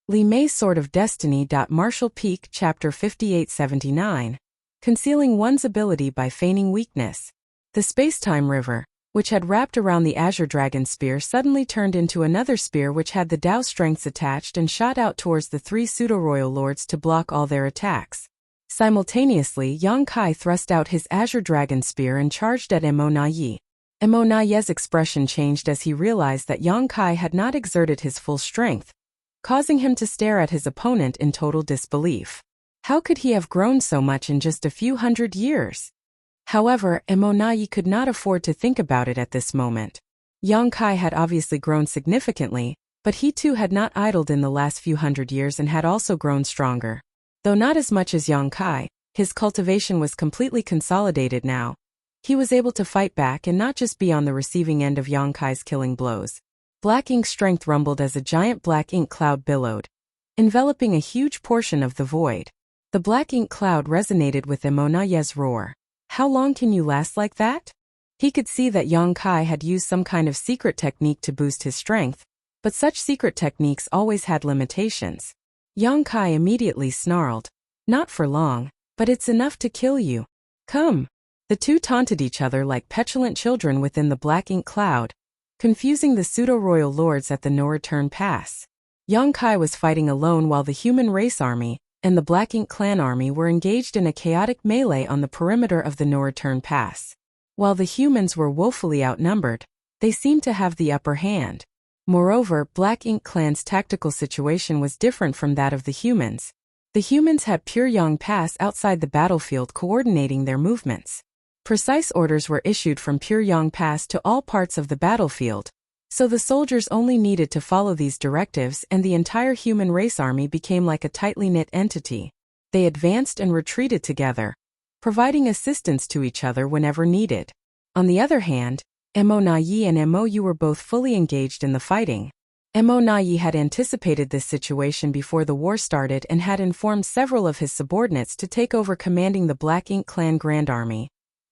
Li Mei's Sword of Destiny. Martial Peak Chapter 5879. Concealing one's ability by feigning weakness. The space-time river, which had wrapped around the Azure Dragon spear, suddenly turned into another spear which had the Tao strengths attached and shot out towards the three pseudo-royal lords to block all their attacks. Simultaneously, Yang Kai thrust out his Azure Dragon spear and charged at Mo Na Yi. Mo Na Yi's expression changed as he realized that Yang Kai had not exerted his full strength, causing him to stare at his opponent in total disbelief. How could he have grown so much in just a few hundred years? However, Mo Na Yi could not afford to think about it at this moment. Yang Kai had obviously grown significantly, but he too had not idled in the last few hundred years and had also grown stronger. Though not as much as Yang Kai, his cultivation was completely consolidated now. He was able to fight back and not just be on the receiving end of Yang Kai's killing blows. Black ink strength rumbled as a giant black ink cloud billowed, enveloping a huge portion of the void. The black ink cloud resonated with Mo Na Yi's roar. How long can you last like that? He could see that Yang Kai had used some kind of secret technique to boost his strength, but such secret techniques always had limitations. Yang Kai immediately snarled. Not for long, but it's enough to kill you. Come. The two taunted each other like petulant children within the black ink cloud, confusing the pseudo-royal lords at the no-return pass. Yang Kai was fighting alone while the human race army and the Black Ink clan army were engaged in a chaotic melee on the perimeter of the no-return pass. While the humans were woefully outnumbered, they seemed to have the upper hand. Moreover, Black Ink clan's tactical situation was different from that of the humans. The humans had pure Yang Pass outside the battlefield coordinating their movements. Precise orders were issued from Pure Yang Pass to all parts of the battlefield, so the soldiers only needed to follow these directives and the entire human race army became like a tightly knit entity. They advanced and retreated together, providing assistance to each other whenever needed. On the other hand, Mo Na Yi and Mo Yu were both fully engaged in the fighting. Mo Na Yi had anticipated this situation before the war started and had informed several of his subordinates to take over commanding the Black Ink clan Grand Army.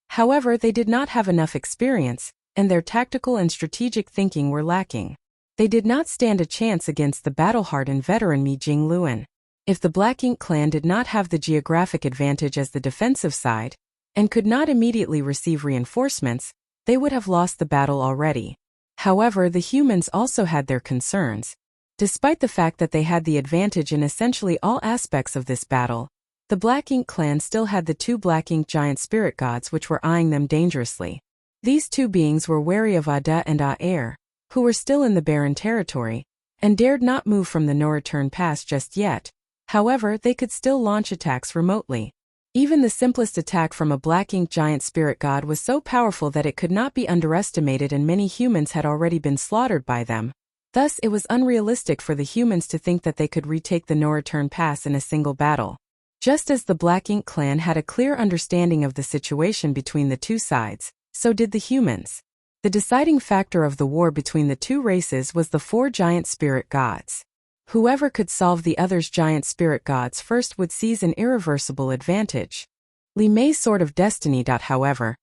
However, they did not have enough experience, and their tactical and strategic thinking were lacking. They did not stand a chance against the battle-hardened veteran Mi Jingluan. If the Black Ink clan did not have the geographic advantage as the defensive side, and could not immediately receive reinforcements, they would have lost the battle already. However, the humans also had their concerns. Despite the fact that they had the advantage in essentially all aspects of this battle, the Black Ink clan still had the two Black Ink giant spirit gods which were eyeing them dangerously. These two beings were wary of Ada and Aer, who were still in the barren territory, and dared not move from the no-return pass just yet. However, they could still launch attacks remotely. Even the simplest attack from a Black Ink giant spirit god was so powerful that it could not be underestimated, and many humans had already been slaughtered by them. Thus, it was unrealistic for the humans to think that they could retake the no-return pass in a single battle. Just as the Black Ink clan had a clear understanding of the situation between the two sides, so did the humans. The deciding factor of the war between the two races was the four giant spirit gods. Whoever could solve the other's giant spirit gods first would seize an irreversible advantage. Li Mei's Sword of Destiny. However,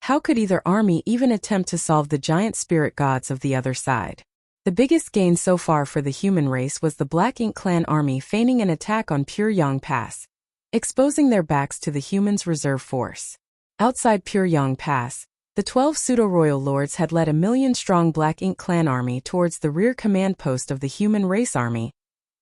how could either army even attempt to solve the giant spirit gods of the other side? The biggest gain so far for the human race was the Black Ink clan army feigning an attack on Pure Yang Pass, exposing their backs to the humans' reserve force. Outside Pure Yang Pass, the 12 pseudo-royal lords had led a million-strong Black Ink clan army towards the rear command post of the human race army,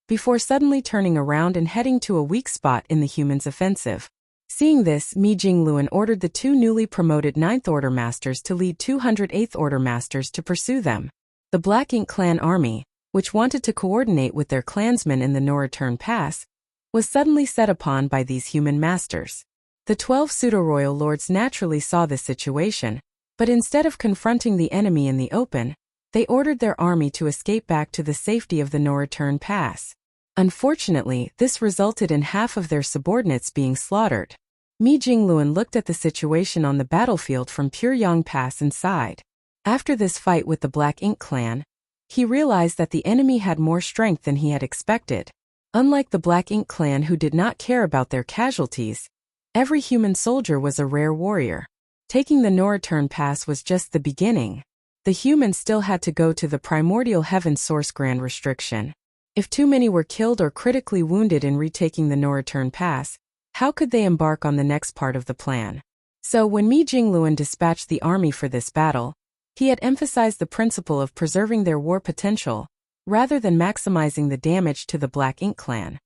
before suddenly turning around and heading to a weak spot in the humans' offensive. Seeing this, Mi Jingluan ordered the two newly promoted 9th Order Masters to lead 208th Order Masters to pursue them. The Black Ink clan army, which wanted to coordinate with their clansmen in the no-return pass, was suddenly set upon by these human masters. The 12 pseudo-royal lords naturally saw this situation, but instead of confronting the enemy in the open, they ordered their army to escape back to the safety of the no-return pass. Unfortunately, this resulted in half of their subordinates being slaughtered. Mi Jingluan looked at the situation on the battlefield from Pure Yang Pass and sighed. After this fight with the Black Ink clan, he realized that the enemy had more strength than he had expected. Unlike the Black Ink clan, who did not care about their casualties, every human soldier was a rare warrior. Taking the no-return pass was just the beginning. The humans still had to go to the primordial heaven source grand restriction. If too many were killed or critically wounded in retaking the no-return pass, how could they embark on the next part of the plan? So when Mi Jingluan dispatched the army for this battle, he had emphasized the principle of preserving their war potential, rather than maximizing the damage to the Black Ink clan.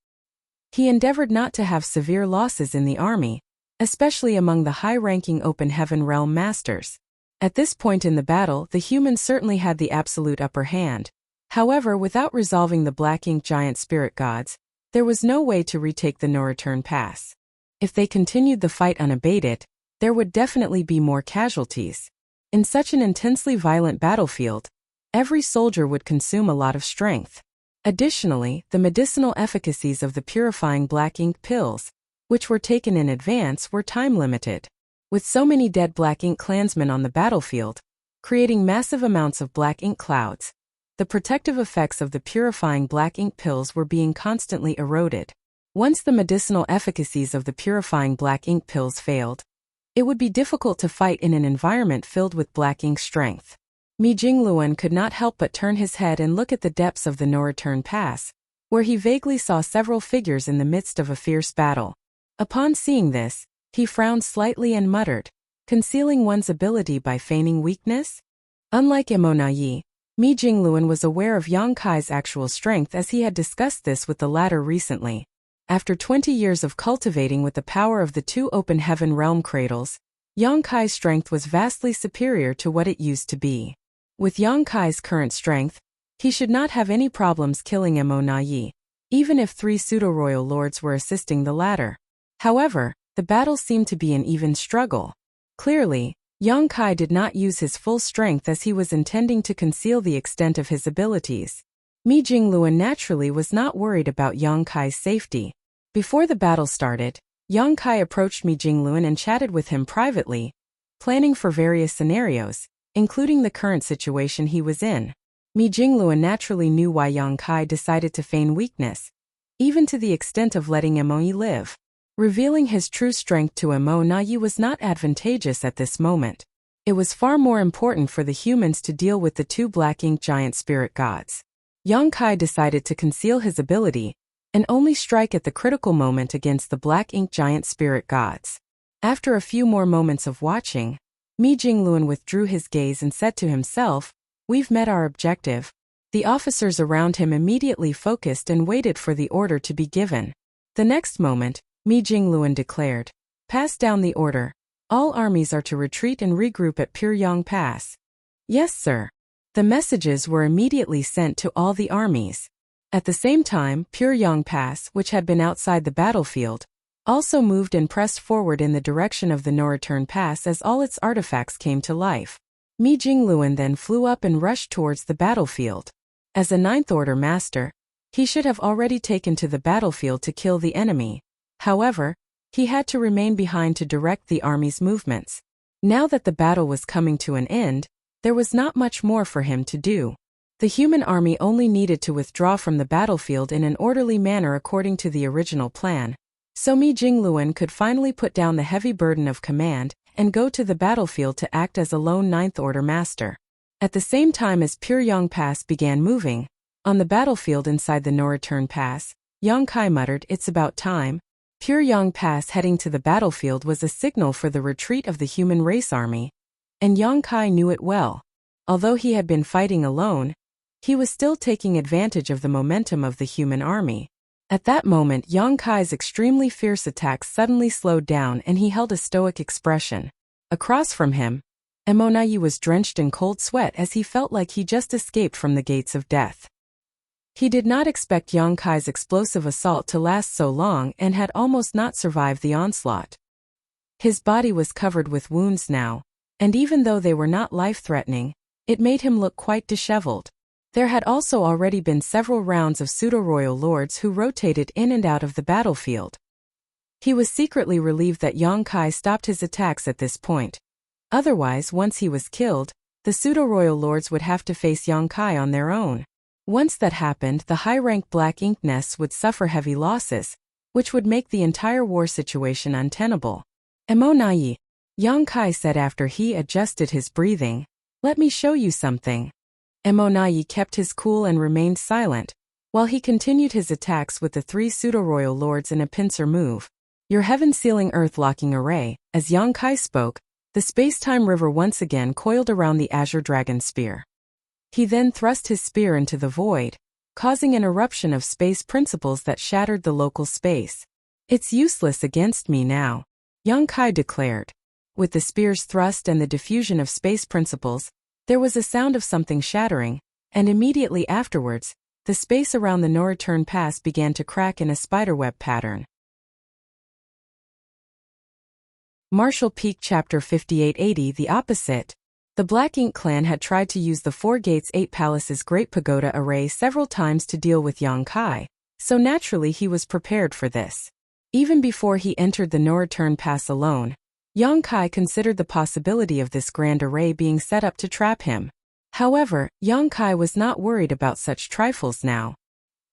He endeavored not to have severe losses in the army, especially among the high-ranking Open Heaven Realm masters. At this point in the battle, the humans certainly had the absolute upper hand. However, without resolving the Black Ink giant spirit gods, there was no way to retake the no-return pass. If they continued the fight unabated, there would definitely be more casualties. In such an intensely violent battlefield, every soldier would consume a lot of strength. Additionally, the medicinal efficacies of the purifying Black Ink pills, which were taken in advance, were time-limited. With so many dead Black Ink clansmen on the battlefield, creating massive amounts of Black Ink clouds, the protective effects of the purifying Black Ink pills were being constantly eroded. Once the medicinal efficacies of the purifying Black Ink pills failed, it would be difficult to fight in an environment filled with Black Ink strength. Mi Jingluan could not help but turn his head and look at the depths of the no-return pass, where he vaguely saw several figures in the midst of a fierce battle. Upon seeing this, he frowned slightly and muttered, "Concealing one's ability by feigning weakness?" Unlike Emona Yi, Mi Jingluan was aware of Yang Kai's actual strength, as he had discussed this with the latter recently. After 20 years of cultivating with the power of the two Open Heaven Realm cradles, Yang Kai's strength was vastly superior to what it used to be. With Yang Kai's current strength, he should not have any problems killing Emona Yi, even if 3 pseudo-royal lords were assisting the latter. However, the battle seemed to be an even struggle. Clearly, Yang Kai did not use his full strength, as he was intending to conceal the extent of his abilities. Mi Jingluan naturally was not worried about Yang Kai's safety. Before the battle started, Yang Kai approached Mi Jingluan and chatted with him privately, planning for various scenarios, including the current situation he was in. Mi Jingluan naturally knew why Yang Kai decided to feign weakness, even to the extent of letting Emona Yi live. Revealing his true strength to Emona Yi was not advantageous at this moment. It was far more important for the humans to deal with the 2 Black Ink giant spirit gods. Yang Kai decided to conceal his ability, and only strike at the critical moment against the Black Ink giant spirit gods. After a few more moments of watching, Mi Jingluan withdrew his gaze and said to himself, "We've met our objective." The officers around him immediately focused and waited for the order to be given. The next moment, Mi Jingluan declared, "Pass down the order. All armies are to retreat and regroup at Pyryang Pass." "Yes, sir." The messages were immediately sent to all the armies. At the same time, Pyryang Pass, which had been outside the battlefield, also moved and pressed forward in the direction of the no-return pass as all its artifacts came to life. Mi Jingluan then flew up and rushed towards the battlefield. As a Ninth Order master, he should have already taken to the battlefield to kill the enemy. However, he had to remain behind to direct the army's movements. Now that the battle was coming to an end, there was not much more for him to do. The human army only needed to withdraw from the battlefield in an orderly manner according to the original plan, so Mi Jingluan could finally put down the heavy burden of command and go to the battlefield to act as a lone Ninth Order master. At the same time as Pyryang Pass began moving, on the battlefield inside the no-return pass, Yang Kai muttered, "It's about time." Pyryang Pass heading to the battlefield was a signal for the retreat of the human race army, and Yang Kai knew it well. Although he had been fighting alone, he was still taking advantage of the momentum of the human army. At that moment, Yang Kai's extremely fierce attacks suddenly slowed down and he held a stoic expression. Across from him, Emona Yi was drenched in cold sweat as he felt like he just escaped from the gates of death. He did not expect Yang Kai's explosive assault to last so long and had almost not survived the onslaught. His body was covered with wounds now, and even though they were not life-threatening, it made him look quite disheveled. There had also already been several rounds of pseudo-royal lords who rotated in and out of the battlefield. He was secretly relieved that Yang Kai stopped his attacks at this point. Otherwise, once he was killed, the pseudo-royal lords would have to face Yang Kai on their own. Once that happened, the high-rank Black Ink nests would suffer heavy losses, which would make the entire war situation untenable. "Emona Yi," Yang Kai said after he adjusted his breathing, "let me show you something." Emona Yi kept his cool and remained silent, while he continued his attacks with the 3 pseudo-royal lords in a pincer move. Your heaven-sealing earth-locking array. As Yang Kai spoke, the space-time river once again coiled around the azure dragon spear. He then thrust his spear into the void, causing an eruption of space principles that shattered the local space. It's useless against me now, Yang Kai declared. With the spear's thrust and the diffusion of space principles, there was a sound of something shattering, and immediately afterwards, the space around the no-return pass began to crack in a spiderweb pattern. Martial Peak Chapter 5880 The opposite. The Black Ink clan had tried to use the 4 Gates 8 Palaces Great Pagoda array several times to deal with Yang Kai, so naturally he was prepared for this. Even before he entered the no-return pass alone, Yang Kai considered the possibility of this grand array being set up to trap him. However, Yang Kai was not worried about such trifles now.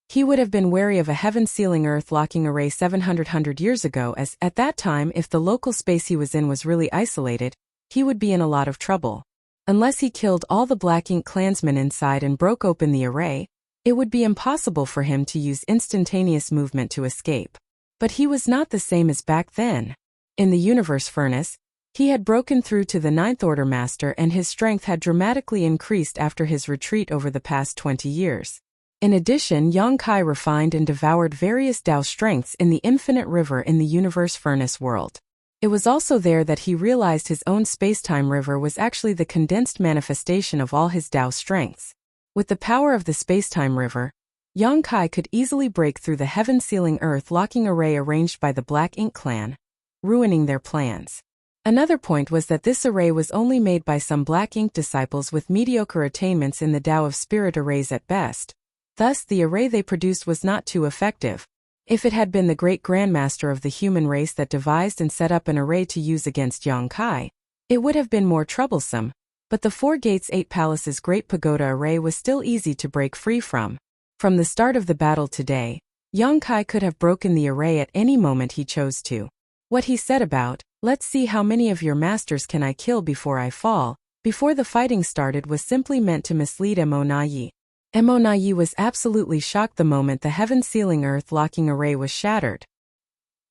He would have been wary of a heaven-sealing earth-locking array 700 years ago, as, at that time, if the local space he was in was really isolated, he would be in a lot of trouble. Unless he killed all the Black Ink clansmen inside and broke open the array, it would be impossible for him to use instantaneous movement to escape. But he was not the same as back then. In the Universe Furnace, he had broken through to the Ninth Order Master, and his strength had dramatically increased after his retreat over the past 20 years. In addition, Yang Kai refined and devoured various Dao strengths in the Infinite River in the Universe Furnace world. It was also there that he realized his own spacetime river was actually the condensed manifestation of all his Dao strengths. With the power of the spacetime river, Yang Kai could easily break through the heaven-sealing earth-locking array arranged by the Black Ink clan, ruining their plans. Another point was that this array was only made by some Black Ink disciples with mediocre attainments in the Tao of Spirit arrays at best. Thus, the array they produced was not too effective. If it had been the great grandmaster of the human race that devised and set up an array to use against Yang Kai, it would have been more troublesome, but the 4 Gates 8 Palaces Great Pagoda array was still easy to break free from. From the start of the battle today, Yang Kai could have broken the array at any moment he chose to. What he said about, "Let's see how many of your masters can I kill before I fall," before the fighting started was simply meant to mislead Mo Nayi. Mo Nayi was absolutely shocked the moment the heaven-sealing earth-locking array was shattered.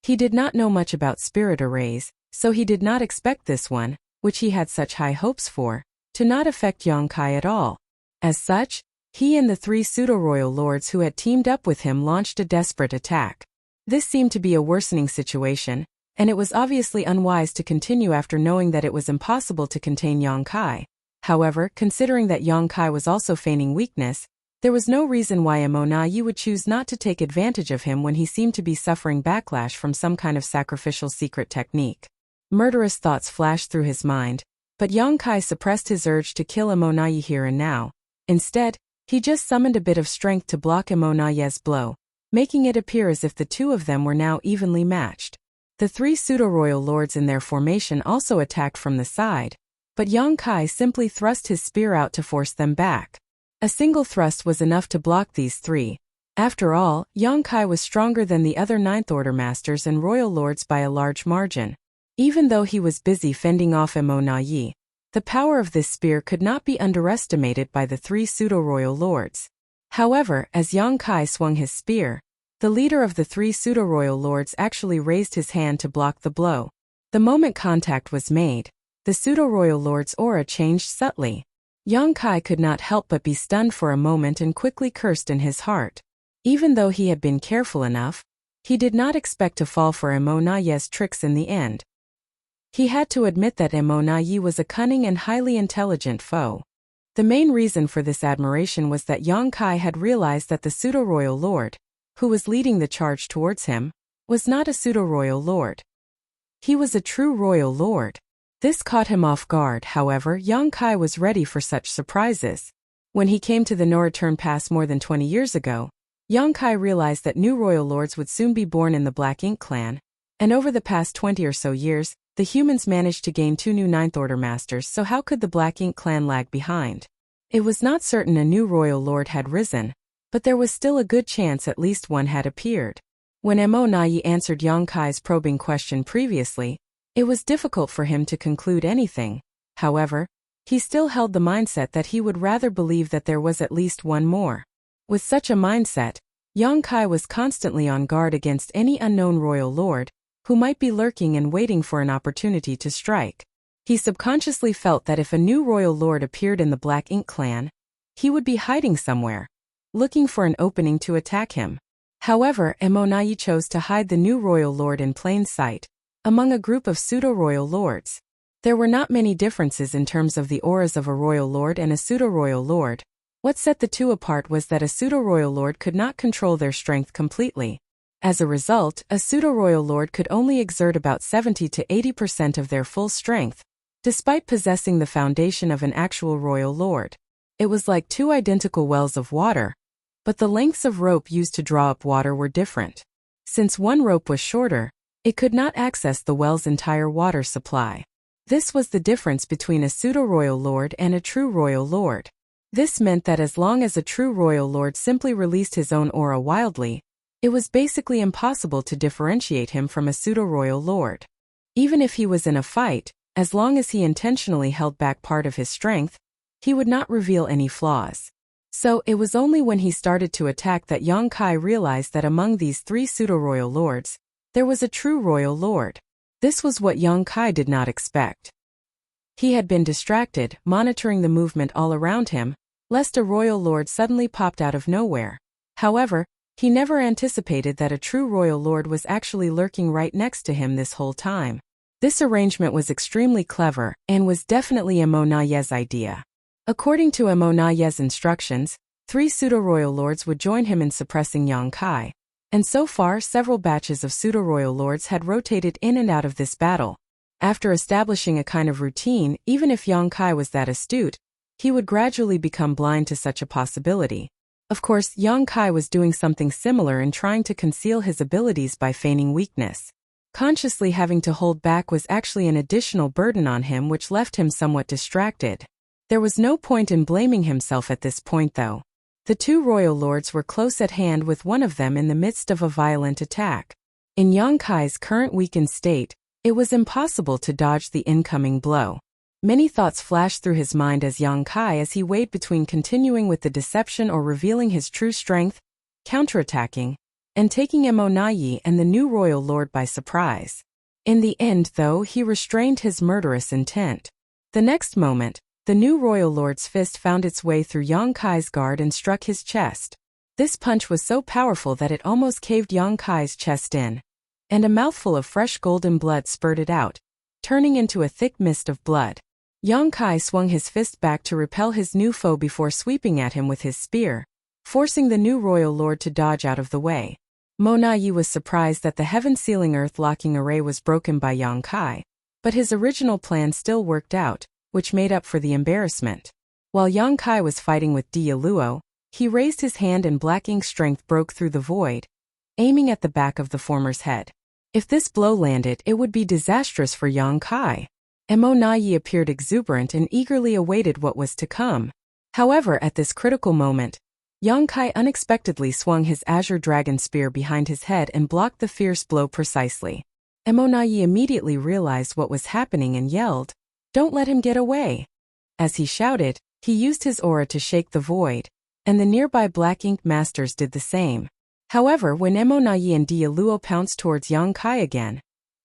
He did not know much about spirit arrays, so he did not expect this one, which he had such high hopes for, to not affect Yang Kai at all. As such, he and the 3 pseudo-royal lords who had teamed up with him launched a desperate attack. This seemed to be a worsening situation, and it was obviously unwise to continue after knowing that it was impossible to contain Yang Kai. However, considering that Yang Kai was also feigning weakness, there was no reason why Mo Nayi would choose not to take advantage of him when he seemed to be suffering backlash from some kind of sacrificial secret technique. Murderous thoughts flashed through his mind, but Yang Kai suppressed his urge to kill Mo Nayi here and now. Instead, he just summoned a bit of strength to block Mo Nayi's blow, making it appear as if the two of them were now evenly matched. The 3 pseudo-royal lords in their formation also attacked from the side, but Yang Kai simply thrust his spear out to force them back. A single thrust was enough to block these 3. After all, Yang Kai was stronger than the other Ninth Order Masters and Royal Lords by a large margin. Even though he was busy fending off Mo Nayi, the power of this spear could not be underestimated by the 3 pseudo-royal lords. However, as Yang Kai swung his spear, the leader of the 3 pseudo-royal lords actually raised his hand to block the blow. The moment contact was made, the pseudo-royal lord's aura changed subtly. Yang Kai could not help but be stunned for a moment and quickly cursed in his heart. Even though he had been careful enough, he did not expect to fall for Mo Nayi's tricks in the end. He had to admit that Mo Nayi was a cunning and highly intelligent foe. The main reason for this admiration was that Yang Kai had realized that the pseudo-royal lord, who was leading the charge towards him, was not a pseudo-royal lord. He was a true royal lord. This caught him off guard. However, Yang Kai was ready for such surprises. When he came to the no-return pass more than 20 years ago, Yang Kai realized that new royal lords would soon be born in the Black Ink clan, and over the past 20 or so years, the humans managed to gain 2 new Ninth Order Masters, so how could the Black Ink clan lag behind? It was not certain a new royal lord had risen, but there was still a good chance at least one had appeared. When Mo Nayi answered Yang Kai's probing question previously, it was difficult for him to conclude anything. However, he still held the mindset that he would rather believe that there was at least one more. With such a mindset, Yang Kai was constantly on guard against any unknown royal lord who might be lurking and waiting for an opportunity to strike. He subconsciously felt that if a new royal lord appeared in the Black Ink clan, he would be hiding somewhere, looking for an opening to attack him. However, Emonai chose to hide the new royal lord in plain sight, among a group of pseudo-royal lords. There were not many differences in terms of the auras of a royal lord and a pseudo-royal lord. What set the two apart was that a pseudo-royal lord could not control their strength completely. As a result, a pseudo-royal lord could only exert about 70 to 80% of their full strength, despite possessing the foundation of an actual royal lord. It was like two identical wells of water, but the lengths of rope used to draw up water were different. Since one rope was shorter, it could not access the well's entire water supply. This was the difference between a pseudo-royal lord and a true royal lord. This meant that as long as a true royal lord simply released his own aura wildly, it was basically impossible to differentiate him from a pseudo-royal lord. Even if he was in a fight, as long as he intentionally held back part of his strength, he would not reveal any flaws. So it was only when he started to attack that Yang Kai realized that among these three pseudo-royal lords, there was a true royal lord. This was what Yang Kai did not expect. He had been distracted, monitoring the movement all around him, lest a royal lord suddenly popped out of nowhere. However, he never anticipated that a true royal lord was actually lurking right next to him this whole time. This arrangement was extremely clever, and was definitely Emonai's idea. According to Emonai's instructions, 3 pseudo-royal lords would join him in suppressing Yang Kai, and so far several batches of pseudo-royal lords had rotated in and out of this battle. After establishing a kind of routine, even if Yang Kai was that astute, he would gradually become blind to such a possibility. Of course, Yang Kai was doing something similar in trying to conceal his abilities by feigning weakness. Consciously having to hold back was actually an additional burden on him, which left him somewhat distracted. There was no point in blaming himself at this point though. The 2 royal lords were close at hand, with one of them in the midst of a violent attack. In Yang Kai's current weakened state, it was impossible to dodge the incoming blow. Many thoughts flashed through his mind as Yang Kai as he weighed between continuing with the deception or revealing his true strength, counterattacking, and taking Emonai and the new royal lord by surprise. In the end, though, he restrained his murderous intent. The next moment, the new royal lord's fist found its way through Yang Kai's guard and struck his chest. This punch was so powerful that it almost caved Yang Kai's chest in, and a mouthful of fresh golden blood spurted out, turning into a thick mist of blood. Yang Kai swung his fist back to repel his new foe before sweeping at him with his spear, forcing the new royal lord to dodge out of the way. Monai was surprised that the heaven-sealing earth-locking array was broken by Yang Kai, but his original plan still worked out, which made up for the embarrassment. While Yang Kai was fighting with Dialuo, he raised his hand and black ink strength broke through the void, aiming at the back of the former's head. If this blow landed, it would be disastrous for Yang Kai. Emonai appeared exuberant and eagerly awaited what was to come. However, at this critical moment, Yang Kai unexpectedly swung his azure dragon spear behind his head and blocked the fierce blow precisely. Emonai immediately realized what was happening and yelled, "Don't let him get away!" As he shouted, he used his aura to shake the void, and the nearby black ink masters did the same. However, when Emonai and Dialuo pounced towards Yang Kai again,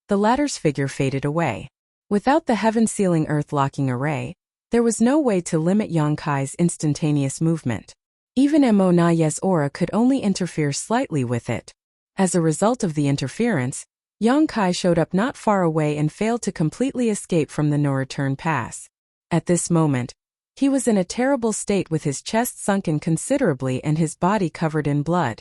the latter's figure faded away. Without the heaven-sealing earth-locking array, there was no way to limit Yang Kai's instantaneous movement. Even Emonai's aura could only interfere slightly with it. As a result of the interference, Yang Kai showed up not far away and failed to completely escape from the no-return pass. At this moment, he was in a terrible state with his chest sunken considerably and his body covered in blood.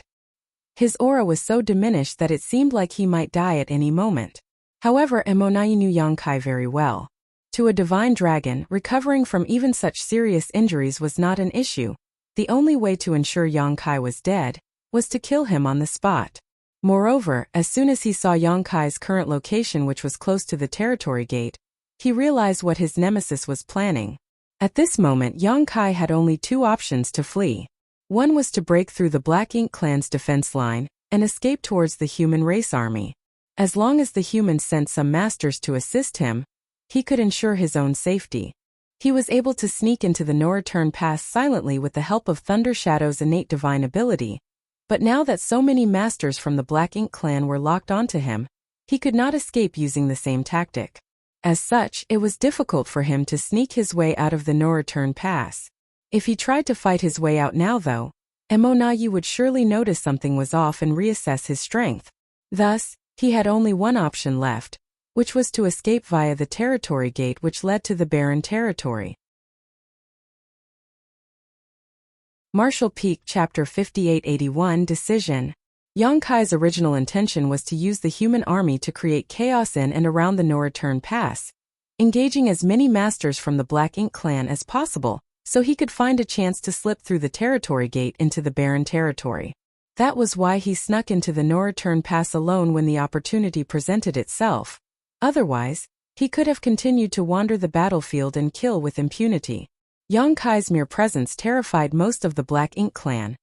His aura was so diminished that it seemed like he might die at any moment. However, Emonai knew Yang Kai very well. To a divine dragon, recovering from even such serious injuries was not an issue. The only way to ensure Yang Kai was dead was to kill him on the spot. Moreover, as soon as he saw Yang Kai's current location, which was close to the territory gate, he realized what his nemesis was planning. At this moment, Yang Kai had only 2 options to flee. One was to break through the Black Ink clan's defense line and escape towards the human race army. As long as the humans sent some masters to assist him, he could ensure his own safety. He was able to sneak into the no-return pass silently with the help of Thunder Shadow's innate divine ability, but now that so many masters from the Black Ink clan were locked onto him, he could not escape using the same tactic. As such, it was difficult for him to sneak his way out of the no-return pass. If he tried to fight his way out now though, Emonayi would surely notice something was off and reassess his strength. Thus, he had only one option left, which was to escape via the territory gate which led to the barren territory. Martial Peak Chapter 5881 Decision. Yang Kai's original intention was to use the human army to create chaos in and around the no-return pass, engaging as many masters from the Black Ink clan as possible, so he could find a chance to slip through the territory gate into the barren territory. That was why he snuck into the no-return pass alone when the opportunity presented itself. Otherwise, he could have continued to wander the battlefield and kill with impunity. Yang Kai's mere presence terrified most of the Black Ink clan,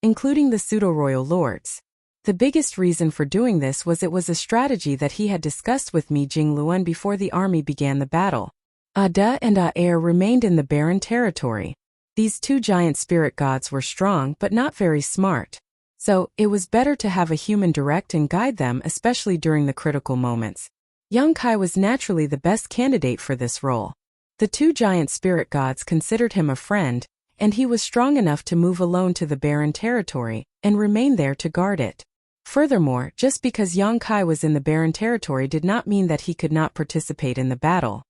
including the pseudo-royal lords. The biggest reason for doing this was it was a strategy that he had discussed with Mi Jingluan before the army began the battle. Ada and Aer remained in the barren territory. These two giant spirit gods were strong but not very smart. So, it was better to have a human direct and guide them, especially during the critical moments. Yang Kai was naturally the best candidate for this role. The two giant spirit gods considered him a friend, and he was strong enough to move alone to the barren territory and remain there to guard it. Furthermore, just because Yang Kai was in the barren territory did not mean that he could not participate in the battle.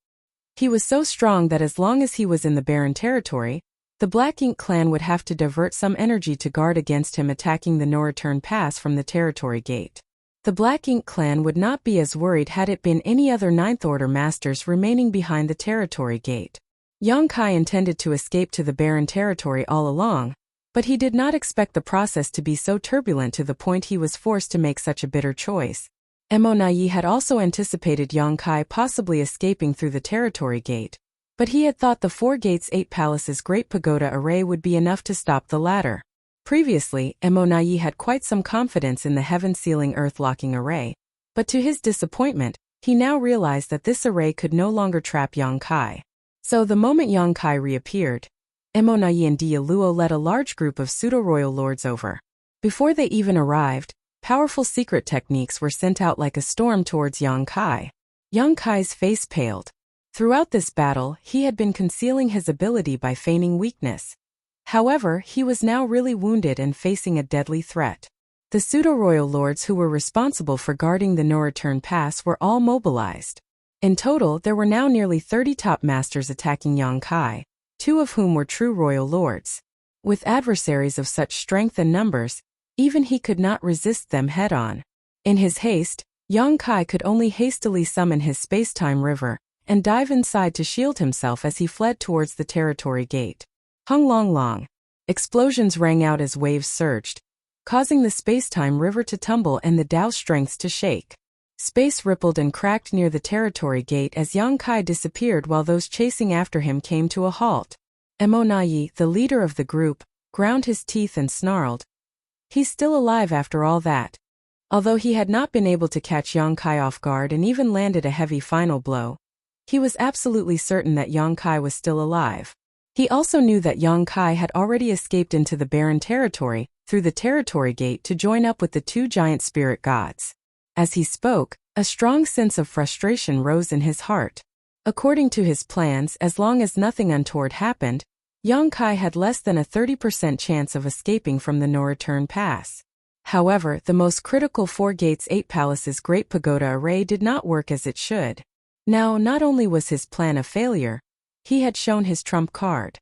He was so strong that as long as he was in the barren territory, the Black Ink clan would have to divert some energy to guard against him attacking the no-return pass from the territory gate. The Black Ink clan would not be as worried had it been any other Ninth Order masters remaining behind the territory gate. Yang Kai intended to escape to the barren territory all along, but he did not expect the process to be so turbulent to the point he was forced to make such a bitter choice. Emonayi had also anticipated Yang Kai possibly escaping through the territory gate, but he had thought the 4 gates 8 palaces Great Pagoda array would be enough to stop the latter. Previously, Emonayi had quite some confidence in the heaven-sealing earth-locking array, but to his disappointment, he now realized that this array could no longer trap Yang Kai. So the moment Yang Kai reappeared, Emonayi and Dialuo led a large group of pseudo-royal lords over. Before they even arrived, powerful secret techniques were sent out like a storm towards Yang Kai. Yang Kai's face paled. Throughout this battle, he had been concealing his ability by feigning weakness. However, he was now really wounded and facing a deadly threat. The pseudo-royal lords who were responsible for guarding the no-return pass were all mobilized. In total, there were now nearly 30 top masters attacking Yang Kai, 2 of whom were true royal lords. With adversaries of such strength and numbers, even he could not resist them head-on. In his haste, Yang Kai could only hastily summon his space-time river and dive inside to shield himself as he fled towards the territory gate. Hung long long. Explosions rang out as waves surged, causing the space-time river to tumble and the Dao strengths to shake. Space rippled and cracked near the territory gate as Yang Kai disappeared while those chasing after him came to a halt. Emonayi, the leader of the group, ground his teeth and snarled. He's still alive after all that. Although he had not been able to catch Yang Kai off guard and even landed a heavy final blow, he was absolutely certain that Yang Kai was still alive. He also knew that Yang Kai had already escaped into the barren territory, through the territory gate to join up with the 2 giant spirit gods. As he spoke, a strong sense of frustration rose in his heart. According to his plans, as long as nothing untoward happened, Yang Kai had less than a 30% chance of escaping from the no-return pass. However, the most critical 4 gates 8 palaces Great Pagoda array did not work as it should. Now, not only was his plan a failure, he had shown his trump card.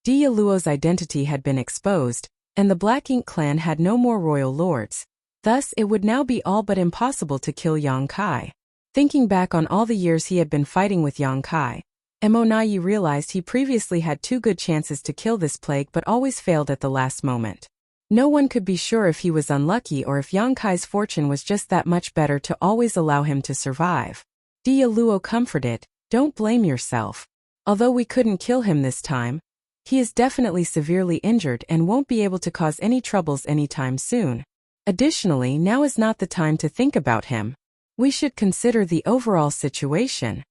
Dialuo's identity had been exposed, and the Black Ink clan had no more royal lords. Thus, it would now be all but impossible to kill Yang Kai. Thinking back on all the years he had been fighting with Yang Kai, Emonayi realized he previously had 2 good chances to kill this plague but always failed at the last moment. No one could be sure if he was unlucky or if Yang Kai's fortune was just that much better to always allow him to survive. Dialuo comforted, "Don't blame yourself. Although we couldn't kill him this time, he is definitely severely injured and won't be able to cause any troubles anytime soon. Additionally, now is not the time to think about him. We should consider the overall situation."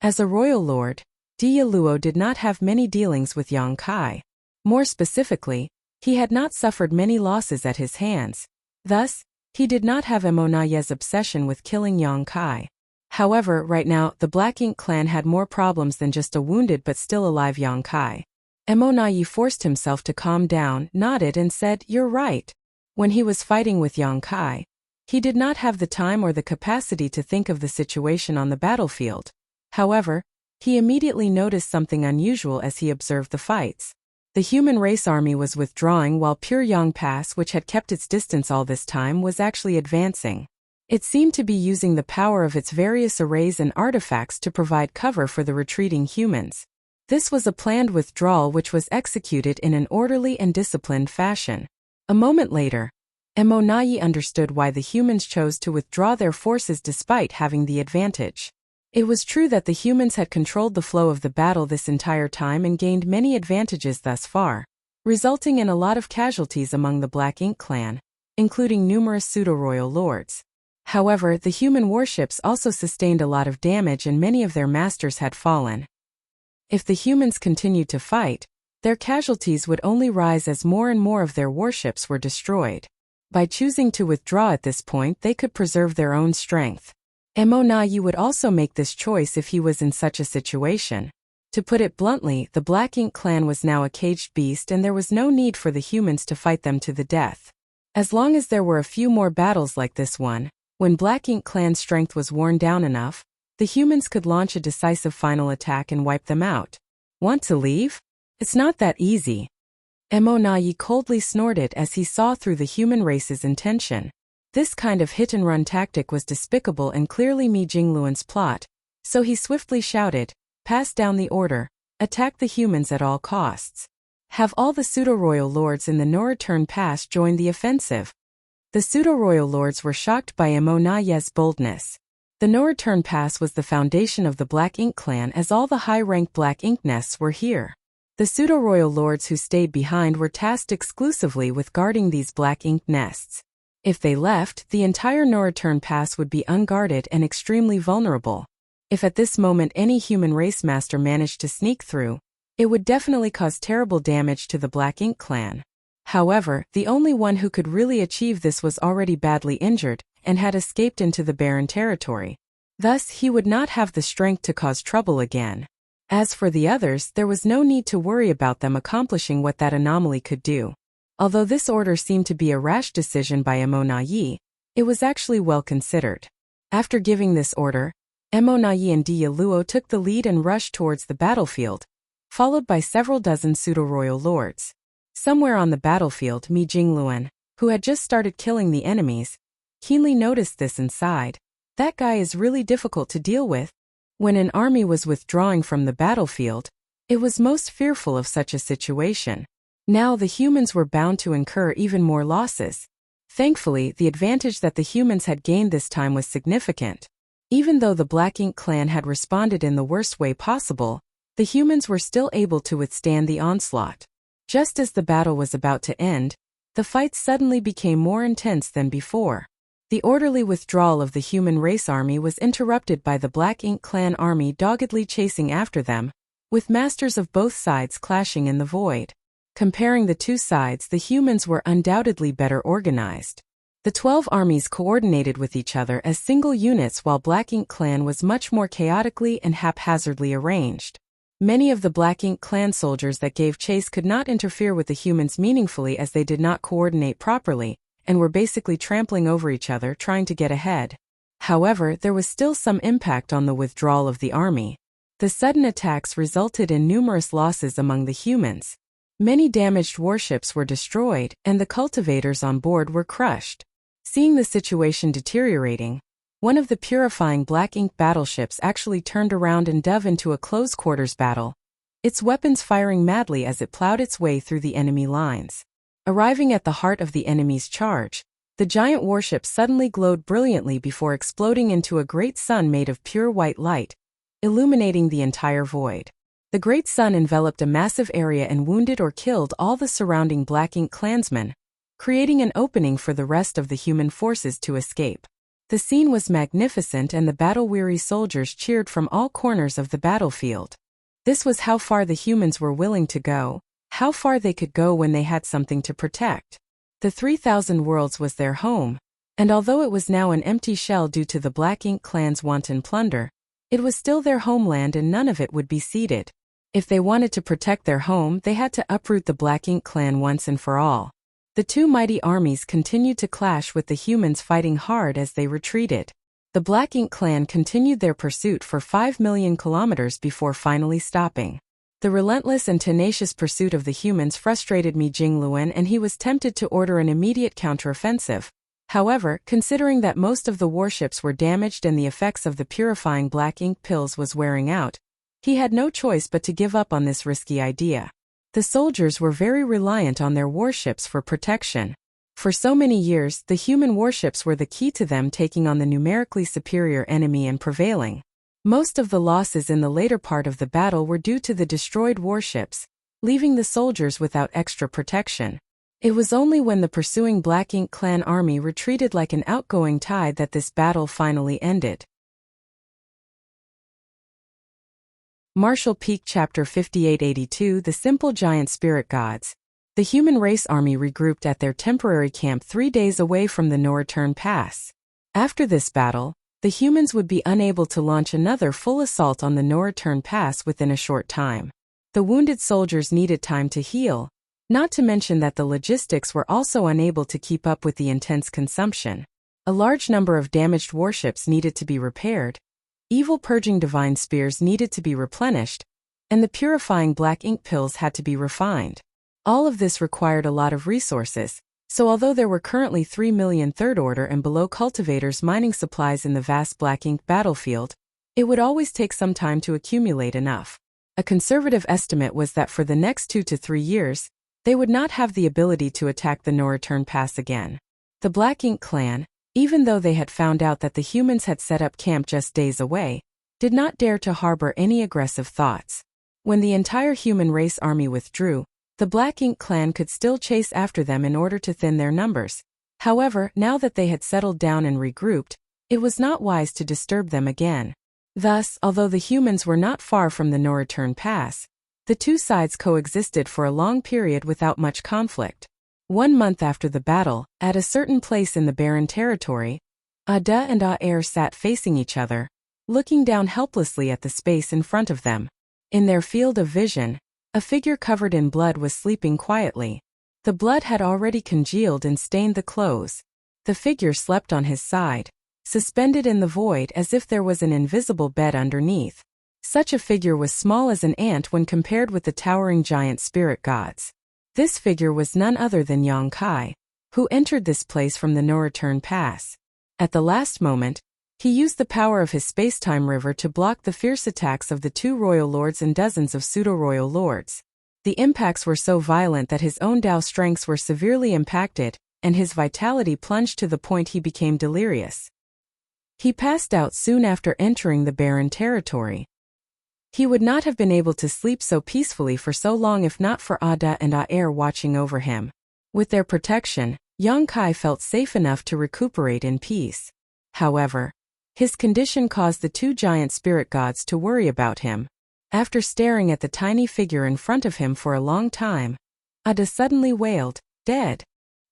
As a royal lord, Luo did not have many dealings with Yang Kai. More specifically, he had not suffered many losses at his hands. Thus, he did not have Monaye's obsession with killing Yang Kai. However, right now, the Black Ink clan had more problems than just a wounded but still alive Yang Kai. Monaye forced himself to calm down, nodded and said, "You're right." When he was fighting with Yang Kai, he did not have the time or the capacity to think of the situation on the battlefield. However, he immediately noticed something unusual as he observed the fights. The human race army was withdrawing while pure Yang Pass, which had kept its distance all this time, was actually advancing. It seemed to be using the power of its various arrays and artifacts to provide cover for the retreating humans. This was a planned withdrawal which was executed in an orderly and disciplined fashion. A moment later, Monaye understood why the humans chose to withdraw their forces despite having the advantage. It was true that the humans had controlled the flow of the battle this entire time and gained many advantages thus far, resulting in a lot of casualties among the Black Ink clan, including numerous pseudo-royal lords. However, the human warships also sustained a lot of damage and many of their masters had fallen. If the humans continued to fight, their casualties would only rise as more and more of their warships were destroyed. By choosing to withdraw at this point, they could preserve their own strength. Monaye would also make this choice if he was in such a situation. To put it bluntly, the Black Ink clan was now a caged beast and there was no need for the humans to fight them to the death. As long as there were a few more battles like this one, when Black Ink clan's strength was worn down enough, the humans could launch a decisive final attack and wipe them out. Want to leave? It's not that easy. Monaye coldly snorted as he saw through the human race's intention. This kind of hit-and-run tactic was despicable and clearly Mi Jingluan's plot, so he swiftly shouted, "Pass down the order, attack the humans at all costs. Have all the pseudo-royal lords in the Noreturn Pass join the offensive." The pseudo-royal lords were shocked by Monaye's boldness. The Noreturn Pass was the foundation of the Black Ink clan as all the high-ranked Black Ink nests were here. The pseudo-royal lords who stayed behind were tasked exclusively with guarding these Black Ink nests. If they left, the entire Noreturn Pass would be unguarded and extremely vulnerable. If at this moment any human race master managed to sneak through, it would definitely cause terrible damage to the Black Ink clan. However, the only one who could really achieve this was already badly injured and had escaped into the barren territory. Thus, he would not have the strength to cause trouble again. As for the others, there was no need to worry about them accomplishing what that anomaly could do. Although this order seemed to be a rash decision by Monaye, it was actually well considered. After giving this order, Monaye and Luo took the lead and rushed towards the battlefield, followed by several dozen pseudo-royal lords. Somewhere on the battlefield, Mi Jingluan, who had just started killing the enemies, keenly noticed this and sighed. That guy is really difficult to deal with. When an army was withdrawing from the battlefield, it was most fearful of such a situation. Now the humans were bound to incur even more losses. Thankfully, the advantage that the humans had gained this time was significant. Even though the Black Ink clan had responded in the worst way possible, the humans were still able to withstand the onslaught. Just as the battle was about to end, the fight suddenly became more intense than before. The orderly withdrawal of the human race army was interrupted by the Black Ink clan army doggedly chasing after them, with masters of both sides clashing in the void. Comparing the two sides, the humans were undoubtedly better organized. The 12 armies coordinated with each other as single units while Black Ink clan was much more chaotically and haphazardly arranged. Many of the Black Ink clan soldiers that gave chase could not interfere with the humans meaningfully as they did not coordinate properly, and were basically trampling over each other trying to get ahead. However, there was still some impact on the withdrawal of the army. The sudden attacks resulted in numerous losses among the humans. Many damaged warships were destroyed, and the cultivators on board were crushed. Seeing the situation deteriorating, one of the purifying Black Ink battleships actually turned around and dove into a close-quarters battle, its weapons firing madly as it plowed its way through the enemy lines. Arriving at the heart of the enemy's charge, the giant warship suddenly glowed brilliantly before exploding into a great sun made of pure white light, illuminating the entire void. The great sun enveloped a massive area and wounded or killed all the surrounding Black Ink clansmen, creating an opening for the rest of the human forces to escape. The scene was magnificent and the battle-weary soldiers cheered from all corners of the battlefield. This was how far the humans were willing to go, how far they could go when they had something to protect. The 3,000 Worlds was their home, and although it was now an empty shell due to the Black Ink clan's wanton plunder, it was still their homeland and none of it would be ceded. If they wanted to protect their home, they had to uproot the Black Ink clan once and for all. The two mighty armies continued to clash with the humans fighting hard as they retreated. The Black Ink clan continued their pursuit for 5 million kilometers before finally stopping. The relentless and tenacious pursuit of the humans frustrated Mi Jingluan and he was tempted to order an immediate counteroffensive. However, considering that most of the warships were damaged and the effects of the purifying black ink pills was wearing out, he had no choice but to give up on this risky idea. The soldiers were very reliant on their warships for protection. For so many years, the human warships were the key to them taking on the numerically superior enemy and prevailing. Most of the losses in the later part of the battle were due to the destroyed warships, leaving the soldiers without extra protection. It was only when the pursuing Black Ink clan army retreated like an outgoing tide that this battle finally ended. Martial Peak Chapter 5882 The Simple Giant Spirit Gods. The human race army regrouped at their temporary camp 3 days away from the No-Return Pass. After this battle, the humans would be unable to launch another full assault on the No-Return Pass within a short time. The wounded soldiers needed time to heal, not to mention that the logistics were also unable to keep up with the intense consumption. A large number of damaged warships needed to be repaired, evil purging divine spears needed to be replenished, and the purifying black ink pills had to be refined. All of this required a lot of resources, so although there were currently 3 million third-order and below cultivators mining supplies in the vast black ink battlefield, it would always take some time to accumulate enough. A conservative estimate was that for the next 2 to 3 years, they would not have the ability to attack the No-Return Pass again. The Black Ink clan, even though they had found out that the humans had set up camp just days away, did not dare to harbor any aggressive thoughts. When the entire human race army withdrew, the Black Ink clan could still chase after them in order to thin their numbers. However, now that they had settled down and regrouped, it was not wise to disturb them again. Thus, although the humans were not far from the No-Return Pass, the two sides coexisted for a long period without much conflict. 1 month after the battle, at a certain place in the barren territory, Ada and Aer sat facing each other, looking down helplessly at the space in front of them. In their field of vision, a figure covered in blood was sleeping quietly. The blood had already congealed and stained the clothes. The figure slept on his side, suspended in the void as if there was an invisible bed underneath. Such a figure was small as an ant when compared with the towering giant spirit gods. This figure was none other than Yang Kai, who entered this place from the No-Return Pass. At the last moment, he used the power of his space-time river to block the fierce attacks of the 2 royal lords and dozens of pseudo-royal lords. The impacts were so violent that his own Dao strengths were severely impacted, and his vitality plunged to the point he became delirious. He passed out soon after entering the barren territory. He would not have been able to sleep so peacefully for so long if not for Ada and Aer watching over him. With their protection, Yang Kai felt safe enough to recuperate in peace. However, his condition caused the 2 giant spirit gods to worry about him. After staring at the tiny figure in front of him for a long time, Ada suddenly wailed, "Dead."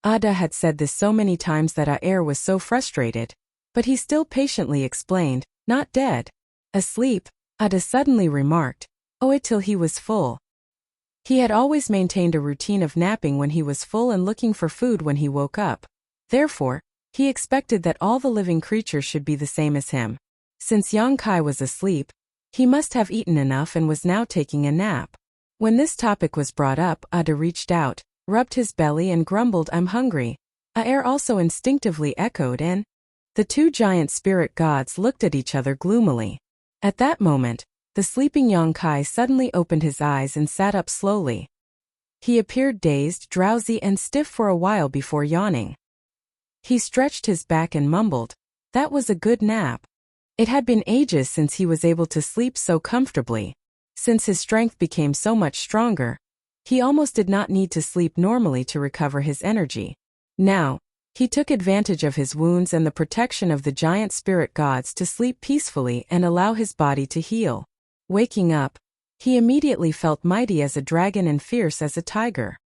Ada had said this so many times that Aer was so frustrated, but he still patiently explained, "Not dead. Asleep." Ada suddenly remarked, "Oh, till he was full." He had always maintained a routine of napping when he was full and looking for food when he woke up. Therefore, he expected that all the living creatures should be the same as him. Since Yang Kai was asleep, he must have eaten enough and was now taking a nap. When this topic was brought up, Ada reached out, rubbed his belly and grumbled, "I'm hungry." Aer also instinctively echoed and the 2 giant spirit gods looked at each other gloomily. At that moment, the sleeping Yang Kai suddenly opened his eyes and sat up slowly. He appeared dazed, drowsy and stiff for a while before yawning. He stretched his back and mumbled, "That was a good nap." It had been ages since he was able to sleep so comfortably. Since his strength became so much stronger, he almost did not need to sleep normally to recover his energy. Now, he took advantage of his wounds and the protection of the giant spirit gods to sleep peacefully and allow his body to heal. Waking up, He immediately felt mighty as a dragon and fierce as a tiger.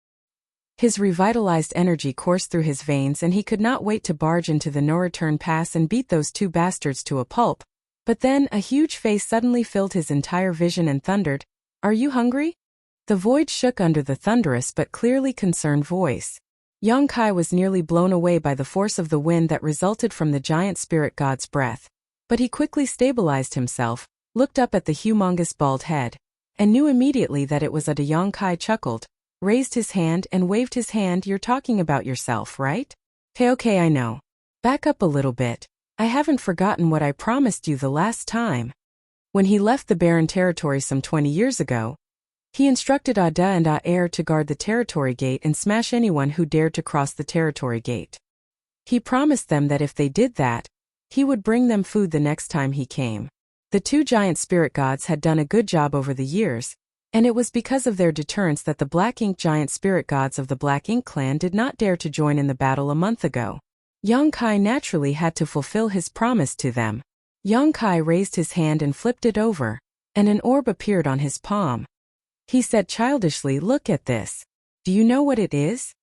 His revitalized energy coursed through his veins and he could not wait to barge into the no-return pass and beat those two bastards to a pulp. But then, a huge face suddenly filled his entire vision and thundered, "Are you hungry?" The void shook under the thunderous but clearly concerned voice. Yang Kai was nearly blown away by the force of the wind that resulted from the giant spirit god's breath. But he quickly stabilized himself, looked up at the humongous bald head, and knew immediately that it was Ada. Yang Kai chuckled, raised his hand and waved his hand. "You're talking about yourself, right? Okay, I know. Back up a little bit. I haven't forgotten what I promised you the last time." When he left the barren territory some 20 years ago, he instructed Ada and Aer to guard the territory gate and smash anyone who dared to cross the territory gate. He promised them that if they did that, he would bring them food the next time he came. The two giant spirit gods had done a good job over the years, and it was because of their deterrence that the Black Ink giant spirit gods of the Black Ink clan did not dare to join in the battle a month ago. Yang Kai naturally had to fulfill his promise to them. Yang Kai raised his hand and flipped it over, and an orb appeared on his palm. He said childishly, "Look at this. Do you know what it is?"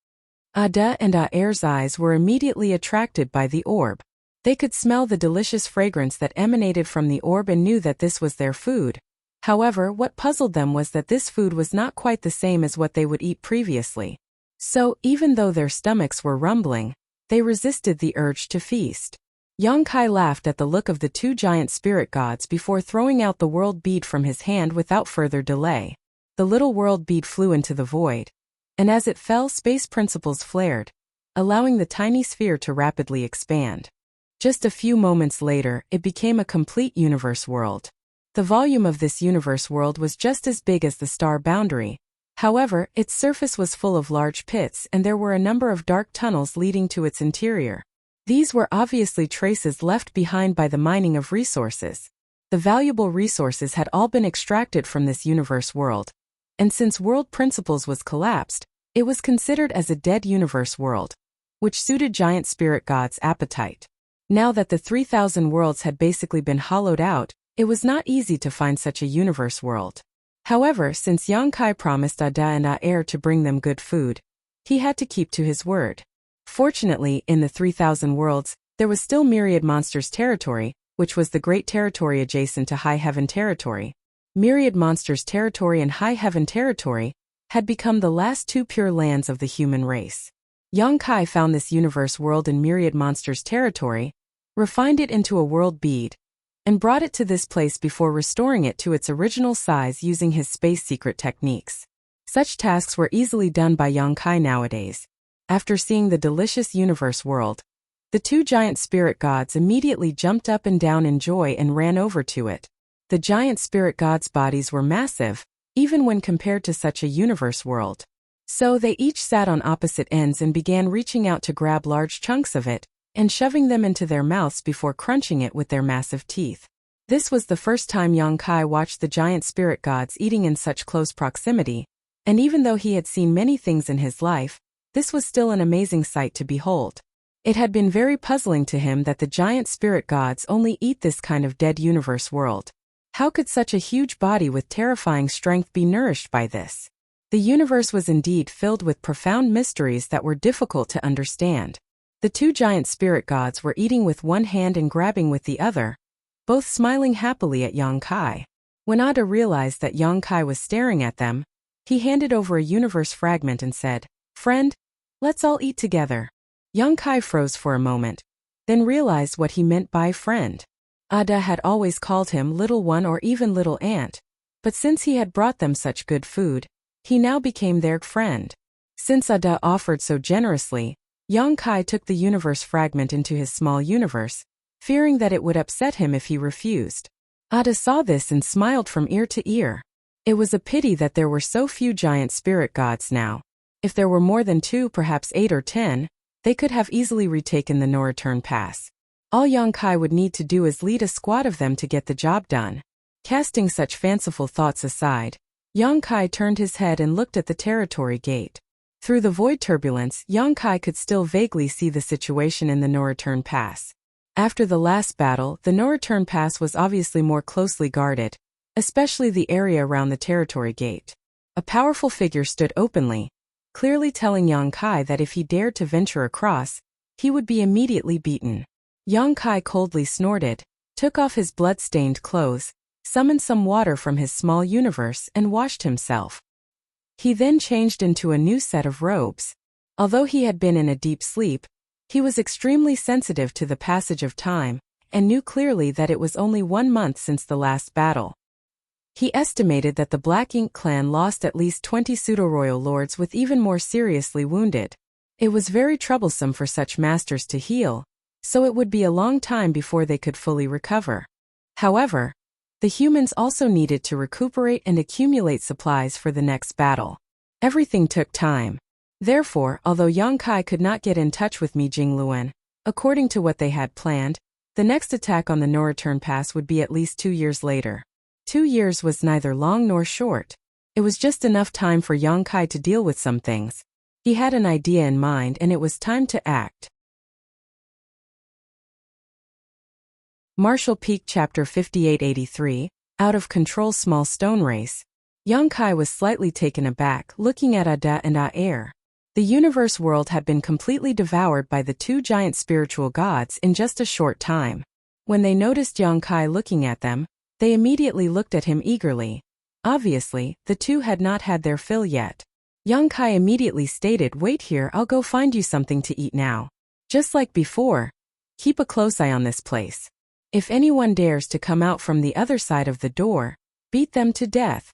Ada and Aer's eyes were immediately attracted by the orb. They could smell the delicious fragrance that emanated from the orb and knew that this was their food. However, what puzzled them was that this food was not quite the same as what they would eat previously. So, even though their stomachs were rumbling, they resisted the urge to feast. Yang Kai laughed at the look of the two giant spirit gods before throwing out the world bead from his hand without further delay. The little world bead flew into the void, and as it fell, space principles flared, allowing the tiny sphere to rapidly expand. Just a few moments later, it became a complete universe world. The volume of this universe world was just as big as the star boundary. However, its surface was full of large pits and there were a number of dark tunnels leading to its interior. These were obviously traces left behind by the mining of resources. The valuable resources had all been extracted from this universe world. And since world principles was collapsed, it was considered as a dead universe world, which suited giant spirit god's appetite. Now that the 3,000 worlds had basically been hollowed out, it was not easy to find such a universe world. However, since Yang Kai promised Ada and Aer to bring them good food, he had to keep to his word. Fortunately, in the 3,000 worlds, there was still Myriad Monsters territory, which was the great territory adjacent to High Heaven territory. Myriad Monsters territory and High Heaven territory had become the last two pure lands of the human race. Yang Kai found this universe world in Myriad Monsters territory, refined it into a world bead, and brought it to this place before restoring it to its original size using his space secret techniques. Such tasks were easily done by Yang Kai nowadays. After seeing the delicious universe world, the two giant spirit gods immediately jumped up and down in joy and ran over to it. The giant spirit gods' bodies were massive, even when compared to such a universe world. So they each sat on opposite ends and began reaching out to grab large chunks of it, and shoving them into their mouths before crunching it with their massive teeth. This was the first time Yang Kai watched the giant spirit gods eating in such close proximity, and even though he had seen many things in his life, this was still an amazing sight to behold. It had been very puzzling to him that the giant spirit gods only eat this kind of dead universe world. How could such a huge body with terrifying strength be nourished by this? The universe was indeed filled with profound mysteries that were difficult to understand. The two giant spirit gods were eating with one hand and grabbing with the other, both smiling happily at Yang Kai. When Ada realized that Yang Kai was staring at them, he handed over a universe fragment and said, "Friend, let's all eat together." Yang Kai froze for a moment, then realized what he meant by friend. Ada had always called him Little One or even Little Ant, but since he had brought them such good food, he now became their friend. Since Ada offered so generously, Yang Kai took the universe fragment into his small universe, fearing that it would upset him if he refused. Ada saw this and smiled from ear to ear. It was a pity that there were so few giant spirit gods now. If there were more than 2, perhaps 8 or 10, they could have easily retaken the no-return pass. All Yang Kai would need to do is lead a squad of them to get the job done. Casting such fanciful thoughts aside, Yang Kai turned his head and looked at the territory gate. Through the void turbulence, Yang Kai could still vaguely see the situation in the no-return pass. After the last battle, the no-return pass was obviously more closely guarded, especially the area around the territory gate. A powerful figure stood openly, clearly telling Yang Kai that if he dared to venture across, he would be immediately beaten. Yang Kai coldly snorted, took off his blood-stained clothes, summoned some water from his small universe and washed himself. He then changed into a new set of robes. Although he had been in a deep sleep, he was extremely sensitive to the passage of time, and knew clearly that it was only 1 month since the last battle. He estimated that the Black Ink clan lost at least 20 pseudo-royal lords with even more seriously wounded. It was very troublesome for such masters to heal, so it would be a long time before they could fully recover. However, the humans also needed to recuperate and accumulate supplies for the next battle. Everything took time. Therefore, although Yang Kai could not get in touch with Mi Jingluan, according to what they had planned, the next attack on the no return pass would be at least 2 years later. 2 years was neither long nor short. It was just enough time for Yang Kai to deal with some things. He had an idea in mind and it was time to act. Martial Peak Chapter 5883, Out of Control Small Stone Race. Yang Kai was slightly taken aback looking at Ada and Aer. The universe world had been completely devoured by the 2 giant spiritual gods in just a short time. When they noticed Yang Kai looking at them, they immediately looked at him eagerly. Obviously, the 2 had not had their fill yet. Yang Kai immediately stated, "Wait here, I'll go find you something to eat now." Just like before, keep a close eye on this place. If anyone dares to come out from the other side of the door, beat them to death.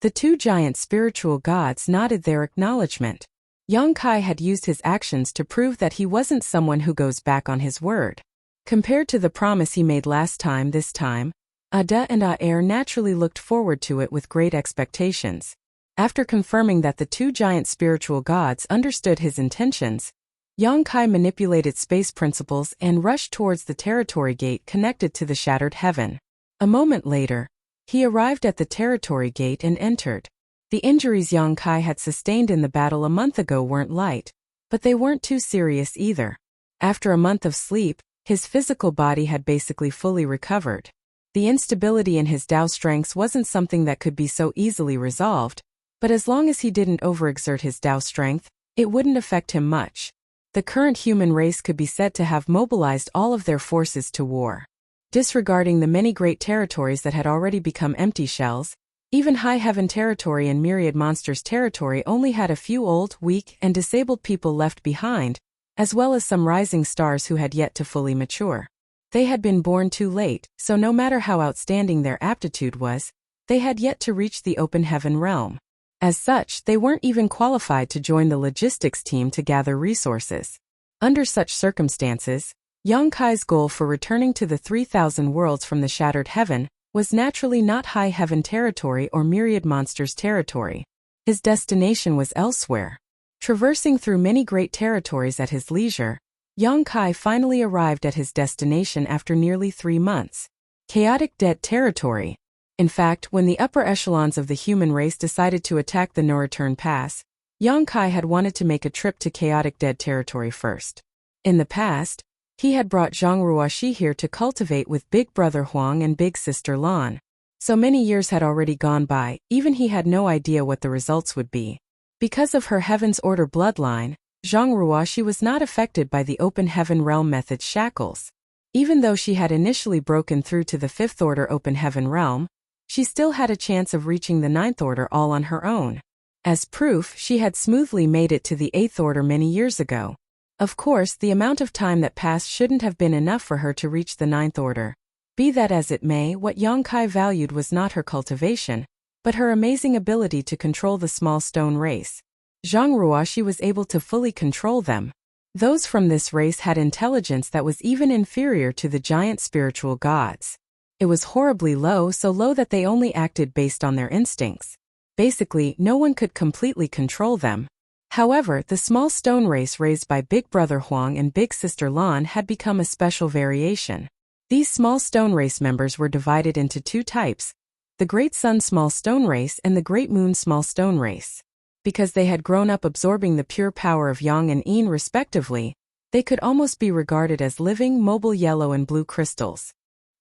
The 2 giant spiritual gods nodded their acknowledgement. Yang Kai had used his actions to prove that he wasn't someone who goes back on his word. Compared to the promise he made last time, this time, Ada and Aer naturally looked forward to it with great expectations. After confirming that the 2 giant spiritual gods understood his intentions, Yang Kai manipulated space principles and rushed towards the territory gate connected to the shattered heaven. A moment later, he arrived at the territory gate and entered. The injuries Yang Kai had sustained in the battle a month ago weren't light, but they weren't too serious either. After a month of sleep, his physical body had basically fully recovered. The instability in his Dao strengths wasn't something that could be so easily resolved, but as long as he didn't overexert his Dao strength, it wouldn't affect him much. The current human race could be said to have mobilized all of their forces to war. Disregarding the many great territories that had already become empty shells, even High Heaven territory and Myriad Monsters territory only had a few old, weak, and disabled people left behind, as well as some rising stars who had yet to fully mature. They had been born too late, so no matter how outstanding their aptitude was, they had yet to reach the open heaven realm. As such, they weren't even qualified to join the logistics team to gather resources. Under such circumstances, Yang Kai's goal for returning to the 3,000 worlds from the shattered heaven was naturally not High Heaven territory or Myriad Monsters territory. His destination was elsewhere. Traversing through many great territories at his leisure, Yang Kai finally arrived at his destination after nearly 3 months. Chaotic Dead territory. In fact, when the upper echelons of the human race decided to attack the no-return pass, Yang Kai had wanted to make a trip to Chaotic Dead territory first. In the past, he had brought Zhang Ruoxi here to cultivate with Big Brother Huang and Big Sister Lan. So many years had already gone by, even he had no idea what the results would be. Because of her Heaven's Order bloodline, Zhang Ruoxi was not affected by the Open Heaven Realm method's shackles. Even though she had initially broken through to the 5th Order Open Heaven Realm, she still had a chance of reaching the 9th Order all on her own. As proof, she had smoothly made it to the 8th Order many years ago. Of course, the amount of time that passed shouldn't have been enough for her to reach the 9th Order. Be that as it may, what Yang Kai valued was not her cultivation, but her amazing ability to control the small stone race. Zhang Ruoxi was able to fully control them. Those from this race had intelligence that was even inferior to the giant spiritual gods. It was horribly low, so low that they only acted based on their instincts. Basically, no one could completely control them. However, the small stone race raised by Big Brother Huang and Big Sister Lan had become a special variation. These small stone race members were divided into 2 types, the Great Sun Small Stone Race and the Great Moon Small Stone Race. Because they had grown up absorbing the pure power of Yang and Yin respectively, they could almost be regarded as living, mobile yellow and blue crystals.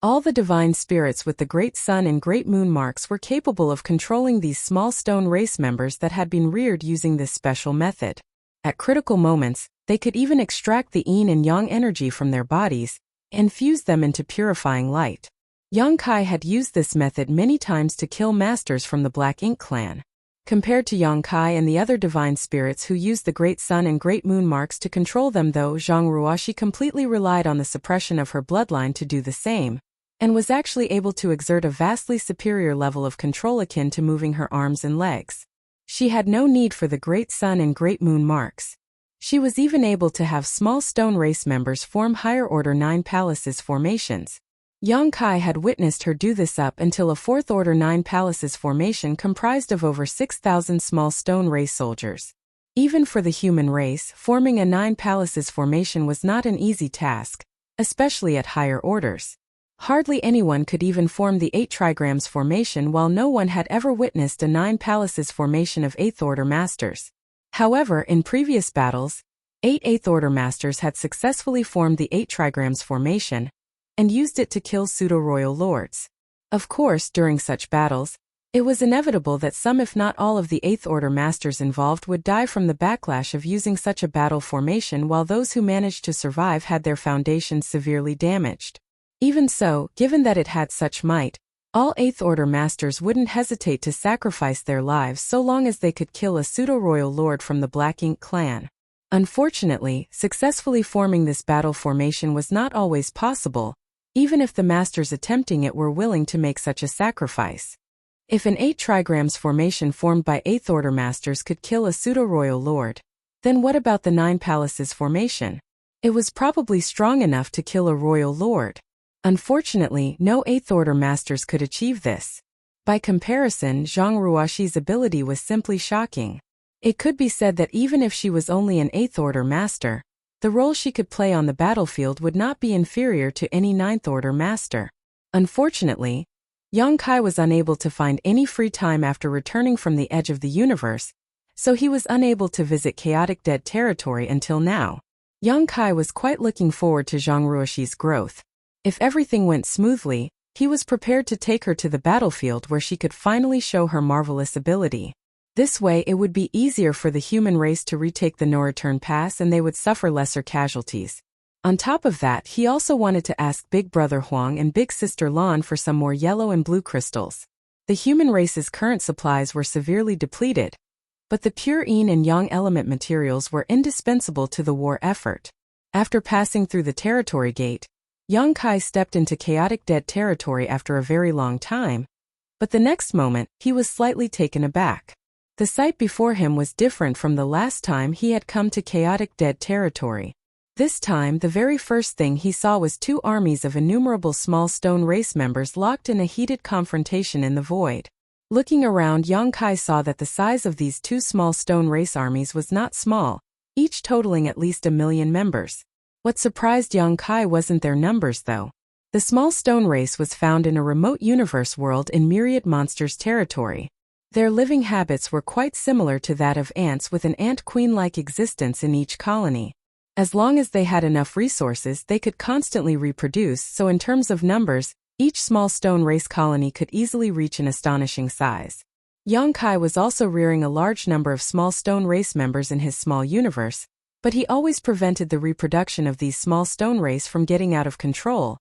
All the divine spirits with the great sun and great moon marks were capable of controlling these small stone race members that had been reared using this special method. At critical moments, they could even extract the yin and yang energy from their bodies and fuse them into purifying light. Yang Kai had used this method many times to kill masters from the Black Ink clan. Compared to Yang Kai and the other divine spirits who used the great sun and great moon marks to control them, though, Zhang Ruoxi completely relied on the suppression of her bloodline to do the same, and was actually able to exert a vastly superior level of control akin to moving her arms and legs. She had no need for the great sun and great moon marks. She was even able to have small stone race members form higher order 9 palaces formations. Yang Kai had witnessed her do this up until a 4th order 9 palaces formation comprised of over 6,000 small stone race soldiers. Even for the human race, forming a 9 palaces formation was not an easy task, especially at higher orders. Hardly anyone could even form the 8 trigrams formation, while no one had ever witnessed a 9 palaces formation of 8th order masters. However, in previous battles, 8 8th order masters had successfully formed the 8 trigrams formation and used it to kill pseudo-royal lords. Of course, during such battles, it was inevitable that some if not all of the 8th order masters involved would die from the backlash of using such a battle formation, while those who managed to survive had their foundations severely damaged. Even so, given that it had such might, all 8th order masters wouldn't hesitate to sacrifice their lives so long as they could kill a pseudo-royal lord from the Black Ink clan. Unfortunately, successfully forming this battle formation was not always possible, even if the masters attempting it were willing to make such a sacrifice. If an 8 trigrams formation formed by 8th order masters could kill a pseudo-royal lord, then what about the 9 palaces formation? It was probably strong enough to kill a royal lord. Unfortunately, no 8th order masters could achieve this. By comparison, Zhang Ruoxi's ability was simply shocking. It could be said that even if she was only an 8th order master, the role she could play on the battlefield would not be inferior to any 9th order master. Unfortunately, Yang Kai was unable to find any free time after returning from the edge of the universe, so he was unable to visit chaotic dead territory until now. Yang Kai was quite looking forward to Zhang Ruoxi's growth. If everything went smoothly, he was prepared to take her to the battlefield where she could finally show her marvelous ability. This way it would be easier for the human race to retake the no-return pass and they would suffer lesser casualties. On top of that, he also wanted to ask Big Brother Huang and Big Sister Lan for some more yellow and blue crystals. The human race's current supplies were severely depleted, but the pure yin and yang element materials were indispensable to the war effort. After passing through the territory gate, Yang Kai stepped into chaotic dead territory after a very long time, but the next moment, he was slightly taken aback. The sight before him was different from the last time he had come to chaotic dead territory. This time, the very first thing he saw was 2 armies of innumerable small stone race members locked in a heated confrontation in the void. Looking around, Yang Kai saw that the size of these 2 small stone race armies was not small, each totaling at least 1 million members. What surprised Yang Kai wasn't their numbers, though. The small stone race was found in a remote universe world in Myriad Monsters territory. Their living habits were quite similar to that of ants, with an ant queen-like existence in each colony. As long as they had enough resources, they could constantly reproduce, so in terms of numbers, each small stone race colony could easily reach an astonishing size. Yang Kai was also rearing a large number of small stone race members in his small universe, but he always prevented the reproduction of these small stone race from getting out of control.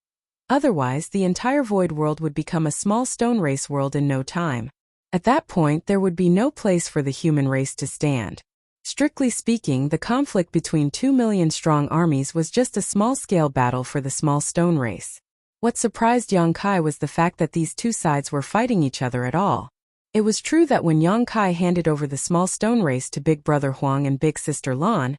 Otherwise, the entire void world would become a small stone race world in no time. At that point, there would be no place for the human race to stand. Strictly speaking, the conflict between 2 million-strong armies was just a small-scale battle for the small stone race. What surprised Yang Kai was the fact that these 2 sides were fighting each other at all. It was true that when Yang Kai handed over the small stone race to Big Brother Huang and Big Sister Lan,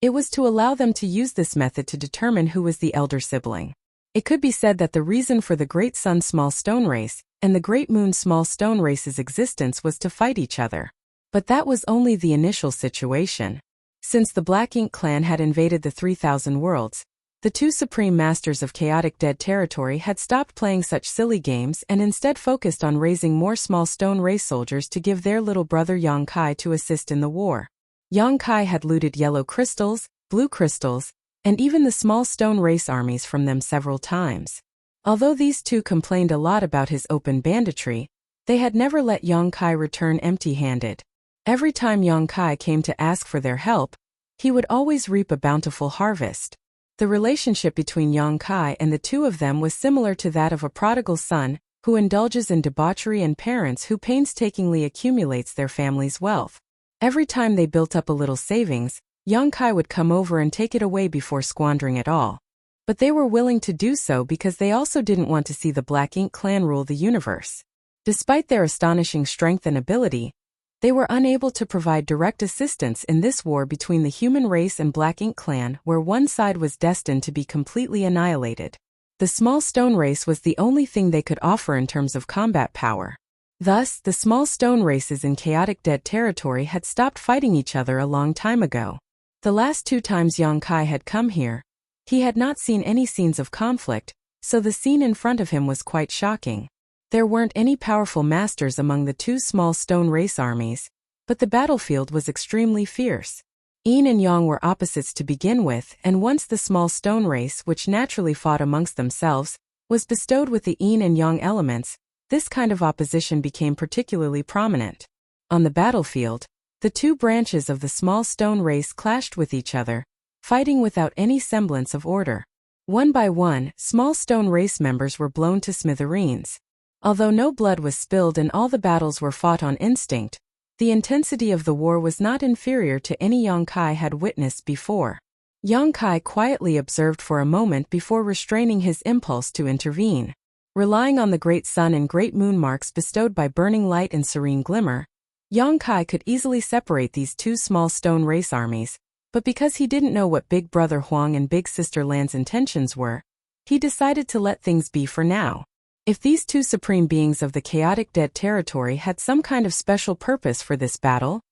it was to allow them to use this method to determine who was the elder sibling. It could be said that the reason for the Great Sun small stone race and the Great Moon small stone race's existence was to fight each other. But that was only the initial situation. Since the Black Ink clan had invaded the 3,000 worlds, the 2 supreme masters of chaotic dead territory had stopped playing such silly games and instead focused on raising more small stone race soldiers to give their little brother Yang Kai to assist in the war. Yang Kai had looted yellow crystals, blue crystals, and even the small stone race armies from them several times. Although these two complained a lot about his open banditry, they had never let Yang Kai return empty-handed. Every time Yang Kai came to ask for their help, he would always reap a bountiful harvest. The relationship between Yang Kai and the two of them was similar to that of a prodigal son, who indulges in debauchery and parents who painstakingly accumulates their family's wealth. Every time they built up a little savings, Yang Kai would come over and take it away before squandering it all. But they were willing to do so because they also didn't want to see the Black Ink clan rule the universe. Despite their astonishing strength and ability, they were unable to provide direct assistance in this war between the human race and Black Ink clan, where one side was destined to be completely annihilated. The small stone race was the only thing they could offer in terms of combat power. Thus, the small stone races in chaotic dead territory had stopped fighting each other a long time ago. The last 2 times Yang Kai had come here, he had not seen any scenes of conflict, so the scene in front of him was quite shocking. There weren't any powerful masters among the 2 small stone race armies, but the battlefield was extremely fierce. Yin and Yang were opposites to begin with, and once the small stone race, which naturally fought amongst themselves, was bestowed with the Yin and Yang elements, this kind of opposition became particularly prominent. On the battlefield, the 2 branches of the small stone race clashed with each other, fighting without any semblance of order. One by one, small stone race members were blown to smithereens. Although no blood was spilled and all the battles were fought on instinct, the intensity of the war was not inferior to any Yang Kai had witnessed before. Yang Kai quietly observed for a moment before restraining his impulse to intervene. Relying on the great sun and great moon marks bestowed by burning light and serene glimmer, Yang Kai could easily separate these 2 small stone race armies, but because he didn't know what Big Brother Huang and Big Sister Lan's intentions were, he decided to let things be for now. If these 2 supreme beings of the chaotic dead territory had some kind of special purpose for this battle,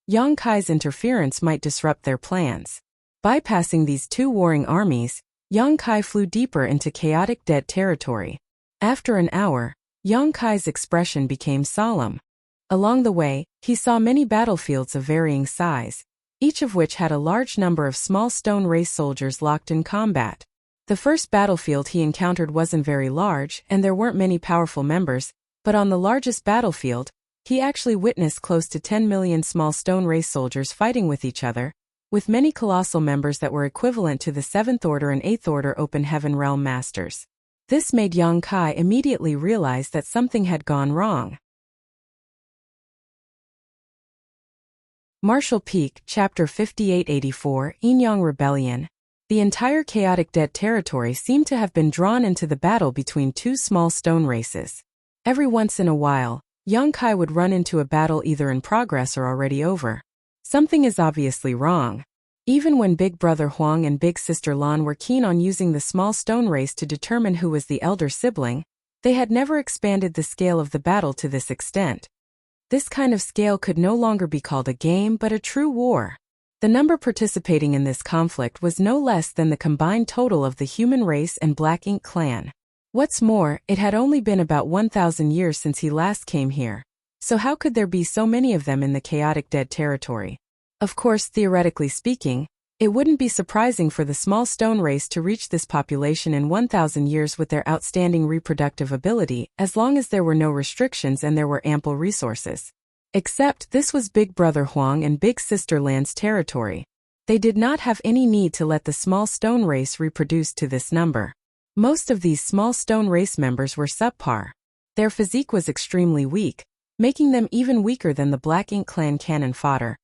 Yang Kai's interference might disrupt their plans. Bypassing these 2 warring armies, Yang Kai flew deeper into chaotic dead territory. After an hour, Yang Kai's expression became solemn. Along the way, he saw many battlefields of varying size, each of which had a large number of small stone race soldiers locked in combat. The first battlefield he encountered wasn't very large, and there weren't many powerful members, but on the largest battlefield, he actually witnessed close to 10 million small stone race soldiers fighting with each other, with many colossal members that were equivalent to the 7th Order and 8th Order Open Heaven Realm Masters. This made Yang Kai immediately realize that something had gone wrong. Martial Peak, Chapter 5884, Yin-Yang Rebellion. The entire chaotic dead territory seemed to have been drawn into the battle between 2 small stone races. Every once in a while, Yang Kai would run into a battle either in progress or already over. Something is obviously wrong. Even when Big Brother Huang and Big Sister Lan were keen on using the small stone race to determine who was the elder sibling, they had never expanded the scale of the battle to this extent. This kind of scale could no longer be called a game but a true war. The number participating in this conflict was no less than the combined total of the human race and Black Ink clan. What's more, it had only been about 1,000 years since he last came here. So how could there be so many of them in the chaotic dead territory? Of course, theoretically speaking, it wouldn't be surprising for the small stone race to reach this population in 1,000 years with their outstanding reproductive ability, as long as there were no restrictions and there were ample resources. Except this was Big Brother Huang and Big Sister Lan's territory. They did not have any need to let the small stone race reproduce to this number. Most of these small stone race members were subpar. Their physique was extremely weak, making them even weaker than the Black Ink clan cannon fodder,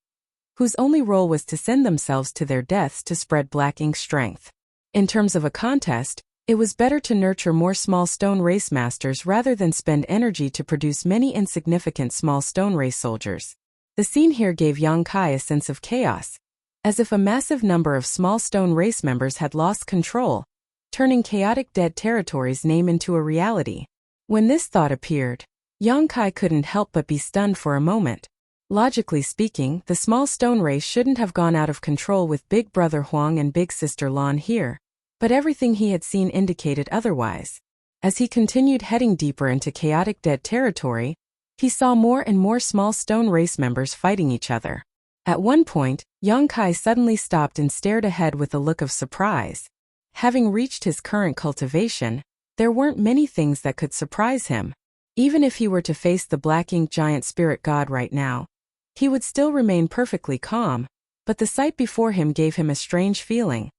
whose only role was to send themselves to their deaths to spread Black Ink's strength. In terms of a contest, it was better to nurture more small stone race masters rather than spend energy to produce many insignificant small stone race soldiers. The scene here gave Yang Kai a sense of chaos, as if a massive number of small stone race members had lost control, turning chaotic dead territory's name into a reality. When this thought appeared, Yang Kai couldn't help but be stunned for a moment. Logically speaking, the small stone race shouldn't have gone out of control with Big Brother Huang and Big Sister Lan here, but everything he had seen indicated otherwise. As he continued heading deeper into chaotic dead territory, he saw more and more small stone race members fighting each other. At one point, Yang Kai suddenly stopped and stared ahead with a look of surprise. Having reached his current cultivation, There weren't many things that could surprise him. Even if he were to face the black ink giant spirit god right now, he would still remain perfectly calm, but the sight before him gave him a strange feeling.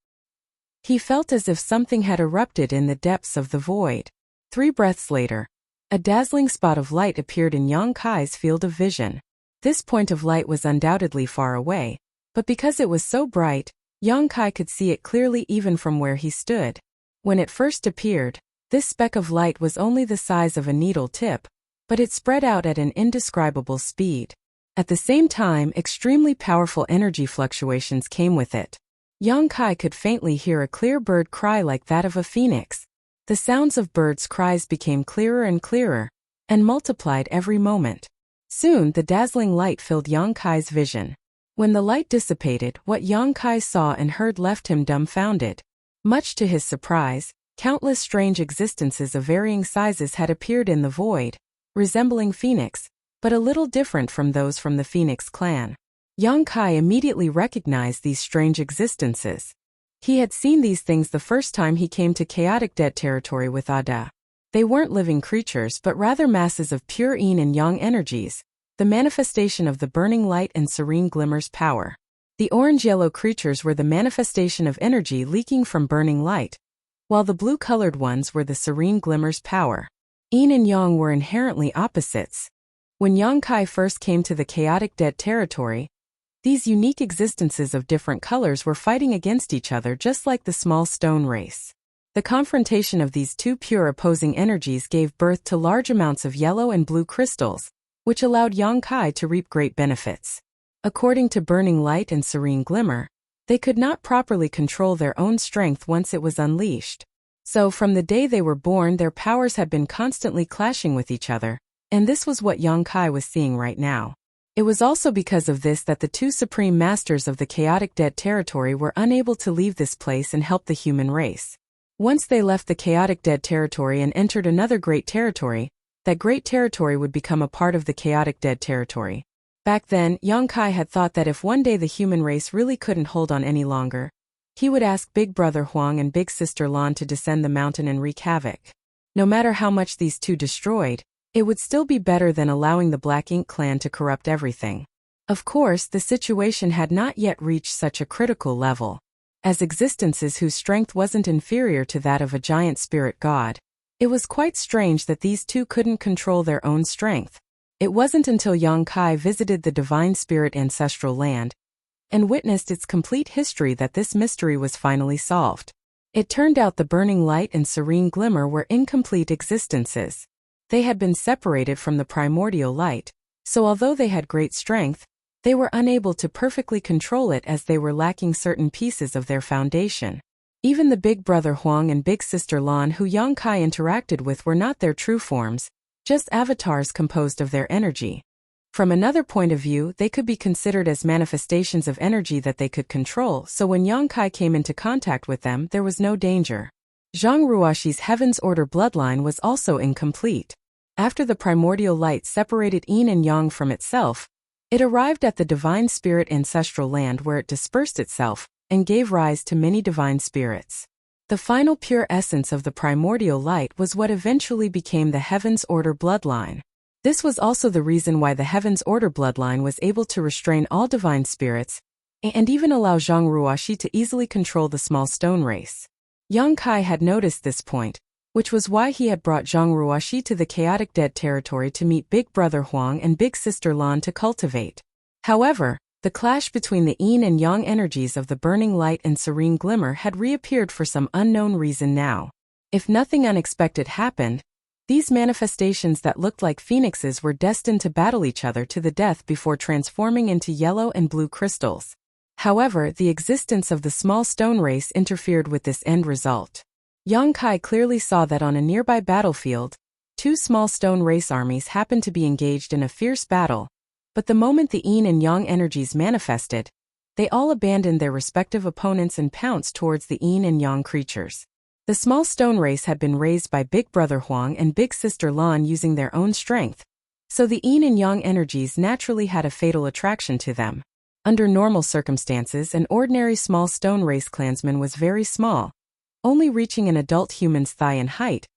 He felt as if something had erupted in the depths of the void. 3 breaths later, a dazzling spot of light appeared in Yang Kai's field of vision. This point of light was undoubtedly far away, but because it was so bright, Yang Kai could see it clearly even from where he stood. When it first appeared, this speck of light was only the size of a needle tip, but it spread out at an indescribable speed. At the same time, extremely powerful energy fluctuations came with it. Yang Kai could faintly hear a clear bird cry like that of a phoenix. The sounds of birds' cries became clearer and clearer, and multiplied every moment. Soon the dazzling light filled Yang Kai's vision. When the light dissipated, what Yang Kai saw and heard left him dumbfounded. Much to his surprise, countless strange existences of varying sizes had appeared in the void, resembling phoenix, but a little different from those from the Phoenix clan. Yang Kai immediately recognized these strange existences. He had seen these things the first time he came to chaotic dead territory with Ada. They weren't living creatures but rather masses of pure yin and yang energies, the manifestation of the burning light and serene glimmer's power. The orange-yellow creatures were the manifestation of energy leaking from burning light, while the blue-colored ones were the serene glimmer's power. Yin and yang were inherently opposites. When Yang Kai first came to the chaotic dead territory, these unique existences of different colors were fighting against each other just like the small stone race. The confrontation of these two pure opposing energies gave birth to large amounts of yellow and blue crystals, which allowed Yang Kai to reap great benefits. According to Burning Light and Serene Glimmer, they could not properly control their own strength once it was unleashed. So from the day they were born, their powers had been constantly clashing with each other, and this was what Yang Kai was seeing right now. It was also because of this that the two supreme masters of the chaotic dead territory were unable to leave this place and help the human race. Once they left the chaotic dead territory and entered another great territory, that great territory would become a part of the chaotic dead territory. Back then, Yang Kai had thought that if one day the human race really couldn't hold on any longer, he would ask Big Brother Huang and Big Sister Lan to descend the mountain and wreak havoc. No matter how much these two destroyed, it would still be better than allowing the Black Ink clan to corrupt everything. Of course, the situation had not yet reached such a critical level. As existences whose strength wasn't inferior to that of a giant spirit god, it was quite strange that these two couldn't control their own strength. It wasn't until Yang Kai visited the Divine Spirit ancestral land and witnessed its complete history that this mystery was finally solved. It turned out the Burning Light and Serene Glimmer were incomplete existences. They had been separated from the primordial light, so although they had great strength, they were unable to perfectly control it as they were lacking certain pieces of their foundation. Even the Big Brother Huang and Big Sister Lan who Yang Kai interacted with were not their true forms, just avatars composed of their energy. From another point of view, they could be considered as manifestations of energy that they could control, so when Yang Kai came into contact with them, there was no danger. Zhang Ruoxi's Heaven's Order bloodline was also incomplete. After the primordial light separated yin and yang from itself, it arrived at the Divine Spirit ancestral land where it dispersed itself and gave rise to many divine spirits. The final pure essence of the primordial light was what eventually became the Heaven's Order bloodline. This was also the reason why the Heaven's Order bloodline was able to restrain all divine spirits and even allow Zhang Ruoxi to easily control the small stone race. Yang Kai had noticed this point, which was why he had brought Zhang Ruoxi to the chaotic dead territory to meet Big Brother Huang and Big Sister Lan to cultivate. However, the clash between the yin and yang energies of the Burning Light and Serene Glimmer had reappeared for some unknown reason now. If nothing unexpected happened, these manifestations that looked like phoenixes were destined to battle each other to the death before transforming into yellow and blue crystals. However, the existence of the small stone race interfered with this end result. Yang Kai clearly saw that on a nearby battlefield, two small stone race armies happened to be engaged in a fierce battle, but the moment the yin and yang energies manifested, they all abandoned their respective opponents and pounced towards the yin and yang creatures. The small stone race had been raised by Big Brother Huang and Big Sister Lan using their own strength, so the yin and yang energies naturally had a fatal attraction to them. Under normal circumstances, an ordinary small stone race clansman was very small, only reaching an adult human's thigh in height,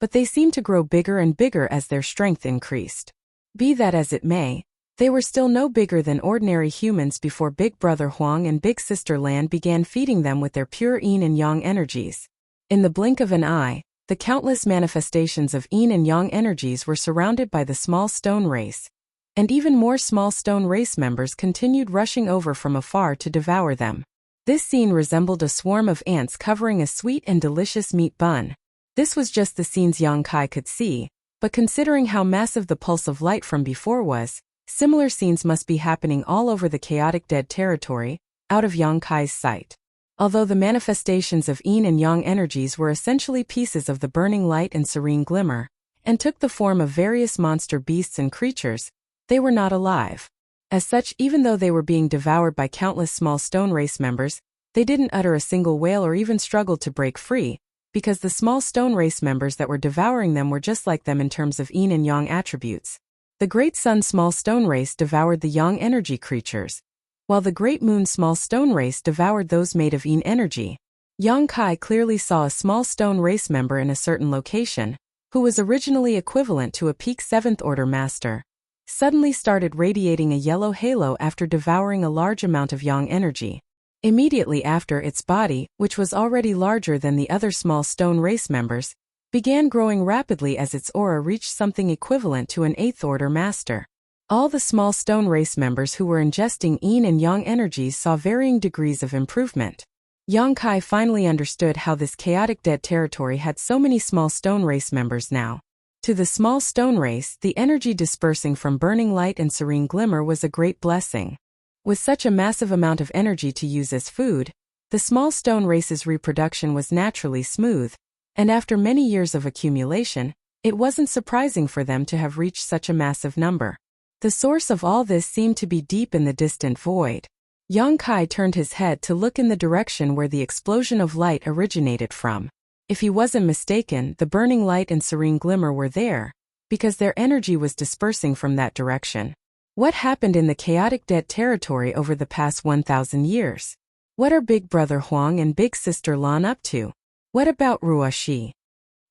but they seemed to grow bigger and bigger as their strength increased. Be that as it may, they were still no bigger than ordinary humans before Big Brother Huang and Big Sister Lan began feeding them with their pure Yin and Yang energies. In the blink of an eye, the countless manifestations of Yin and Yang energies were surrounded by the small stone race, and even more small stone race members continued rushing over from afar to devour them. This scene resembled a swarm of ants covering a sweet and delicious meat bun. This was just the scenes Yang Kai could see, but considering how massive the pulse of light from before was, similar scenes must be happening all over the chaotic dead territory, out of Yang Kai's sight. Although the manifestations of Yin and Yang energies were essentially pieces of the burning light and serene glimmer, and took the form of various monster beasts and creatures, they were not alive. As such, even though they were being devoured by countless small stone race members, they didn't utter a single wail or even struggle to break free, because the small stone race members that were devouring them were just like them in terms of Yin and Yang attributes. The Great Sun small stone race devoured the Yang energy creatures, while the Great Moon small stone race devoured those made of Yin energy. Yang Kai clearly saw a small stone race member in a certain location, who was originally equivalent to a peak 7th order master, suddenly started radiating a yellow halo after devouring a large amount of Yang energy. Immediately after, its body, which was already larger than the other small stone race members, began growing rapidly as its aura reached something equivalent to an 8th order master. All the small stone race members who were ingesting Yin and Yang energies saw varying degrees of improvement. Yang Kai finally understood how this chaotic dead territory had so many small stone race members now. To the small stone race, the energy dispersing from burning light and serene glimmer was a great blessing. With such a massive amount of energy to use as food, the small stone race's reproduction was naturally smooth, and after many years of accumulation, it wasn't surprising for them to have reached such a massive number. The source of all this seemed to be deep in the distant void. Yang Kai turned his head to look in the direction where the explosion of light originated from. If he wasn't mistaken, the burning light and serene glimmer were there, because their energy was dispersing from that direction. What happened in the chaotic dead territory over the past 1,000 years? What are Big Brother Huang and Big Sister Lan up to? What about Ruoxi?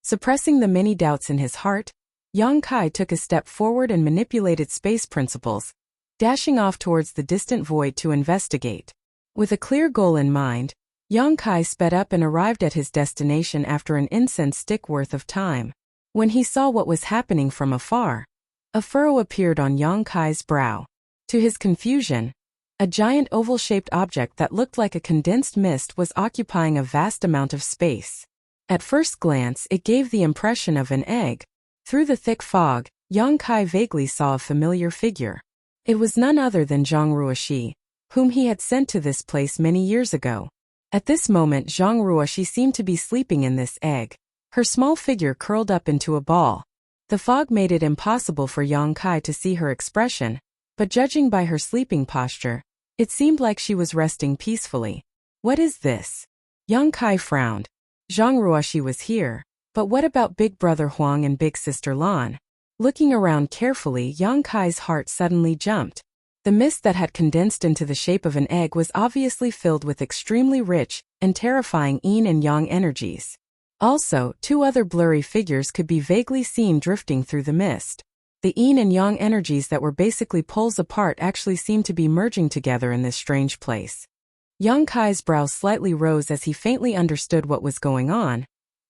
Suppressing the many doubts in his heart, Yang Kai took a step forward and manipulated space principles, dashing off towards the distant void to investigate. With a clear goal in mind, Yang Kai sped up and arrived at his destination after an incense stick worth of time. When he saw what was happening from afar, a furrow appeared on Yang Kai's brow. To his confusion, a giant oval-shaped object that looked like a condensed mist was occupying a vast amount of space. At first glance, it gave the impression of an egg. Through the thick fog, Yang Kai vaguely saw a familiar figure. It was none other than Zhang Ruoxi, whom he had sent to this place many years ago. At this moment, Zhang Ruoxi seemed to be sleeping in this egg, her small figure curled up into a ball. The fog made it impossible for Yang Kai to see her expression, but judging by her sleeping posture, it seemed like she was resting peacefully. What is this? Yang Kai frowned. Zhang Ruoxi was here, but what about Big Brother Huang and Big Sister Lan? Looking around carefully, Yang Kai's heart suddenly jumped. The mist that had condensed into the shape of an egg was obviously filled with extremely rich and terrifying Yin and Yang energies. Also, two other blurry figures could be vaguely seen drifting through the mist. The Yin and Yang energies that were basically poles apart actually seemed to be merging together in this strange place. Yang Kai's brows slightly rose as he faintly understood what was going on,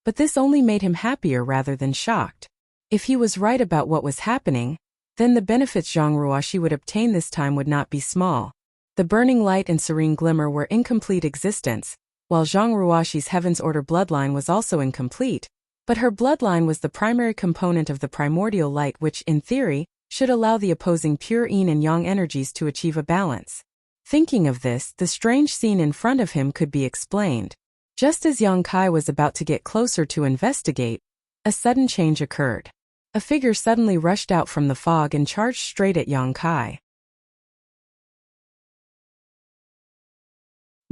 but this only made him happier rather than shocked. If he was right about what was happening, then the benefits Zhang Ruoxi would obtain this time would not be small. The burning light and serene glimmer were in complete existence, while Zhang Ruoxi's Heaven's Order bloodline was also incomplete, but her bloodline was the primary component of the primordial light which, in theory, should allow the opposing pure Yin and Yang energies to achieve a balance. Thinking of this, the strange scene in front of him could be explained. Just as Yang Kai was about to get closer to investigate, a sudden change occurred. A figure suddenly rushed out from the fog and charged straight at Yang Kai.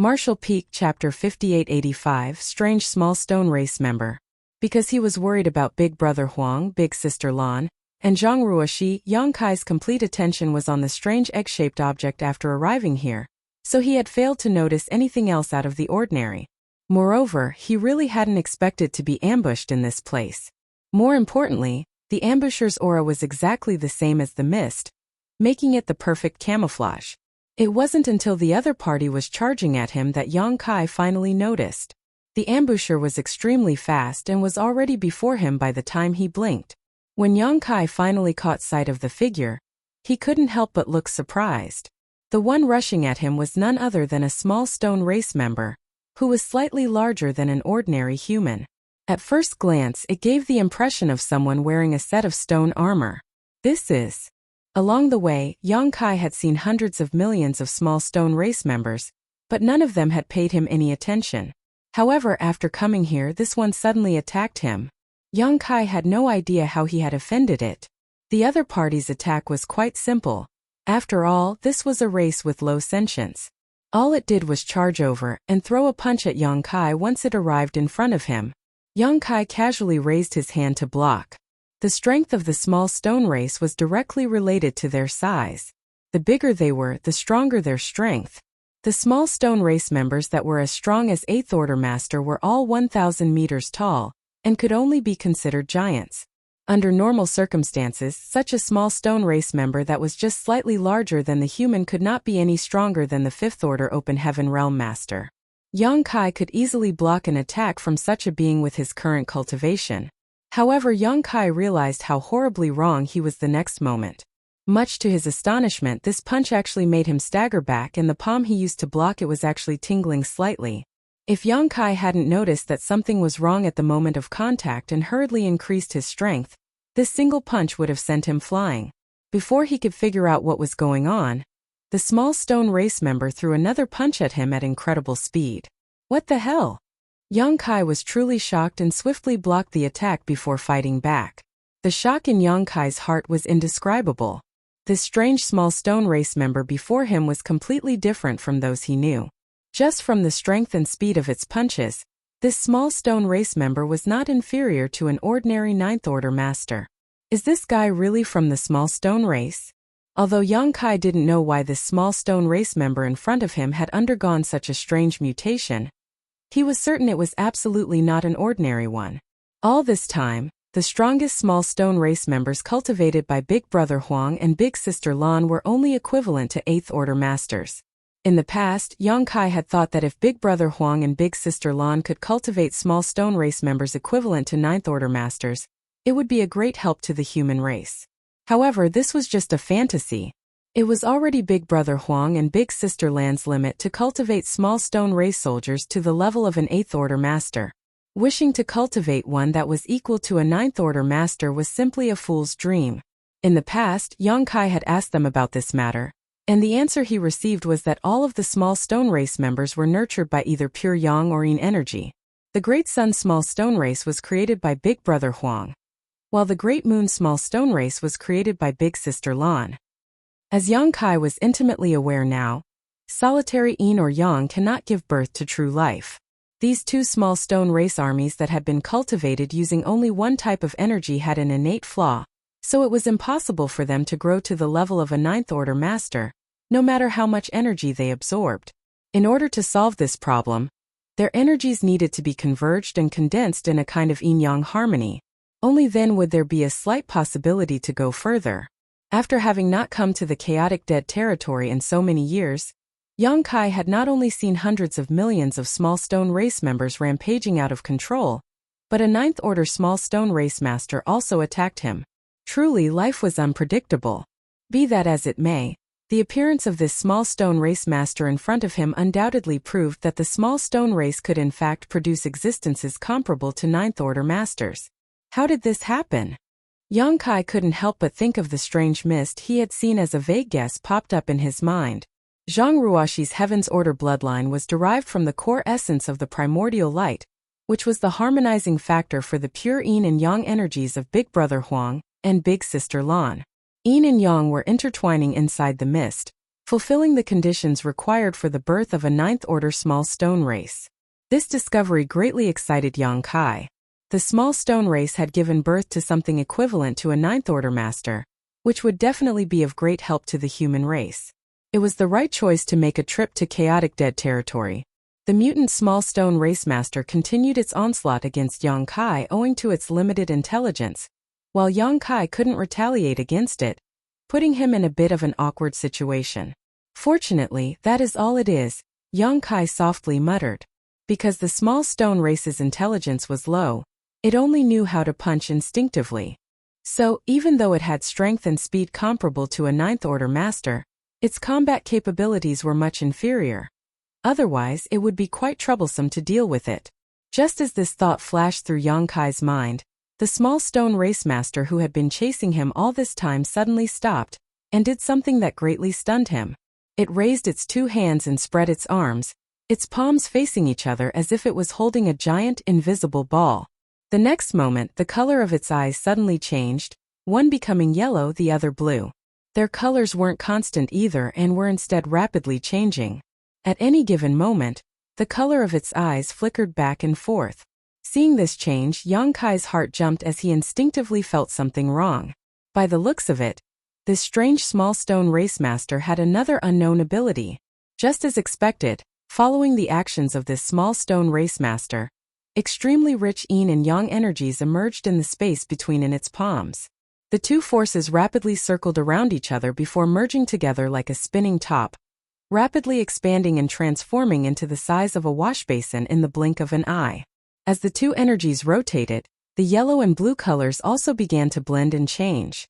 Marshall Peak Chapter 5885 Strange Small Stone Race Member. Because he was worried about Big Brother Huang, Big Sister Lan, and Zhang Ruoxi, Yang Kai's complete attention was on the strange egg-shaped object after arriving here, so he had failed to notice anything else out of the ordinary. Moreover, he really hadn't expected to be ambushed in this place. More importantly, the ambusher's aura was exactly the same as the mist, making it the perfect camouflage. It wasn't until the other party was charging at him that Yang Kai finally noticed. The ambusher was extremely fast and was already before him by the time he blinked. When Yang Kai finally caught sight of the figure, he couldn't help but look surprised. The one rushing at him was none other than a small stone race member, who was slightly larger than an ordinary human. At first glance, it gave the impression of someone wearing a set of stone armor. This is. Along the way, Yang Kai had seen hundreds of millions of small stone race members, but none of them had paid him any attention. However, after coming here, this one suddenly attacked him. Yang Kai had no idea how he had offended it. The other party's attack was quite simple. After all, this was a race with low sentience. All it did was charge over and throw a punch at Yang Kai once it arrived in front of him. Yang Kai casually raised his hand to block. The strength of the small stone race was directly related to their size. The bigger they were, the stronger their strength. The small stone race members that were as strong as 8th Order Master were all 1,000 meters tall, and could only be considered giants. Under normal circumstances, such a small stone race member that was just slightly larger than the human could not be any stronger than the 5th Order Open Heaven Realm Master. Yang Kai could easily block an attack from such a being with his current cultivation. However, Yang Kai realized how horribly wrong he was the next moment. Much to his astonishment, this punch actually made him stagger back, and the palm he used to block it was actually tingling slightly. If Yang Kai hadn't noticed that something was wrong at the moment of contact and hurriedly increased his strength, this single punch would have sent him flying. Before he could figure out what was going on, the small stone race member threw another punch at him at incredible speed. What the hell? Yang Kai was truly shocked and swiftly blocked the attack before fighting back. The shock in Yang Kai's heart was indescribable. This strange small stone race member before him was completely different from those he knew. Just from the strength and speed of its punches, this small stone race member was not inferior to an ordinary 9th Order Master. Is this guy really from the small stone race? Although Yang Kai didn't know why this small stone race member in front of him had undergone such a strange mutation, he was certain it was absolutely not an ordinary one. All this time, the strongest small stone race members cultivated by Big Brother Huang and Big Sister Lan were only equivalent to 8th Order Masters. In the past, Yang Kai had thought that if Big Brother Huang and Big Sister Lan could cultivate small stone race members equivalent to 9th Order Masters, it would be a great help to the human race. However, this was just a fantasy. It was already Big Brother Huang and Big Sister Lan's limit to cultivate small stone race soldiers to the level of an 8th Order Master. Wishing to cultivate one that was equal to a 9th Order Master was simply a fool's dream. In the past, Yang Kai had asked them about this matter, and the answer he received was that all of the small stone race members were nurtured by either pure Yang or Yin energy. The Great Sun small stone race was created by Big Brother Huang, while the Great Moon small stone race was created by Big Sister Lan. As Yang Kai was intimately aware now, solitary Yin or Yang cannot give birth to true life. These two small stone race armies that had been cultivated using only one type of energy had an innate flaw, so it was impossible for them to grow to the level of a 9th Order Master, no matter how much energy they absorbed. In order to solve this problem, their energies needed to be converged and condensed in a kind of yin-yang harmony. Only then would there be a slight possibility to go further. After having not come to the chaotic dead territory in so many years, Yang Kai had not only seen hundreds of millions of small stone race members rampaging out of control, but a 9th Order small stone race master also attacked him. Truly, life was unpredictable. Be that as it may, the appearance of this small stone race master in front of him undoubtedly proved that the small stone race could in fact produce existences comparable to 9th Order Masters. How did this happen? Yang Kai couldn't help but think of the strange mist he had seen as a vague guess popped up in his mind. Zhang Ruoxi's Heaven's Order bloodline was derived from the core essence of the primordial light, which was the harmonizing factor for the pure Yin and Yang energies of Big Brother Huang and Big Sister Lan. Yin and Yang were intertwining inside the mist, fulfilling the conditions required for the birth of a 9th Order small stone race. This discovery greatly excited Yang Kai. The small stone race had given birth to something equivalent to a 9th Order Master, which would definitely be of great help to the human race. It was the right choice to make a trip to chaotic dead territory. The mutant small stone race master continued its onslaught against Yang Kai owing to its limited intelligence, while Yang Kai couldn't retaliate against it, putting him in a bit of an awkward situation. Fortunately, that is all it is, Yang Kai softly muttered. Because the small stone race's intelligence was low, it only knew how to punch instinctively. So, even though it had strength and speed comparable to a ninth-order master, its combat capabilities were much inferior. Otherwise, it would be quite troublesome to deal with it. Just as this thought flashed through Yang Kai's mind, the small stone race master who had been chasing him all this time suddenly stopped, and did something that greatly stunned him. It raised its two hands and spread its arms, its palms facing each other as if it was holding a giant, invisible ball. The next moment, the color of its eyes suddenly changed, one becoming yellow, the other blue. Their colors weren't constant either and were instead rapidly changing. At any given moment, the color of its eyes flickered back and forth. Seeing this change, Yang Kai's heart jumped as he instinctively felt something wrong. By the looks of it, this strange small stone race master had another unknown ability. Just as expected, following the actions of this small stone race master, extremely rich yin and yang energies emerged in the space between in its palms. The two forces rapidly circled around each other before merging together like a spinning top, rapidly expanding and transforming into the size of a washbasin in the blink of an eye. As the two energies rotated, the yellow and blue colors also began to blend and change.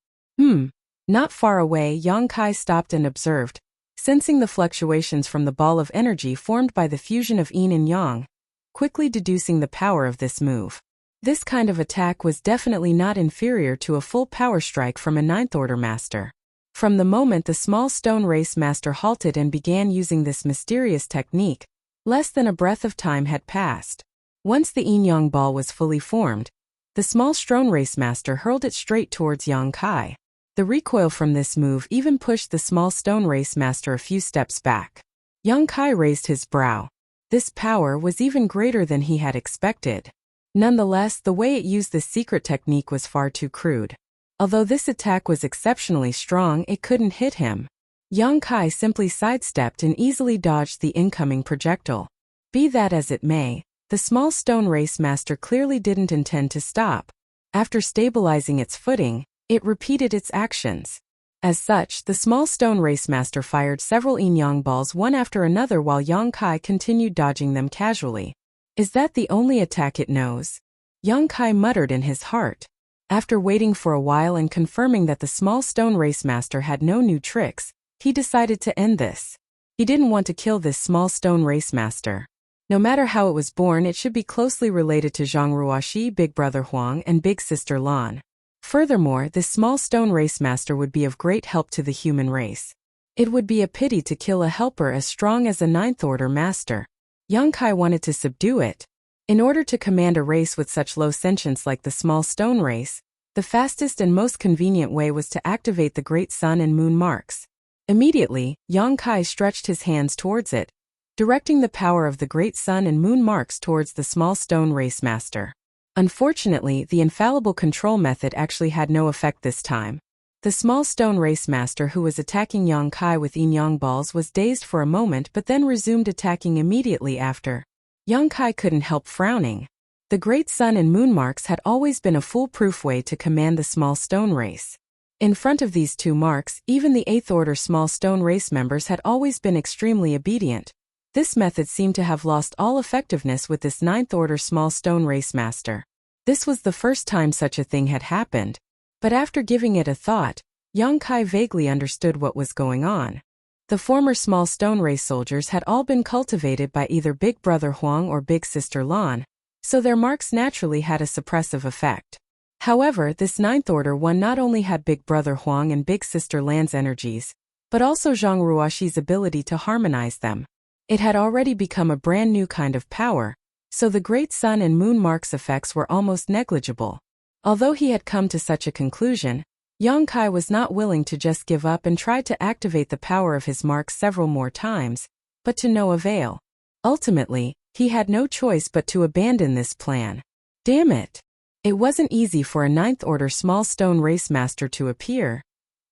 Not far away, Yang Kai stopped and observed, sensing the fluctuations from the ball of energy formed by the fusion of yin and yang, quickly deducing the power of this move. This kind of attack was definitely not inferior to a full power strike from a ninth-order master. From the moment the small stone race master halted and began using this mysterious technique, less than a breath of time had passed. Once the yin-yang ball was fully formed, the small stone race master hurled it straight towards Yang Kai. The recoil from this move even pushed the small stone race master a few steps back. Yang Kai raised his brow. This power was even greater than he had expected. Nonetheless, the way it used this secret technique was far too crude. Although this attack was exceptionally strong, it couldn't hit him. Yang Kai simply sidestepped and easily dodged the incoming projectile. Be that as it may, the small stone race master clearly didn't intend to stop. After stabilizing its footing, it repeated its actions. As such, the small stone race master fired several yin-yang balls one after another while Yang Kai continued dodging them casually. Is that the only attack it knows? Yang Kai muttered in his heart. After waiting for a while and confirming that the small stone race master had no new tricks, he decided to end this. He didn't want to kill this small stone race master. No matter how it was born, it should be closely related to Zhang Ruoxi, Big Brother Huang, and Big Sister Lan. Furthermore, this small stone race master would be of great help to the human race. It would be a pity to kill a helper as strong as a ninth-order master. Yang Kai wanted to subdue it. In order to command a race with such low sentience like the small stone race, the fastest and most convenient way was to activate the great sun and moon marks. Immediately, Yang Kai stretched his hands towards it, directing the power of the great sun and moon marks towards the small stone race master. Unfortunately, the infallible control method actually had no effect this time. The small stone race master who was attacking Yang Kai with yin-yang balls was dazed for a moment but then resumed attacking immediately after. Yang Kai couldn't help frowning. The great sun and moon marks had always been a foolproof way to command the small stone race. In front of these two marks, even the 8th order small stone race members had always been extremely obedient. This method seemed to have lost all effectiveness with this 9th order small stone race master. This was the first time such a thing had happened. But after giving it a thought, Yang Kai vaguely understood what was going on. The former small stone race soldiers had all been cultivated by either Big Brother Huang or Big Sister Lan, so their marks naturally had a suppressive effect. However, this 9th order one not only had Big Brother Huang and Big Sister Lan's energies, but also Zhang Ruoxi's ability to harmonize them. It had already become a brand new kind of power, so the great sun and moon marks effects were almost negligible. Although he had come to such a conclusion, Yang Kai was not willing to just give up and tried to activate the power of his marks several more times, but to no avail. Ultimately, he had no choice but to abandon this plan. Damn it! It wasn't easy for a 9th order small stone race master to appear,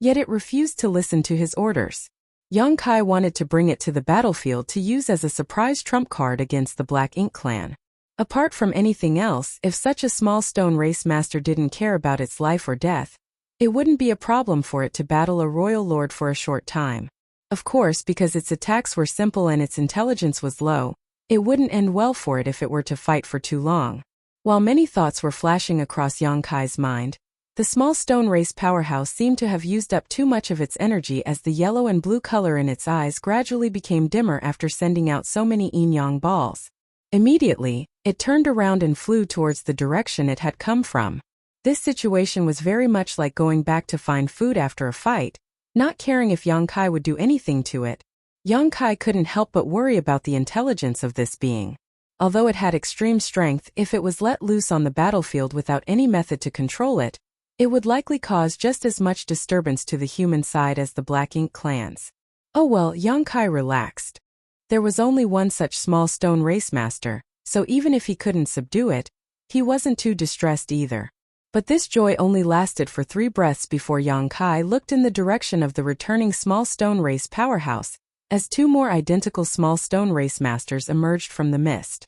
yet it refused to listen to his orders. Yang Kai wanted to bring it to the battlefield to use as a surprise trump card against the Black Ink clan. Apart from anything else, if such a small stone race master didn't care about its life or death, it wouldn't be a problem for it to battle a royal lord for a short time. Of course, because its attacks were simple and its intelligence was low, it wouldn't end well for it if it were to fight for too long. While many thoughts were flashing across Yang Kai's mind, the small stone race powerhouse seemed to have used up too much of its energy as the yellow and blue color in its eyes gradually became dimmer after sending out so many Yin-Yang balls. Immediately, it turned around and flew towards the direction it had come from. This situation was very much like going back to find food after a fight, not caring if Yang Kai would do anything to it. Yang Kai couldn't help but worry about the intelligence of this being. Although it had extreme strength, if it was let loose on the battlefield without any method to control it, it would likely cause just as much disturbance to the human side as the Black Ink clans. Oh well, Yang Kai relaxed. There was only one such small stone race master, so even if he couldn't subdue it, he wasn't too distressed either. But this joy only lasted for 3 breaths before Yang Kai looked in the direction of the returning small stone race powerhouse, as 2 more identical small stone race masters emerged from the mist.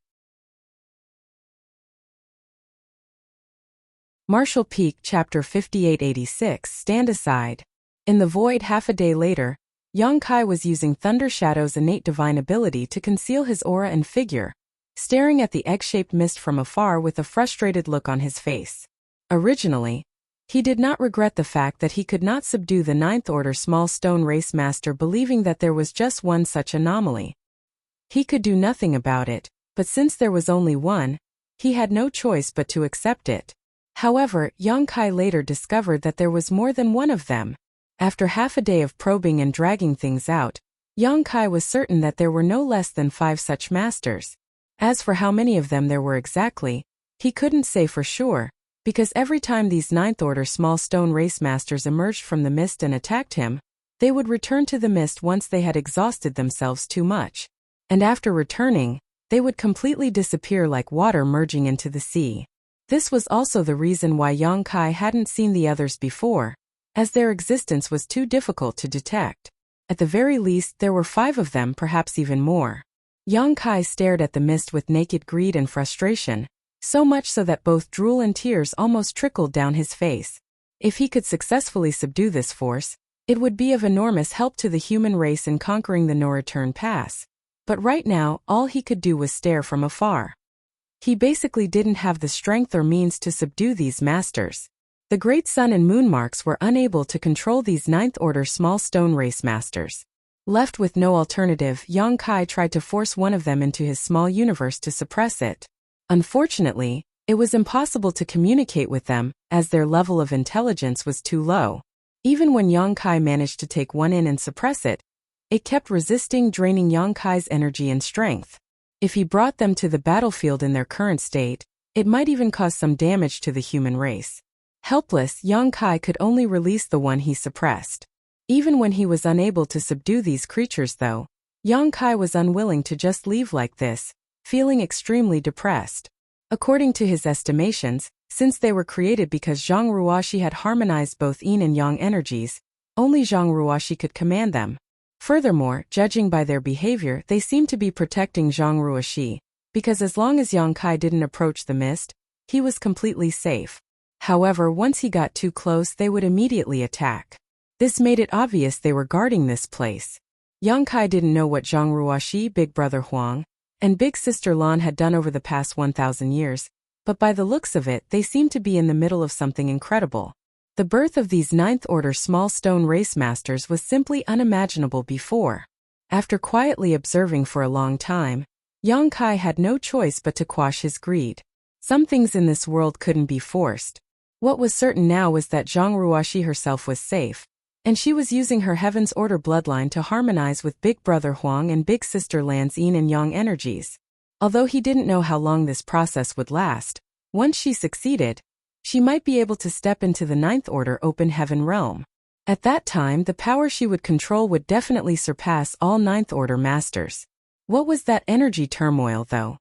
Martial Peak Chapter 5886 Stand Aside. In the void half a day later, Yang Kai was using Thunder Shadow's innate divine ability to conceal his aura and figure, staring at the egg-shaped mist from afar with a frustrated look on his face. Originally, he did not regret the fact that he could not subdue the 9th Order small stone race master, believing that there was just one such anomaly. He could do nothing about it, but since there was only one, he had no choice but to accept it. However, Yang Kai later discovered that there was more than one of them. After half a day of probing and dragging things out, Yang Kai was certain that there were no less than 5 such masters. As for how many of them there were exactly, he couldn't say for sure, because every time these 9th Order small stone race masters emerged from the mist and attacked him, they would return to the mist once they had exhausted themselves too much. And after returning, they would completely disappear like water merging into the sea. This was also the reason why Yang Kai hadn't seen the others before, as their existence was too difficult to detect. At the very least, there were 5 of them, perhaps even more. Yang Kai stared at the mist with naked greed and frustration, so much so that both drool and tears almost trickled down his face. If he could successfully subdue this force, it would be of enormous help to the human race in conquering the no-return pass. But right now, all he could do was stare from afar. He basically didn't have the strength or means to subdue these masters. The Great Sun and Moon Marks were unable to control these 9th Order small stone race masters. Left with no alternative, Yang Kai tried to force one of them into his small universe to suppress it. Unfortunately, it was impossible to communicate with them, as their level of intelligence was too low. Even when Yang Kai managed to take one in and suppress it, it kept resisting, draining Yang Kai's energy and strength. If he brought them to the battlefield in their current state, it might even cause some damage to the human race. Helpless, Yang Kai could only release the one he suppressed. Even when he was unable to subdue these creatures though, Yang Kai was unwilling to just leave like this, feeling extremely depressed. According to his estimations, since they were created because Zhang Ruoxi had harmonized both Yin and Yang energies, only Zhang Ruoxi could command them. Furthermore, judging by their behavior, they seemed to be protecting Zhang Ruoxi, because as long as Yang Kai didn't approach the mist, he was completely safe. However, once he got too close, they would immediately attack. This made it obvious they were guarding this place. Yang Kai didn't know what Zhang Ruoxi, Big Brother Huang, and Big Sister Lan had done over the past 1,000 years, but by the looks of it, they seemed to be in the middle of something incredible. The birth of these 9th Order small stone race masters was simply unimaginable before. After quietly observing for a long time, Yang Kai had no choice but to quash his greed. Some things in this world couldn't be forced. What was certain now was that Zhang Ruoxi herself was safe, and she was using her Heaven's Order bloodline to harmonize with Big Brother Huang and Big Sister Lan's Yin and Yang energies. Although he didn't know how long this process would last, once she succeeded, she might be able to step into the 9th Order open heaven realm. At that time, the power she would control would definitely surpass all 9th Order masters. What was that energy turmoil, though?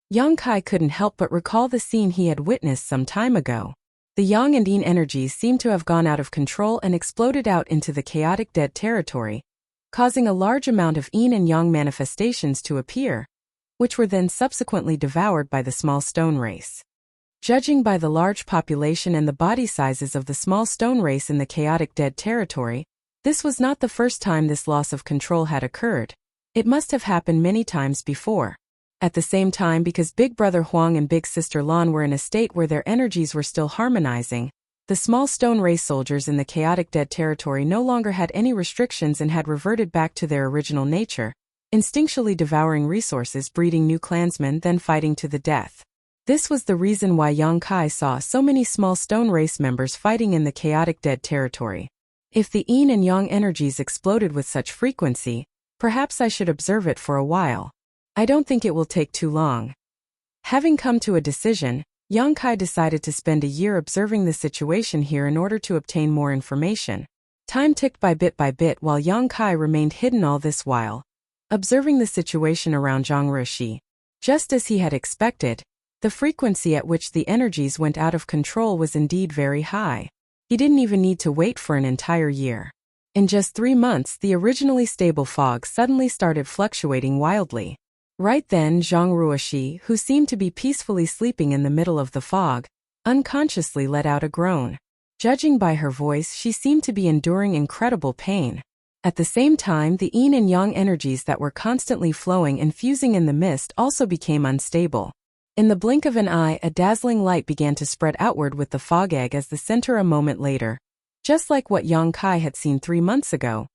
Yang Kai couldn't help but recall the scene he had witnessed some time ago. The Yang and Yin energies seemed to have gone out of control and exploded out into the chaotic dead territory, causing a large amount of Yin and Yang manifestations to appear, which were then subsequently devoured by the small stone race. Judging by the large population and the body sizes of the small stone race in the chaotic dead territory, this was not the first time this loss of control had occurred. It must have happened many times before. At the same time, because Big Brother Huang and Big Sister Lan were in a state where their energies were still harmonizing, the small stone race soldiers in the chaotic dead territory no longer had any restrictions and had reverted back to their original nature, instinctually devouring resources, breeding new clansmen, then fighting to the death. This was the reason why Yang Kai saw so many small stone race members fighting in the chaotic dead territory. If the Yin and Yang energies exploded with such frequency, perhaps I should observe it for a while. I don't think it will take too long. Having come to a decision, Yang Kai decided to spend a year observing the situation here in order to obtain more information. Time ticked by bit while Yang Kai remained hidden all this while, observing the situation around Zhangruoshi. Just as he had expected, the frequency at which the energies went out of control was indeed very high. He didn't even need to wait for an entire year. In just 3 months, the originally stable fog suddenly started fluctuating wildly. Right then, Zhang Ruoshi, who seemed to be peacefully sleeping in the middle of the fog, unconsciously let out a groan. Judging by her voice, she seemed to be enduring incredible pain. At the same time, the Yin and Yang energies that were constantly flowing and fusing in the mist also became unstable. In the blink of an eye, a dazzling light began to spread outward with the fog egg as the center. A moment later, just like what Yang Kai had seen 3 months ago,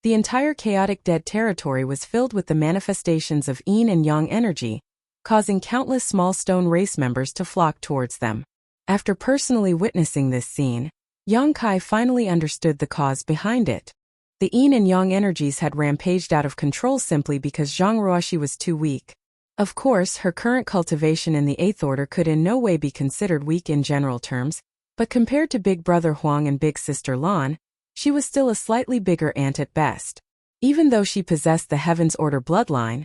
the entire chaotic dead territory was filled with the manifestations of Yin and Yang energy, causing countless small stone race members to flock towards them. After personally witnessing this scene, Yang Kai finally understood the cause behind it. The Yin and Yang energies had rampaged out of control simply because Zhang Ruoshi was too weak. Of course, her current cultivation in the 8th order could in no way be considered weak in general terms, but compared to Big Brother Huang and Big Sister Lan, she was still a slightly bigger ant at best. Even though she possessed the Heaven's Order bloodline,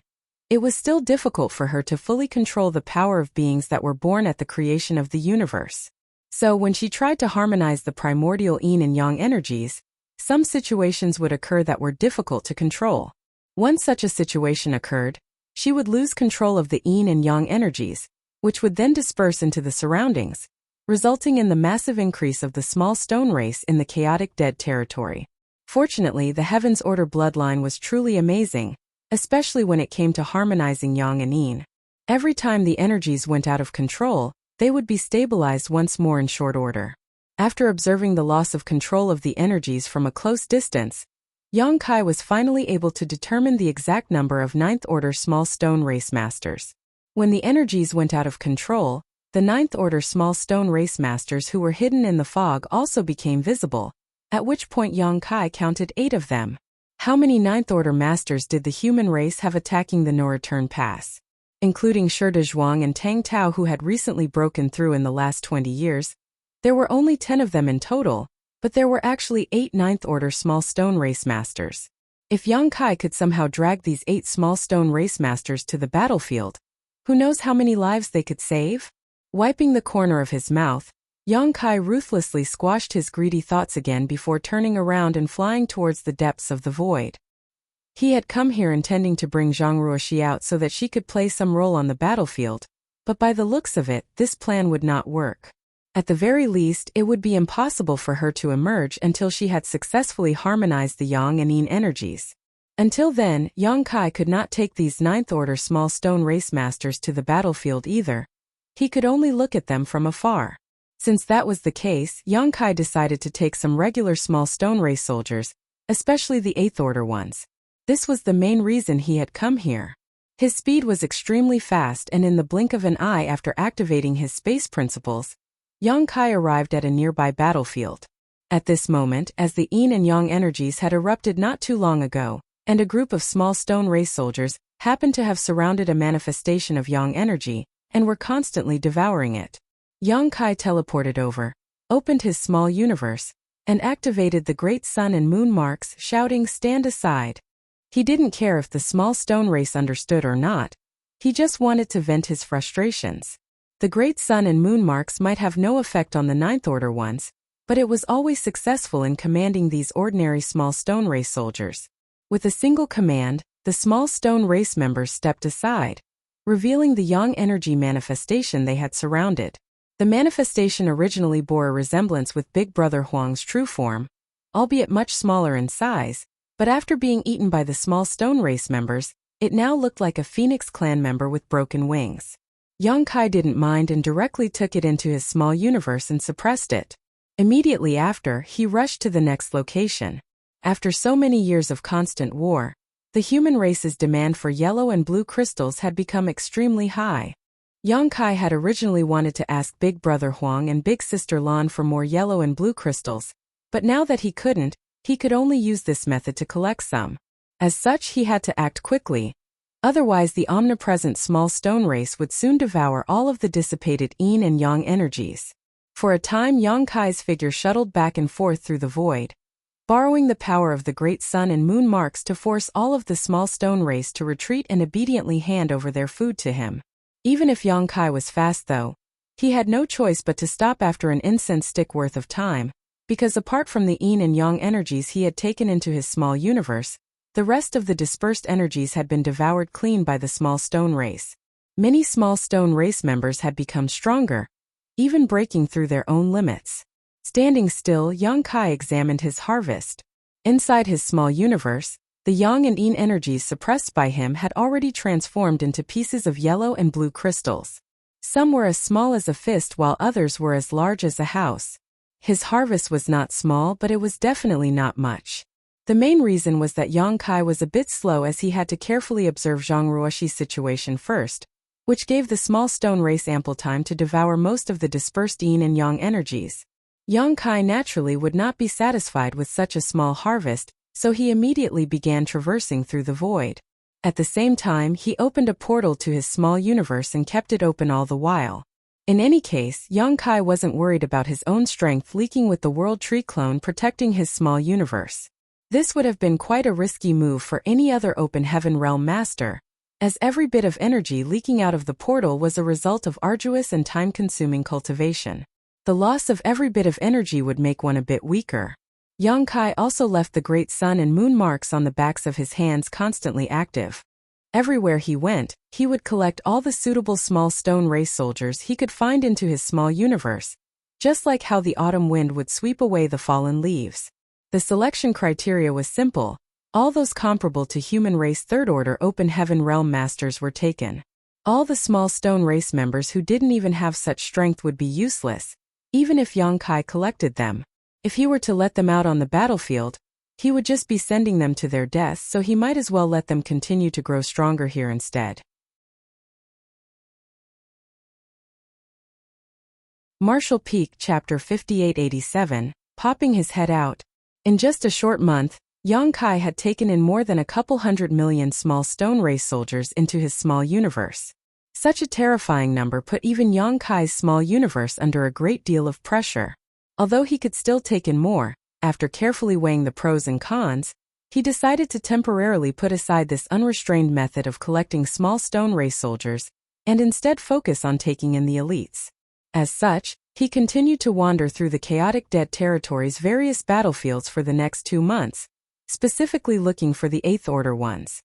it was still difficult for her to fully control the power of beings that were born at the creation of the universe. So when she tried to harmonize the primordial Yin and Yang energies, some situations would occur that were difficult to control. Once such a situation occurred, she would lose control of the Yin and Yang energies, which would then disperse into the surroundings, resulting in the massive increase of the small stone race in the chaotic dead territory. Fortunately, the Heaven's Order bloodline was truly amazing, especially when it came to harmonizing Yang and Yin. Every time the energies went out of control, they would be stabilized once more in short order. After observing the loss of control of the energies from a close distance, Yang Kai was finally able to determine the exact number of 9th Order Small Stone Race Masters. When the energies went out of control, the 9th Order Small Stone Race Masters who were hidden in the fog also became visible, at which point Yang Kai counted 8 of them. How many 9th Order Masters did the human race have attacking the no-return pass? Including Shi Zhuang and Tang Tao, who had recently broken through in the last 20 years, there were only 10 of them in total, but there were actually 8 9th Order Small Stone Race Masters. If Yang Kai could somehow drag these 8 Small Stone Race Masters to the battlefield, who knows how many lives they could save? Wiping the corner of his mouth, Yang Kai ruthlessly squashed his greedy thoughts again before turning around and flying towards the depths of the void. He had come here intending to bring Zhang Ruoshi out so that she could play some role on the battlefield, but by the looks of it, this plan would not work. At the very least, it would be impossible for her to emerge until she had successfully harmonized the Yang and Yin energies. Until then, Yang Kai could not take these 9th Order Small Stone Race Masters to the battlefield either. He could only look at them from afar. Since that was the case, Yang Kai decided to take some regular Small Stone Race soldiers, especially the 8th Order ones. This was the main reason he had come here. His speed was extremely fast, and in the blink of an eye after activating his space principles, Yang Kai arrived at a nearby battlefield. At this moment, as the Yin and Yang energies had erupted not too long ago, and a group of small stone race soldiers happened to have surrounded a manifestation of Yang energy, and were constantly devouring it. Yang Kai teleported over, opened his small universe, and activated the great sun and moon marks, shouting, "Stand aside." He didn't care if the small stone race understood or not. He just wanted to vent his frustrations. The great sun and moon marks might have no effect on the 9th Order ones, but it was always successful in commanding these ordinary small stone race soldiers. With a single command, the small stone race members stepped aside, revealing the yang energy manifestation they had surrounded. The manifestation originally bore a resemblance with Big Brother Huang's true form, albeit much smaller in size, but after being eaten by the small stone race members, it now looked like a Phoenix clan member with broken wings. Yang Kai didn't mind and directly took it into his small universe and suppressed it. Immediately after, he rushed to the next location. After so many years of constant war, the human race's demand for yellow and blue crystals had become extremely high. Yang Kai had originally wanted to ask Big Brother Huang and Big Sister Lan for more yellow and blue crystals, but now that he couldn't, he could only use this method to collect some. As such, he had to act quickly. Otherwise, the omnipresent small stone race would soon devour all of the dissipated yin and yang energies. For a time, Yang Kai's figure shuttled back and forth through the void, borrowing the power of the great sun and moon marks to force all of the small stone race to retreat and obediently hand over their food to him. Even if Yang Kai was fast though, he had no choice but to stop after an incense stick worth of time, because apart from the yin and yang energies he had taken into his small universe, the rest of the dispersed energies had been devoured clean by the small stone race. Many small stone race members had become stronger, even breaking through their own limits. Standing still, Yang Kai examined his harvest. Inside his small universe, the yang and yin energies suppressed by him had already transformed into pieces of yellow and blue crystals. Some were as small as a fist while others were as large as a house. His harvest was not small, but it was definitely not much. The main reason was that Yang Kai was a bit slow as he had to carefully observe Zhang Ruoxi's situation first, which gave the small stone race ample time to devour most of the dispersed yin and yang energies. Yang Kai naturally would not be satisfied with such a small harvest, so he immediately began traversing through the void. At the same time, he opened a portal to his small universe and kept it open all the while. In any case, Yang Kai wasn't worried about his own strength leaking with the World Tree clone protecting his small universe. This would have been quite a risky move for any other open heaven realm master, as every bit of energy leaking out of the portal was a result of arduous and time-consuming cultivation. The loss of every bit of energy would make one a bit weaker. Yang Kai also left the great sun and moon marks on the backs of his hands constantly active. Everywhere he went, he would collect all the suitable small stone race soldiers he could find into his small universe, just like how the autumn wind would sweep away the fallen leaves. The selection criteria was simple. All those comparable to human race third-order open heaven realm masters were taken. All the small stone race members who didn't even have such strength would be useless, even if Yang Kai collected them. If he were to let them out on the battlefield, he would just be sending them to their deaths, so he might as well let them continue to grow stronger here instead. Martial Peak Chapter 5887, Popping His Head Out. In just a short month, Yang Kai had taken in more than a couple 100 million small stone race soldiers into his small universe. Such a terrifying number put even Yang Kai's small universe under a great deal of pressure. Although he could still take in more, after carefully weighing the pros and cons, he decided to temporarily put aside this unrestrained method of collecting small stone race soldiers, and instead focus on taking in the elites. As such, he continued to wander through the chaotic dead territory's various battlefields for the next 2 months, specifically looking for the 8th Order ones.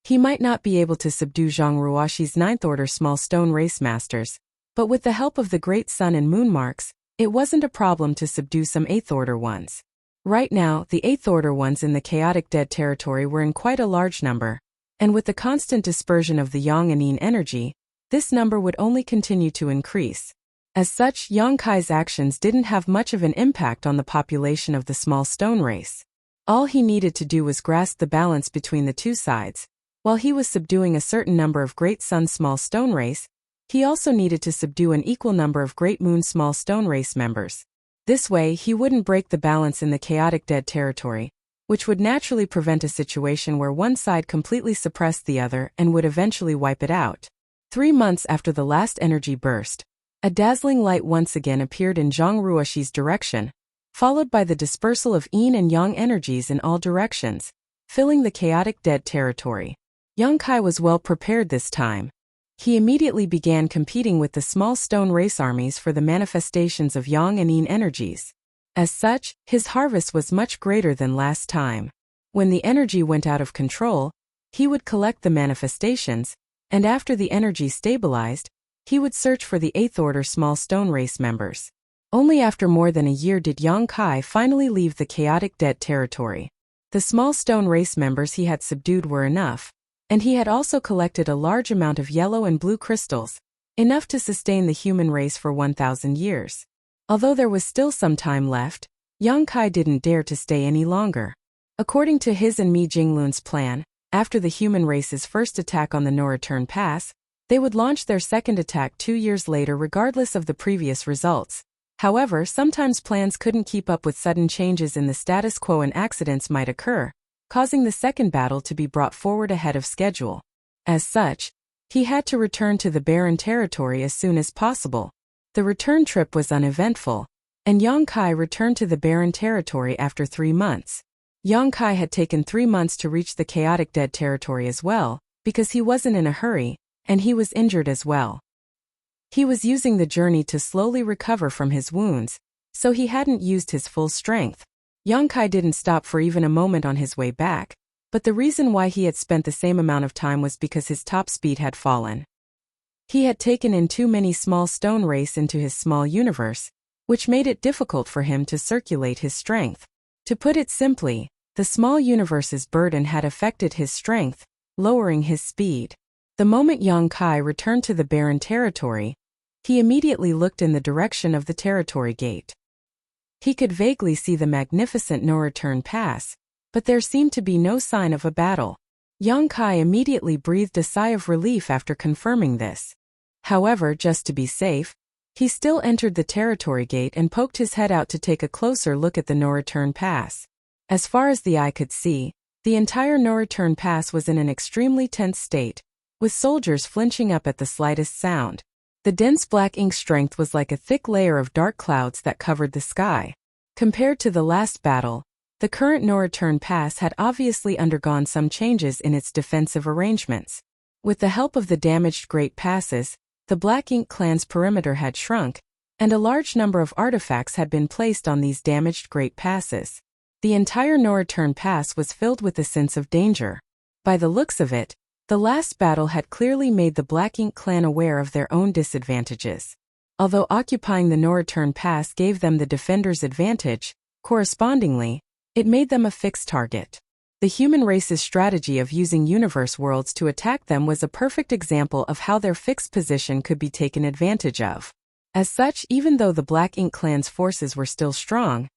He might not be able to subdue Zhang Ruoxi's 9th Order small stone race masters, but with the help of the great sun and moon marks, it wasn't a problem to subdue some 8th Order ones. Right now, the 8th Order ones in the chaotic dead territory were in quite a large number, and with the constant dispersion of the yang and yin energy, this number would only continue to increase. As such, Yang Kai's actions didn't have much of an impact on the population of the small stone race. All he needed to do was grasp the balance between the two sides. While he was subduing a certain number of Great Sun small stone race, he also needed to subdue an equal number of Great Moon small stone race members. This way, he wouldn't break the balance in the chaotic dead territory, which would naturally prevent a situation where one side completely suppressed the other and would eventually wipe it out. 3 months after the last energy burst, a dazzling light once again appeared in Zhang Ruoxi's direction, followed by the dispersal of yin and yang energies in all directions, filling the chaotic dead territory. Yang Kai was well prepared this time. He immediately began competing with the small stone race armies for the manifestations of yang and yin energies. As such, his harvest was much greater than last time. When the energy went out of control, he would collect the manifestations, and after the energy stabilized, he would search for the 8th Order Small Stone Race members. Only after more than a year did Yang Kai finally leave the chaotic dead territory. The small stone race members he had subdued were enough, and he had also collected a large amount of yellow and blue crystals, enough to sustain the human race for 1,000 years. Although there was still some time left, Yang Kai didn't dare to stay any longer. According to his and Mi Jinglun's plan, after the human race's first attack on the No Return Pass, they would launch their second attack 2 years later regardless of the previous results. However, sometimes plans couldn't keep up with sudden changes in the status quo and accidents might occur, causing the second battle to be brought forward ahead of schedule. As such, he had to return to the barren territory as soon as possible. The return trip was uneventful, and Yang Kai returned to the barren territory after 3 months. Yang Kai had taken 3 months to reach the chaotic dead territory as well, because he wasn't in a hurry, and he was injured as well. He was using the journey to slowly recover from his wounds, so he hadn't used his full strength. Yang Kai didn't stop for even a moment on his way back, but the reason why he had spent the same amount of time was because his top speed had fallen. He had taken in too many small stone race into his small universe, which made it difficult for him to circulate his strength. To put it simply, the small universe's burden had affected his strength, lowering his speed. The moment Yang Kai returned to the barren territory, he immediately looked in the direction of the territory gate. He could vaguely see the magnificent No Return Pass, but there seemed to be no sign of a battle. Yang Kai immediately breathed a sigh of relief after confirming this. However, just to be safe, he still entered the territory gate and poked his head out to take a closer look at the No Return Pass. As far as the eye could see, the entire No Return Pass was in an extremely tense state, with soldiers flinching up at the slightest sound. The dense black ink strength was like a thick layer of dark clouds that covered the sky. Compared to the last battle, the current No Return Pass had obviously undergone some changes in its defensive arrangements. With the help of the damaged Great Passes, the Black Ink clan's perimeter had shrunk, and a large number of artifacts had been placed on these damaged Great Passes. The entire No Return Pass was filled with a sense of danger. By the looks of it, the last battle had clearly made the Black Ink clan aware of their own disadvantages. Although occupying the No Return Pass gave them the defenders' advantage, correspondingly, it made them a fixed target. The human race's strategy of using universe worlds to attack them was a perfect example of how their fixed position could be taken advantage of. As such, even though the Black Ink clan's forces were still strong,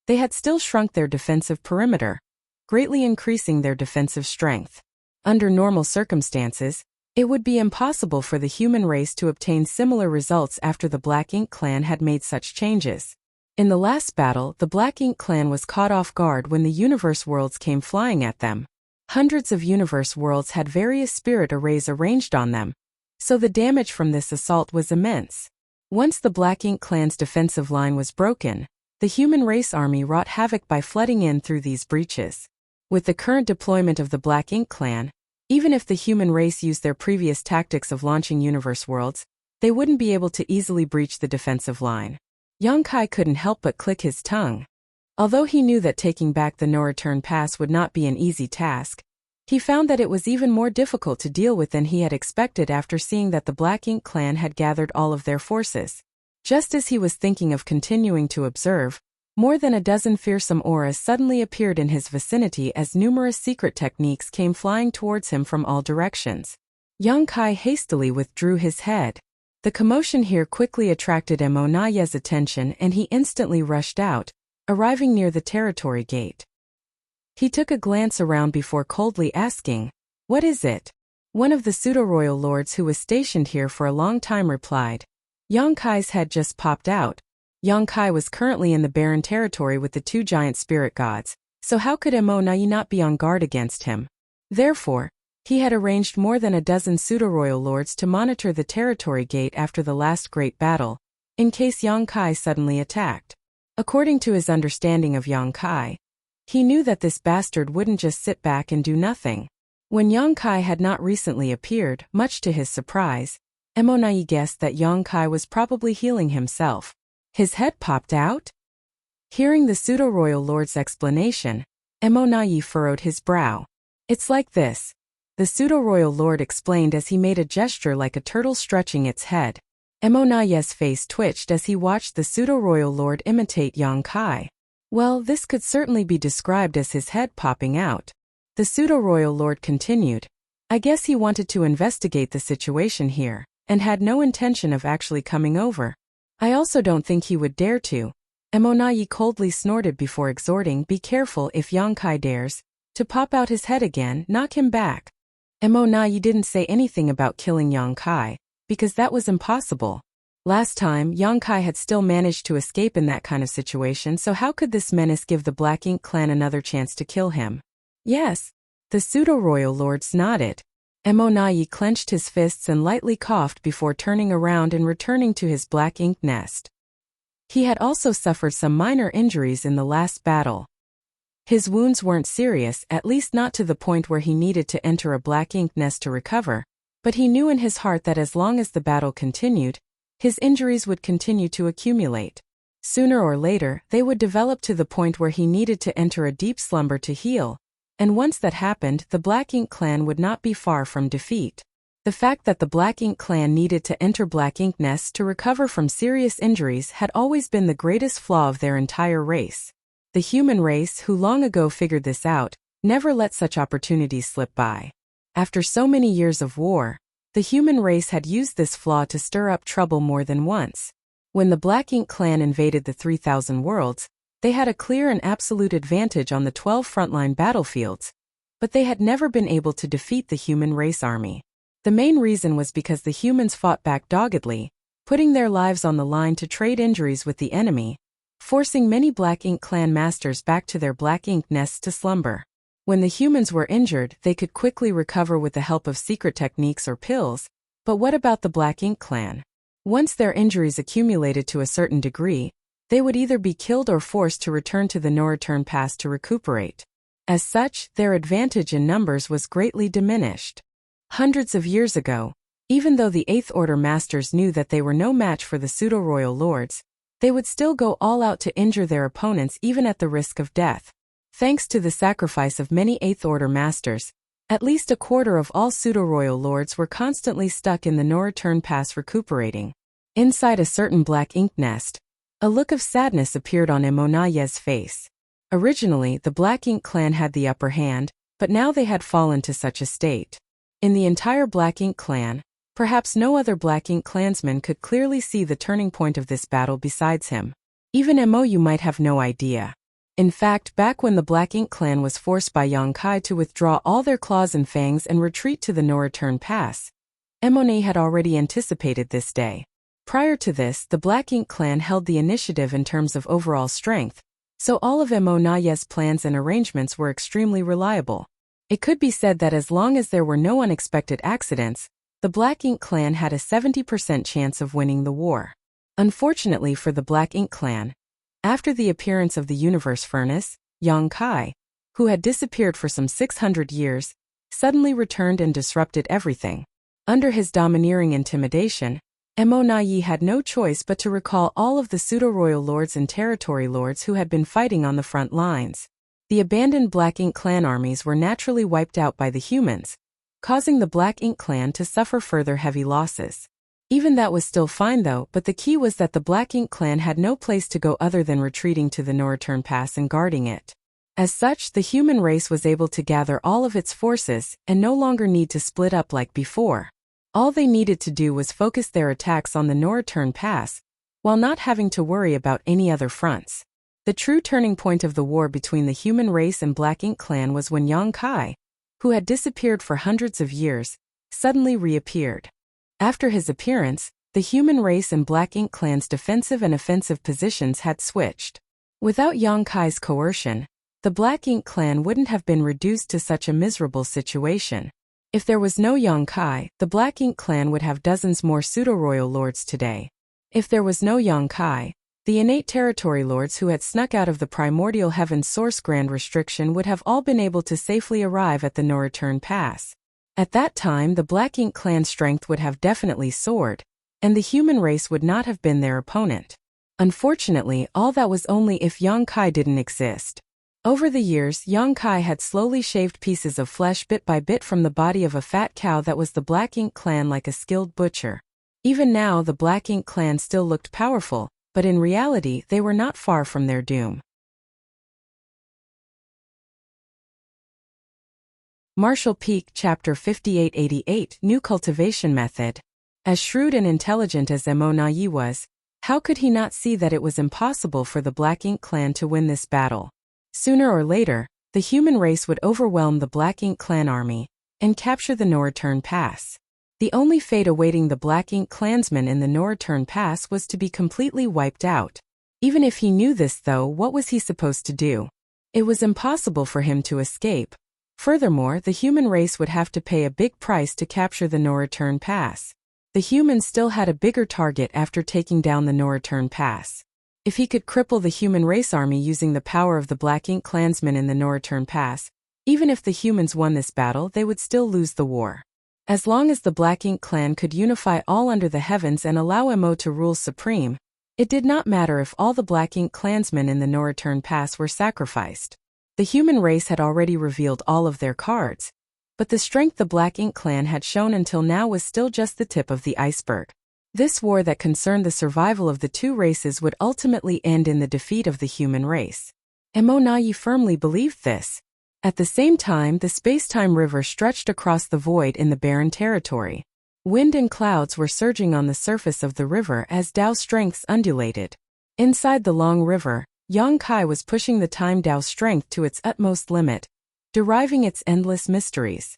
they had still shrunk their defensive perimeter, greatly increasing their defensive strength. Under normal circumstances, it would be impossible for the human race to obtain similar results after the Black Ink clan had made such changes. In the last battle, the Black Ink clan was caught off guard when the universe worlds came flying at them. Hundreds of universe worlds had various spirit arrays arranged on them, so the damage from this assault was immense. Once the Black Ink clan's defensive line was broken, the human race army wrought havoc by flooding in through these breaches. With the current deployment of the Black Ink clan, even if the human race used their previous tactics of launching universe worlds, they wouldn't be able to easily breach the defensive line. Yang Kai couldn't help but click his tongue. Although he knew that taking back the No Return Pass would not be an easy task, he found that it was even more difficult to deal with than he had expected after seeing that the Black Ink clan had gathered all of their forces. Just as he was thinking of continuing to observe, more than a dozen fearsome auras suddenly appeared in his vicinity as numerous secret techniques came flying towards him from all directions. Yang Kai hastily withdrew his head. The commotion here quickly attracted Mo Naye's attention and he instantly rushed out, arriving near the territory gate. He took a glance around before coldly asking, "What is it?" One of the pseudo-royal lords who was stationed here for a long time replied. Yang Kai's head just popped out. Yang Kai was currently in the barren territory with the 2 giant spirit gods, so how could Mo Naye not be on guard against him? Therefore, he had arranged more than a dozen pseudo-royal lords to monitor the territory gate after the last great battle, in case Yang Kai suddenly attacked. According to his understanding of Yang Kai, he knew that this bastard wouldn't just sit back and do nothing. When Yang Kai had not recently appeared, much to his surprise, Mo Naye guessed that Yang Kai was probably healing himself. His head popped out? Hearing the pseudo-royal lord's explanation, Emonayi furrowed his brow. It's like this. The pseudo-royal lord explained as he made a gesture like a turtle stretching its head. Emonaye's face twitched as he watched the pseudo-royal lord imitate Yang Kai. Well, this could certainly be described as his head popping out. The pseudo-royal lord continued. I guess he wanted to investigate the situation here, and had no intention of actually coming over. I also don't think he would dare to. Emonayi coldly snorted before exhorting, be careful if Yang Kai dares to pop out his head again, knock him back. Emonayi didn't say anything about killing Yang Kai, because that was impossible. Last time, Yang Kai had still managed to escape in that kind of situation, so how could this menace give the Black Ink clan another chance to kill him? Yes. The pseudo-royal lords nodded. Emonayi clenched his fists and lightly coughed before turning around and returning to his Black Ink nest. He had also suffered some minor injuries in the last battle. His wounds weren't serious, at least not to the point where he needed to enter a Black Ink nest to recover, but he knew in his heart that as long as the battle continued, his injuries would continue to accumulate. Sooner or later, they would develop to the point where he needed to enter a deep slumber to heal, and once that happened, the Black Ink clan would not be far from defeat. The fact that the Black Ink clan needed to enter Black Ink nests to recover from serious injuries had always been the greatest flaw of their entire race. The human race, who long ago figured this out, never let such opportunities slip by. After so many years of war, the human race had used this flaw to stir up trouble more than once. When the Black Ink clan invaded the 3,000 worlds, they had a clear and absolute advantage on the 12 frontline battlefields, but they had never been able to defeat the human race army. The main reason was because the humans fought back doggedly, putting their lives on the line to trade injuries with the enemy, forcing many Black Ink clan masters back to their Black Ink nests to slumber. When the humans were injured, they could quickly recover with the help of secret techniques or pills, but what about the Black Ink clan? Once their injuries accumulated to a certain degree, they would either be killed or forced to return to the no-return pass to recuperate. As such, their advantage in numbers was greatly diminished. Hundreds of years ago, even though the Eighth Order masters knew that they were no match for the pseudo-royal lords, they would still go all out to injure their opponents even at the risk of death. Thanks to the sacrifice of many Eighth Order masters, at least a quarter of all pseudo-royal lords were constantly stuck in the no-return pass recuperating. Inside a certain Black Ink nest, a look of sadness appeared on Emonaye's face. Originally, the Black Ink clan had the upper hand, but now they had fallen to such a state. In the entire Black Ink clan, perhaps no other Black Ink clansman could clearly see the turning point of this battle besides him. Even Mo might have no idea. In fact, back when the Black Ink clan was forced by Yang Kai to withdraw all their claws and fangs and retreat to the no-return pass, Emonaye had already anticipated this day. Prior to this, the Black Ink clan held the initiative in terms of overall strength, so all of Emonaye's plans and arrangements were extremely reliable. It could be said that as long as there were no unexpected accidents, the Black Ink clan had a 70% chance of winning the war. Unfortunately for the Black Ink clan, after the appearance of the universe furnace, Yang Kai, who had disappeared for some 600 years, suddenly returned and disrupted everything. Under his domineering intimidation, Emonaye had no choice but to recall all of the pseudo-royal lords and territory lords who had been fighting on the front lines. The abandoned Black Ink clan armies were naturally wiped out by the humans, causing the Black Ink clan to suffer further heavy losses. Even that was still fine though, but the key was that the Black Ink clan had no place to go other than retreating to the no-return pass and guarding it. As such, the human race was able to gather all of its forces and no longer need to split up like before. All they needed to do was focus their attacks on the no-return pass, while not having to worry about any other fronts. The true turning point of the war between the human race and Black Ink clan was when Yang Kai, who had disappeared for hundreds of years, suddenly reappeared. After his appearance, the human race and Black Ink clan's defensive and offensive positions had switched. Without Yang Kai's coercion, the Black Ink clan wouldn't have been reduced to such a miserable situation. If there was no Yang Kai, the Black Ink clan would have dozens more pseudo-royal lords today. If there was no Yang Kai, the innate territory lords who had snuck out of the primordial heaven source grand restriction would have all been able to safely arrive at the no-return pass. At that time, the Black Ink clan strength would have definitely soared, and the human race would not have been their opponent. Unfortunately, all that was only if Yang Kai didn't exist. Over the years, Yang Kai had slowly shaved pieces of flesh bit by bit from the body of a fat cow that was the Black Ink clan like a skilled butcher. Even now the Black Ink clan still looked powerful, but in reality they were not far from their doom. Marshall Peak Chapter 5888 New Cultivation Method. As shrewd and intelligent as Mo Na Yi was, how could he not see that it was impossible for the Black Ink clan to win this battle? Sooner or later, the human race would overwhelm the Black Ink clan army and capture the No-Return Pass. The only fate awaiting the Black Ink clansmen in the No-Return Pass was to be completely wiped out. Even if he knew this though, what was he supposed to do? It was impossible for him to escape. Furthermore, the human race would have to pay a big price to capture the No-Return Pass. The humans still had a bigger target after taking down the No-Return Pass. If he could cripple the human race army using the power of the Black Ink clansmen in the No-Return Pass, even if the humans won this battle, they would still lose the war. As long as the Black Ink clan could unify all under the heavens and allow Mo to rule supreme, it did not matter if all the Black Ink clansmen in the No-Return Pass were sacrificed. The human race had already revealed all of their cards, but the strength the Black Ink clan had shown until now was still just the tip of the iceberg. This war that concerned the survival of the two races would ultimately end in the defeat of the human race. Mo Na Yi firmly believed this. At the same time, the space-time river stretched across the void in the barren territory. Wind and clouds were surging on the surface of the river as Dao strengths undulated. Inside the long river, Yang Kai was pushing the time Dao strength to its utmost limit, deriving its endless mysteries.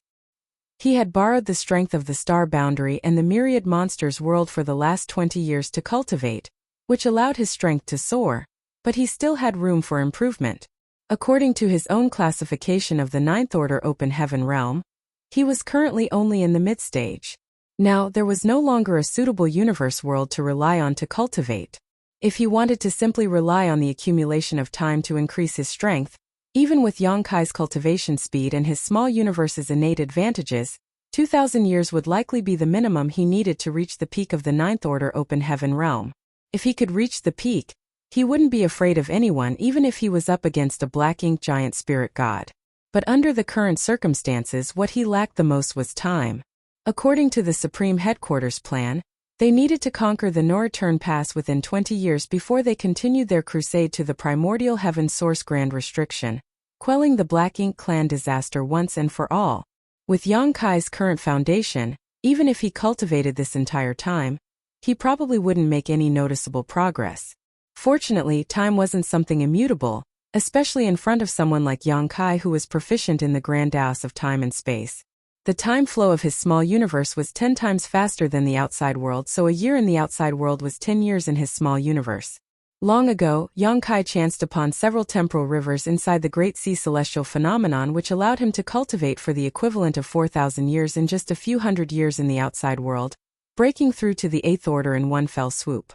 He had borrowed the strength of the star boundary and the myriad monsters world for the last 20 years to cultivate, which allowed his strength to soar, but he still had room for improvement. According to his own classification of the Ninth Order Open Heaven realm, he was currently only in the mid-stage. Now, there was no longer a suitable universe world to rely on to cultivate. If he wanted to simply rely on the accumulation of time to increase his strength, even with Yang Kai's cultivation speed and his small universe's innate advantages, 2,000 years would likely be the minimum he needed to reach the peak of the Ninth Order Open Heaven realm. If he could reach the peak, he wouldn't be afraid of anyone even if he was up against a Black Ink giant spirit god. But under the current circumstances, what he lacked the most was time. According to the Supreme Headquarters plan, they needed to conquer the No-Return Pass within 20 years before they continued their crusade to the primordial heaven source grand restriction, quelling the Black Ink clan disaster once and for all. With Yang Kai's current foundation, even if he cultivated this entire time, he probably wouldn't make any noticeable progress. Fortunately, time wasn't something immutable, especially in front of someone like Yang Kai who was proficient in the grand dance of time and space. The time flow of his small universe was 10 times faster than the outside world, so a year in the outside world was 10 years in his small universe. Long ago, Yang Kai chanced upon several temporal rivers inside the Great Sea celestial phenomenon which allowed him to cultivate for the equivalent of 4,000 years in just a few hundred years in the outside world, breaking through to the Eighth Order in one fell swoop.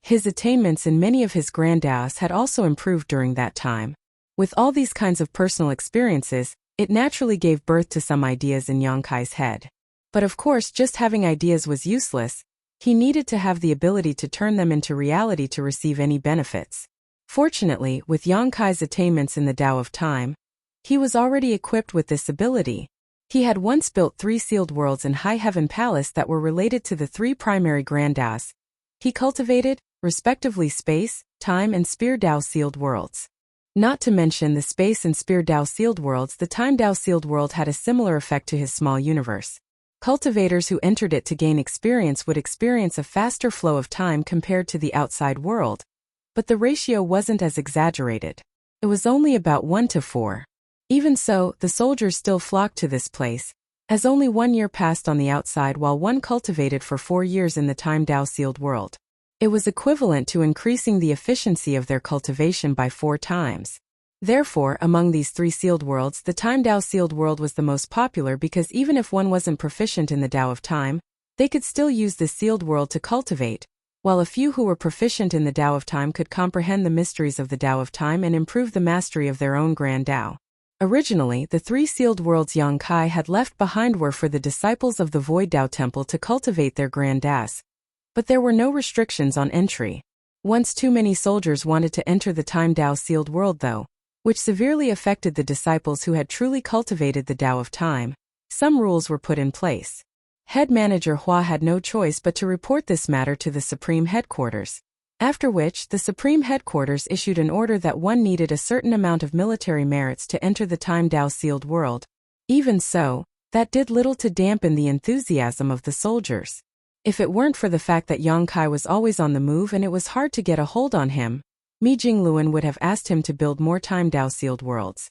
His attainments in many of his grand daos had also improved during that time. With all these kinds of personal experiences, it naturally gave birth to some ideas in Yang Kai's head. But of course, just having ideas was useless. He needed to have the ability to turn them into reality to receive any benefits. Fortunately, with Yang Kai's attainments in the Tao of Time, he was already equipped with this ability. He had once built 3 sealed worlds in High Heaven Palace that were related to the 3 primary grand daos he cultivated, respectively space, time and spear Dao sealed worlds. Not to mention the space and spear Dao sealed worlds, the time Dao sealed world had a similar effect to his small universe. Cultivators who entered it to gain experience would experience a faster flow of time compared to the outside world, but the ratio wasn't as exaggerated. It was only about 1 to 4. Even so, the soldiers still flocked to this place, as only 1 year passed on the outside while one cultivated for 4 years in the time Dao sealed world. It was equivalent to increasing the efficiency of their cultivation by 4 times. Therefore, among these 3 sealed worlds, the Time Dao sealed world was the most popular because even if one wasn't proficient in the Dao of Time, they could still use this sealed world to cultivate, while a few who were proficient in the Dao of Time could comprehend the mysteries of the Dao of Time and improve the mastery of their own grand Dao. Originally, the 3 sealed worlds Yang Kai had left behind were for the disciples of the Void Dao Temple to cultivate their grand Daos. But there were no restrictions on entry. Once too many soldiers wanted to enter the Time Dao sealed world though, which severely affected the disciples who had truly cultivated the Tao of Time. Some rules were put in place. Head manager Hua had no choice but to report this matter to the Supreme Headquarters. After which, the Supreme Headquarters issued an order that one needed a certain amount of military merits to enter the Time Tao sealed world. Even so, that did little to dampen the enthusiasm of the soldiers. If it weren't for the fact that Yang Kai was always on the move and it was hard to get a hold on him, Mi Jingluan would have asked him to build more Time Tao sealed worlds.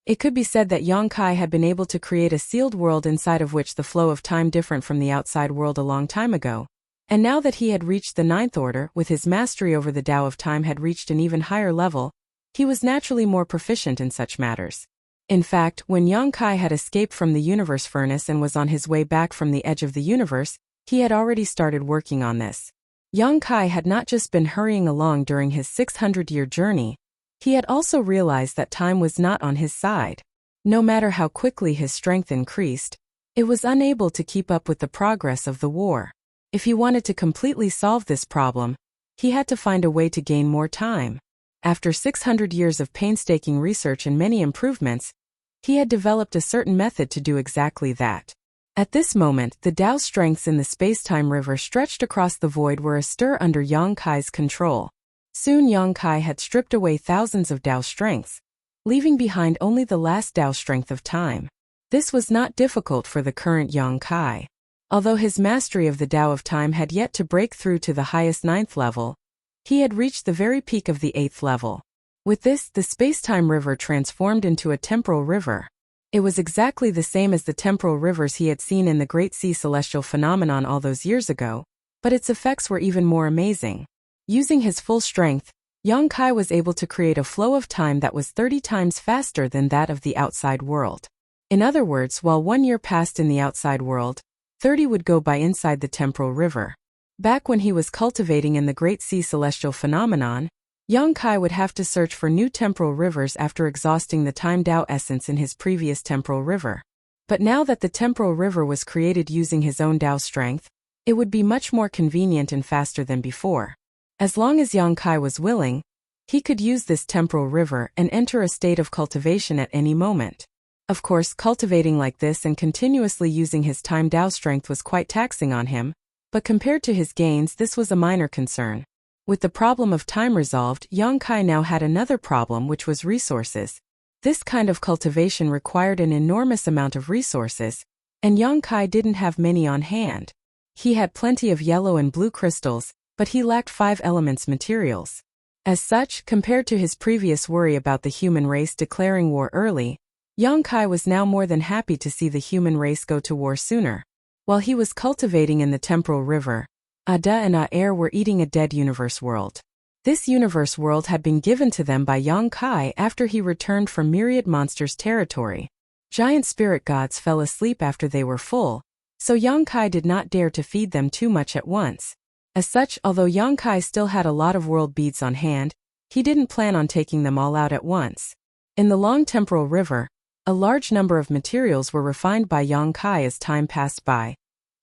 It could be said that Yang Kai had been able to create a sealed world inside of which the flow of time different from the outside world a long time ago. And now that he had reached the ninth order, with his mastery over the Tao of Time had reached an even higher level, he was naturally more proficient in such matters. In fact, when Yang Kai had escaped from the universe furnace and was on his way back from the edge of the universe, he had already started working on this. Yang Kai had not just been hurrying along during his 600-year journey, he had also realized that time was not on his side. No matter how quickly his strength increased, it was unable to keep up with the progress of the war. If he wanted to completely solve this problem, he had to find a way to gain more time. After 600 years of painstaking research and many improvements, he had developed a certain method to do exactly that. At this moment, the Tao strengths in the space-time river stretched across the void were astir under Yang Kai's control. Soon Yang Kai had stripped away thousands of Tao strengths, leaving behind only the last Tao strength of time. This was not difficult for the current Yang Kai. Although his mastery of the Tao of Time had yet to break through to the highest 9th level, he had reached the very peak of the 8th level. With this, the space-time river transformed into a temporal river. It was exactly the same as the temporal rivers he had seen in the Great Sea celestial phenomenon all those years ago, but its effects were even more amazing. Using his full strength, Yang Kai was able to create a flow of time that was 30 times faster than that of the outside world. In other words, while 1 year passed in the outside world, 30 would go by inside the temporal river. Back when he was cultivating in the Great Sea celestial phenomenon, Yang Kai would have to search for new temporal rivers after exhausting the time Tao essence in his previous temporal river. But now that the temporal river was created using his own Tao strength, it would be much more convenient and faster than before. As long as Yang Kai was willing, he could use this temporal river and enter a state of cultivation at any moment. Of course, cultivating like this and continuously using his time Tao strength was quite taxing on him, but compared to his gains this was a minor concern. With the problem of time resolved, Yang Kai now had another problem, which was resources. This kind of cultivation required an enormous amount of resources, and Yang Kai didn't have many on hand. He had plenty of yellow and blue crystals, but he lacked 5 elements materials. As such, compared to his previous worry about the human race declaring war early, Yang Kai was now more than happy to see the human race go to war sooner. While he was cultivating in the temporal river, Ada and Aer were eating a dead universe world. This universe world had been given to them by Yang Kai after he returned from myriad monsters' territory. Giant spirit gods fell asleep after they were full, so Yang Kai did not dare to feed them too much at once. As such, although Yang Kai still had a lot of world beads on hand, he didn't plan on taking them all out at once. In the long temporal river, a large number of materials were refined by Yang Kai as time passed by,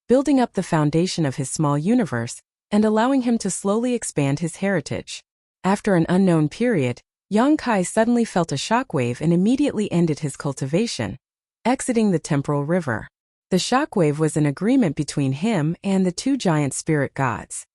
building up the foundation of his small universe and allowing him to slowly expand his heritage. After an unknown period, Yang Kai suddenly felt a shockwave and immediately ended his cultivation, exiting the temporal river. The shockwave was an agreement between him and the 2 giant spirit gods.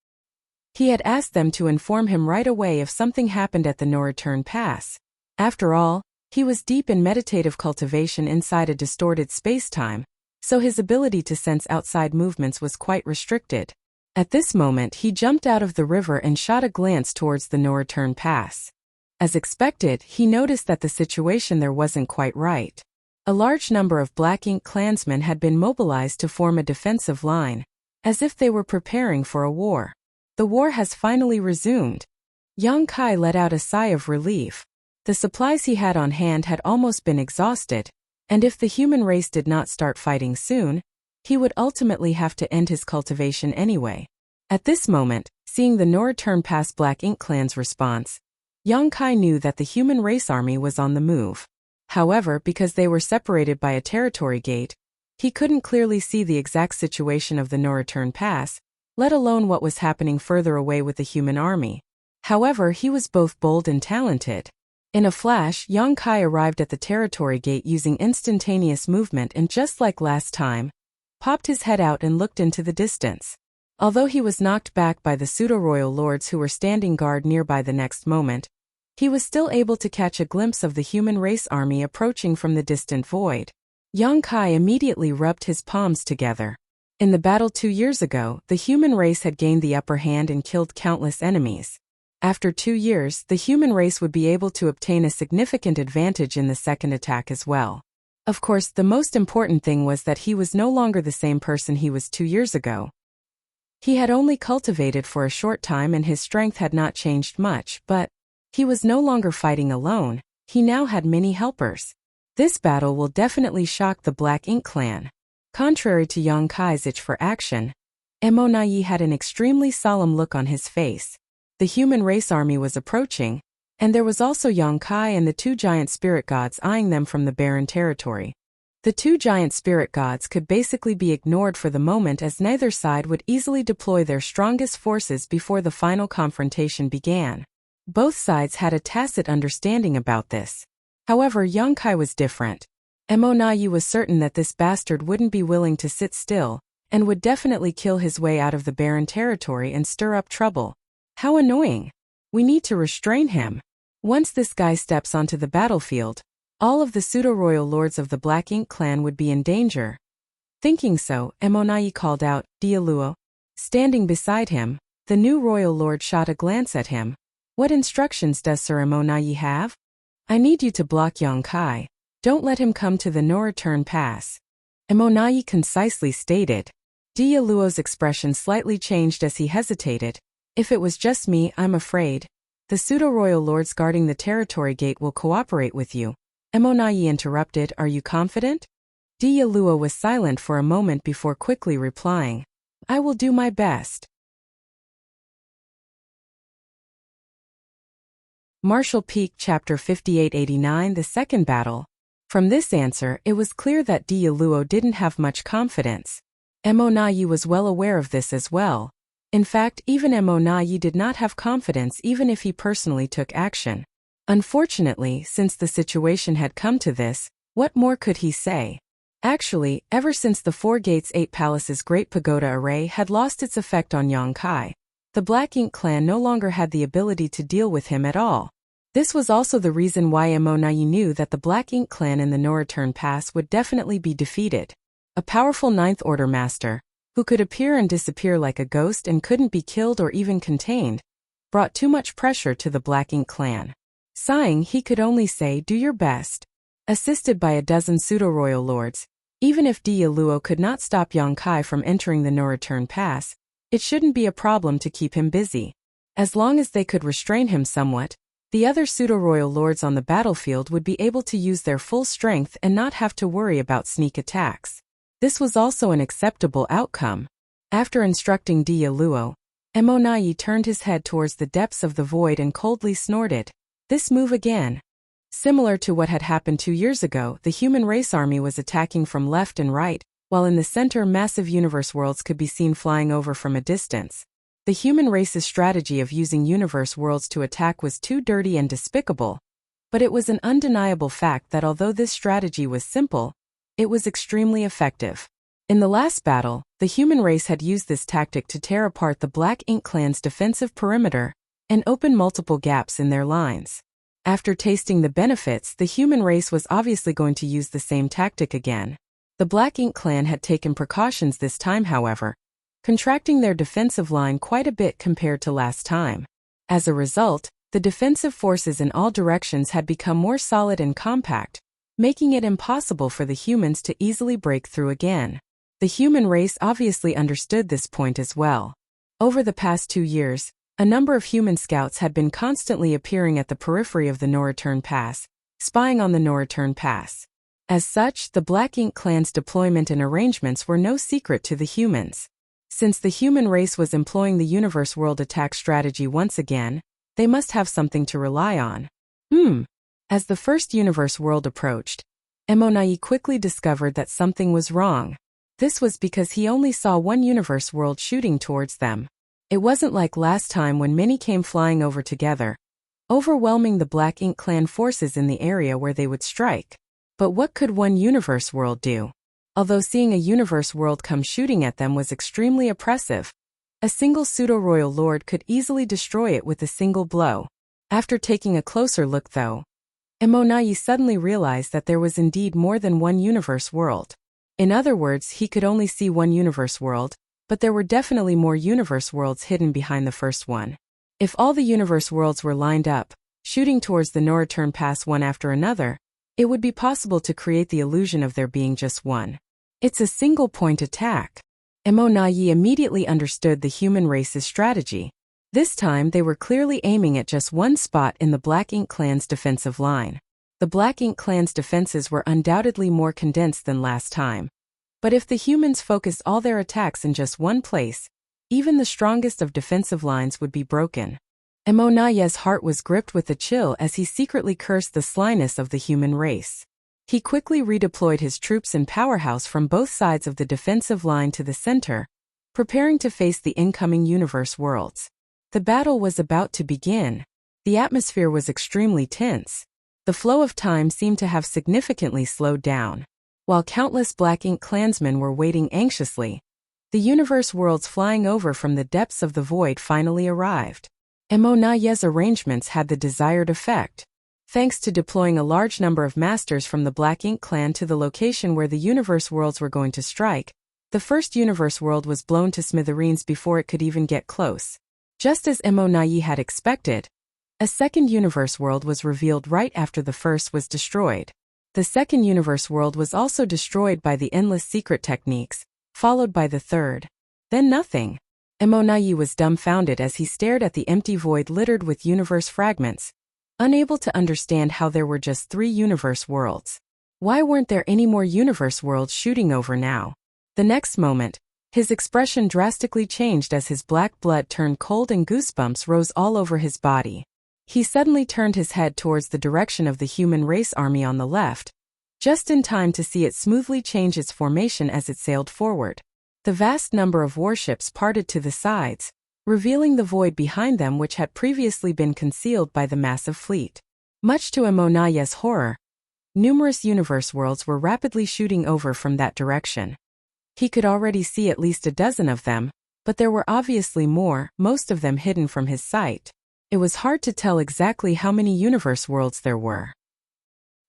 He had asked them to inform him right away if something happened at the no-return pass. After all, he was deep in meditative cultivation inside a distorted space-time, so his ability to sense outside movements was quite restricted. At this moment he jumped out of the river and shot a glance towards the no-return pass. As expected, he noticed that the situation there wasn't quite right. A large number of Black Ink clansmen had been mobilized to form a defensive line, as if they were preparing for a war. The war has finally resumed. Yang Kai let out a sigh of relief. The supplies he had on hand had almost been exhausted, and if the human race did not start fighting soon, he would ultimately have to end his cultivation anyway. At this moment, seeing the no-return pass Black Ink clan's response, Yang Kai knew that the human race army was on the move. However, because they were separated by a territory gate, he couldn't clearly see the exact situation of the no-return pass, let alone what was happening further away with the human army. However, he was both bold and talented. In a flash, Yang Kai arrived at the territory gate using instantaneous movement and just like last time, popped his head out and looked into the distance. Although he was knocked back by the pseudo-royal lords who were standing guard nearby the next moment, he was still able to catch a glimpse of the human race army approaching from the distant void. Yang Kai immediately rubbed his palms together. In the battle 2 years ago, the human race had gained the upper hand and killed countless enemies. After 2 years, the human race would be able to obtain a significant advantage in the second attack as well. Of course, the most important thing was that he was no longer the same person he was 2 years ago. He had only cultivated for a short time and his strength had not changed much, but he was no longer fighting alone, he now had many helpers. This battle will definitely shock the Black Ink clan. Contrary to Yang Kai's itch for action, Emonayi had an extremely solemn look on his face. The human race army was approaching, and there was also Yang Kai and the 2 giant spirit gods eyeing them from the barren territory. The 2 giant spirit gods could basically be ignored for the moment as neither side would easily deploy their strongest forces before the final confrontation began. Both sides had a tacit understanding about this. However, Yang Kai was different. Emonayi was certain that this bastard wouldn't be willing to sit still, and would definitely kill his way out of the barren territory and stir up trouble. How annoying! We need to restrain him. Once this guy steps onto the battlefield, all of the pseudo-royal lords of the Black Ink clan would be in danger. Thinking so, Emonayi called out, Dialuo. Standing beside him, the new royal lord shot a glance at him. What instructions does Sir Emonayi have? I need you to block Yang Kai. Don't let him come to the no-return pass. Emonayi concisely stated. Dialuo's expression slightly changed as he hesitated. If it was just me, I'm afraid. The pseudo-royal lords guarding the territory gate will cooperate with you. Emonayi interrupted, are you confident? Dialuo was silent for a moment before quickly replying. I will do my best. Martial Peak Chapter 5889 The Second Battle. From this answer, it was clear that Dialuo didn't have much confidence. Emonayi was well aware of this as well. In fact, even Emonayi did not have confidence even if he personally took action. Unfortunately, since the situation had come to this, what more could he say? Actually, ever since the 4 Gates 8 Palaces Great Pagoda Array had lost its effect on Yang Kai, the Black Ink clan no longer had the ability to deal with him at all. This was also the reason why Emonayi knew that the Black Ink clan in the No-Return Pass would definitely be defeated. A powerful Ninth Order master, who could appear and disappear like a ghost and couldn't be killed or even contained, brought too much pressure to the Black Ink clan. Sighing, he could only say, do your best. Assisted by a dozen pseudo-royal lords, even if Dialuo could not stop Yang Kai from entering the No-Return Pass, it shouldn't be a problem to keep him busy. As long as they could restrain him somewhat, the other pseudo-royal lords on the battlefield would be able to use their full strength and not have to worry about sneak attacks. This was also an acceptable outcome. After instructing Dialuo, Emonayi turned his head towards the depths of the void and coldly snorted. This move again. Similar to what had happened 2 years ago, the human race army was attacking from left and right, while in the center massive universe worlds could be seen flying over from a distance. The human race's strategy of using universe worlds to attack was too dirty and despicable, but it was an undeniable fact that although this strategy was simple, it was extremely effective. In the last battle, the human race had used this tactic to tear apart the Black Ink clan's defensive perimeter and open multiple gaps in their lines. After tasting the benefits, the human race was obviously going to use the same tactic again. The Black Ink clan had taken precautions this time, however, contracting their defensive line quite a bit compared to last time. As a result, the defensive forces in all directions had become more solid and compact, making it impossible for the humans to easily break through again. The human race obviously understood this point as well. Over the past 2 years, a number of human scouts had been constantly appearing at the periphery of the No-Return Pass, spying on the No-Return Pass. As such, the Black Ink clan's deployment and arrangements were no secret to the humans. Since the human race was employing the universe world attack strategy once again, they must have something to rely on. As the first universe world approached, Emonayi quickly discovered that something was wrong. This was because he only saw one universe world shooting towards them. It wasn't like last time when many came flying over together. overwhelming the Black Ink Clan forces in the area where they would strike. But what could one universe world do? Although seeing a universe world come shooting at them was extremely oppressive, a single pseudo-royal lord could easily destroy it with a single blow. After taking a closer look though, Emonayi suddenly realized that there was indeed more than one universe world. In other words, he could only see one universe world, but there were definitely more universe worlds hidden behind the first one. If all the universe worlds were lined up, shooting towards the no-return pass one after another, it would be possible to create the illusion of there being just one. It's a single-point attack. Emonayi immediately understood the human race's strategy. This time they were clearly aiming at just one spot in the Black Ink Clan's defensive line. The Black Ink Clan's defenses were undoubtedly more condensed than last time. But if the humans focused all their attacks in just one place, even the strongest of defensive lines would be broken. Emonayi's heart was gripped with a chill as he secretly cursed the slyness of the human race. He quickly redeployed his troops and powerhouse from both sides of the defensive line to the center, preparing to face the incoming universe worlds. The battle was about to begin. The atmosphere was extremely tense. The flow of time seemed to have significantly slowed down. While countless Black Ink clansmen were waiting anxiously, the universe worlds flying over from the depths of the void finally arrived. Emonayi's arrangements had the desired effect. Thanks to deploying a large number of masters from the Black Ink Clan to the location where the universe worlds were going to strike, the first universe world was blown to smithereens before it could even get close. Just as Emonayi had expected, a second universe world was revealed right after the first was destroyed. The second universe world was also destroyed by the endless secret techniques, followed by the third. Then nothing. Emonayi was dumbfounded as he stared at the empty void littered with universe fragments, unable to understand how there were just 3 universe worlds. Why weren't there any more universe worlds shooting over now? The next moment, his expression drastically changed as his black blood turned cold and goosebumps rose all over his body. He suddenly turned his head towards the direction of the human race army on the left, just in time to see it smoothly change its formation as it sailed forward. The vast number of warships parted to the sides, revealing the void behind them which had previously been concealed by the massive fleet. Much to Emonayi's horror, numerous universe worlds were rapidly shooting over from that direction. He could already see at least a dozen of them, but there were obviously more, most of them hidden from his sight. It was hard to tell exactly how many universe worlds there were.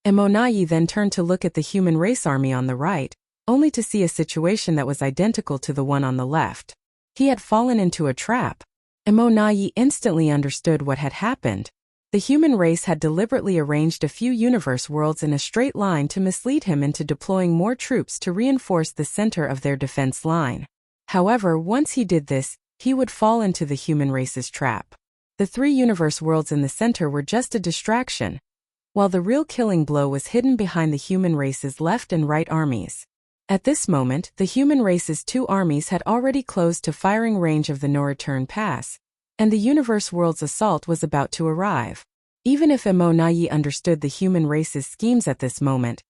Emonayi then turned to look at the human race army on the right, only to see a situation that was identical to the one on the left. He had fallen into a trap. Emonayi instantly understood what had happened. The human race had deliberately arranged a few universe worlds in a straight line to mislead him into deploying more troops to reinforce the center of their defense line. However, once he did this, he would fall into the human race's trap. The 3 universe worlds in the center were just a distraction, while the real killing blow was hidden behind the human race's left and right armies. At this moment, the human race's 2 armies had already closed to firing range of the no-return pass, and the universe world's assault was about to arrive. Even if Emonayi understood the human race's schemes at this moment,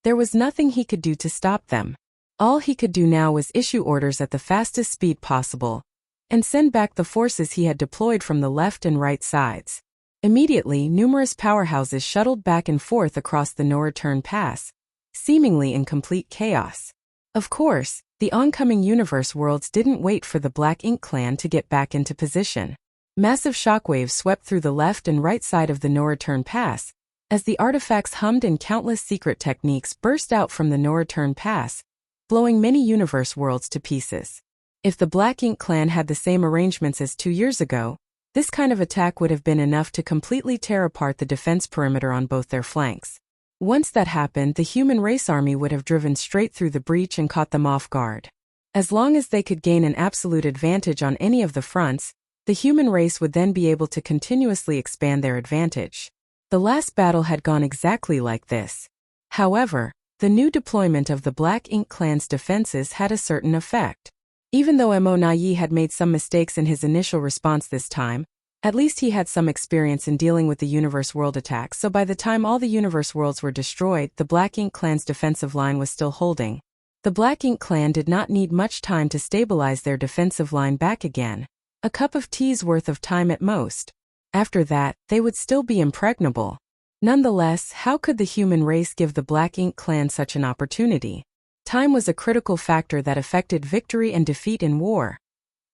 there was nothing he could do to stop them. All he could do now was issue orders at the fastest speed possible, and send back the forces he had deployed from the left and right sides. Immediately, numerous powerhouses shuttled back and forth across the no-return pass, seemingly in complete chaos. Of course, the oncoming universe worlds didn't wait for the Black Ink Clan to get back into position. Massive shockwaves swept through the left and right side of the no-return pass, as the artifacts hummed and countless secret techniques burst out from the no-return pass, blowing many universe worlds to pieces. If the Black Ink Clan had the same arrangements as 2 years ago, this kind of attack would have been enough to completely tear apart the defense perimeter on both their flanks. Once that happened, the human race army would have driven straight through the breach and caught them off guard. As long as they could gain an absolute advantage on any of the fronts, the human race would then be able to continuously expand their advantage. The last battle had gone exactly like this. However, the new deployment of the Black Ink Clan's defenses had a certain effect. Even though Emonayi had made some mistakes in his initial response this time, at least he had some experience in dealing with the universe world attacks, so by the time all the universe worlds were destroyed, the Black Ink Clan's defensive line was still holding. The Black Ink Clan did not need much time to stabilize their defensive line back again. A cup of tea's worth of time at most. After that, they would still be impregnable. Nonetheless, how could the human race give the Black Ink clan such an opportunity? Time was a critical factor that affected victory and defeat in war.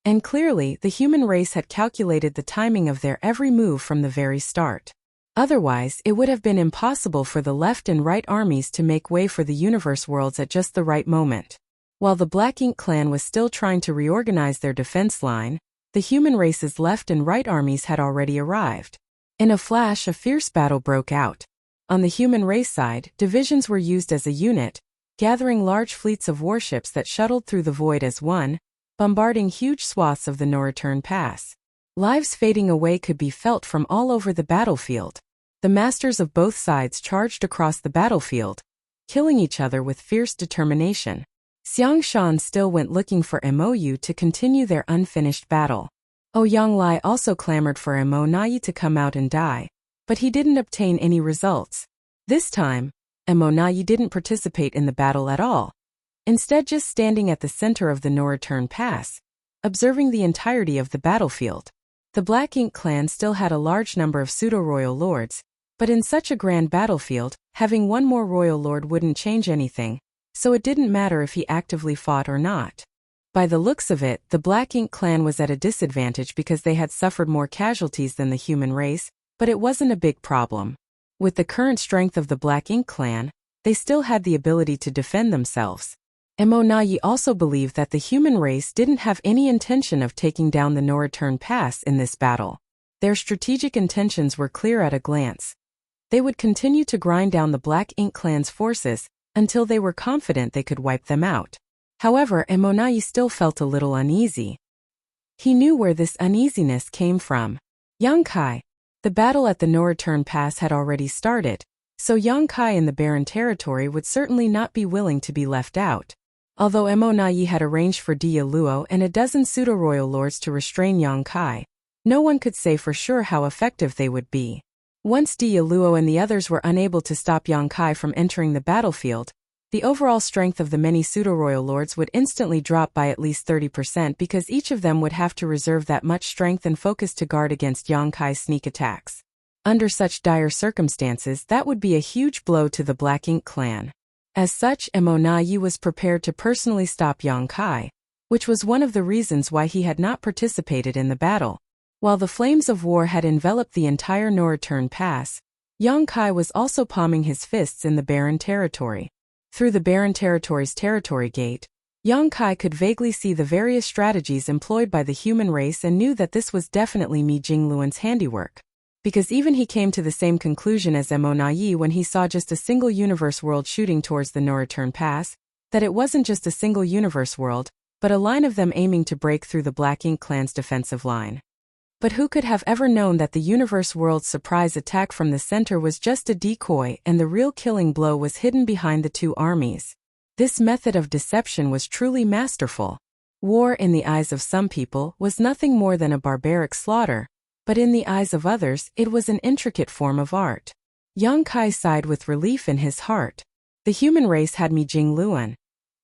And clearly, the human race had calculated the timing of their every move from the very start. Otherwise, it would have been impossible for the left and right armies to make way for the universe worlds at just the right moment. While the Black Ink clan was still trying to reorganize their defense line, the human race's left and right armies had already arrived. In a flash, a fierce battle broke out. On the human race side, divisions were used as a unit, gathering large fleets of warships that shuttled through the void as one, bombarding huge swaths of the no-return pass. Lives fading away could be felt from all over the battlefield. The masters of both sides charged across the battlefield, killing each other with fierce determination. Xiang Shan still went looking for Mou to continue their unfinished battle. Ouyang Lai also clamored for Mo Nai to come out and die, but he didn't obtain any results. This time, Mo Nai didn't participate in the battle at all, instead just standing at the center of the no-return pass, observing the entirety of the battlefield. The Black Ink clan still had a large number of pseudo-royal lords, but in such a grand battlefield, having one more royal lord wouldn't change anything, so it didn't matter if he actively fought or not. By the looks of it, the Black Ink clan was at a disadvantage because they had suffered more casualties than the human race, but it wasn't a big problem. With the current strength of the Black Ink clan, they still had the ability to defend themselves. Mo Nai also believed that the human race didn't have any intention of taking down the no-return pass in this battle. Their strategic intentions were clear at a glance. They would continue to grind down the Black Ink clan's forces until they were confident they could wipe them out. However, Mo Nai still felt a little uneasy. He knew where this uneasiness came from. Yang Kai. The battle at the no-return pass had already started, so Yang Kai in the barren territory would certainly not be willing to be left out. Although Mo Nai had arranged for Dia Luo and a dozen pseudo-royal lords to restrain Yang Kai, no one could say for sure how effective they would be. Once Dia Luo and the others were unable to stop Yang Kai from entering the battlefield, the overall strength of the many pseudo-royal lords would instantly drop by at least 30% because each of them would have to reserve that much strength and focus to guard against Yang Kai's sneak attacks. Under such dire circumstances, that would be a huge blow to the Black Ink clan. As such, Mo Nai was prepared to personally stop Yang Kai, which was one of the reasons why he had not participated in the battle. While the flames of war had enveloped the entire no-return pass, Yang Kai was also palming his fists in the barren territory. Through the barren territory's territory gate, Yang Kai could vaguely see the various strategies employed by the human race and knew that this was definitely Mi Jingluan's handiwork. Because even he came to the same conclusion as Mo Nai when he saw just a single universe world shooting towards the no-return pass, that it wasn't just a single universe world, but a line of them aiming to break through the Black Ink clan's defensive line. But who could have ever known that the universe world's surprise attack from the center was just a decoy and the real killing blow was hidden behind the two armies? This method of deception was truly masterful. War, in the eyes of some people, was nothing more than a barbaric slaughter, but in the eyes of others, it was an intricate form of art. Yang Kai sighed with relief in his heart. The human race had Mi Jingluan,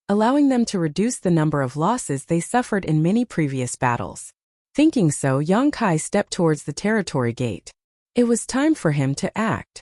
allowing them to reduce the number of losses they suffered in many previous battles. Thinking so, Yang Kai stepped towards the territory gate. It was time for him to act.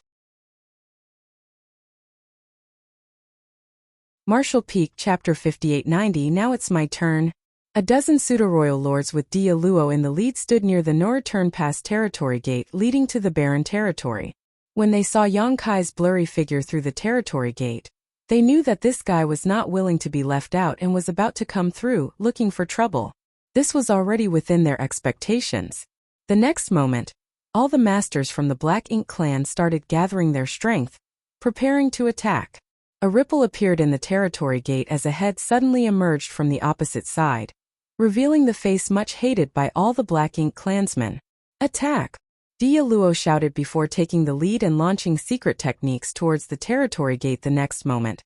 Martial Peak Chapter 5890. Now it's my turn. A dozen pseudo-royal lords with Dia Luo in the lead stood near the no-return pass territory gate leading to the barren territory. When they saw Yang Kai's blurry figure through the territory gate, they knew that this guy was not willing to be left out and was about to come through, looking for trouble. This was already within their expectations. The next moment, all the masters from the Black Ink clan started gathering their strength, preparing to attack. A ripple appeared in the territory gate as a head suddenly emerged from the opposite side, revealing the face much hated by all the Black Ink clansmen. Attack! Dia Luo shouted before taking the lead and launching secret techniques towards the territory gate the next moment,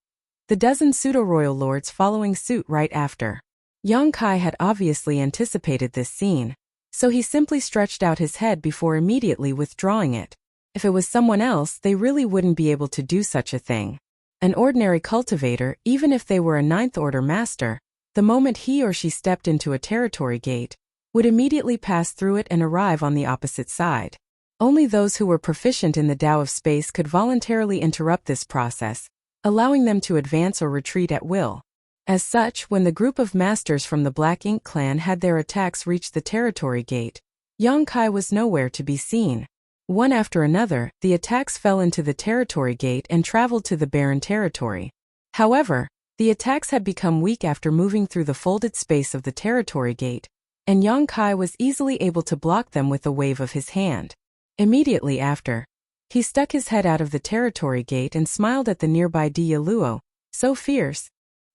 the dozen pseudo-royal lords following suit right after. Yang Kai had obviously anticipated this scene, so he simply stretched out his head before immediately withdrawing it. If it was someone else, they really wouldn't be able to do such a thing. An ordinary cultivator, even if they were a ninth-order master, the moment he or she stepped into a territory gate, would immediately pass through it and arrive on the opposite side. Only those who were proficient in the Tao of space could voluntarily interrupt this process, allowing them to advance or retreat at will. As such, when the group of masters from the Black Ink clan had their attacks reach the territory gate, Yang Kai was nowhere to be seen. One after another, the attacks fell into the territory gate and traveled to the barren territory. However, the attacks had become weak after moving through the folded space of the territory gate, and Yang Kai was easily able to block them with a wave of his hand. Immediately after, he stuck his head out of the territory gate and smiled at the nearby Dia Luo, so fierce.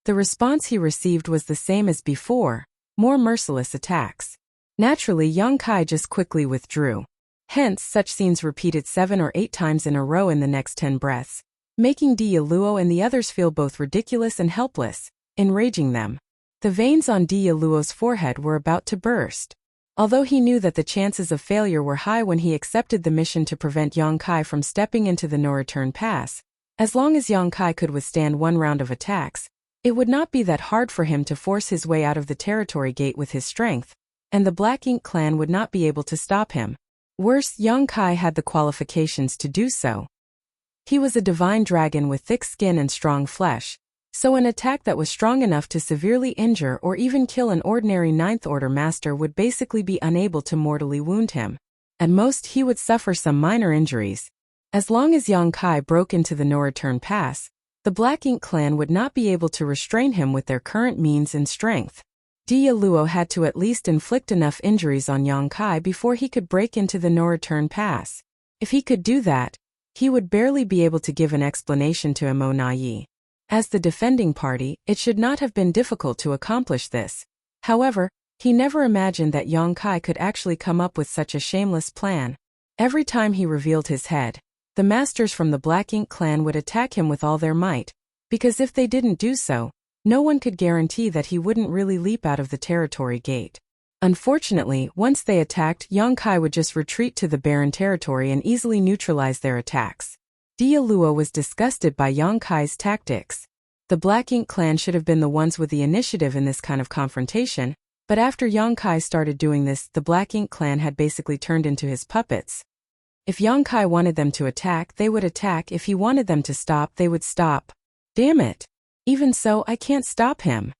The response he received was the same as before, more merciless attacks. Naturally, Yang Kai just quickly withdrew. Hence, such scenes repeated 7 or 8 times in a row in the next 10 breaths, making Dia Luo and the others feel both ridiculous and helpless, enraging them. The veins on Dia Luo's forehead were about to burst. Although he knew that the chances of failure were high when he accepted the mission to prevent Yang Kai from stepping into the no-return pass, as long as Yang Kai could withstand one round of attacks, it would not be that hard for him to force his way out of the territory gate with his strength, and the Black Ink clan would not be able to stop him. Worse, Yang Kai had the qualifications to do so. He was a divine dragon with thick skin and strong flesh, so an attack that was strong enough to severely injure or even kill an ordinary Ninth Order master would basically be unable to mortally wound him. At most, he would suffer some minor injuries. As long as Yang Kai broke into the no-return pass, the Black Ink clan would not be able to restrain him with their current means and strength. Dia Luo had to at least inflict enough injuries on Yang Kai before he could break into the no-return pass. If he could do that, he would barely be able to give an explanation to Mo Na Yi. As the defending party, it should not have been difficult to accomplish this. However, he never imagined that Yang Kai could actually come up with such a shameless plan. Every time he revealed his head, the masters from the Black Ink clan would attack him with all their might, because if they didn't do so, no one could guarantee that he wouldn't really leap out of the territory gate. Unfortunately, once they attacked, Yang Kai would just retreat to the barren territory and easily neutralize their attacks. Dia Luo was disgusted by Yang Kai's tactics. The Black Ink clan should have been the ones with the initiative in this kind of confrontation, but after Yang Kai started doing this, the Black Ink clan had basically turned into his puppets. If Yang Kai wanted them to attack, they would attack. If he wanted them to stop, they would stop. Damn it! Even so, I can't stop him.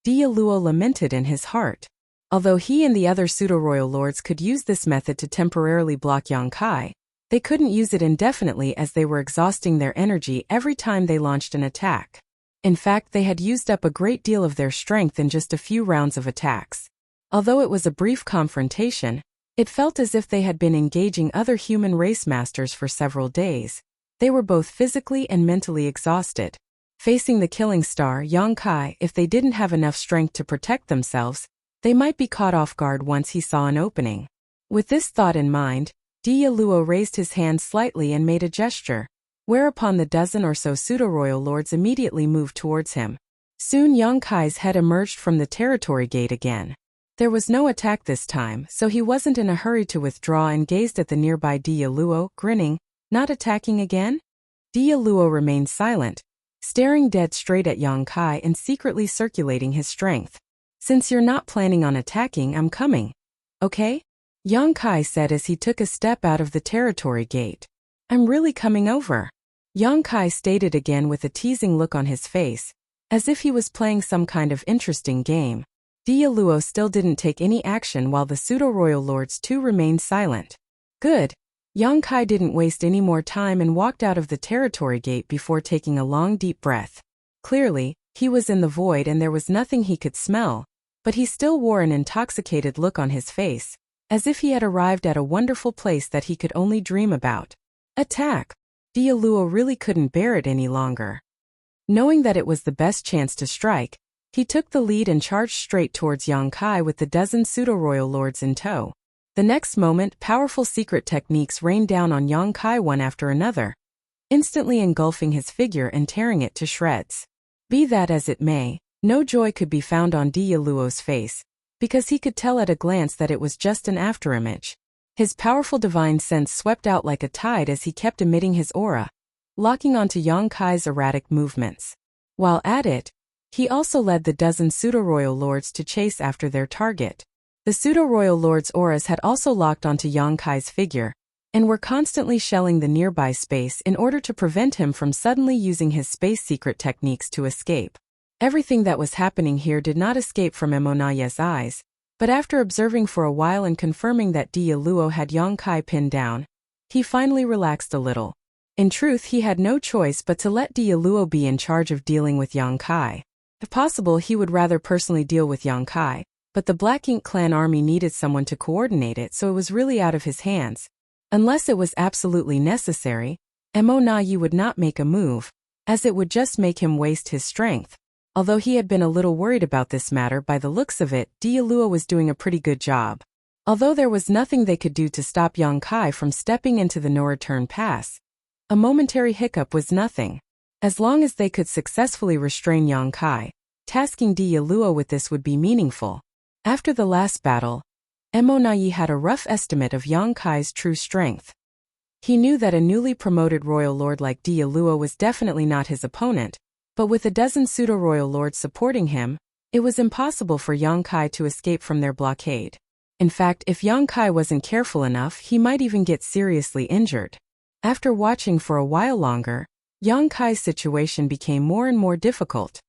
Dia Luo lamented in his heart. Although he and the other pseudo-royal lords could use this method to temporarily block Yang Kai, they couldn't use it indefinitely as they were exhausting their energy every time they launched an attack. In fact, they had used up a great deal of their strength in just a few rounds of attacks. Although it was a brief confrontation, it felt as if they had been engaging other human race masters for several days. They were both physically and mentally exhausted. Facing the killing star, Yang Kai, if they didn't have enough strength to protect themselves, they might be caught off guard once he saw an opening. With this thought in mind, Dia Luo raised his hand slightly and made a gesture, whereupon the dozen or so pseudo-royal lords immediately moved towards him. Soon Yang Kai's head emerged from the territory gate again. There was no attack this time, so he wasn't in a hurry to withdraw and gazed at the nearby Dia Luo, grinning. Not attacking again? Dia Luo remained silent, staring dead straight at Yang Kai and secretly circulating his strength. Since you're not planning on attacking, I'm coming. Okay? Yang Kai said as he took a step out of the territory gate. I'm really coming over. Yang Kai stated again with a teasing look on his face, as if he was playing some kind of interesting game. Dia Luo still didn't take any action while the pseudo-royal lords too remained silent. Good. Yang Kai didn't waste any more time and walked out of the territory gate before taking a long deep breath. Clearly, he was in the void and there was nothing he could smell, but he still wore an intoxicated look on his face, as if he had arrived at a wonderful place that he could only dream about. Attack! Dia Luo really couldn't bear it any longer. Knowing that it was the best chance to strike, he took the lead and charged straight towards Yang Kai with the dozen pseudo-royal lords in tow. The next moment, powerful secret techniques rained down on Yang Kai one after another, instantly engulfing his figure and tearing it to shreds. Be that as it may, no joy could be found on Dia Luo's face, because he could tell at a glance that it was just an afterimage. His powerful divine sense swept out like a tide as he kept emitting his aura, locking onto Yang Kai's erratic movements. While at it, he also led the dozen pseudo-royal lords to chase after their target. The pseudo-royal lords' auras had also locked onto Yang Kai's figure, and were constantly shelling the nearby space in order to prevent him from suddenly using his space secret techniques to escape. Everything that was happening here did not escape from Emonaye's eyes, but after observing for a while and confirming that Dia Luo had Yang Kai pinned down, he finally relaxed a little. In truth, he had no choice but to let Dia Luo be in charge of dealing with Yang Kai. If possible, he would rather personally deal with Yang Kai, but the Black Ink clan army needed someone to coordinate it, so it was really out of his hands. Unless it was absolutely necessary, Emonaye would not make a move, as it would just make him waste his strength. Although he had been a little worried about this matter, by the looks of it, Dia Luo was doing a pretty good job. Although there was nothing they could do to stop Yang Kai from stepping into the no-return pass, a momentary hiccup was nothing. As long as they could successfully restrain Yang Kai, tasking Dia Luo with this would be meaningful. After the last battle, Emonaye had a rough estimate of Yang Kai's true strength. He knew that a newly promoted royal lord like Dia Luo was definitely not his opponent, but with a dozen pseudo-royal lords supporting him, it was impossible for Yang Kai to escape from their blockade. In fact, if Yang Kai wasn't careful enough, he might even get seriously injured. After watching for a while longer, Yang Kai's situation became more and more difficult.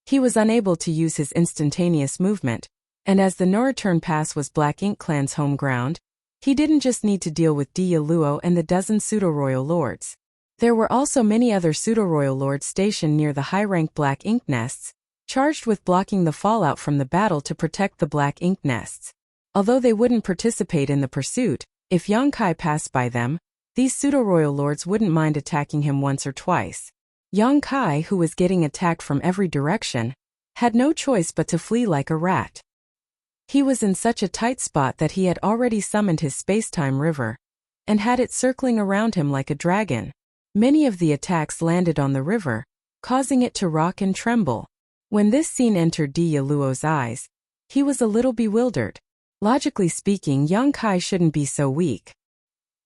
He was unable to use his instantaneous movement, and as the no-return pass was Black Ink clan's home ground, he didn't just need to deal with Dia Luo and the dozen pseudo-royal lords. There were also many other pseudo-royal lords stationed near the high-rank Black Ink nests, charged with blocking the fallout from the battle to protect the Black Ink nests. Although they wouldn't participate in the pursuit, if Yang Kai passed by them, these pseudo-royal lords wouldn't mind attacking him once or twice. Yang Kai, who was getting attacked from every direction, had no choice but to flee like a rat. He was in such a tight spot that he had already summoned his space-time river, and had it circling around him like a dragon. Many of the attacks landed on the river, causing it to rock and tremble. When this scene entered Dia Luo's eyes, he was a little bewildered. Logically speaking, Yang Kai shouldn't be so weak.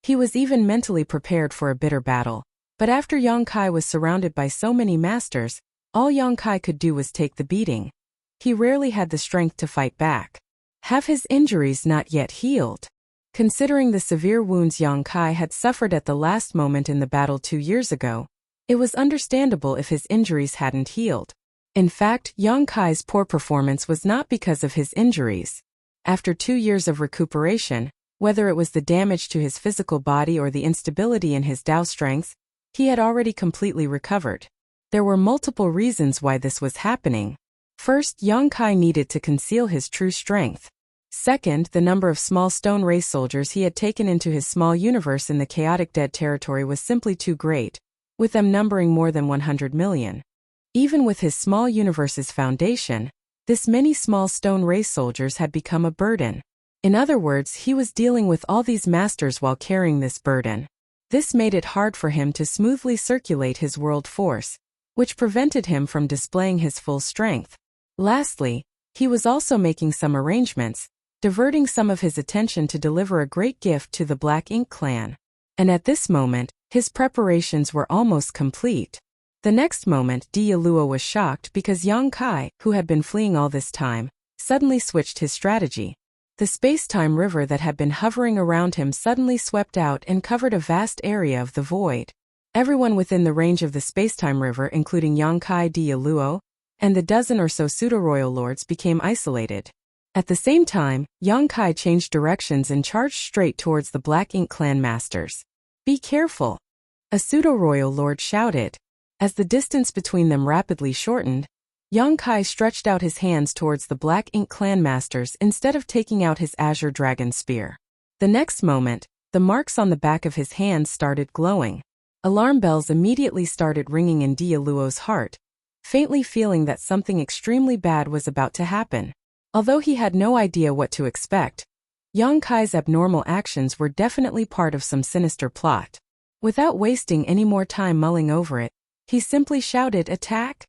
He was even mentally prepared for a bitter battle, but after Yang Kai was surrounded by so many masters, all Yang Kai could do was take the beating. He rarely had the strength to fight back. Have his injuries not yet healed? Considering the severe wounds Yang Kai had suffered at the last moment in the battle 2 years ago, it was understandable if his injuries hadn't healed. In fact, Yang Kai's poor performance was not because of his injuries. After 2 years of recuperation, whether it was the damage to his physical body or the instability in his Dao strength, he had already completely recovered. There were multiple reasons why this was happening. First, Yang Kai needed to conceal his true strength. Second, the number of small stone race soldiers he had taken into his small universe in the chaotic dead territory was simply too great, with them numbering more than 100 million. Even with his small universe's foundation, this many small stone race soldiers had become a burden. In other words, he was dealing with all these masters while carrying this burden. This made it hard for him to smoothly circulate his world force, which prevented him from displaying his full strength. Lastly, he was also making some arrangements, diverting some of his attention to deliver a great gift to the Black Ink clan. And at this moment, his preparations were almost complete. The next moment, Dia Luo was shocked because Yang Kai, who had been fleeing all this time, suddenly switched his strategy. The space-time river that had been hovering around him suddenly swept out and covered a vast area of the void. Everyone within the range of the space-time river, including Yang Kai, Dia Luo, and the dozen or so pseudo-royal lords, became isolated. At the same time, Yang Kai changed directions and charged straight towards the Black Ink clan masters. "Be careful!" a pseudo-royal lord shouted. As the distance between them rapidly shortened, Yang Kai stretched out his hands towards the Black Ink clan masters instead of taking out his azure dragon spear. The next moment, the marks on the back of his hands started glowing. Alarm bells immediately started ringing in Dia Luo's heart, faintly feeling that something extremely bad was about to happen. Although he had no idea what to expect, Yang Kai's abnormal actions were definitely part of some sinister plot. Without wasting any more time mulling over it, he simply shouted, "Attack!"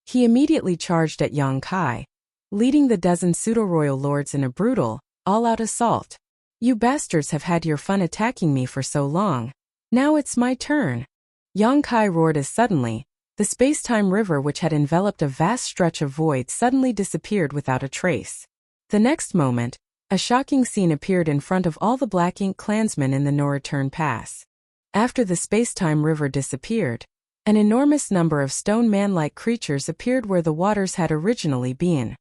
He immediately charged at Yang Kai, leading the dozen pseudo-royal lords in a brutal, all-out assault. "You bastards have had your fun attacking me for so long. Now it's my turn." Yang Kai roared as suddenly, the space-time river which had enveloped a vast stretch of void suddenly disappeared without a trace. The next moment, A shocking scene appeared in front of all the Black Ink clansmen in the No-Return Pass. After the space-time river disappeared, an enormous number of stone man-like creatures appeared where the waters had originally been.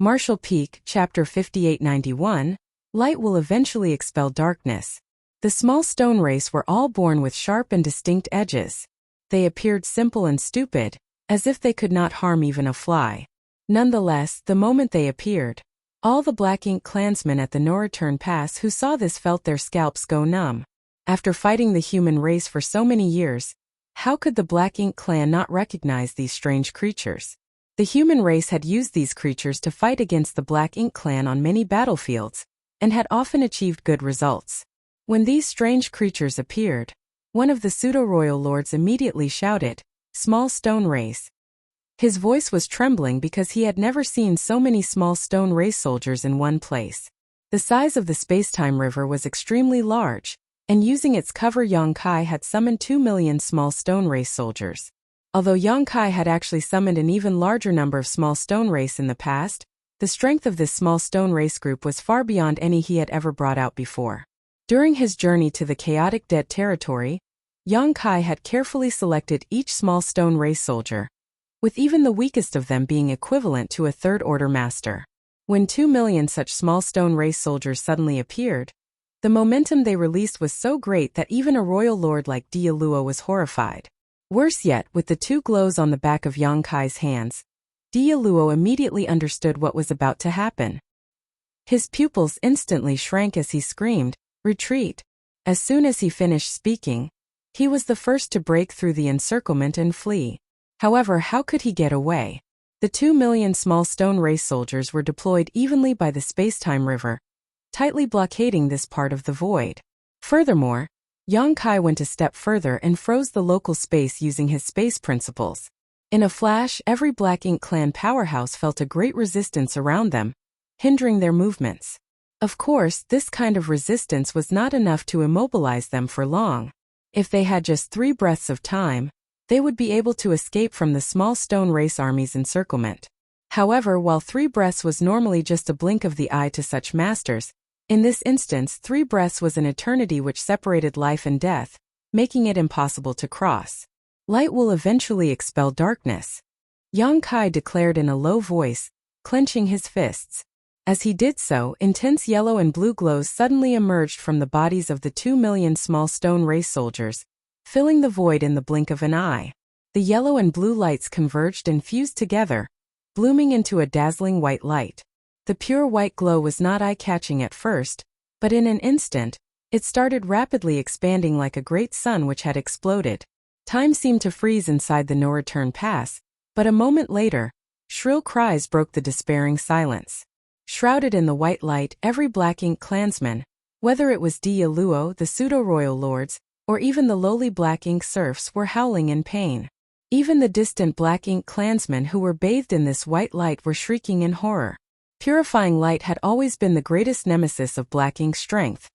Marshall Peak, Chapter 5891, Light will eventually expel darkness. The small stone race were all born with sharp and distinct edges. They appeared simple and stupid, as if they could not harm even a fly. Nonetheless, the moment they appeared, all the Black Ink clansmen at the No-Return Pass who saw this felt their scalps go numb. After fighting the human race for so many years, how could the Black Ink clan not recognize these strange creatures? The human race had used these creatures to fight against the Black Ink clan on many battlefields, and had often achieved good results. When these strange creatures appeared, one of the pseudo-royal lords immediately shouted, "Small stone race." His voice was trembling because he had never seen so many small stone race soldiers in one place. The size of the space-time river was extremely large, and using its cover Yang Kai had summoned 2 million small stone race soldiers. Although Yang Kai had actually summoned an even larger number of small stone race in the past, the strength of this small stone race group was far beyond any he had ever brought out before. During his journey to the chaotic dead territory, Yang Kai had carefully selected each small stone race soldier, with even the weakest of them being equivalent to a third-order master. When 2 million such small stone race soldiers suddenly appeared, the momentum they released was so great that even a royal lord like Dialuo was horrified. Worse yet, with the 2 glows on the back of Yang Kai's hands, Dialuo immediately understood what was about to happen. His pupils instantly shrank as he screamed, "Retreat!" As soon as he finished speaking, he was the first to break through the encirclement and flee. However, how could he get away? The 2 million small stone race soldiers were deployed evenly by the space-time river, tightly blockading this part of the void. Furthermore, Yang Kai went a step further and froze the local space using his space principles. In a flash, every Black Ink clan powerhouse felt a great resistance around them, hindering their movements. Of course, this kind of resistance was not enough to immobilize them for long. If they had just 3 breaths of time, they would be able to escape from the small stone race army's encirclement. However, while 3 breaths was normally just a blink of the eye to such masters, in this instance 3 breaths was an eternity which separated life and death, making it impossible to cross. Light will eventually expel darkness, Yang Kai declared in a low voice, clenching his fists. As he did so, intense yellow and blue glows suddenly emerged from the bodies of the 2 million small stone race soldiers, filling the void in the blink of an eye. The yellow and blue lights converged and fused together, blooming into a dazzling white light. The pure white glow was not eye-catching at first, but in an instant, it started rapidly expanding like a great sun which had exploded. Time seemed to freeze inside the No-Return Pass, but a moment later, shrill cries broke the despairing silence. Shrouded in the white light, every Black Ink clansman, whether it was Dialuo, the pseudo-royal lords, or even the lowly Black Ink serfs, were howling in pain. Even the distant Black Ink clansmen who were bathed in this white light were shrieking in horror. Purifying light had always been the greatest nemesis of Black Ink's strength,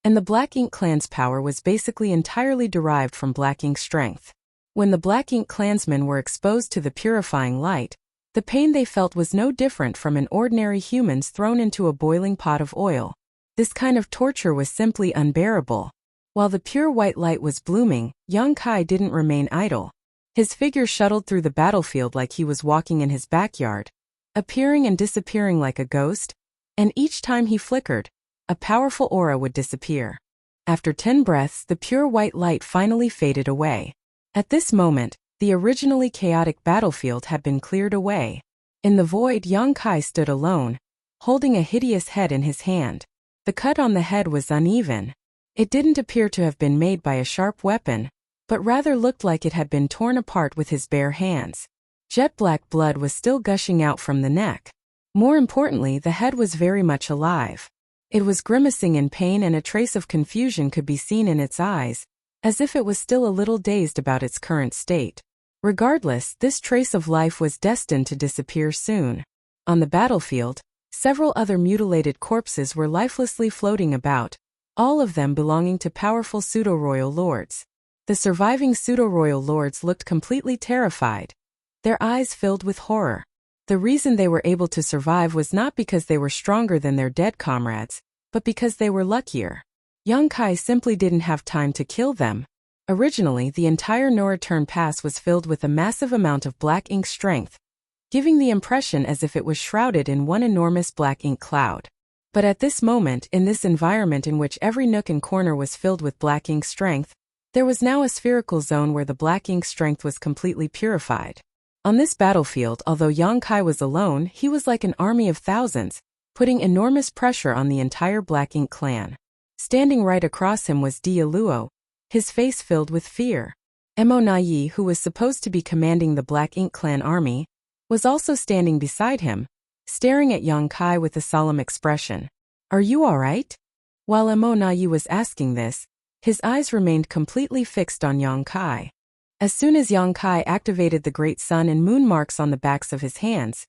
and the Black Ink clan's power was basically entirely derived from Black Ink's strength. When the Black Ink clansmen were exposed to the purifying light, the pain they felt was no different from an ordinary human's thrown into a boiling pot of oil. This kind of torture was simply unbearable. While the pure white light was blooming, Yang Kai didn't remain idle. His figure shuttled through the battlefield like he was walking in his backyard, appearing and disappearing like a ghost, and each time he flickered, a powerful aura would disappear. After 10 breaths, the pure white light finally faded away. At this moment, the originally chaotic battlefield had been cleared away. In the void, Yang Kai stood alone, holding a hideous head in his hand. The cut on the head was uneven. It didn't appear to have been made by a sharp weapon, but rather looked like it had been torn apart with his bare hands. Jet-black blood was still gushing out from the neck. More importantly, the head was very much alive. It was grimacing in pain and a trace of confusion could be seen in its eyes, as if it was still a little dazed about its current state. Regardless, this trace of life was destined to disappear soon. On the battlefield, several other mutilated corpses were lifelessly floating about, all of them belonging to powerful pseudo-royal lords. The surviving pseudo-royal lords looked completely terrified, their eyes filled with horror. The reason they were able to survive was not because they were stronger than their dead comrades, but because they were luckier. Yong-kai simply didn't have time to kill them. Originally, the entire no-return pass was filled with a massive amount of black ink strength, giving the impression as if it was shrouded in one enormous black ink cloud. But at this moment, in this environment in which every nook and corner was filled with black ink strength, there was now a spherical zone where the black ink strength was completely purified. On this battlefield, although Yong-kai was alone, he was like an army of thousands, putting enormous pressure on the entire black ink clan. Standing right across him was Dialuo, his face filled with fear. Mo Nai, who was supposed to be commanding the Black Ink Clan army, was also standing beside him, staring at Yong-kai with a solemn expression. "Are you all right?" While Mo Nai was asking this, his eyes remained completely fixed on Yong-kai. As soon as Yong-kai activated the great sun and moon marks on the backs of his hands,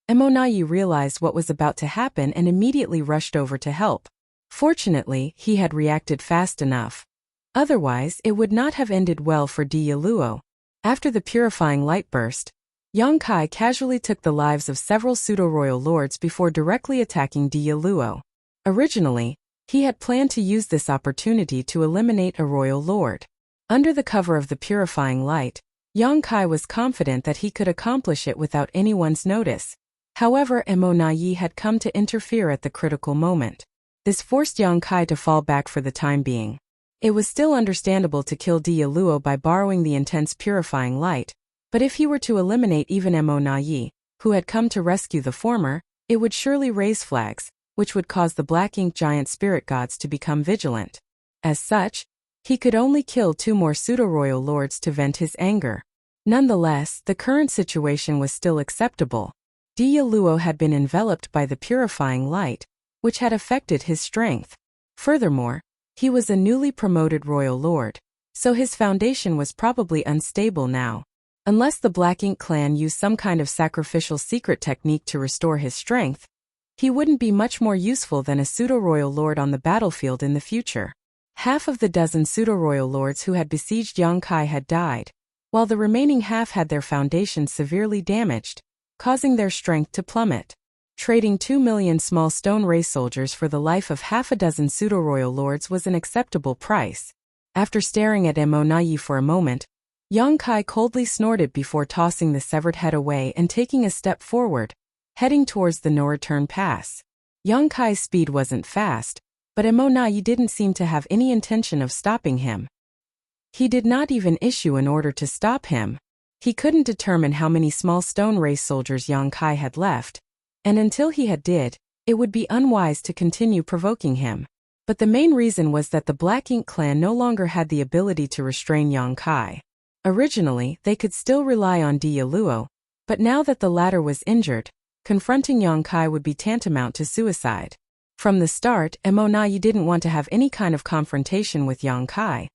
Mo Nai realized what was about to happen and immediately rushed over to help. Fortunately, he had reacted fast enough. Otherwise, it would not have ended well for Dialuo. After the purifying light burst, Yong-kai casually took the lives of several pseudo-royal lords before directly attacking Dialuo. Originally, he had planned to use this opportunity to eliminate a royal lord. Under the cover of the purifying light, Yong-kai was confident that he could accomplish it without anyone's notice. However, Mo Nai had come to interfere at the critical moment. This forced Yong-kai to fall back for the time being. It was still understandable to kill Dialuo by borrowing the intense purifying light, but if he were to eliminate even Mo Nai, who had come to rescue the former, it would surely raise flags, which would cause the black ink giant spirit gods to become vigilant. As such, he could only kill 2 more pseudo-royal lords to vent his anger. Nonetheless, the current situation was still acceptable. Dialuo had been enveloped by the purifying light, which had affected his strength. Furthermore, he was a newly promoted royal lord, so his foundation was probably unstable now. Unless the Black Ink clan used some kind of sacrificial secret technique to restore his strength, he wouldn't be much more useful than a pseudo-royal lord on the battlefield in the future. Half of the dozen pseudo-royal lords who had besieged Yong-kai had died, while the remaining half had their foundations severely damaged, causing their strength to plummet. Trading 2 million small stone race soldiers for the life of half a dozen pseudo-royal lords was an acceptable price. After staring at Mo Nai for a moment, Yong-kai coldly snorted before tossing the severed head away and taking a step forward, heading towards the no-return pass. Yong-kai's speed wasn't fast, but Mo Nai didn't seem to have any intention of stopping him. He did not even issue an order to stop him. He couldn't determine how many small stone race soldiers Yong-kai had left, and until he did, it would be unwise to continue provoking him. But the main reason was that the Black Ink clan no longer had the ability to restrain Yong-kai. Originally, they could still rely on Dialuo, but now that the latter was injured, confronting Yong-kai would be tantamount to suicide. From the start, Mo Nai didn't want to have any kind of confrontation with Yong-kai.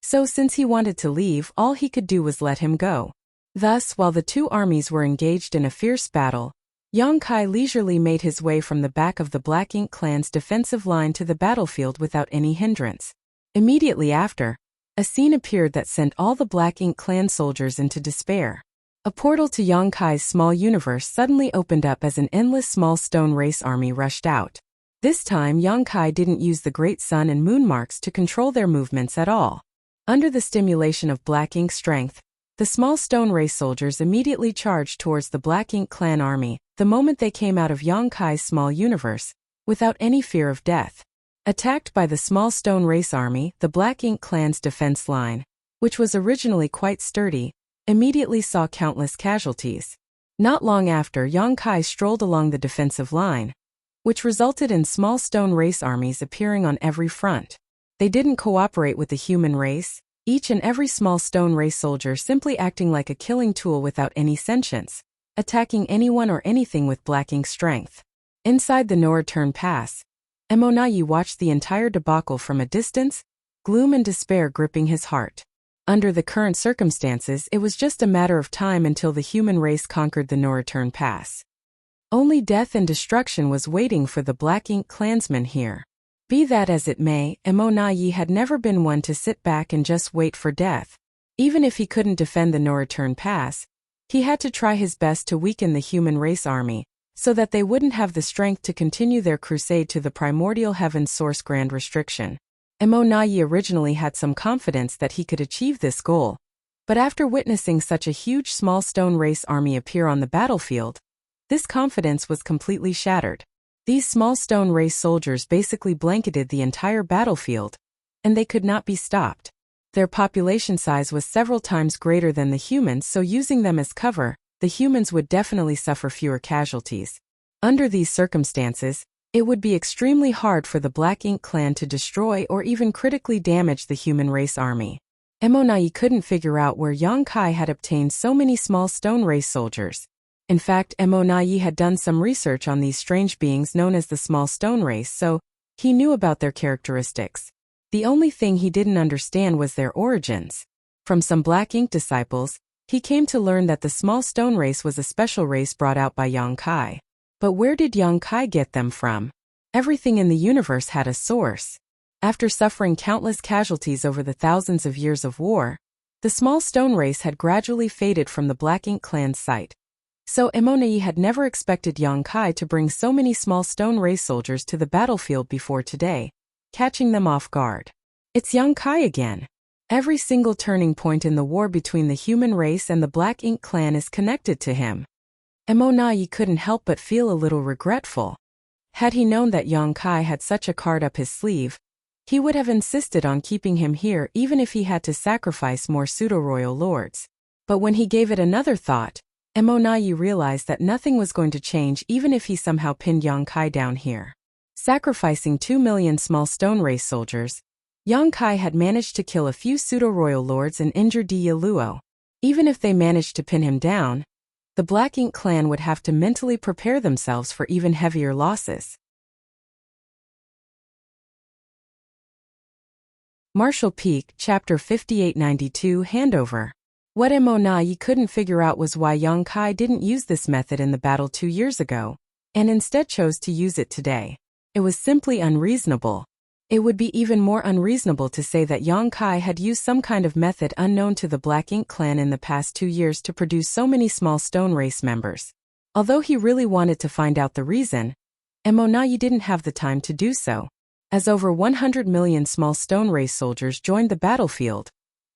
So since he wanted to leave, all he could do was let him go. Thus, while the 2 armies were engaged in a fierce battle, Yong-kai leisurely made his way from the back of the Black Ink clan's defensive line to the battlefield without any hindrance. Immediately after, a scene appeared that sent all the Black Ink clan soldiers into despair. A portal to Yong-kai's small universe suddenly opened up as an endless small stone race army rushed out. This time, Yong-kai didn't use the great sun and moon marks to control their movements at all. Under the stimulation of Black Ink strength, the small stone race soldiers immediately charged towards the Black Ink clan army the moment they came out of Yong-kai's small universe, without any fear of death. Attacked by the small stone race army, the Black Ink clan's defense line, which was originally quite sturdy, immediately saw countless casualties. Not long after, Yong-kai strolled along the defensive line, which resulted in small stone race armies appearing on every front. They didn't cooperate with the human race, each and every small stone race soldier simply acting like a killing tool without any sentience, attacking anyone or anything with Black Ink strength. Inside the no-return pass, Mo Nai watched the entire debacle from a distance, gloom and despair gripping his heart. Under the current circumstances, it was just a matter of time until the human race conquered the no-return pass. Only death and destruction was waiting for the Black Ink clansmen here. Be that as it may, Mo Nai had never been one to sit back and just wait for death. Even if he couldn't defend the no-return pass, He had to try his best to weaken the human race army, so that they wouldn't have the strength to continue their crusade to the primordial heaven's source grand restriction. Emonayi originally had some confidence that he could achieve this goal, but after witnessing such a huge small stone race army appear on the battlefield, this confidence was completely shattered. These small stone race soldiers basically blanketed the entire battlefield, and they could not be stopped. Their population size was several times greater than the humans, so using them as cover, the humans would definitely suffer fewer casualties. Under these circumstances, it would be extremely hard for the Black Ink clan to destroy or even critically damage the human race army. Emonayi couldn't figure out where Yang Kai had obtained so many small stone race soldiers. In fact, Emonayi had done some research on these strange beings known as the small stone race, so he knew about their characteristics. The only thing he didn't understand was their origins. From some Black Ink disciples, he came to learn that the small stone race was a special race brought out by Yang Kai. But where did Yang Kai get them from? Everything in the universe had a source. After suffering countless casualties over the thousands of years of war, the small stone race had gradually faded from the Black Ink clan's sight. So Emonayi had never expected Yang Kai to bring so many small stone race soldiers to the battlefield before today, catching them off guard. It's Yang Kai again. Every single turning point in the war between the human race and the Black Ink clan is connected to him. Emonayi couldn't help but feel a little regretful. Had he known that Yang Kai had such a card up his sleeve, he would have insisted on keeping him here even if he had to sacrifice more pseudo-royal lords. But when he gave it another thought, Emonayi realized that nothing was going to change even if he somehow pinned Yang Kai down here. Sacrificing 2 million small stone race soldiers, Yang Kai had managed to kill a few pseudo-royal lords and injure Di Luo. Even if they managed to pin him down, the Black Ink clan would have to mentally prepare themselves for even heavier losses. Martial Peak, Chapter 5892, Handover. What Emonayi couldn't figure out was why Yang Kai didn't use this method in the battle 2 years ago, and instead chose to use it today. It was simply unreasonable. It would be even more unreasonable to say that Yang Kai had used some kind of method unknown to the Black Ink clan in the past 2 years to produce so many small stone race members. Although he really wanted to find out the reason, Emonayi didn't have the time to do so. As over 100 million small stone race soldiers joined the battlefield,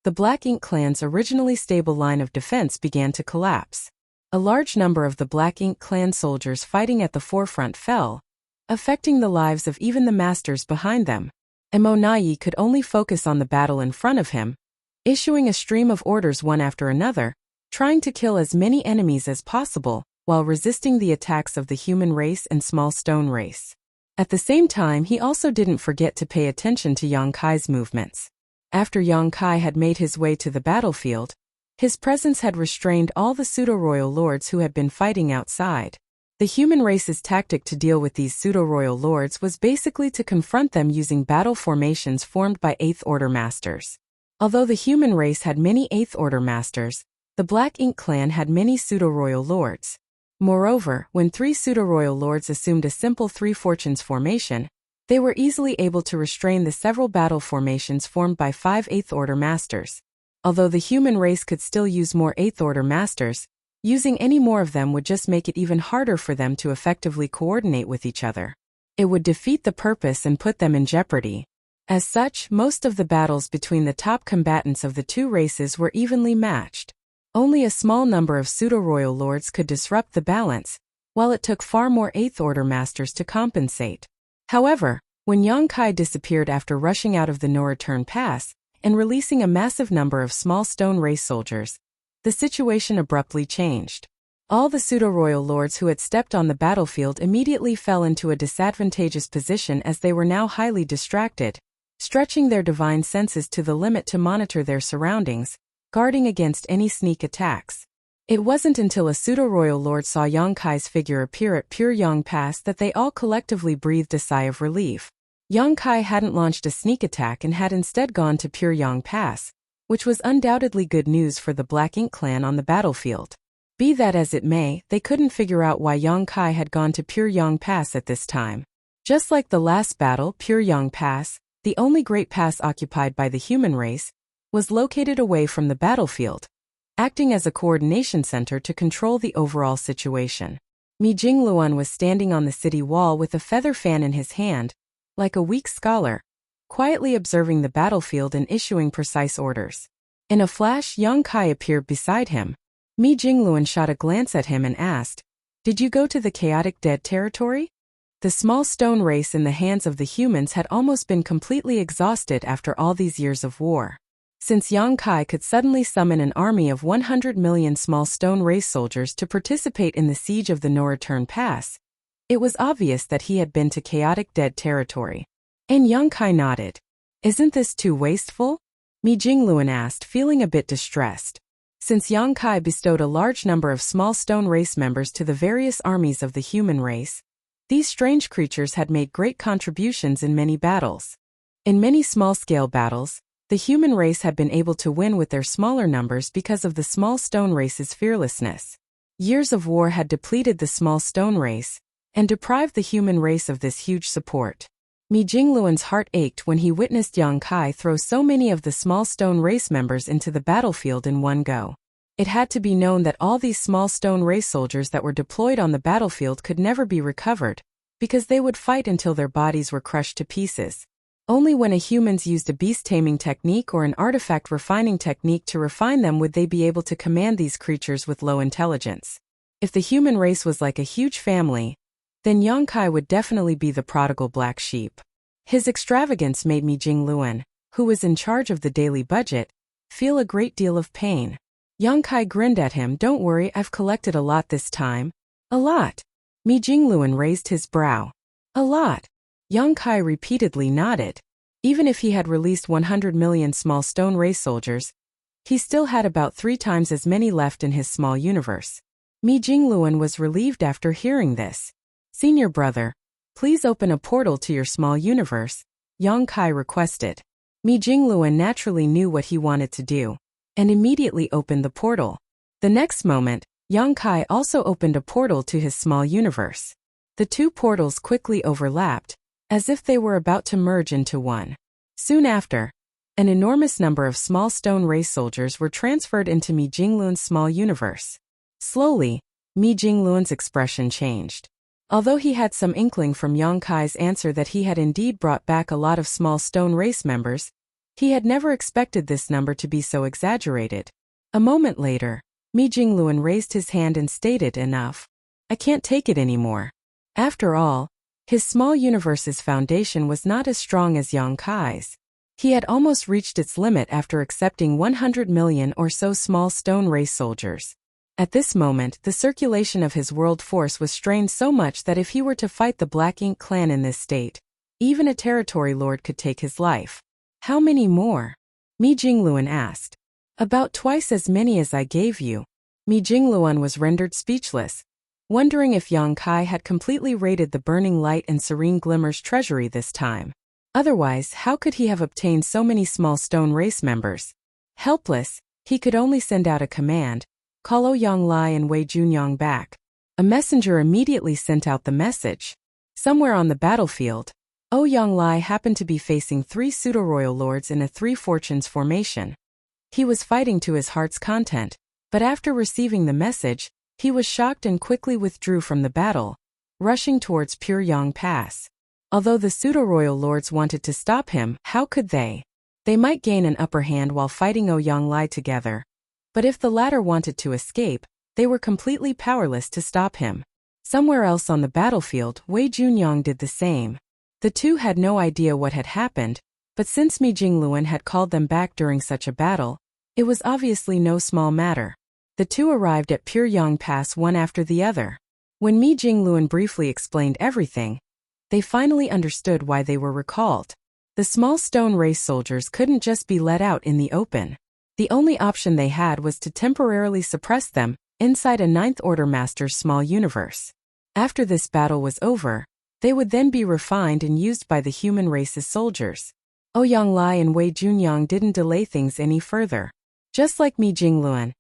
the Black Ink clan's originally stable line of defense began to collapse. A large number of the Black Ink clan soldiers fighting at the forefront fell, affecting the lives of even the masters behind them. Emonayi could only focus on the battle in front of him, issuing a stream of orders one after another, trying to kill as many enemies as possible, while resisting the attacks of the human race and small stone race. At the same time, he also didn't forget to pay attention to Yang Kai's movements. After Yang Kai had made his way to the battlefield, his presence had restrained all the pseudo-royal lords who had been fighting outside. The human race's tactic to deal with these pseudo-royal lords was basically to confront them using battle formations formed by 8th Order masters. Although the human race had many 8th Order masters, the Black Ink clan had many pseudo-royal lords. Moreover, when 3 pseudo-royal lords assumed a simple 3 fortunes formation, they were easily able to restrain the several battle formations formed by 5 8th Order masters. Although the human race could still use more 8th Order masters, using any more of them would just make it even harder for them to effectively coordinate with each other. It would defeat the purpose and put them in jeopardy. As such, most of the battles between the top combatants of the 2 races were evenly matched. Only a small number of pseudo-royal lords could disrupt the balance, while it took far more 8th Order masters to compensate. However, when Yang Kai disappeared after rushing out of the no-return pass and releasing a massive number of small stone race soldiers, the situation abruptly changed. All the pseudo-royal lords who had stepped on the battlefield immediately fell into a disadvantageous position as they were now highly distracted, stretching their divine senses to the limit to monitor their surroundings, guarding against any sneak attacks. It wasn't until a pseudo-royal lord saw Yang Kai's figure appear at Pure Yang Pass that they all collectively breathed a sigh of relief. Yang Kai hadn't launched a sneak attack and had instead gone to Pure Yang Pass, which was undoubtedly good news for the Black Ink clan on the battlefield. Be that as it may, they couldn't figure out why Yang Kai had gone to Pure Yang Pass at this time. Just like the last battle, Pure Yang Pass, the only great pass occupied by the human race, was located away from the battlefield. acting as a coordination center to control the overall situation. Mi Jingluan was standing on the city wall with a feather fan in his hand, like a weak scholar, quietly observing the battlefield and issuing precise orders. In a flash, Yang Kai appeared beside him. Mi Jingluan shot a glance at him and asked, "Did you go to the chaotic dead territory?" The small stone race in the hands of the humans had almost been completely exhausted after all these years of war. Since Yang Kai could suddenly summon an army of 100 million small stone race soldiers to participate in the siege of the No-Return Pass, it was obvious that he had been to chaotic dead territory. And Yang Kai nodded. "Isn't this too wasteful?" Mi Jingluan asked, feeling a bit distressed. Since Yang Kai bestowed a large number of small stone race members to the various armies of the human race, these strange creatures had made great contributions in many battles. In many small-scale battles, the human race had been able to win with their smaller numbers because of the small stone race's fearlessness. Years of war had depleted the small stone race and deprived the human race of this huge support. Mi Jingluan's heart ached when he witnessed Yang Kai throw so many of the small stone race members into the battlefield in one go. It had to be known that all these small stone race soldiers that were deployed on the battlefield could never be recovered, because they would fight until their bodies were crushed to pieces. Only when humans used a beast-taming technique or an artifact refining technique to refine them would they be able to command these creatures with low intelligence. If the human race was like a huge family, then Yang Kai would definitely be the prodigal black sheep. His extravagance made Mi Jingluan, who was in charge of the daily budget, feel a great deal of pain. Yang Kai grinned at him. "Don't worry, I've collected a lot this time." "A lot?" Mi Jingluan raised his brow. "A lot." Yang Kai repeatedly nodded. Even if he had released 100 million small stone race soldiers, he still had about 3 times as many left in his small universe. Mi Jingluan was relieved after hearing this. "Senior brother, please open a portal to your small universe," Yang Kai requested. Mi Jingluan naturally knew what he wanted to do, and immediately opened the portal. The next moment, Yang Kai also opened a portal to his small universe. The two portals quickly overlapped, as if they were about to merge into one. Soon after, an enormous number of small stone race soldiers were transferred into Mi Jingluan's small universe. Slowly, Mi Jingluan's expression changed. Although he had some inkling from Yang Kai's answer that he had indeed brought back a lot of small stone race members, he had never expected this number to be so exaggerated. A moment later, Mi Jingluan raised his hand and stated, "Enough. I can't take it anymore." After all, his small universe's foundation was not as strong as Yang Kai's. He had almost reached its limit after accepting 100 million or so small stone race soldiers. At this moment, the circulation of his world force was strained so much that if he were to fight the Black Ink clan in this state, even a territory lord could take his life. "How many more?" Mi Jingluan asked. "About twice as many as I gave you." Mi Jingluan was rendered speechless, wondering if Yang Kai had completely raided the Burning Light and Serene Glimmer's treasury this time. Otherwise, how could he have obtained so many small stone race members? Helpless, he could only send out a command, "Call Ouyang Lai and Wei Junyang back." A messenger immediately sent out the message. Somewhere on the battlefield, Ouyang Lai happened to be facing 3 pseudo-royal lords in a 3 fortunes formation. He was fighting to his heart's content, but after receiving the message, he was shocked and quickly withdrew from the battle, rushing towards Pyongyang Pass. Although the pseudo-royal lords wanted to stop him, how could they? They might gain an upper hand while fighting Ouyang Lai together, but if the latter wanted to escape, they were completely powerless to stop him. Somewhere else on the battlefield, Wei Junyang did the same. The two had no idea what had happened, but since Mi Jingluan had called them back during such a battle, it was obviously no small matter. The two arrived at Pyongyang Pass one after the other. When Mi Jingluan briefly explained everything, they finally understood why they were recalled. The small stone race soldiers couldn't just be let out in the open. The only option they had was to temporarily suppress them inside a Ninth Order Master's small universe. After this battle was over, they would then be refined and used by the human race's soldiers. Ouyang Lai and Wei Junyang didn't delay things any further. Just like Mi Jingluan,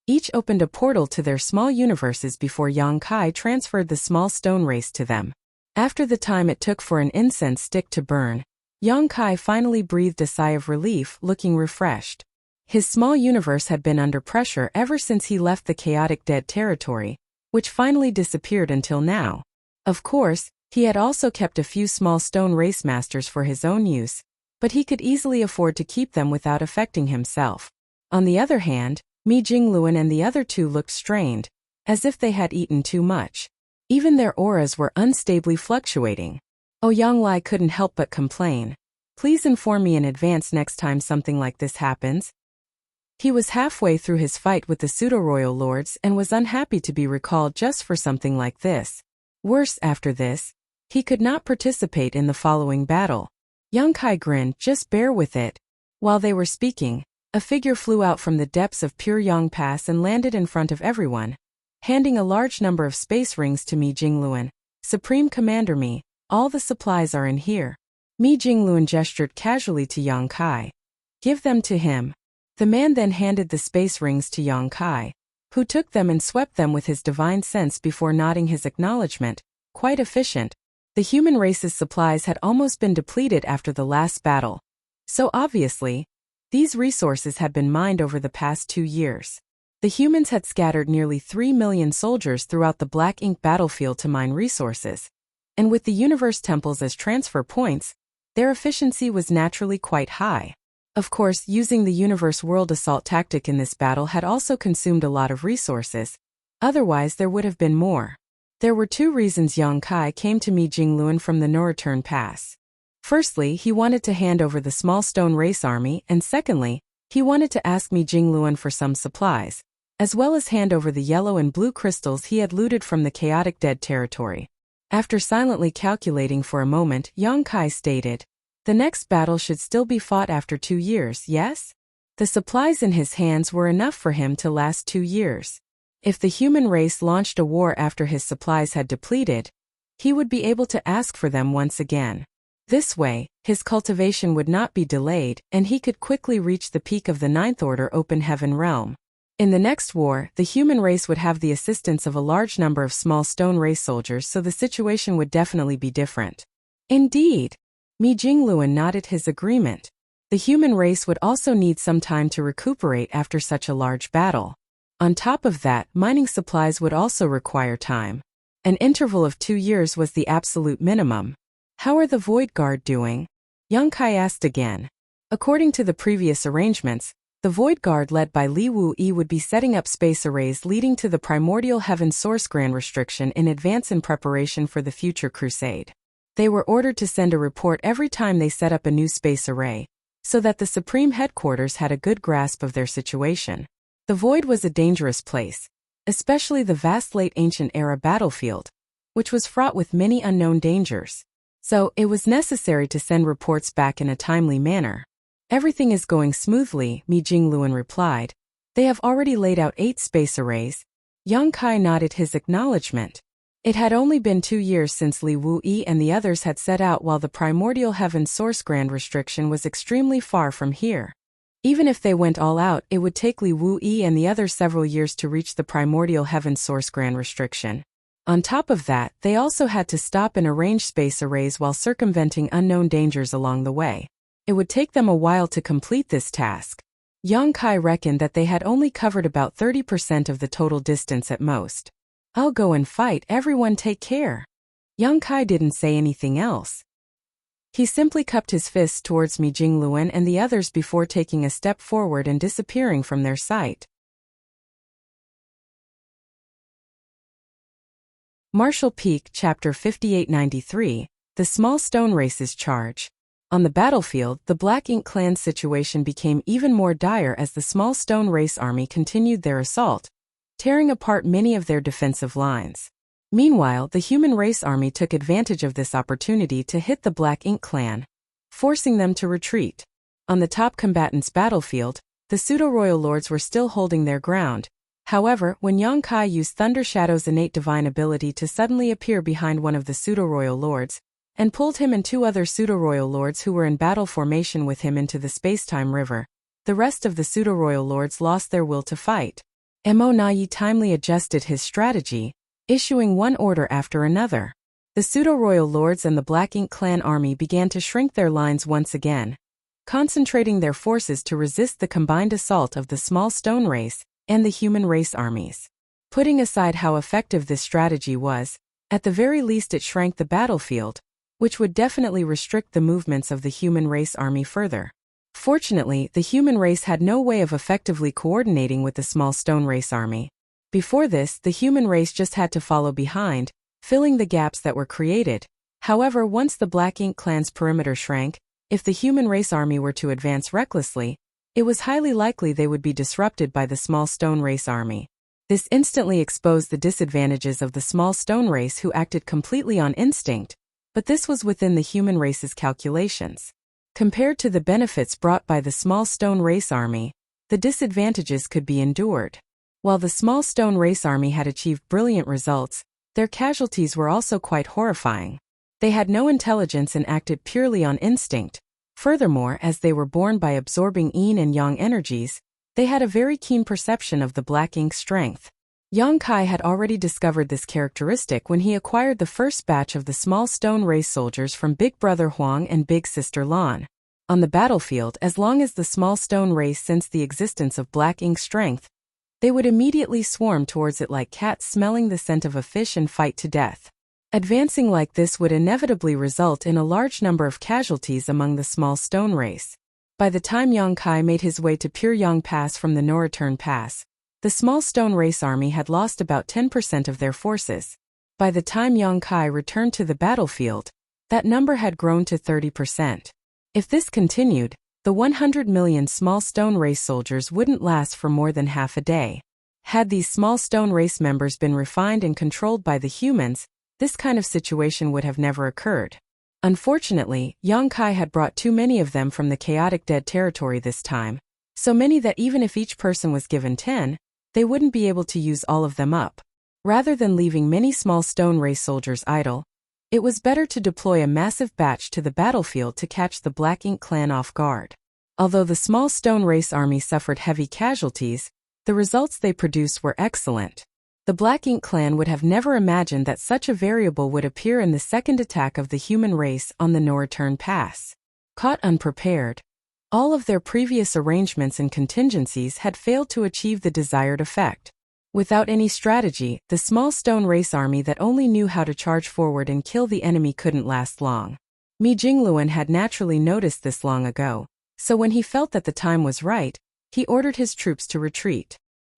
each opened a portal to their small universes before Yang Kai transferred the small stone race to them. After the time it took for an incense stick to burn, Yang Kai finally breathed a sigh of relief, looking refreshed. His small universe had been under pressure ever since he left the chaotic dead territory, which finally disappeared until now. Of course, he had also kept a few small stone race masters for his own use, but he could easily afford to keep them without affecting himself. On the other hand, Mi Jingluan and the other two looked strained, as if they had eaten too much. Even their auras were unstably fluctuating. Ouyang couldn't help but complain. Please inform me in advance next time something like this happens. He was halfway through his fight with the pseudo-royal lords and was unhappy to be recalled just for something like this. Worse, after this, he could not participate in the following battle. Yang Kai grinned, just bear with it. While they were speaking, a figure flew out from the depths of Pure Yang Pass and landed in front of everyone, handing a large number of space rings to Mi Jingluan. Supreme Commander Mi, all the supplies are in here. Mi Jingluan gestured casually to Yang Kai. Give them to him. The man then handed the space rings to Yang Kai, who took them and swept them with his divine sense before nodding his acknowledgement. Quite efficient. The human race's supplies had almost been depleted after the last battle. So obviously, these resources had been mined over the past 2 years. The humans had scattered nearly 3 million soldiers throughout the Black Ink battlefield to mine resources. And with the universe temples as transfer points, their efficiency was naturally quite high. Of course, using the universe world assault tactic in this battle had also consumed a lot of resources. Otherwise, there would have been more. There were 2 reasons Yang Kai came to Mi Jingluan from the no-return pass. Firstly, he wanted to hand over the small stone race army, and secondly, he wanted to ask Mi Jingluan for some supplies, as well as hand over the yellow and blue crystals he had looted from the chaotic dead territory. After silently calculating for a moment, Yang Kai stated, the next battle should still be fought after 2 years, yes? The supplies in his hands were enough for him to last 2 years. If the human race launched a war after his supplies had depleted, he would be able to ask for them once again. This way, his cultivation would not be delayed, and he could quickly reach the peak of the Ninth Order Open Heaven realm. In the next war, the human race would have the assistance of a large number of small stone race soldiers, so the situation would definitely be different. Indeed. Mi Jingluan nodded his agreement. The human race would also need some time to recuperate after such a large battle. On top of that, mining supplies would also require time. An interval of 2 years was the absolute minimum. How are the Void Guard doing? Yang Kai asked again. According to the previous arrangements, the Void Guard led by Li Wu-Yi would be setting up space arrays leading to the Primordial Heaven Source Grand Restriction in advance in preparation for the future crusade. They were ordered to send a report every time they set up a new space array, so that the Supreme Headquarters had a good grasp of their situation. The Void was a dangerous place, especially the vast late ancient era battlefield, which was fraught with many unknown dangers. So, it was necessary to send reports back in a timely manner. Everything is going smoothly, Mi Jingluan replied. They have already laid out 8 space arrays. Yang Kai nodded his acknowledgement. It had only been 2 years since Li Wu-Yi and the others had set out, while the Primordial Heaven Source Grand Restriction was extremely far from here. Even if they went all out, it would take Li Wu-Yi and the others several years to reach the Primordial Heaven Source Grand Restriction. On top of that, they also had to stop and arrange space arrays while circumventing unknown dangers along the way. It would take them a while to complete this task. Yang Kai reckoned that they had only covered about 30% of the total distance at most. I'll go and fight, everyone take care. Yang Kai didn't say anything else. He simply cupped his fists towards Mi Jingluan and the others before taking a step forward and disappearing from their sight. Martial Peak Chapter 5893, The Small Stone Races Charge. On the battlefield, the Black Ink clan's situation became even more dire as the Small Stone Race army continued their assault, tearing apart many of their defensive lines. Meanwhile, the human race army took advantage of this opportunity to hit the Black Ink clan, forcing them to retreat. On the top combatants' battlefield, the pseudo-royal lords were still holding their ground. However, when Yang Kai used Thunder Shadow's innate divine ability to suddenly appear behind one of the pseudo-royal lords, and pulled him and 2 other pseudo-royal lords who were in battle formation with him into the space-time river, the rest of the pseudo-royal lords lost their will to fight. Mo Nai timely adjusted his strategy, issuing one order after another. The pseudo-royal lords and the Black Ink clan army began to shrink their lines once again. concentrating their forces to resist the combined assault of the small stone race and the human race armies. Putting aside how effective this strategy was, at the very least it shrank the battlefield, which would definitely restrict the movements of the human race army further. Fortunately, the human race had no way of effectively coordinating with the small stone race army. Before this, the human race just had to follow behind, filling the gaps that were created. However, once the Black Ink clan's perimeter shrank, if the human race army were to advance recklessly, it was highly likely they would be disrupted by the small stone race army. This instantly exposed the disadvantages of the small stone race who acted completely on instinct, but this was within the human race's calculations. Compared to the benefits brought by the small stone race army, the disadvantages could be endured. While the small stone race army had achieved brilliant results, their casualties were also quite horrifying. They had no intelligence and acted purely on instinct. Furthermore, as they were born by absorbing Yin and Yang energies, they had a very keen perception of the Black Ink's strength. Yang Kai had already discovered this characteristic when he acquired the first batch of the small stone race soldiers from Big Brother Huang and Big Sister Lan. On the battlefield, as long as the small stone race sensed the existence of Black Ink's strength, they would immediately swarm towards it like cats smelling the scent of a fish and fight to death. Advancing like this would inevitably result in a large number of casualties among the small stone race. By the time Yang Kai made his way to Pyongyang Pass from the No-Return Pass, the small stone race army had lost about 10% of their forces. By the time Yang Kai returned to the battlefield, that number had grown to 30%. If this continued, the 100 million small stone race soldiers wouldn't last for more than half a day. Had these small stone race members been refined and controlled by the humans, this kind of situation would have never occurred. Unfortunately, Yang Kai had brought too many of them from the chaotic dead territory this time, so many that even if each person was given 10, they wouldn't be able to use all of them up. Rather than leaving many small stone race soldiers idle, it was better to deploy a massive batch to the battlefield to catch the Black Ink clan off guard. Although the small stone race army suffered heavy casualties, the results they produced were excellent. The Black Ink clan would have never imagined that such a variable would appear in the second attack of the human race on the No-Return Pass. Caught unprepared, all of their previous arrangements and contingencies had failed to achieve the desired effect. Without any strategy, the small stone race army that only knew how to charge forward and kill the enemy couldn't last long. Mi Jingluan had naturally noticed this long ago, so when he felt that the time was right, he ordered his troops to retreat.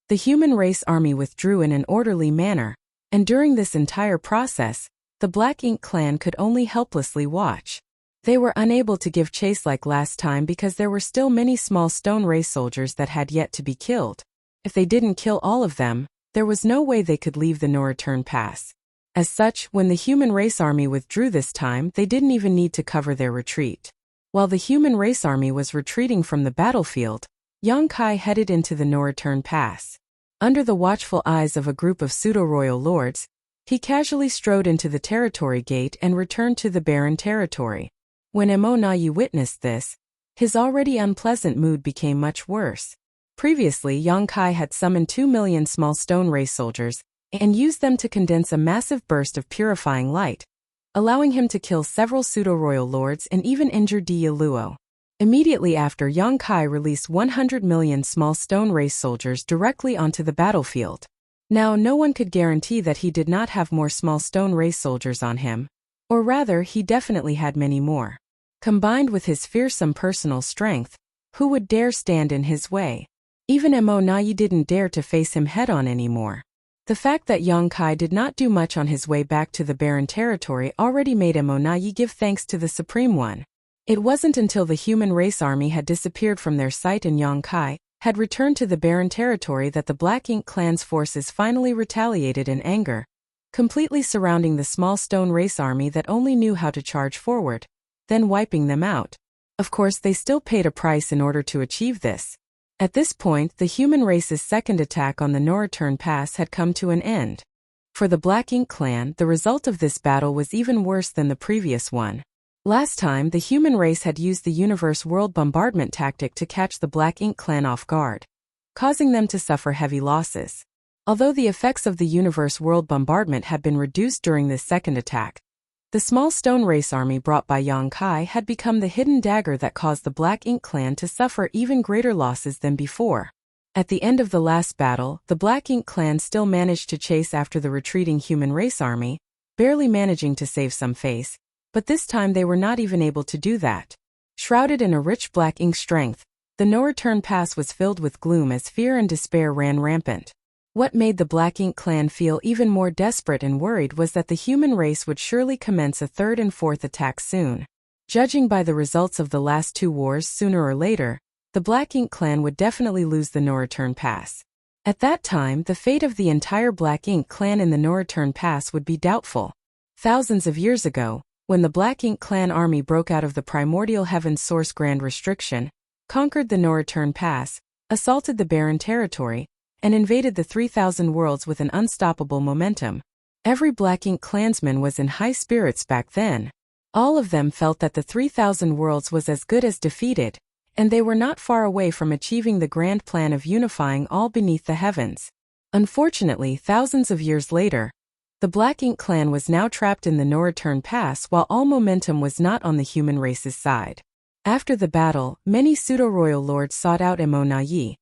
The human race army withdrew in an orderly manner, and during this entire process, the Black Ink clan could only helplessly watch. They were unable to give chase like last time because there were still many small stone race soldiers that had yet to be killed. If they didn't kill all of them, there was no way they could leave the No-Return Pass. As such, when the human race army withdrew this time, they didn't even need to cover their retreat. While the human race army was retreating from the battlefield, Yang Kai headed into the No-Return Pass. Under the watchful eyes of a group of pseudo-royal lords, he casually strode into the territory gate and returned to the barren territory. When Mo Nayi witnessed this, his already unpleasant mood became much worse. Previously, Yang Kai had summoned 2 million small stone race soldiers and used them to condense a massive burst of purifying light, allowing him to kill several pseudo-royal lords and even injure Di Luo. Immediately after, Yang Kai released 100 million small stone race soldiers directly onto the battlefield. Now, no one could guarantee that he did not have more small stone race soldiers on him, or rather, he definitely had many more. Combined with his fearsome personal strength, who would dare stand in his way? Even Mo Nayi didn't dare to face him head-on anymore. The fact that Yang Kai did not do much on his way back to the barren territory already made Mo Nayi give thanks to the Supreme One. It wasn't until the human race army had disappeared from their sight and Yang Kai had returned to the barren territory that the Black Ink clan's forces finally retaliated in anger, completely surrounding the small stone race army that only knew how to charge forward, then wiping them out. Of course, they still paid a price in order to achieve this. At this point, the human race's second attack on the No-Return Pass had come to an end. For the Black Ink clan, the result of this battle was even worse than the previous one. Last time, the human race had used the universe world bombardment tactic to catch the Black Ink clan off guard, causing them to suffer heavy losses. Although the effects of the universe world bombardment had been reduced during this second attack, The small stone race army brought by Yang Kai had become the hidden dagger that caused the Black Ink clan to suffer even greater losses than before. At the end of the last battle, the Black Ink clan still managed to chase after the retreating human race army, barely managing to save some face, but this time they were not even able to do that. Shrouded in a rich black ink strength, the no-return pass was filled with gloom as fear and despair ran rampant. What made the Black Ink clan feel even more desperate and worried was that the human race would surely commence a third and fourth attack soon. Judging by the results of the last two wars, sooner or later, the Black Ink clan would definitely lose the no-return pass. At that time, the fate of the entire Black Ink clan in the no-return pass would be doubtful. Thousands of years ago, when the Black Ink clan army broke out of the primordial heaven's source grand restriction, conquered the no-return pass, assaulted the barren territory, and invaded the 3,000 worlds with an unstoppable momentum, every Black Ink clansman was in high spirits back then. All of them felt that the 3,000 worlds was as good as defeated, and they were not far away from achieving the grand plan of unifying all beneath the heavens. Unfortunately, thousands of years later, the Black Ink clan was now trapped in the no-return pass while all momentum was not on the human race's side. After the battle, many pseudo-royal lords sought out Mo Na Yi,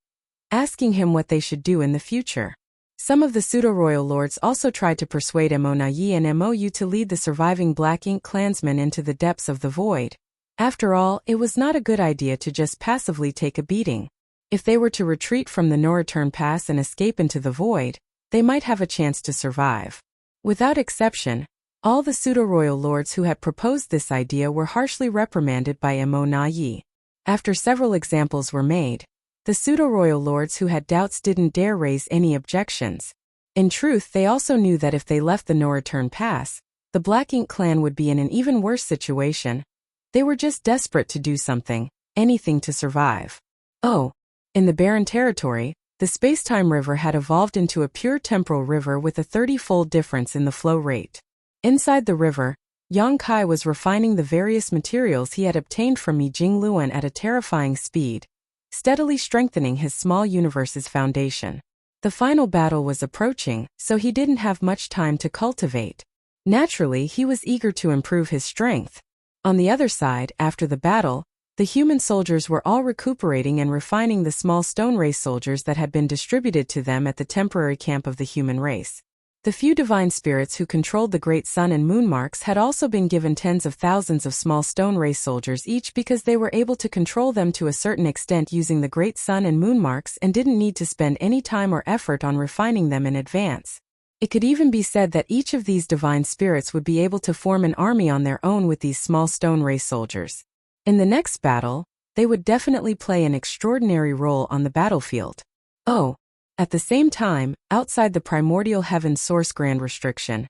asking him what they should do in the future. Some of the pseudo-royal lords also tried to persuade Mo Na Yi and Mou to lead the surviving Black Ink clansmen into the depths of the void. After all, it was not a good idea to just passively take a beating. If they were to retreat from the no-return pass and escape into the void, they might have a chance to survive. Without exception, all the pseudo-royal lords who had proposed this idea were harshly reprimanded by Mo Na Yi. After several examples were made, the pseudo-royal lords who had doubts didn't dare raise any objections. In truth, they also knew that if they left the no-return pass, the Black Ink clan would be in an even worse situation. They were just desperate to do something, anything to survive. Oh, in the barren territory, the space-time river had evolved into a pure temporal river with a 30-fold difference in the flow rate. Inside the river, Yang Kai was refining the various materials he had obtained from Yi Jingluan at a terrifying speed, steadily strengthening his small universe's foundation. The final battle was approaching, so he didn't have much time to cultivate. Naturally, he was eager to improve his strength. On the other side, after the battle, the human soldiers were all recuperating and refining the small stone race soldiers that had been distributed to them at the temporary camp of the human race. The few divine spirits who controlled the great sun and moon marks had also been given tens of thousands of small stone race soldiers each because they were able to control them to a certain extent using the great sun and moon marks and didn't need to spend any time or effort on refining them in advance. It could even be said that each of these divine spirits would be able to form an army on their own with these small stone race soldiers. In the next battle, they would definitely play an extraordinary role on the battlefield. Oh! At the same time, outside the primordial heaven source grand restriction,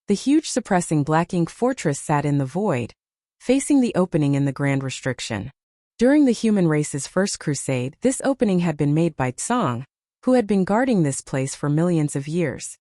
the huge suppressing Black Ink fortress sat in the void, facing the opening in the grand restriction. During the human race's first crusade, this opening had been made by Tsang, who had been guarding this place for millions of years.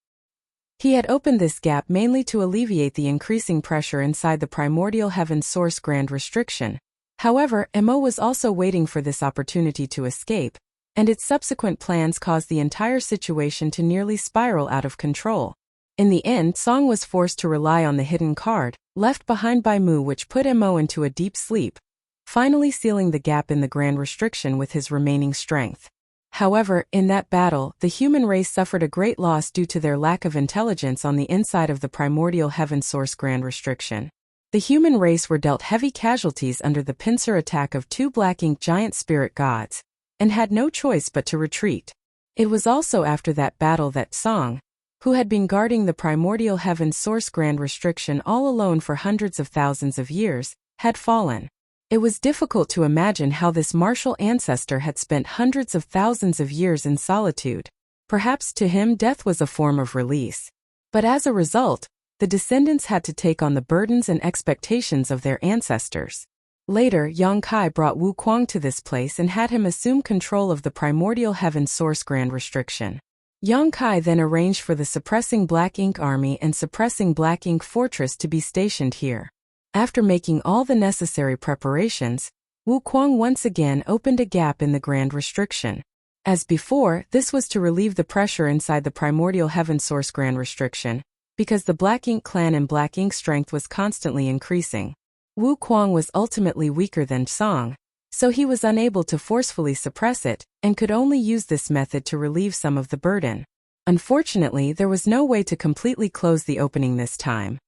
He had opened this gap mainly to alleviate the increasing pressure inside the primordial heaven source grand restriction. However, Mo was also waiting for this opportunity to escape, and its subsequent plans caused the entire situation to nearly spiral out of control. In the end, Song was forced to rely on the hidden card, left behind by Mu, which put Mo into a deep sleep, finally sealing the gap in the grand restriction with his remaining strength. However, in that battle, the human race suffered a great loss due to their lack of intelligence on the inside of the primordial heaven source grand restriction. The human race were dealt heavy casualties under the pincer attack of two Black Ink giant spirit gods, and had no choice but to retreat. It was also after that battle that Song, who had been guarding the primordial heaven source grand restriction all alone for hundreds of thousands of years, had fallen. It was difficult to imagine how this martial ancestor had spent hundreds of thousands of years in solitude. Perhaps to him death was a form of release. But as a result, the descendants had to take on the burdens and expectations of their ancestors. Later, Yang Kai brought Wu Kuang to this place and had him assume control of the primordial heaven source grand restriction. Yang Kai then arranged for the suppressing Black Ink army and suppressing Black Ink fortress to be stationed here. After making all the necessary preparations, Wu Kuang once again opened a gap in the grand restriction. As before, this was to relieve the pressure inside the primordial heaven source grand restriction, because the Black Ink clan and Black Ink strength was constantly increasing. Wu Kuang was ultimately weaker than Song, so he was unable to forcefully suppress it, and could only use this method to relieve some of the burden. Unfortunately, there was no way to completely close the opening this time.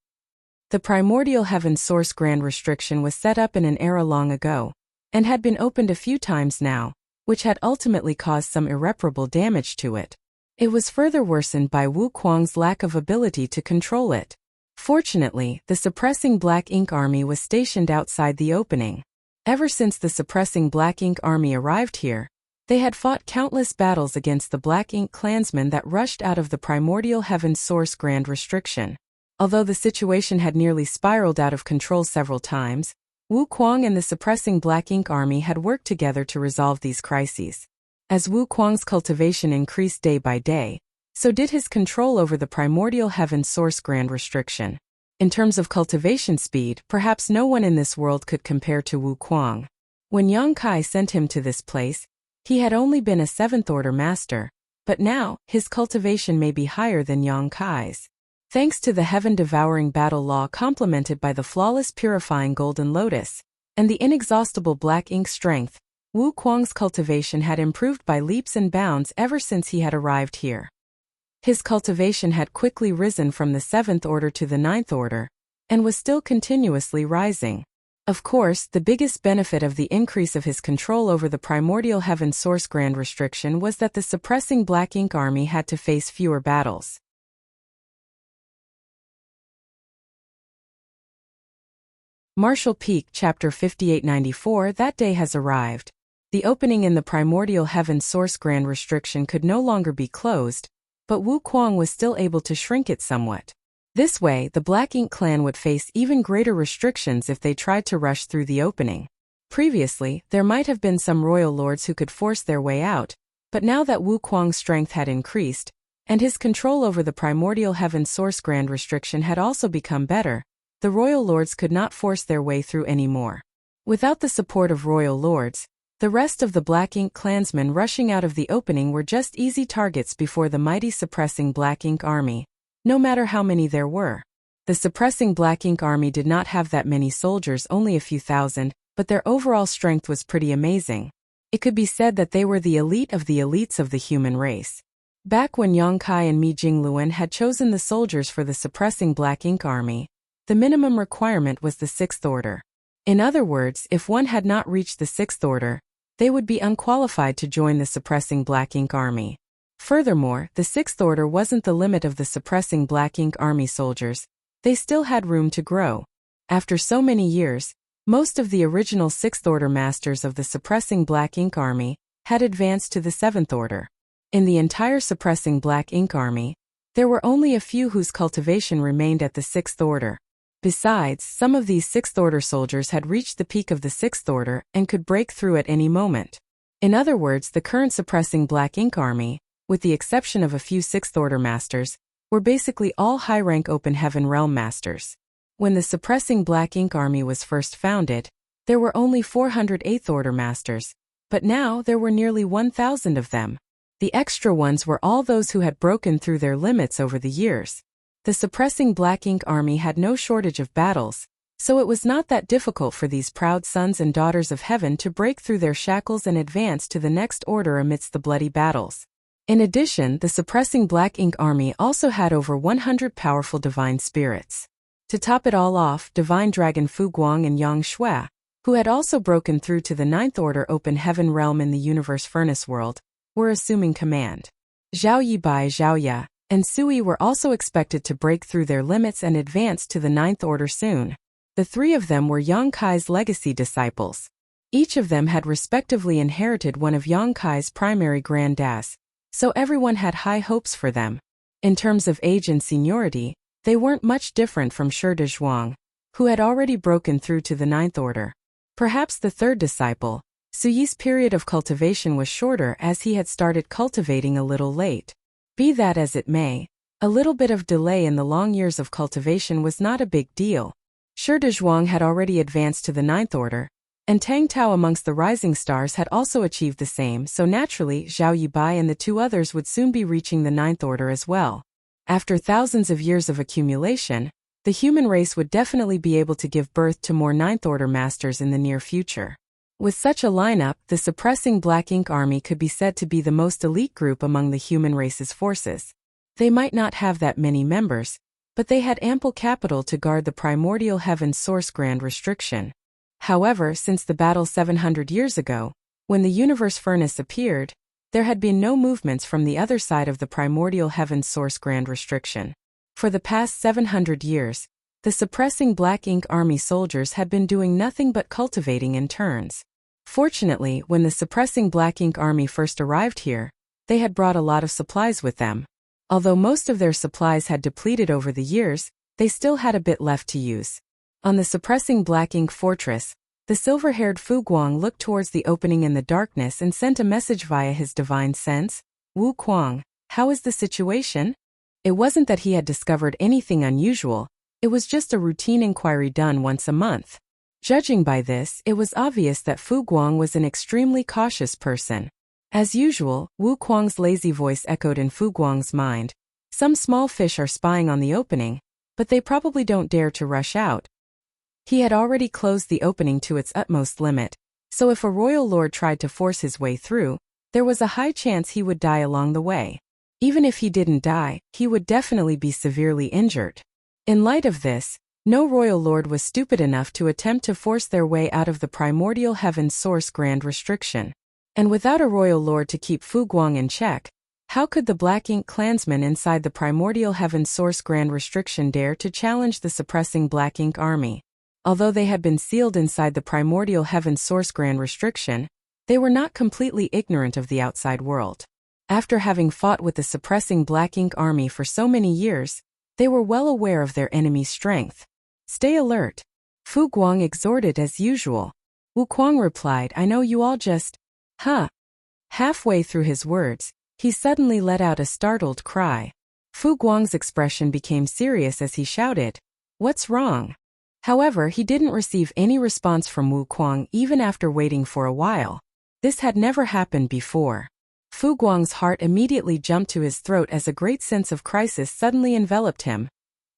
The primordial heaven source grand restriction was set up in an era long ago, and had been opened a few times now, which had ultimately caused some irreparable damage to it. It was further worsened by Wu Kuang's lack of ability to control it. Fortunately, the suppressing Black Ink army was stationed outside the opening. Ever since the suppressing Black Ink army arrived here, they had fought countless battles against the Black Ink clansmen that rushed out of the primordial heaven source grand restriction. Although the situation had nearly spiraled out of control several times, Wu Kuang and the suppressing Black Ink army had worked together to resolve these crises. As Wu Kuang's cultivation increased day by day, so did his control over the primordial heaven source grand restriction. In terms of cultivation speed, perhaps no one in this world could compare to Wu Kuang. When Yang Kai sent him to this place, he had only been a 7th-order master, but now, his cultivation may be higher than Yang Kai's. Thanks to the heaven-devouring battle law complemented by the flawless purifying golden lotus, and the inexhaustible Black Ink strength, Wu Kuang's cultivation had improved by leaps and bounds ever since he had arrived here. His cultivation had quickly risen from the 7th order to the 9th order, and was still continuously rising. Of course, the biggest benefit of the increase of his control over the primordial heaven source grand restriction was that the suppressing Black Ink army had to face fewer battles. Martial Peak Chapter 5894. That day has arrived. The opening in the primordial heaven source grand restriction could no longer be closed, but Wu Kuang was still able to shrink it somewhat. This way, the Black Ink clan would face even greater restrictions if they tried to rush through the opening. Previously, there might have been some royal lords who could force their way out, but now that Wu Kuang's strength had increased, and his control over the primordial heaven source grand restriction had also become better, the royal lords could not force their way through anymore. Without the support of royal lords, the rest of the Black Ink clansmen rushing out of the opening were just easy targets before the mighty suppressing Black Ink army, no matter how many there were. The suppressing Black Ink army did not have that many soldiers, only a few thousand, but their overall strength was pretty amazing. It could be said that they were the elite of the elites of the human race. Back when Yang Kai and Mi Jingluan had chosen the soldiers for the suppressing Black Ink army, the minimum requirement was the 6th order. In other words, if one had not reached the 6th order, they would be unqualified to join the suppressing Black Ink army. Furthermore, the 6th order wasn't the limit of the suppressing Black Ink army soldiers. They still had room to grow. After so many years, most of the original 6th order masters of the suppressing Black Ink army had advanced to the 7th order. In the entire suppressing Black Ink army, there were only a few whose cultivation remained at the 6th order. Besides, some of these 6th order soldiers had reached the peak of the 6th order and could break through at any moment. In other words, the current suppressing Black Ink army, with the exception of a few 6th order masters, were basically all high-rank open heaven realm masters. When the suppressing Black Ink army was first founded, there were only 400 8th order masters, but now there were nearly 1,000 of them. The extra ones were all those who had broken through their limits over the years. The suppressing Black Ink army had no shortage of battles, so it was not that difficult for these proud sons and daughters of heaven to break through their shackles and advance to the next order amidst the bloody battles. In addition, the suppressing Black Ink army also had over 100 powerful divine spirits. To top it all off, divine dragon Fu Guang and Yang Shui, who had also broken through to the 9th order open heaven realm in the universe furnace world, were assuming command. Zhao Yibai, Zhao Ya, and Sui were also expected to break through their limits and advance to the 9th order soon. The three of them were Yang Kai's legacy disciples. Each of them had respectively inherited one of Yang Kai's primary grandas, so everyone had high hopes for them. In terms of age and seniority, they weren't much different from Shi Zhuang, who had already broken through to the 9th order. Perhaps the third disciple, Suyi's period of cultivation was shorter as he had started cultivating a little late. Be that as it may, a little bit of delay in the long years of cultivation was not a big deal. Shi Zhuang had already advanced to the 9th order, and Tang Tao amongst the rising stars had also achieved the same, so naturally Zhao Yibai and the two others would soon be reaching the 9th order as well. After thousands of years of accumulation, the human race would definitely be able to give birth to more Ninth Order Masters in the near future. With such a lineup, the Suppressing Black Ink Army could be said to be the most elite group among the human race's forces. They might not have that many members, but they had ample capital to guard the primordial heaven's source grand restriction. However, since the battle 700 years ago, when the universe furnace appeared, there had been no movements from the other side of the primordial heaven's source grand restriction. For the past 700 years, the Suppressing Black Ink Army soldiers had been doing nothing but cultivating in turns. Fortunately, when the Suppressing Black Ink Army first arrived here, they had brought a lot of supplies with them. Although most of their supplies had depleted over the years, they still had a bit left to use. On the Suppressing Black Ink Fortress, the silver-haired Fu Guang looked towards the opening in the darkness and sent a message via his divine sense. Wu Kuang, how is the situation? It wasn't that he had discovered anything unusual, it was just a routine inquiry done once a month. Judging by this, it was obvious that Fu Guang was an extremely cautious person. As usual, Wu Kuang's lazy voice echoed in Fu Guang's mind. Some small fish are spying on the opening, but they probably don't dare to rush out. He had already closed the opening to its utmost limit, so if a royal lord tried to force his way through, there was a high chance he would die along the way. Even if he didn't die, he would definitely be severely injured. In light of this, no royal lord was stupid enough to attempt to force their way out of the primordial heaven's source grand restriction. And without a royal lord to keep Fu Guang in check, how could the Black Ink clansmen inside the primordial heaven's source grand restriction dare to challenge the Suppressing Black Ink Army? Although they had been sealed inside the primordial heaven's source grand restriction, they were not completely ignorant of the outside world. After having fought with the Suppressing Black Ink Army for so many years, they were well aware of their enemy's strength. Stay alert, Fu Guang exhorted as usual. Wu Kuang replied, I know you all just, huh? Halfway through his words, he suddenly let out a startled cry. Fu Guang's expression became serious as he shouted, what's wrong? However, he didn't receive any response from Wu Kuang even after waiting for a while. This had never happened before. Fu Guang's heart immediately jumped to his throat as a great sense of crisis suddenly enveloped him,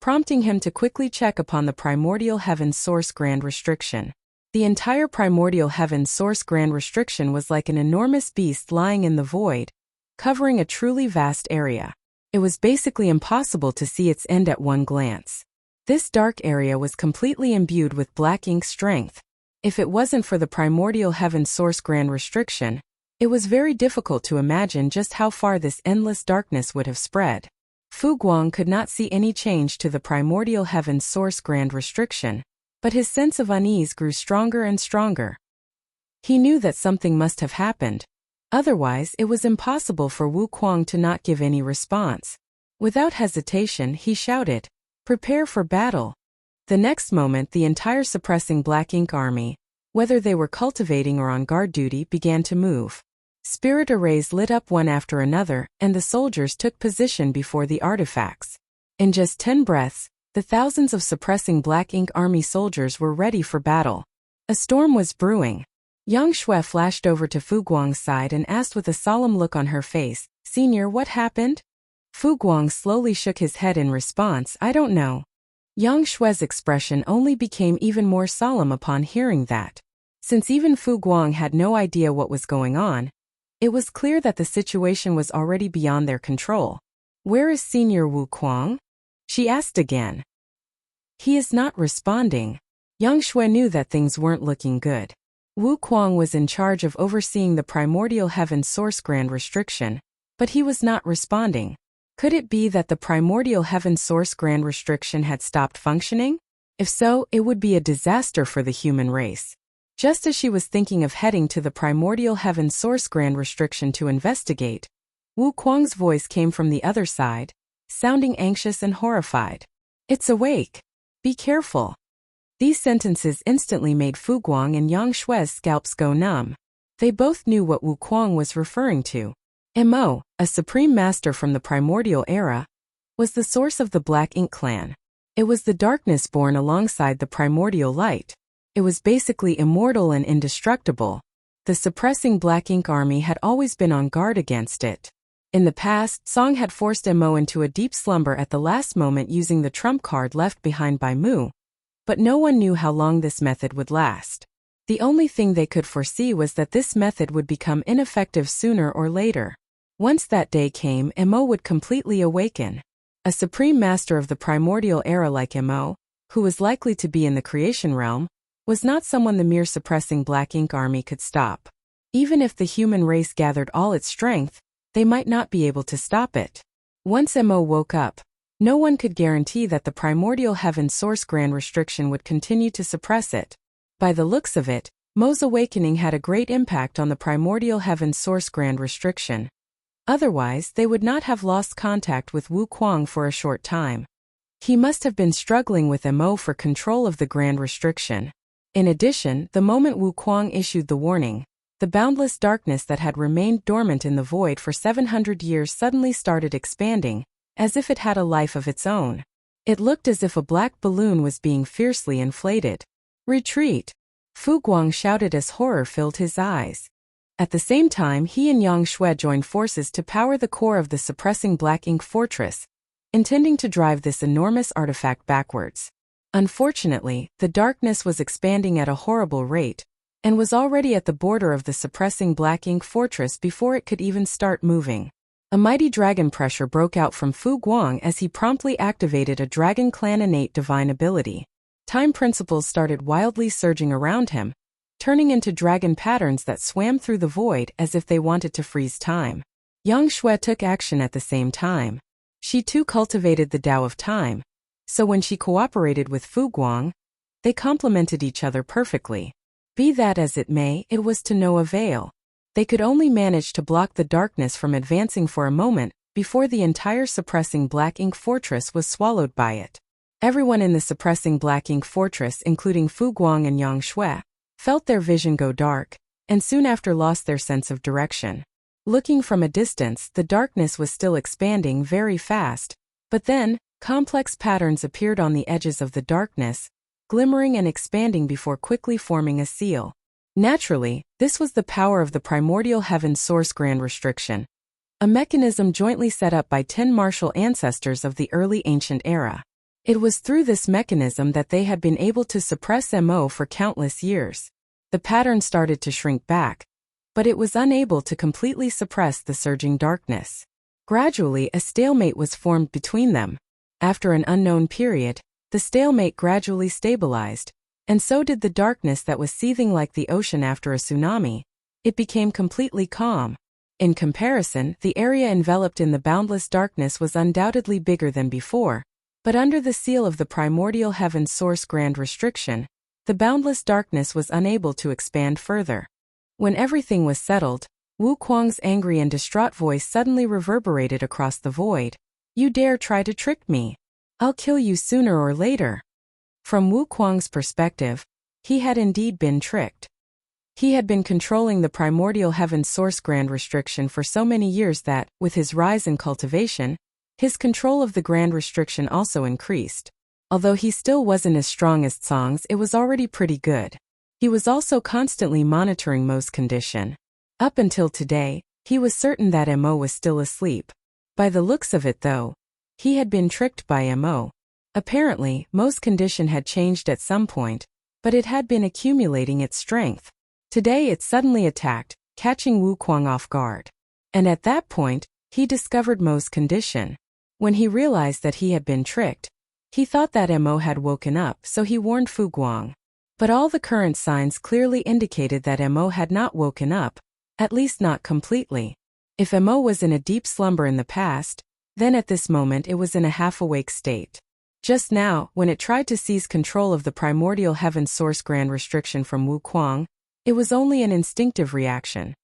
prompting him to quickly check upon the primordial heaven's source grand restriction. The entire primordial heaven's source grand restriction was like an enormous beast lying in the void, covering a truly vast area. It was basically impossible to see its end at one glance. This dark area was completely imbued with black ink strength. If it wasn't for the primordial heaven's source grand restriction, it was very difficult to imagine just how far this endless darkness would have spread. Fu Guang could not see any change to the primordial heaven's source grand restriction, but his sense of unease grew stronger and stronger. He knew that something must have happened. Otherwise, it was impossible for Wu Kuang to not give any response. Without hesitation, he shouted, "Prepare for battle." The next moment, the entire Suppressing Black Ink Army, whether they were cultivating or on guard duty, began to move. Spirit arrays lit up one after another, and the soldiers took position before the artifacts. In just 10 breaths, the thousands of Suppressing Black Ink Army soldiers were ready for battle. A storm was brewing. Yang Shui flashed over to Fu Guang's side and asked with a solemn look on her face, "Senior, what happened?" Fu Guang slowly shook his head in response, "I don't know." Yang Shui's expression only became even more solemn upon hearing that. Since even Fu Guang had no idea what was going on, it was clear that the situation was already beyond their control. "Where is Senior Wu Kuang?" she asked again. "He is not responding." Yang Shui knew that things weren't looking good. Wu Kuang was in charge of overseeing the primordial heaven source grand restriction, but he was not responding. Could it be that the primordial heaven source grand restriction had stopped functioning? If so, it would be a disaster for the human race. Just as she was thinking of heading to the primordial heaven source grand restriction to investigate, Wu Kuang's voice came from the other side, sounding anxious and horrified. "It's awake. Be careful." These sentences instantly made Fu Guang and Yang Shui's scalps go numb. They both knew what Wu Kuang was referring to. Mo, a supreme master from the primordial era, was the source of the Black Ink clan. It was the darkness born alongside the primordial light. It was basically immortal and indestructible. The Suppressing Black Ink Army had always been on guard against it. In the past, Song had forced Mo into a deep slumber at the last moment using the trump card left behind by Mu, but no one knew how long this method would last. The only thing they could foresee was that this method would become ineffective sooner or later. Once that day came, Mo would completely awaken. A supreme master of the primordial era like Mo, who was likely to be in the creation realm, was not someone the mere suppressing black ink army could stop. Even if the human race gathered all its strength, they might not be able to stop it. Once Mo woke up, no one could guarantee that the primordial heaven source grand restriction would continue to suppress it. By the looks of it, Mo's awakening had a great impact on the primordial heaven source grand restriction. Otherwise, they would not have lost contact with Wu Kuang for a short time. He must have been struggling with Mo for control of the grand restriction. In addition, the moment Wu Kuang issued the warning, the boundless darkness that had remained dormant in the void for 700 years suddenly started expanding, as if it had a life of its own. It looked as if a black balloon was being fiercely inflated. "Retreat!" Fu Guang shouted as horror filled his eyes. At the same time, he and Yang Shui joined forces to power the core of the suppressing black ink fortress, intending to drive this enormous artifact backwards. Unfortunately, the darkness was expanding at a horrible rate, and was already at the border of the suppressing black ink fortress before it could even start moving. A mighty dragon pressure broke out from Fu Guang as he promptly activated a Dragon Clan innate divine ability. Time principles started wildly surging around him, turning into dragon patterns that swam through the void as if they wanted to freeze time. Yang Shui took action at the same time. She too cultivated the Tao of time, so when she cooperated with Fu Guang, they complemented each other perfectly. Be that as it may, it was to no avail. They could only manage to block the darkness from advancing for a moment before the entire suppressing black ink fortress was swallowed by it. Everyone in the suppressing black ink fortress, including Fu Guang and Yang Shui, felt their vision go dark, and soon after lost their sense of direction. Looking from a distance, the darkness was still expanding very fast, but then, complex patterns appeared on the edges of the darkness, glimmering and expanding before quickly forming a seal. Naturally, this was the power of the primordial heaven source grand restriction, a mechanism jointly set up by 10 martial ancestors of the early ancient era. It was through this mechanism that they had been able to suppress Mo for countless years. The pattern started to shrink back, but it was unable to completely suppress the surging darkness. Gradually, a stalemate was formed between them. After an unknown period, the stalemate gradually stabilized, and so did the darkness that was seething like the ocean after a tsunami. It became completely calm. In comparison, the area enveloped in the boundless darkness was undoubtedly bigger than before, but under the seal of the primordial heaven source grand restriction, the boundless darkness was unable to expand further. When everything was settled, Wu Kuang's angry and distraught voice suddenly reverberated across the void. "You dare try to trick me? I'll kill you sooner or later." From Wu Kuang's perspective, he had indeed been tricked. He had been controlling the primordial heaven source grand restriction for so many years that, with his rise in cultivation, his control of the grand restriction also increased. Although he still wasn't as strong as Tsong's, it was already pretty good. He was also constantly monitoring Mo's condition. Up until today, he was certain that Mo was still asleep. By the looks of it though, he had been tricked by Mo. Apparently, Mo's condition had changed at some point, but it had been accumulating its strength. Today it suddenly attacked, catching Wu Kuang off guard. And at that point, he discovered Mo's condition. When he realized that he had been tricked, he thought that Mo had woken up, so he warned Fu Guang. But all the current signs clearly indicated that Mo had not woken up, at least not completely. If Mo was in a deep slumber in the past, then at this moment it was in a half-awake state. Just now, when it tried to seize control of the primordial heaven source grand restriction from Wu Kuang, it was only an instinctive reaction.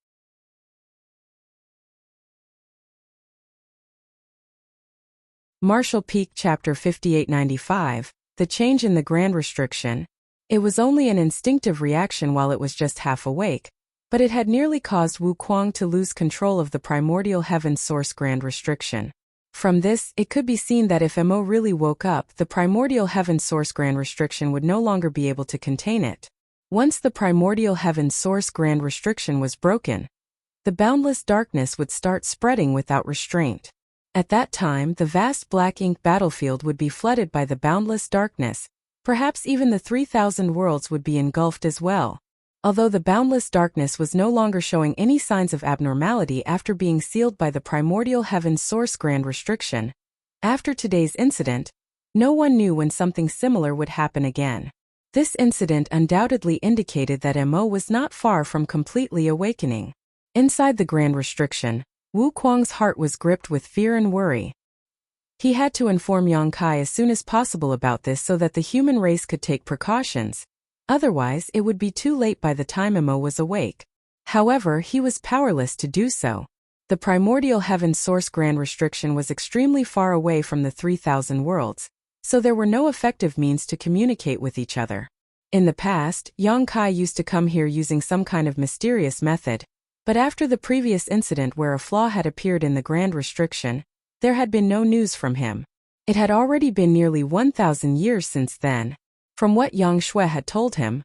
Martial Peak Chapter 5895, The Change in the Grand Restriction. It was only an instinctive reaction while it was just half awake, but it had nearly caused Wu Kuang to lose control of the primordial heaven source grand restriction. From this, it could be seen that if Mo really woke up, the primordial heaven source grand restriction would no longer be able to contain it. Once the primordial heaven source grand restriction was broken, the boundless darkness would start spreading without restraint. At that time, the vast black ink battlefield would be flooded by the boundless darkness. Perhaps even the 3,000 worlds would be engulfed as well. Although the boundless darkness was no longer showing any signs of abnormality after being sealed by the primordial heaven's source grand restriction, after today's incident, no one knew when something similar would happen again. This incident undoubtedly indicated that Mo was not far from completely awakening. Inside the grand restriction, Wu Kuang's heart was gripped with fear and worry. He had to inform Yang Kai as soon as possible about this so that the human race could take precautions. Otherwise, it would be too late by the time Mo was awake. However, he was powerless to do so. The primordial heaven's source grand restriction was extremely far away from the 3,000 worlds, so there were no effective means to communicate with each other. In the past, Yang Kai used to come here using some kind of mysterious method, but after the previous incident where a flaw had appeared in the grand restriction, there had been no news from him. It had already been nearly 1,000 years since then. From what Yang Shui had told him,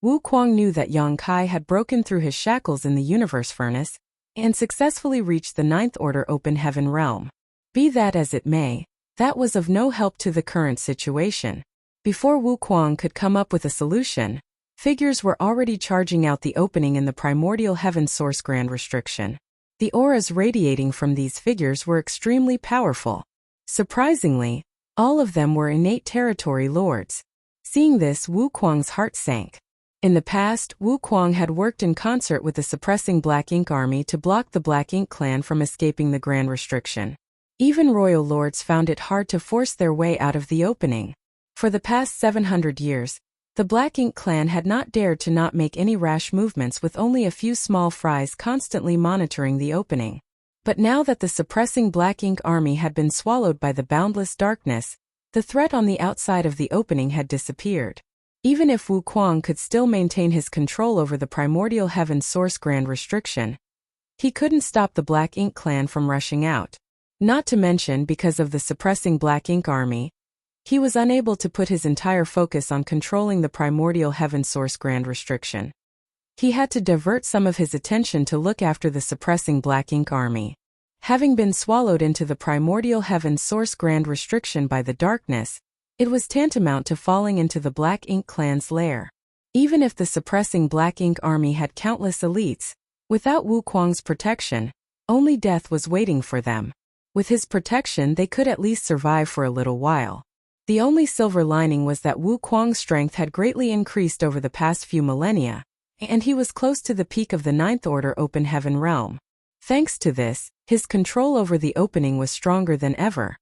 Wu Kuang knew that Yang Kai had broken through his shackles in the universe furnace and successfully reached the Ninth Order open heaven realm. Be that as it may, that was of no help to the current situation. Before Wu Kuang could come up with a solution, figures were already charging out the opening in the primordial heaven source grand restriction. The auras radiating from these figures were extremely powerful. Surprisingly, all of them were innate territory lords. Seeing this, Wu Kuang's heart sank. In the past, Wu Kuang had worked in concert with the suppressing Black Ink army to block the Black Ink clan from escaping the grand restriction. Even royal lords found it hard to force their way out of the opening. For the past 700 years, the Black Ink clan had not dared to not make any rash movements with only a few small fries constantly monitoring the opening. But now that the suppressing Black Ink army had been swallowed by the boundless darkness, the threat on the outside of the opening had disappeared. Even if Wu Kuang could still maintain his control over the primordial heaven source grand restriction, he couldn't stop the Black Ink clan from rushing out. Not to mention, because of the suppressing Black Ink army, he was unable to put his entire focus on controlling the primordial heaven source grand restriction. He had to divert some of his attention to look after the suppressing Black Ink army. Having been swallowed into the primordial heaven source grand restriction by the darkness, it was tantamount to falling into the Black Ink clan's lair. Even if the suppressing Black Ink army had countless elites, without Wu Kuang's protection, only death was waiting for them. With his protection, they could at least survive for a little while. The only silver lining was that Wu Kuang's strength had greatly increased over the past few millennia, and he was close to the peak of the Ninth Order open heaven realm. Thanks to this, his control over the opening was stronger than ever.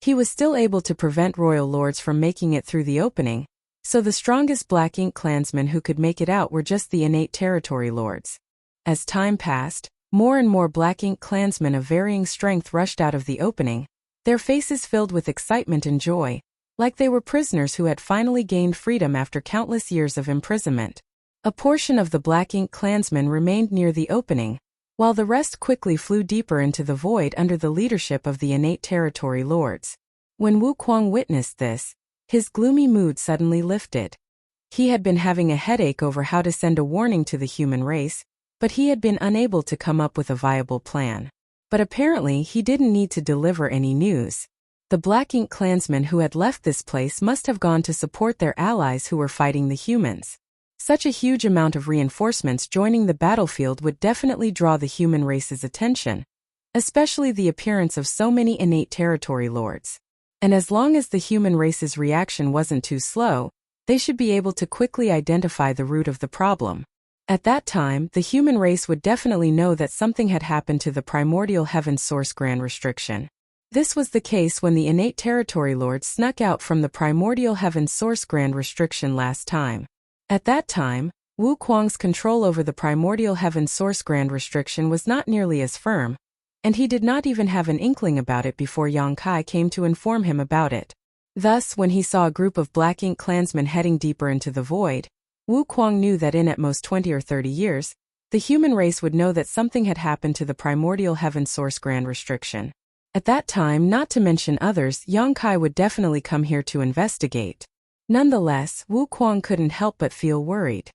He was still able to prevent royal lords from making it through the opening, so the strongest Black Ink clansmen who could make it out were just the innate territory lords. As time passed, more and more Black Ink clansmen of varying strength rushed out of the opening, their faces filled with excitement and joy, like they were prisoners who had finally gained freedom after countless years of imprisonment. A portion of the Black Ink clansmen remained near the opening, while the rest quickly flew deeper into the void under the leadership of the innate territory lords. When Wu Kuang witnessed this, his gloomy mood suddenly lifted. He had been having a headache over how to send a warning to the human race, but he had been unable to come up with a viable plan. But apparently he didn't need to deliver any news. The Black Ink clansmen who had left this place must have gone to support their allies who were fighting the humans. Such a huge amount of reinforcements joining the battlefield would definitely draw the human race's attention, especially the appearance of so many innate territory lords. And as long as the human race's reaction wasn't too slow, they should be able to quickly identify the root of the problem. At that time, the human race would definitely know that something had happened to the primordial heaven source grand restriction. This was the case when the innate territory lords snuck out from the primordial heaven source grand restriction last time. At that time, Wu Kuang's control over the primordial heaven source grand restriction was not nearly as firm, and he did not even have an inkling about it before Yang Kai came to inform him about it. Thus, when he saw a group of Black Ink clansmen heading deeper into the void, Wu Kuang knew that in at most 20 or 30 years, the human race would know that something had happened to the primordial heaven source grand restriction. At that time, not to mention others, Yang Kai would definitely come here to investigate. Nonetheless, Wu Kuang couldn't help but feel worried.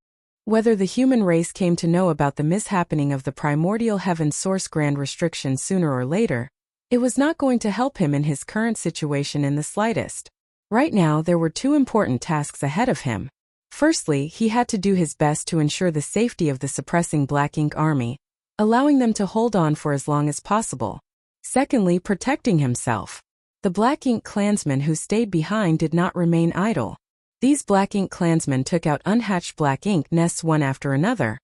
Whether the human race came to know about the mishappening of the primordial heaven source grand restriction sooner or later, it was not going to help him in his current situation in the slightest. Right now there were two important tasks ahead of him. Firstly, he had to do his best to ensure the safety of the suppressing Black Ink army, allowing them to hold on for as long as possible. Secondly, protecting himself. The Black Ink clansmen who stayed behind did not remain idle. These Black Ink clansmen took out unhatched Black Ink nests one after another,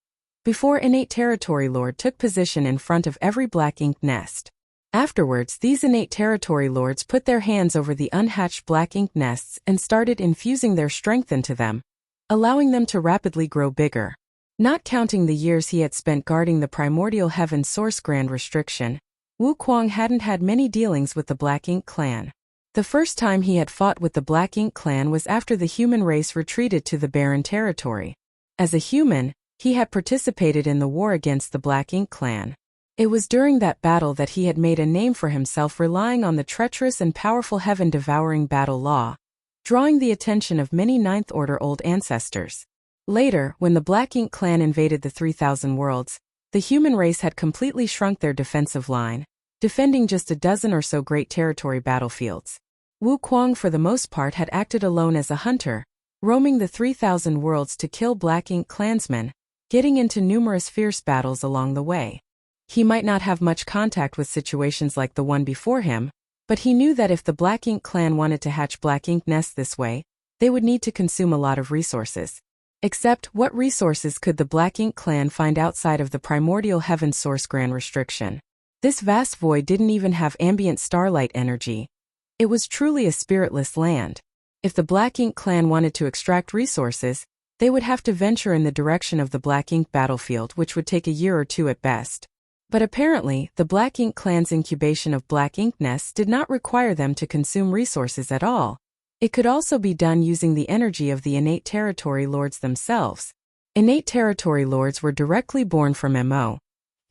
before innate territory lord took position in front of every Black Ink nest. Afterwards, these innate territory lords put their hands over the unhatched Black Ink nests and started infusing their strength into them, allowing them to rapidly grow bigger. Not counting the years he had spent guarding the primordial heaven source grand restriction, Wu Kuang hadn't had many dealings with the Black Ink clan. The first time he had fought with the Black Ink clan was after the human race retreated to the barren territory. As a human, he had participated in the war against the Black Ink clan. It was during that battle that he had made a name for himself, relying on the treacherous and powerful heaven-devouring battle law, drawing the attention of many Ninth Order old ancestors. Later, when the Black Ink clan invaded the 3,000 worlds, the human race had completely shrunk their defensive line, defending just a dozen or so great territory battlefields. Wu Kuang for the most part had acted alone as a hunter, roaming the 3,000 worlds to kill Black Ink clansmen, getting into numerous fierce battles along the way. He might not have much contact with situations like the one before him, but he knew that if the Black Ink clan wanted to hatch Black Ink nests this way, they would need to consume a lot of resources. Except, what resources could the Black Ink clan find outside of the primordial heaven source grand restriction? This vast void didn't even have ambient starlight energy. It was truly a spiritless land. If the Black Ink clan wanted to extract resources, they would have to venture in the direction of the Black Ink battlefield, which would take a year or two at best. But apparently, the Black Ink clan's incubation of Black Ink nests did not require them to consume resources at all. It could also be done using the energy of the innate territory lords themselves. Innate territory lords were directly born from Mo,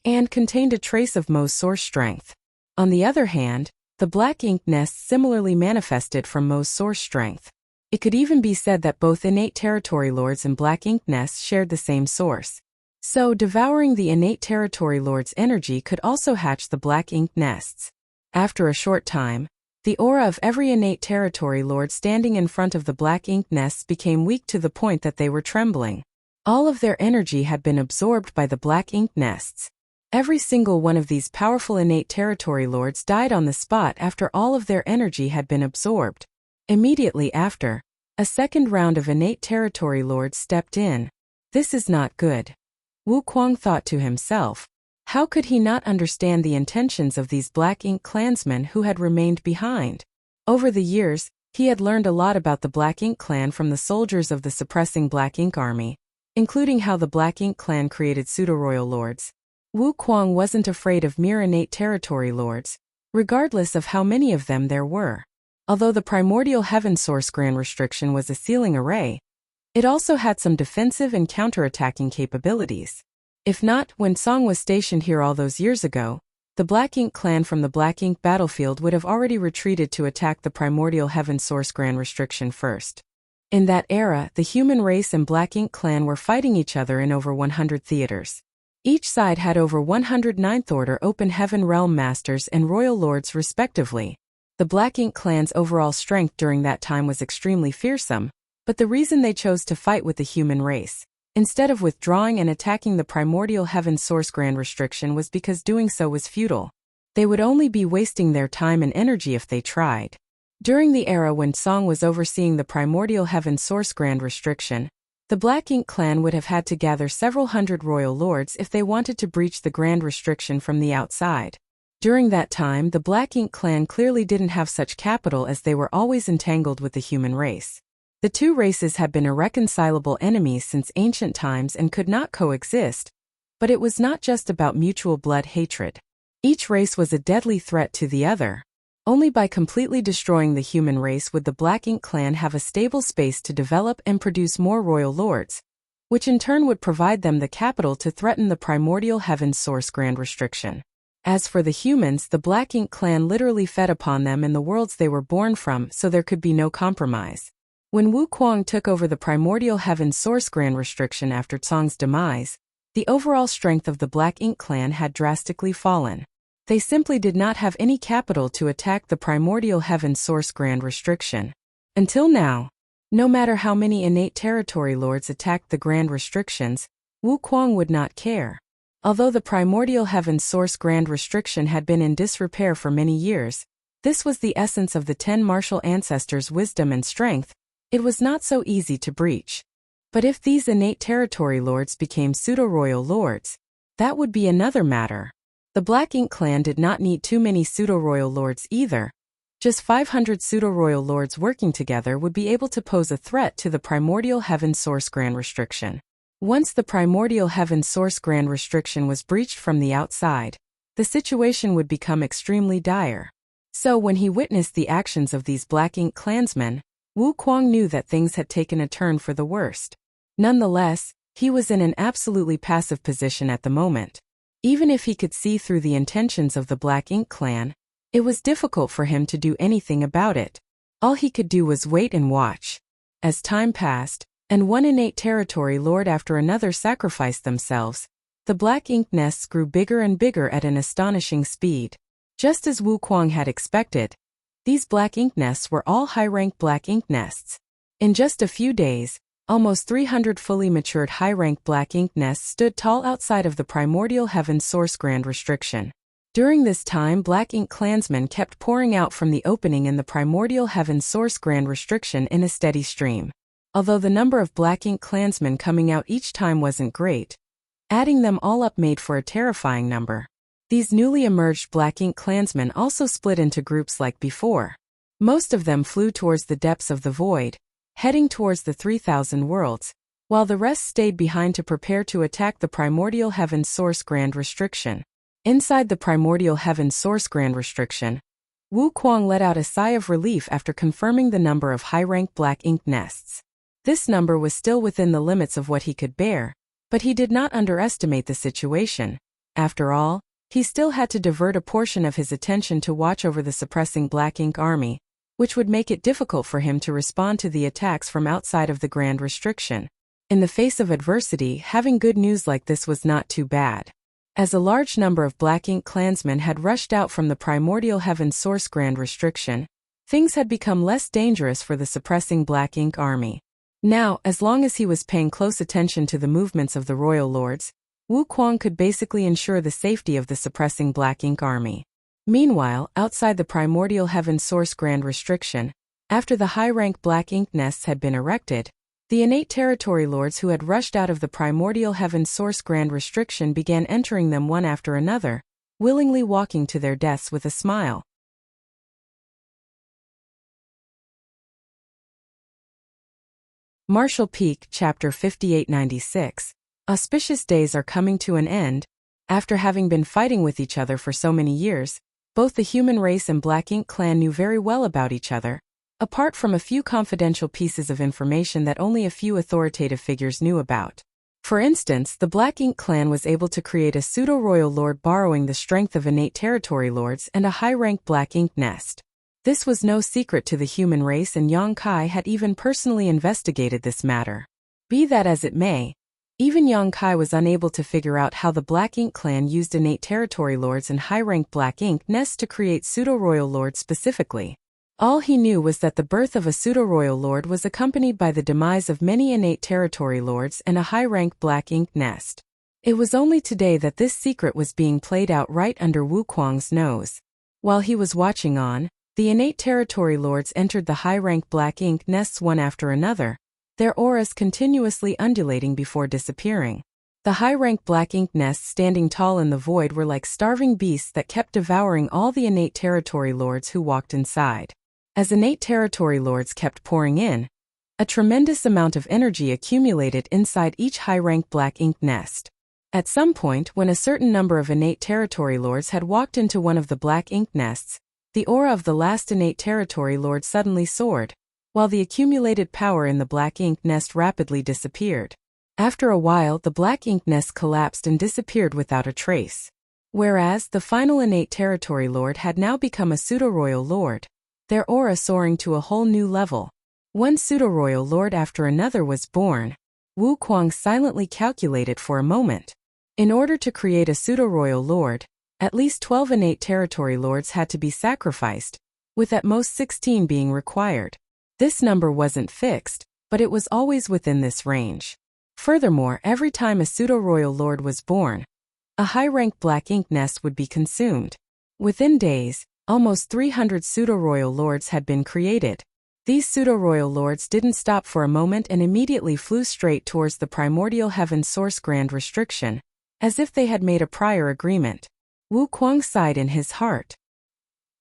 and contained a trace of Mo's source strength. On the other hand, the Black Ink nests similarly manifested from Mo's source strength. It could even be said that both innate territory lords and Black Ink nests shared the same source. So, devouring the innate territory lord's energy could also hatch the Black Ink nests. After a short time, the aura of every innate territory lord standing in front of the Black Ink nests became weak to the point that they were trembling. All of their energy had been absorbed by the Black Ink nests. Every single one of these powerful innate territory lords died on the spot after all of their energy had been absorbed. Immediately after, a second round of innate territory lords stepped in. This is not good. Wu Kuang thought to himself. How could he not understand the intentions of these Black Ink clansmen who had remained behind? Over the years, he had learned a lot about the Black Ink clan from the soldiers of the suppressing Black Ink army, including how the Black Ink clan created pseudo-royal lords. Wu Kuang wasn't afraid of mere innate territory lords, regardless of how many of them there were. Although the primordial heaven source grand restriction was a sealing array, it also had some defensive and counterattacking capabilities. If not, when Song was stationed here all those years ago, the Black Ink clan from the Black Ink battlefield would have already retreated to attack the primordial heaven source grand restriction first. In that era, the human race and Black Ink clan were fighting each other in over 100 theaters. Each side had over 100 Ninth Order Open Heaven Realm Masters and Royal Lords respectively. The Black Ink clan's overall strength during that time was extremely fearsome, but the reason they chose to fight with the human race, instead of withdrawing and attacking the primordial heaven source grand restriction, was because doing so was futile. They would only be wasting their time and energy if they tried. During the era when Song was overseeing the primordial heaven source grand restriction, the Black Ink clan would have had to gather several hundred royal lords if they wanted to breach the grand restriction from the outside. During that time, the Black Ink clan clearly didn't have such capital, as they were always entangled with the human race. The two races had been irreconcilable enemies since ancient times and could not coexist, but it was not just about mutual blood hatred. Each race was a deadly threat to the other. Only by completely destroying the human race would the Black Ink clan have a stable space to develop and produce more royal lords, which in turn would provide them the capital to threaten the primordial heaven source grand restriction. As for the humans, the Black Ink clan literally fed upon them in the worlds they were born from, so there could be no compromise. When Wu Kuang took over the primordial heaven source grand restriction after Cong's demise, the overall strength of the Black Ink clan had drastically fallen. They simply did not have any capital to attack the primordial heaven source grand restriction. Until now, no matter how many innate territory lords attacked the grand restrictions, Wu Kuang would not care. Although the primordial heaven source grand restriction had been in disrepair for many years, this was the essence of the 10 martial ancestors' wisdom and strength. It was not so easy to breach. But if these innate territory lords became pseudo-royal lords, that would be another matter. The Black Ink clan did not need too many pseudo-royal lords either. Just 500 pseudo-royal lords working together would be able to pose a threat to the primordial heaven source grand restriction. Once the primordial heaven source grand restriction was breached from the outside, the situation would become extremely dire. So when he witnessed the actions of these Black Ink clansmen, Wu Kuang knew that things had taken a turn for the worst. Nonetheless, he was in an absolutely passive position at the moment. Even if he could see through the intentions of the Black Ink clan, it was difficult for him to do anything about it. All he could do was wait and watch. As time passed, and one innate territory lord after another sacrificed themselves, the Black Ink nests grew bigger and bigger at an astonishing speed. Just as Wu Kuang had expected, these Black Ink nests were all high-rank Black Ink nests. In just a few days, almost 300 fully matured high-rank Black Ink nests stood tall outside of the primordial heaven source grand restriction. During this time, Black Ink clansmen kept pouring out from the opening in the primordial heaven source grand restriction in a steady stream. Although the number of Black Ink clansmen coming out each time wasn't great, adding them all up made for a terrifying number. These newly emerged Black Ink clansmen also split into groups like before. Most of them flew towards the depths of the void, heading towards the 3,000 worlds, while the rest stayed behind to prepare to attack the primordial heaven source grand restriction. Inside the primordial heaven source grand restriction, Wu Kuang let out a sigh of relief after confirming the number of high-rank Black Ink nests. This number was still within the limits of what he could bear, but he did not underestimate the situation. After all, he still had to divert a portion of his attention to watch over the suppressing Black Ink army, which would make it difficult for him to respond to the attacks from outside of the grand restriction. In the face of adversity, having good news like this was not too bad. As a large number of Black Ink clansmen had rushed out from the primordial heaven source grand restriction, things had become less dangerous for the suppressing Black Ink army. Now, as long as he was paying close attention to the movements of the royal lords, Wu Kuang could basically ensure the safety of the suppressing Black Ink army. Meanwhile, outside the primordial heaven source grand restriction, after the high-rank Black Ink nests had been erected, the innate territory lords who had rushed out of the primordial heaven source grand restriction began entering them one after another, willingly walking to their deaths with a smile. Martial Peak, Chapter 5896. Auspicious days are coming to an end. After having been fighting with each other for so many years, both the human race and Black Ink clan knew very well about each other, apart from a few confidential pieces of information that only a few authoritative figures knew about. For instance, the Black Ink clan was able to create a pseudo-royal lord borrowing the strength of innate territory lords and a high-rank Black Ink nest. This was no secret to the human race, and Yang Kai had even personally investigated this matter. Be that as it may, even Yang Kai was unable to figure out how the Black Ink clan used innate territory lords and high-rank Black Ink nests to create pseudo-royal lords specifically. All he knew was that the birth of a pseudo-royal lord was accompanied by the demise of many innate territory lords and a high-rank Black Ink nest. It was only today that this secret was being played out right under Wu Kuang's nose. While he was watching on, the innate territory lords entered the high-rank Black Ink nests one after another, their auras continuously undulating before disappearing. The high-rank Black Ink nests standing tall in the void were like starving beasts that kept devouring all the innate territory lords who walked inside. As innate territory lords kept pouring in, a tremendous amount of energy accumulated inside each high-rank Black Ink nest. At some point, when a certain number of innate territory lords had walked into one of the Black Ink nests, the aura of the last innate territory lord suddenly soared, while the accumulated power in the Black Ink nest rapidly disappeared. After a while, the Black Ink nest collapsed and disappeared without a trace. Whereas, the final innate territory lord had now become a pseudo-royal lord, their aura soaring to a whole new level. One pseudo-royal lord after another was born. Wu Kuang silently calculated for a moment. In order to create a pseudo-royal lord, at least 12 innate territory lords had to be sacrificed, with at most 16 being required. This number wasn't fixed, but it was always within this range. Furthermore, every time a pseudo-royal lord was born, a high-rank black ink nest would be consumed. Within days, almost 300 pseudo-royal lords had been created. These pseudo-royal lords didn't stop for a moment and immediately flew straight towards the primordial heaven source grand restriction, as if they had made a prior agreement. Wu Kuang sighed in his heart.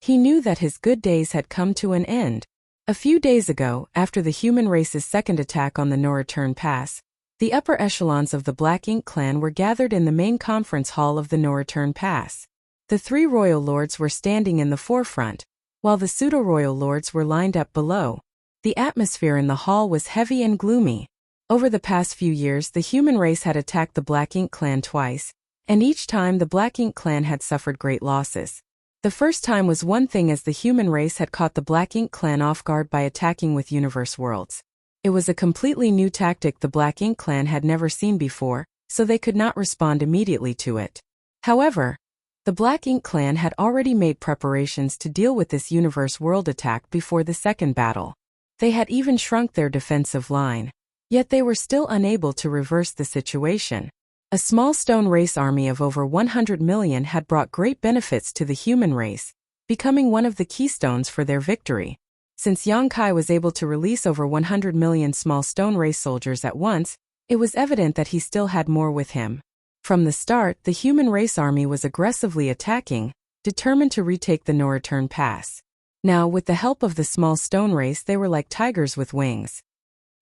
He knew that his good days had come to an end. A few days ago, after the human race's second attack on the No Return Pass, the upper echelons of the Black Ink clan were gathered in the main conference hall of the No Return Pass. The 3 royal lords were standing in the forefront, while the pseudo-royal lords were lined up below. The atmosphere in the hall was heavy and gloomy. Over the past few years, the human race had attacked the Black Ink clan twice, and each time the Black Ink clan had suffered great losses. The first time was one thing, as the human race had caught the Black Ink clan off guard by attacking with universe worlds. It was a completely new tactic the Black Ink clan had never seen before, so they could not respond immediately to it. However, the Black Ink clan had already made preparations to deal with this universe world attack before the second battle. They had even shrunk their defensive line. Yet they were still unable to reverse the situation. A small stone race army of over 100 million had brought great benefits to the human race, becoming one of the keystones for their victory. Since Yang Kai was able to release over 100 million small stone race soldiers at once, it was evident that he still had more with him. From the start, the human race army was aggressively attacking, determined to retake the No Return Pass. Now, with the help of the small stone race, they were like tigers with wings.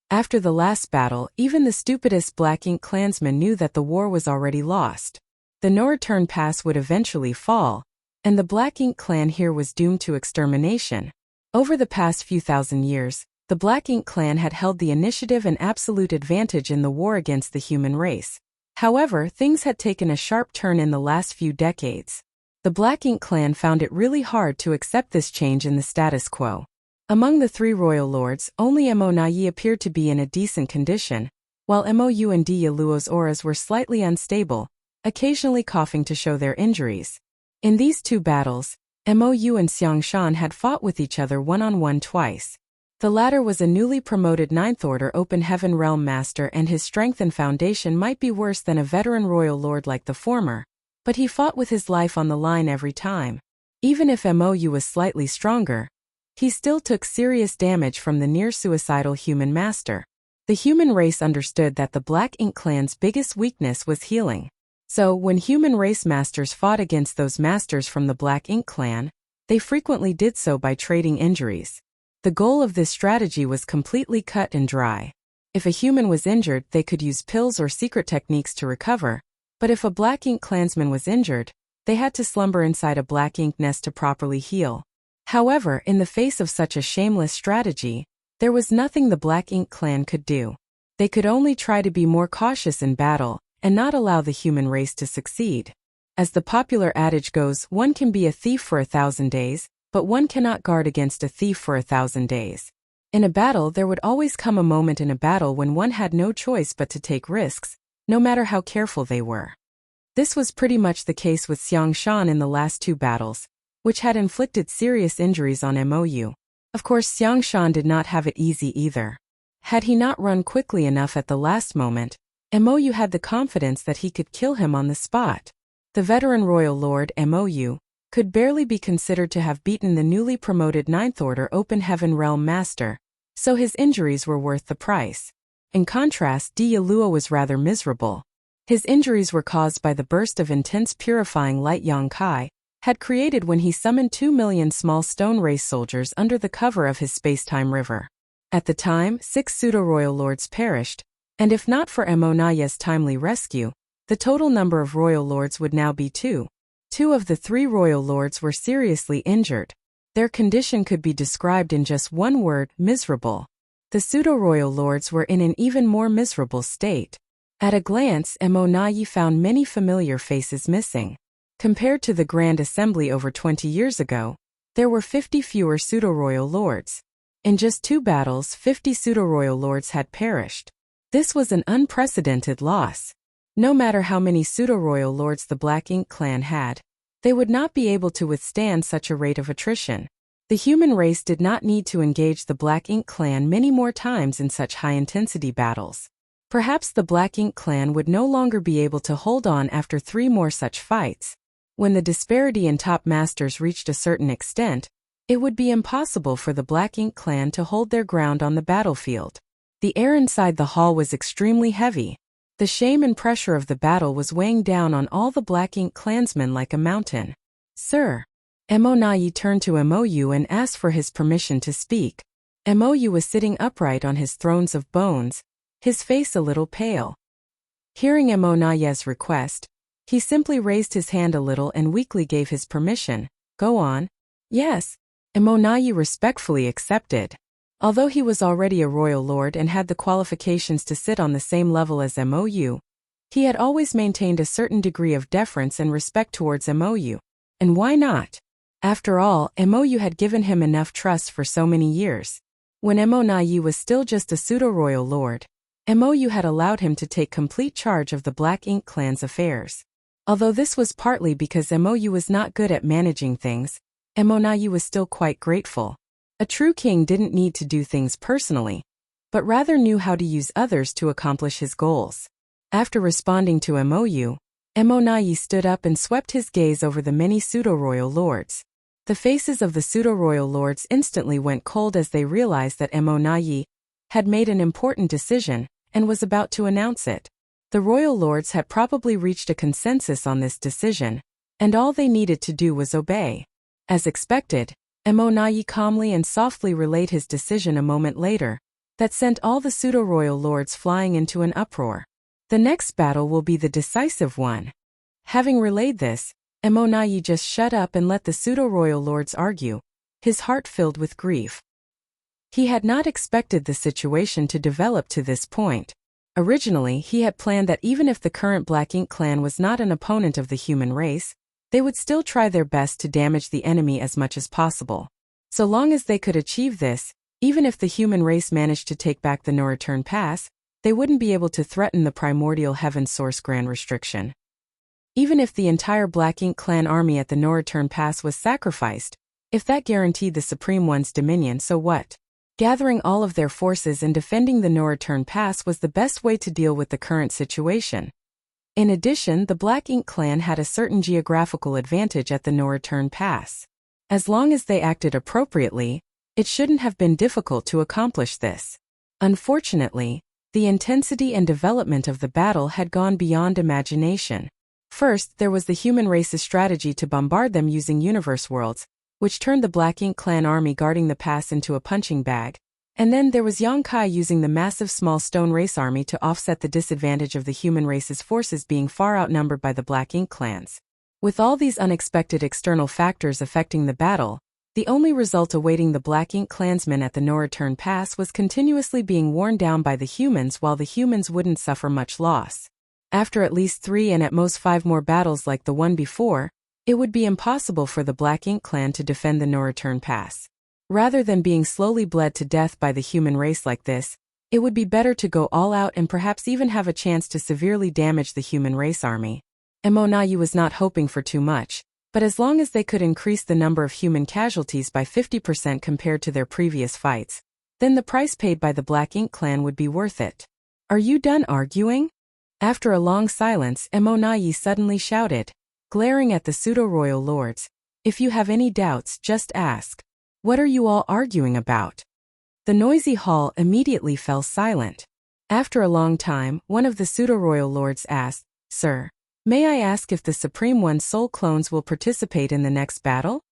After the last battle, even the stupidest Black Ink clansmen knew that the war was already lost. The No Return Pass would eventually fall, and the Black Ink clan here was doomed to extermination. Over the past few thousand years, the Black Ink clan had held the initiative and absolute advantage in the war against the human race. However, things had taken a sharp turn in the last few decades. The Black Ink clan found it really hard to accept this change in the status quo. Among the 3 royal lords, only Mo Nai appeared to be in a decent condition, while Mou and Dia Luo's auras were slightly unstable, occasionally coughing to show their injuries. In these 2 battles, Mou and Xiang Shan had fought with each other one-on-one twice. The latter was a newly promoted 9th Order Open Heaven Realm Master, and his strength and foundation might be worse than a veteran royal lord like the former, but he fought with his life on the line every time. Even if Mou was slightly stronger, he still took serious damage from the near-suicidal human master. The human race understood that the Black Ink clan's biggest weakness was healing. So, when human race masters fought against those masters from the Black Ink clan, they frequently did so by trading injuries. The goal of this strategy was completely cut and dry. If a human was injured, they could use pills or secret techniques to recover, but if a Black Ink clansman was injured, they had to slumber inside a Black Ink nest to properly heal. However, in the face of such a shameless strategy, there was nothing the Black Ink clan could do. They could only try to be more cautious in battle, and not allow the human race to succeed. As the popular adage goes, one can be a thief for 1,000 days, but one cannot guard against a thief for 1,000 days. In a battle, there would always come a moment in a battle when one had no choice but to take risks, no matter how careful they were. This was pretty much the case with Xiang Shan in the last 2 battles, which had inflicted serious injuries on Mou. Of course, Xiang Shan did not have it easy either. Had he not run quickly enough at the last moment, Mou had the confidence that he could kill him on the spot. The veteran royal lord Mou could barely be considered to have beaten the newly promoted 9th Order Open Heaven Realm Master, so his injuries were worth the price. In contrast, Dia Luo was rather miserable. His injuries were caused by the burst of intense purifying light Yang Kai had created when he summoned 2 million small stone race soldiers under the cover of his space-time river. At the time, 6 pseudo-royal lords perished, and if not for Mo Nai's timely rescue, the total number of royal lords would now be 2. 2 of the 3 royal lords were seriously injured. Their condition could be described in just one word: miserable. The pseudo-royal lords were in an even more miserable state. At a glance, Mo Nai found many familiar faces missing. Compared to the Grand Assembly over 20 years ago, there were 50 fewer pseudo-royal lords. In just 2 battles, 50 pseudo-royal lords had perished. This was an unprecedented loss. No matter how many pseudo-royal lords the Black Ink clan had, they would not be able to withstand such a rate of attrition. The human race did not need to engage the Black Ink clan many more times in such high-intensity battles. Perhaps the Black Ink clan would no longer be able to hold on after 3 more such fights. When the disparity in top masters reached a certain extent, it would be impossible for the Black Ink clan to hold their ground on the battlefield. The air inside the hall was extremely heavy. The shame and pressure of the battle was weighing down on all the Black Ink clansmen like a mountain. "Sir." Emonayi turned to Mou and asked for his permission to speak. Mou was sitting upright on his thrones of bones, his face a little pale. Hearing Emonayi's request, he simply raised his hand a little and weakly gave his permission. "Go on." "Yes." Emonayi respectfully accepted. Although he was already a royal lord and had the qualifications to sit on the same level as Mou, he had always maintained a certain degree of deference and respect towards Mou. And why not? After all, Mou had given him enough trust for so many years. When Emonayi was still just a pseudo-royal lord, Mou had allowed him to take complete charge of the Black Ink clan's affairs. Although this was partly because Mou was not good at managing things, Emonayi was still quite grateful. A true king didn't need to do things personally, but rather knew how to use others to accomplish his goals. After responding to Mou, Emonayi stood up and swept his gaze over the many pseudo-royal lords. The faces of the pseudo-royal lords instantly went cold as they realized that Emonayi had made an important decision and was about to announce it. The royal lords had probably reached a consensus on this decision, and all they needed to do was obey. As expected, Emonayi calmly and softly relayed his decision a moment later. That sent all the pseudo-royal lords flying into an uproar. The next battle will be the decisive one. Having relayed this, Emonayi just shut up and let the pseudo-royal lords argue, his heart filled with grief. He had not expected the situation to develop to this point. Originally, he had planned that even if the current Black Ink clan was not an opponent of the human race, they would still try their best to damage the enemy as much as possible. So long as they could achieve this, even if the human race managed to take back the no-return pass, they wouldn't be able to threaten the primordial heaven source grand restriction. Even if the entire Black Ink clan army at the no-return pass was sacrificed, if that guaranteed the Supreme One's dominion, so what? Gathering all of their forces and defending the no-return pass was the best way to deal with the current situation. In addition, the Black Ink clan had a certain geographical advantage at the no-return pass. As long as they acted appropriately, it shouldn't have been difficult to accomplish this. Unfortunately, the intensity and development of the battle had gone beyond imagination. First, there was the human race's strategy to bombard them using universe worlds, which turned the Black Ink clan army guarding the pass into a punching bag. And then there was Yang Kai using the massive small stone race army to offset the disadvantage of the human race's forces being far outnumbered by the Black Ink clans. With all these unexpected external factors affecting the battle, the only result awaiting the Black Ink clansmen at the no-return pass was continuously being worn down by the humans while the humans wouldn't suffer much loss. After at least 3 and at most 5 more battles like the one before, it would be impossible for the Black Ink clan to defend the no-return pass. Rather than being slowly bled to death by the human race like this, it would be better to go all out and perhaps even have a chance to severely damage the human race army. Emonayi was not hoping for too much, but as long as they could increase the number of human casualties by 50% compared to their previous fights, then the price paid by the Black Ink clan would be worth it. "Are you done arguing?" After a long silence, Emonayi suddenly shouted, glaring at the pseudo-royal lords, "If you have any doubts, just ask. What are you all arguing about?" The noisy hall immediately fell silent. After a long time, one of the pseudo-royal lords asked, "Sir, may I ask if the Supreme One's soul clones will participate in the next battle?"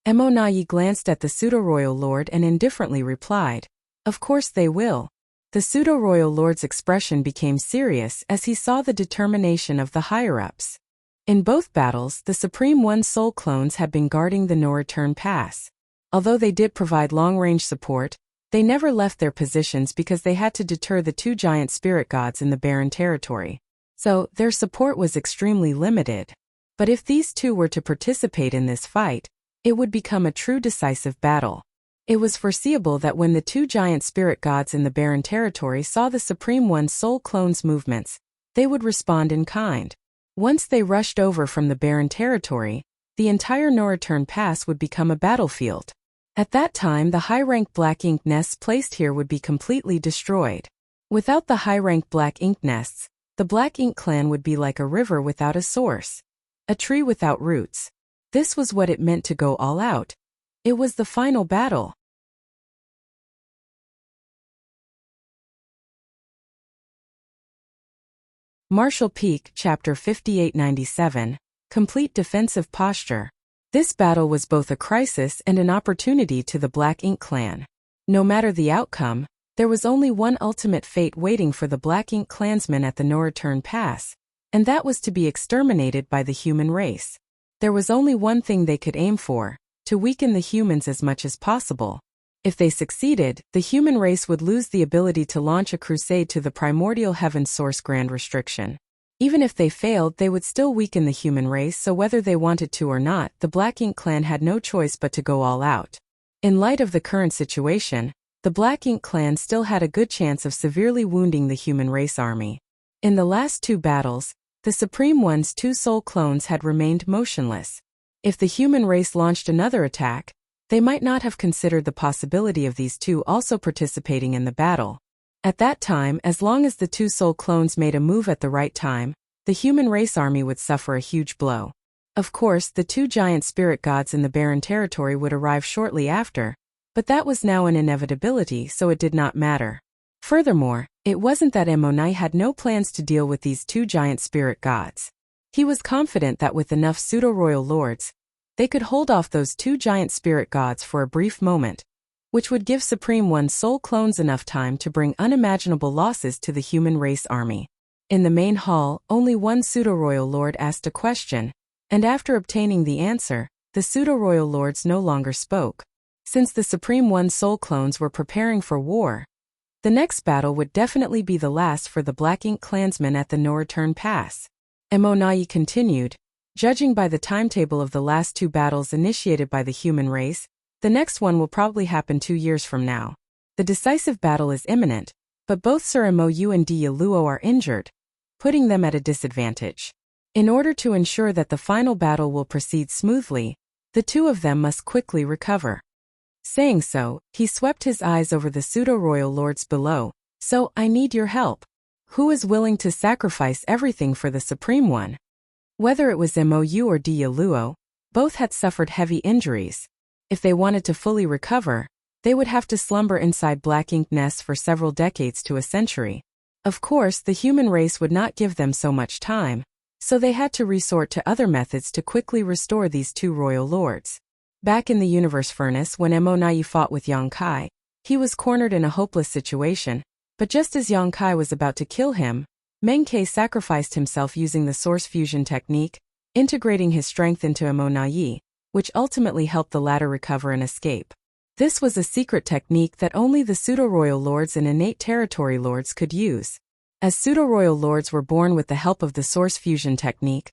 Emonayi glanced at the pseudo-royal lord and indifferently replied, "Of course they will." The pseudo-royal lord's expression became serious as he saw the determination of the higher-ups. In both battles, the Supreme One's soul clones had been guarding the no-return pass. Although they did provide long-range support, they never left their positions because they had to deter the 2 giant spirit gods in the barren territory. So, their support was extremely limited. But if these 2 were to participate in this fight, it would become a true decisive battle. It was foreseeable that when the two giant spirit gods in the barren territory saw the Supreme One's soul clone's movements, they would respond in kind. Once they rushed over from the barren territory, the entire no-return pass would become a battlefield. At that time, the high-rank black ink nests placed here would be completely destroyed. Without the high-rank black ink nests, the Black Ink clan would be like a river without a source, a tree without roots. This was what it meant to go all out. It was the final battle. Marshall Peak, Chapter 5897, Complete Defensive Posture. This battle was both a crisis and an opportunity to the Black Ink clan. No matter the outcome, there was only one ultimate fate waiting for the Black Ink clansmen at the no-return pass, and that was to be exterminated by the human race. There was only one thing they could aim for: to weaken the humans as much as possible. If they succeeded, the human race would lose the ability to launch a crusade to the primordial heaven source grand restriction. Even if they failed, they would still weaken the human race, so whether they wanted to or not, the Black Ink clan had no choice but to go all out. In light of the current situation, the Black Ink clan still had a good chance of severely wounding the human race army. In the last two battles, the Supreme One's two soul clones had remained motionless. If the human race launched another attack, they might not have considered the possibility of these two also participating in the battle. At that time, as long as the two soul clones made a move at the right time, the human race army would suffer a huge blow. Of course, the two giant spirit gods in the barren territory would arrive shortly after, but that was now an inevitability, so it did not matter. Furthermore, it wasn't that Emonai had no plans to deal with these two giant spirit gods. He was confident that with enough pseudo-royal lords, they could hold off those two giant spirit gods for a brief moment, which would give Supreme One's soul clones enough time to bring unimaginable losses to the human race army. In the main hall, only one pseudo-royal lord asked a question, and after obtaining the answer, the pseudo-royal lords no longer spoke. Since the Supreme One's soul clones were preparing for war, the next battle would definitely be the last for the Black Ink clansmen at the no-return pass. Emonai continued, "Judging by the timetable of the last two battles initiated by the human race, the next one will probably happen 2 years from now. The decisive battle is imminent, but both Sir Mo and Dia Luo are injured, putting them at a disadvantage. In order to ensure that the final battle will proceed smoothly, the two of them must quickly recover." Saying so, he swept his eyes over the pseudo-royal lords below. "So, I need your help. Who is willing to sacrifice everything for the Supreme One?" Whether it was Mo or Dia Luo, both had suffered heavy injuries. If they wanted to fully recover, they would have to slumber inside Black Ink nests for several decades to a century. Of course, the human race would not give them so much time, so they had to resort to other methods to quickly restore these two royal lords. Back in the universe furnace, when Emonai fought with Yang Kai, he was cornered in a hopeless situation, but just as Yang Kai was about to kill him, Meng Ke sacrificed himself using the source fusion technique, integrating his strength into Emonai, which ultimately helped the latter recover and escape. This was a secret technique that only the pseudo-royal lords and innate territory lords could use. As pseudo-royal lords were born with the help of the source fusion technique,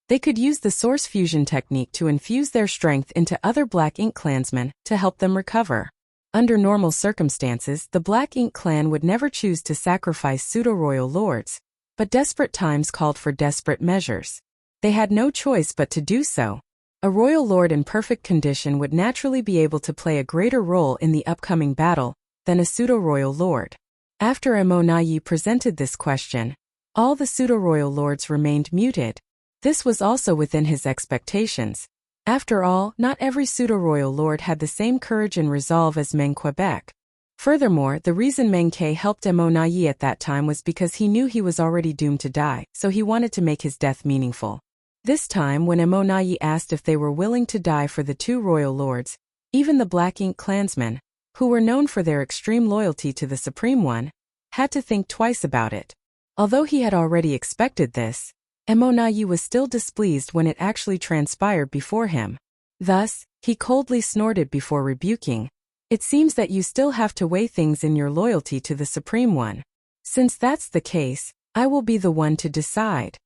they could use the source fusion technique to infuse their strength into other Black Ink clansmen to help them recover. Under normal circumstances, the Black Ink clan would never choose to sacrifice pseudo-royal lords, but desperate times called for desperate measures. They had no choice but to do so. A royal lord in perfect condition would naturally be able to play a greater role in the upcoming battle than a pseudo-royal lord. After Emonai presented this question, all the pseudo-royal lords remained muted. This was also within his expectations. After all, not every pseudo-royal lord had the same courage and resolve as Meng Quebec. Furthermore, the reason Meng Ke helped Emonai at that time was because he knew he was already doomed to die, so he wanted to make his death meaningful. This time, when Emonai asked if they were willing to die for the two royal lords, even the Black Ink clansmen, who were known for their extreme loyalty to the Supreme One, had to think twice about it. Although he had already expected this, Emonai was still displeased when it actually transpired before him. Thus, he coldly snorted before rebuking, "It seems that you still have to weigh things in your loyalty to the Supreme One. Since that's the case, I will be the one to decide."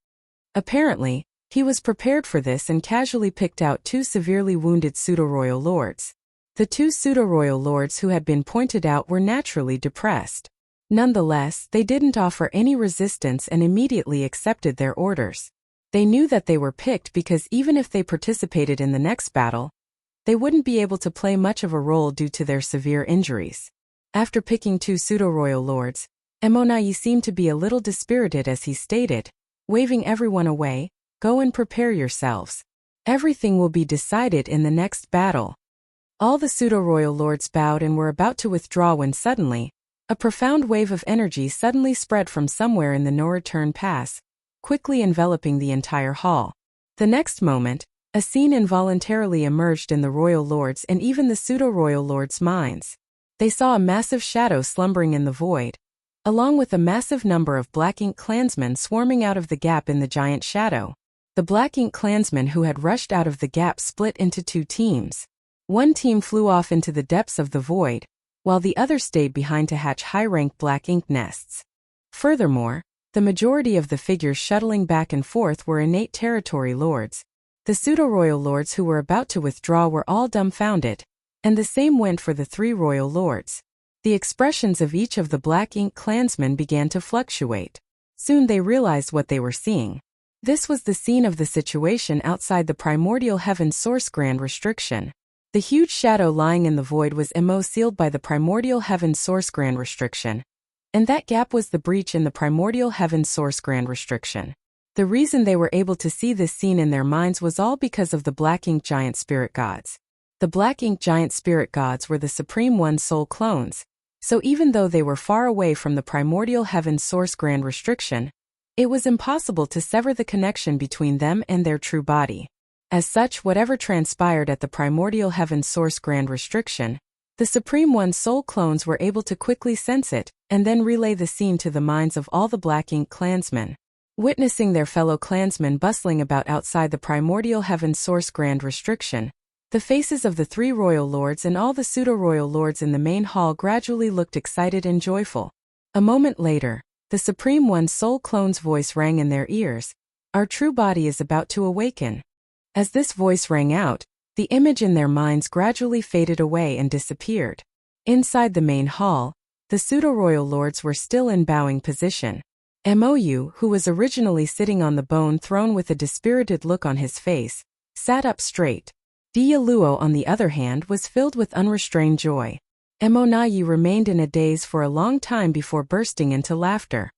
Apparently, he was prepared for this and casually picked out two severely wounded pseudo-royal lords. The two pseudo-royal lords who had been pointed out were naturally depressed. Nonetheless, they didn't offer any resistance and immediately accepted their orders. They knew that they were picked because even if they participated in the next battle, they wouldn't be able to play much of a role due to their severe injuries. After picking two pseudo-royal lords, Emonayi seemed to be a little dispirited as he stated, waving everyone away, "Go and prepare yourselves. Everything will be decided in the next battle." All the pseudo-royal lords bowed and were about to withdraw when suddenly, a profound wave of energy suddenly spread from somewhere in the no-return pass, quickly enveloping the entire hall. The next moment, a scene involuntarily emerged in the royal lords and even the pseudo-royal lords' minds. They saw a massive shadow slumbering in the void, along with a massive number of Black Ink clansmen swarming out of the gap in the giant shadow. The Black Ink clansmen who had rushed out of the gap split into two teams. One team flew off into the depths of the void, while the other stayed behind to hatch high-rank Black Ink nests. Furthermore, the majority of the figures shuttling back and forth were innate territory lords. The pseudo-royal lords who were about to withdraw were all dumbfounded, and the same went for the three royal lords. The expressions of each of the Black Ink clansmen began to fluctuate. Soon they realized what they were seeing. This was the scene of the situation outside the primordial heaven source grand restriction. The huge shadow lying in the void was sealed by the primordial heaven source grand restriction, and that gap was the breach in the primordial heaven source grand restriction. The reason they were able to see this scene in their minds was all because of the Black Ink giant spirit gods. The Black Ink giant spirit gods were the Supreme One soul clones, so even though they were far away from the primordial heaven source grand restriction, it was impossible to sever the connection between them and their true body. As such, whatever transpired at the primordial heaven source grand restriction, the Supreme One soul clones were able to quickly sense it, and then relay the scene to the minds of all the Black Ink clansmen. Witnessing their fellow clansmen bustling about outside the primordial heaven source grand restriction, the faces of the three royal lords and all the pseudo-royal lords in the main hall gradually looked excited and joyful. A moment later, the Supreme One soul clone's voice rang in their ears, "Our true body is about to awaken." As this voice rang out, the image in their minds gradually faded away and disappeared. Inside the main hall, the pseudo-royal lords were still in bowing position. Mou, who was originally sitting on the bone throne with a dispirited look on his face, sat up straight. Dialuo, on the other hand, was filled with unrestrained joy. Emonayi remained in a daze for a long time before bursting into laughter.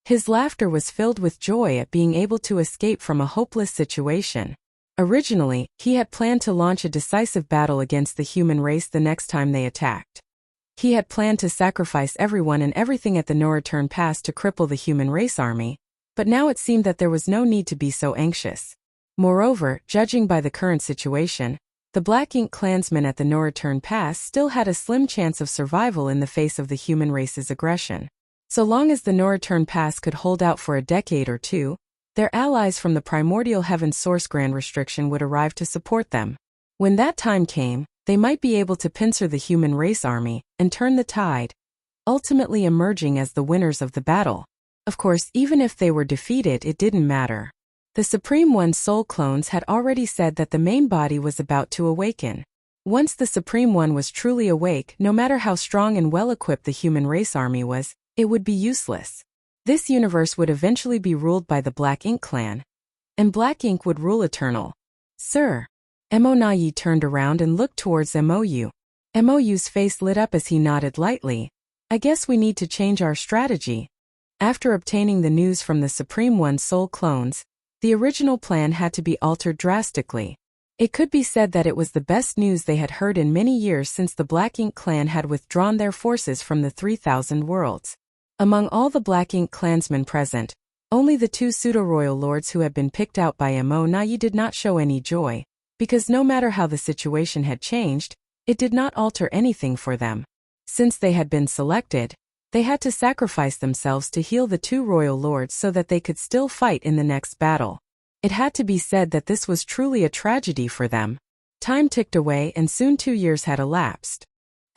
His laughter was filled with joy at being able to escape from a hopeless situation. Originally, he had planned to launch a decisive battle against the human race the next time they attacked. He had planned to sacrifice everyone and everything at the no-return pass to cripple the human race army, but now it seemed that there was no need to be so anxious. Moreover, judging by the current situation, the Black Ink clansmen at the no-return pass still had a slim chance of survival in the face of the human race's aggression. So long as the no-return pass could hold out for a decade or two, their allies from the primordial heaven source grand restriction would arrive to support them. When that time came, they might be able to pincer the human race army and turn the tide, ultimately emerging as the winners of the battle. Of course, even if they were defeated, it didn't matter. The Supreme One soul clones had already said that the main body was about to awaken. Once the Supreme One was truly awake, no matter how strong and well-equipped the human race army was, it would be useless. This universe would eventually be ruled by the Black Ink clan, and Black Ink would rule eternal. "Sir." Emonayi turned around and looked towards Mou. Mou's face lit up as he nodded lightly. "I guess we need to change our strategy." After obtaining the news from the Supreme One soul clones, the original plan had to be altered drastically. It could be said that it was the best news they had heard in many years since the Black Ink clan had withdrawn their forces from the 3,000 worlds. Among all the Black Ink clansmen present, only the two pseudo-royal lords who had been picked out by Emonayi did not show any joy, because no matter how the situation had changed, it did not alter anything for them. Since they had been selected, they had to sacrifice themselves to heal the two royal lords so that they could still fight in the next battle. It had to be said that this was truly a tragedy for them. Time ticked away and soon 2 years had elapsed.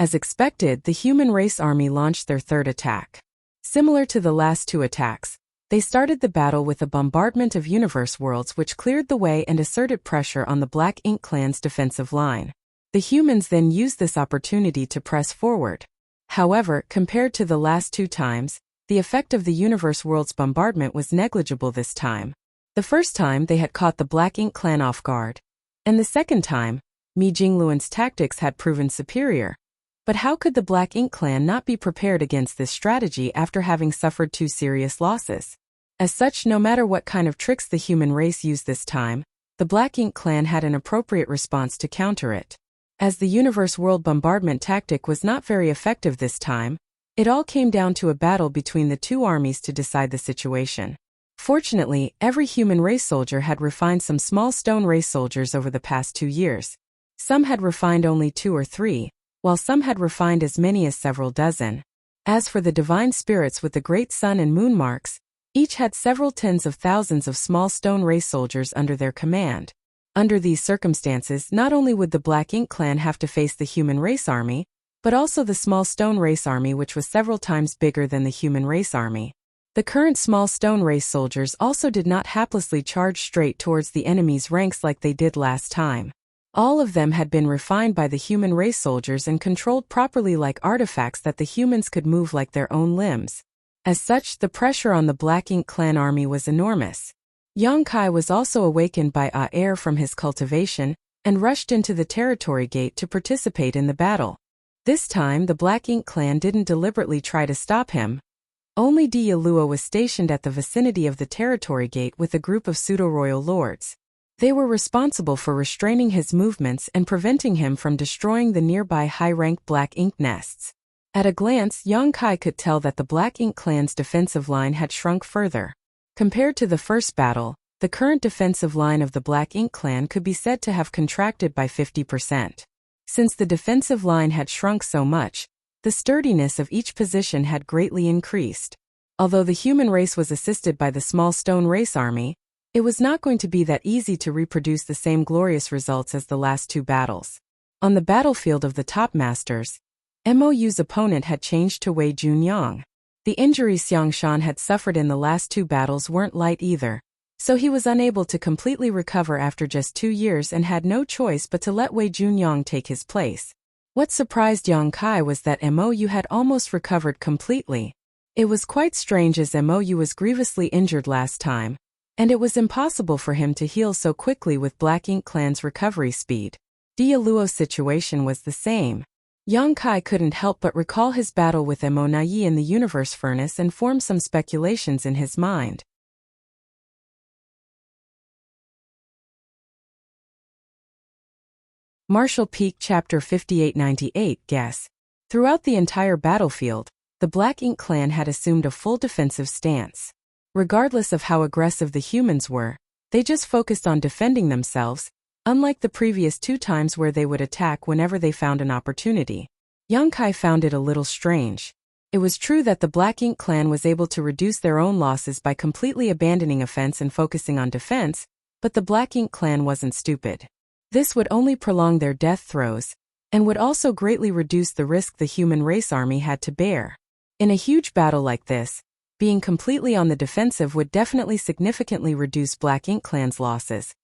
As expected, the human race army launched their third attack. Similar to the last two attacks, they started the battle with a bombardment of universe worlds which cleared the way and asserted pressure on the Black Ink clan's defensive line. The humans then used this opportunity to press forward. However, compared to the last two times, the effect of the universe world's bombardment was negligible this time. The first time they had caught the Black Ink clan off guard. And the second time, Mi Jingluan's tactics had proven superior. But how could the Black Ink clan not be prepared against this strategy after having suffered two serious losses? As such, no matter what kind of tricks the human race used this time, the Black Ink clan had an appropriate response to counter it. As the universe world bombardment tactic was not very effective this time, it all came down to a battle between the two armies to decide the situation. Fortunately, every human race soldier had refined some small stone race soldiers over the past 2 years. Some had refined only 2 or 3, while some had refined as many as several dozen. As for the divine spirits with the great sun and moon marks, each had several tens of thousands of small stone race soldiers under their command. Under these circumstances, not only would the Black Ink clan have to face the human race army, but also the small stone race army, which was several times bigger than the human race army. The current small stone race soldiers also did not haplessly charge straight towards the enemy's ranks like they did last time. All of them had been refined by the human race soldiers and controlled properly like artifacts that the humans could move like their own limbs. As such, the pressure on the Black Ink clan army was enormous. Yang Kai was also awakened by air from his cultivation and rushed into the territory gate to participate in the battle. This time, the Black Ink clan didn't deliberately try to stop him. Only Dialua was stationed at the vicinity of the territory gate with a group of pseudo-royal lords. They were responsible for restraining his movements and preventing him from destroying the nearby high-rank Black Ink nests. At a glance, Yang Kai could tell that the Black Ink clan's defensive line had shrunk further. Compared to the first battle, the current defensive line of the Black Ink clan could be said to have contracted by 50%. Since the defensive line had shrunk so much, the sturdiness of each position had greatly increased. Although the human race was assisted by the small stone race army, it was not going to be that easy to reproduce the same glorious results as the last two battles. On the battlefield of the top masters, MOU's opponent had changed to Wei Junyang. The injuries Xiangshan had suffered in the last two battles weren't light either, so he was unable to completely recover after just 2 years and had no choice but to let Wei Junyang take his place. What surprised Yang Kai was that MOU had almost recovered completely. It was quite strange as MOU was grievously injured last time, and it was impossible for him to heal so quickly with Black Ink clan's recovery speed. Dialuo's situation was the same. Yang Kai couldn't help but recall his battle with Mo Nai in the universe furnace and form some speculations in his mind. Martial Peak Chapter 5898 Guess. Throughout the entire battlefield, the Black Ink clan had assumed a full defensive stance. Regardless of how aggressive the humans were, they just focused on defending themselves, unlike the previous 2 times where they would attack whenever they found an opportunity. Yang Kai found it a little strange. It was true that the Black Ink clan was able to reduce their own losses by completely abandoning offense and focusing on defense, but the Black Ink clan wasn't stupid. This would only prolong their death throes, and would also greatly reduce the risk the human race army had to bear. In a huge battle like this, being completely on the defensive would definitely significantly reduce Black Ink clan's losses,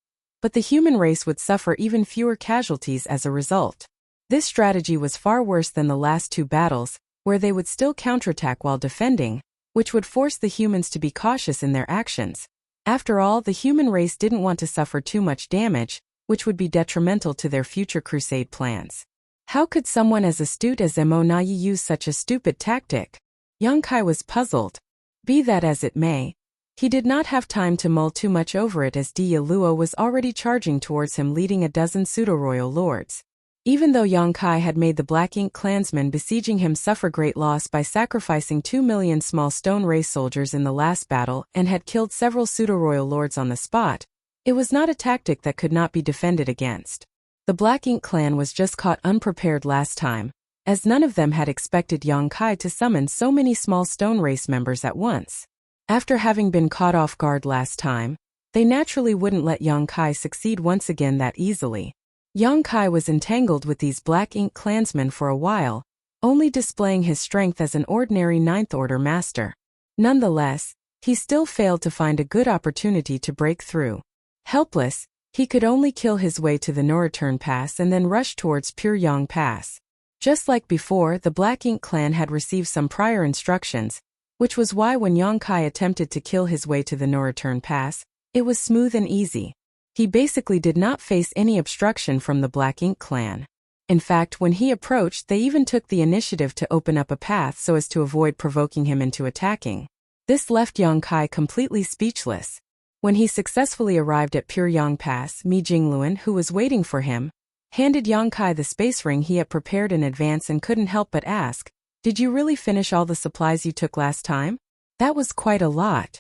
but the human race would suffer even fewer casualties as a result. This strategy was far worse than the last 2 battles, where they would still counterattack while defending, which would force the humans to be cautious in their actions. After all, the human race didn't want to suffer too much damage, which would be detrimental to their future crusade plans. How could someone as astute as Mo Nai use such a stupid tactic? Yang Kai was puzzled. Be that as it may, he did not have time to mull too much over it as Dialua was already charging towards him leading a dozen pseudo-royal lords. Even though Yang Kai had made the Black Ink clansmen besieging him suffer great loss by sacrificing 2 million small stone race soldiers in the last battle and had killed several pseudo-royal lords on the spot, it was not a tactic that could not be defended against. The Black Ink clan was just caught unprepared last time, as none of them had expected Yang Kai to summon so many small stone race members at once. After having been caught off guard last time, they naturally wouldn't let Yang Kai succeed once again that easily. Yang Kai was entangled with these Black Ink clansmen for a while, only displaying his strength as an ordinary 9th Order master. Nonetheless, he still failed to find a good opportunity to break through. Helpless, He could only kill his way to the no-return pass and then rush towards Pyongyang Pass. Just like before, the Black Ink clan had received some prior instructions, which was why when Yang Kai attempted to kill his way to the no-return pass, it was smooth and easy. He basically did not face any obstruction from the Black Ink clan. In fact, when he approached, they even took the initiative to open up a path so as to avoid provoking him into attacking. This left Yang Kai completely speechless. When he successfully arrived at Pyongyang Pass, Mi Jingluan, who was waiting for him, handed Yang Kai the space ring he had prepared in advance and couldn't help but ask, "Did you really finish all the supplies you took last time? That was quite a lot."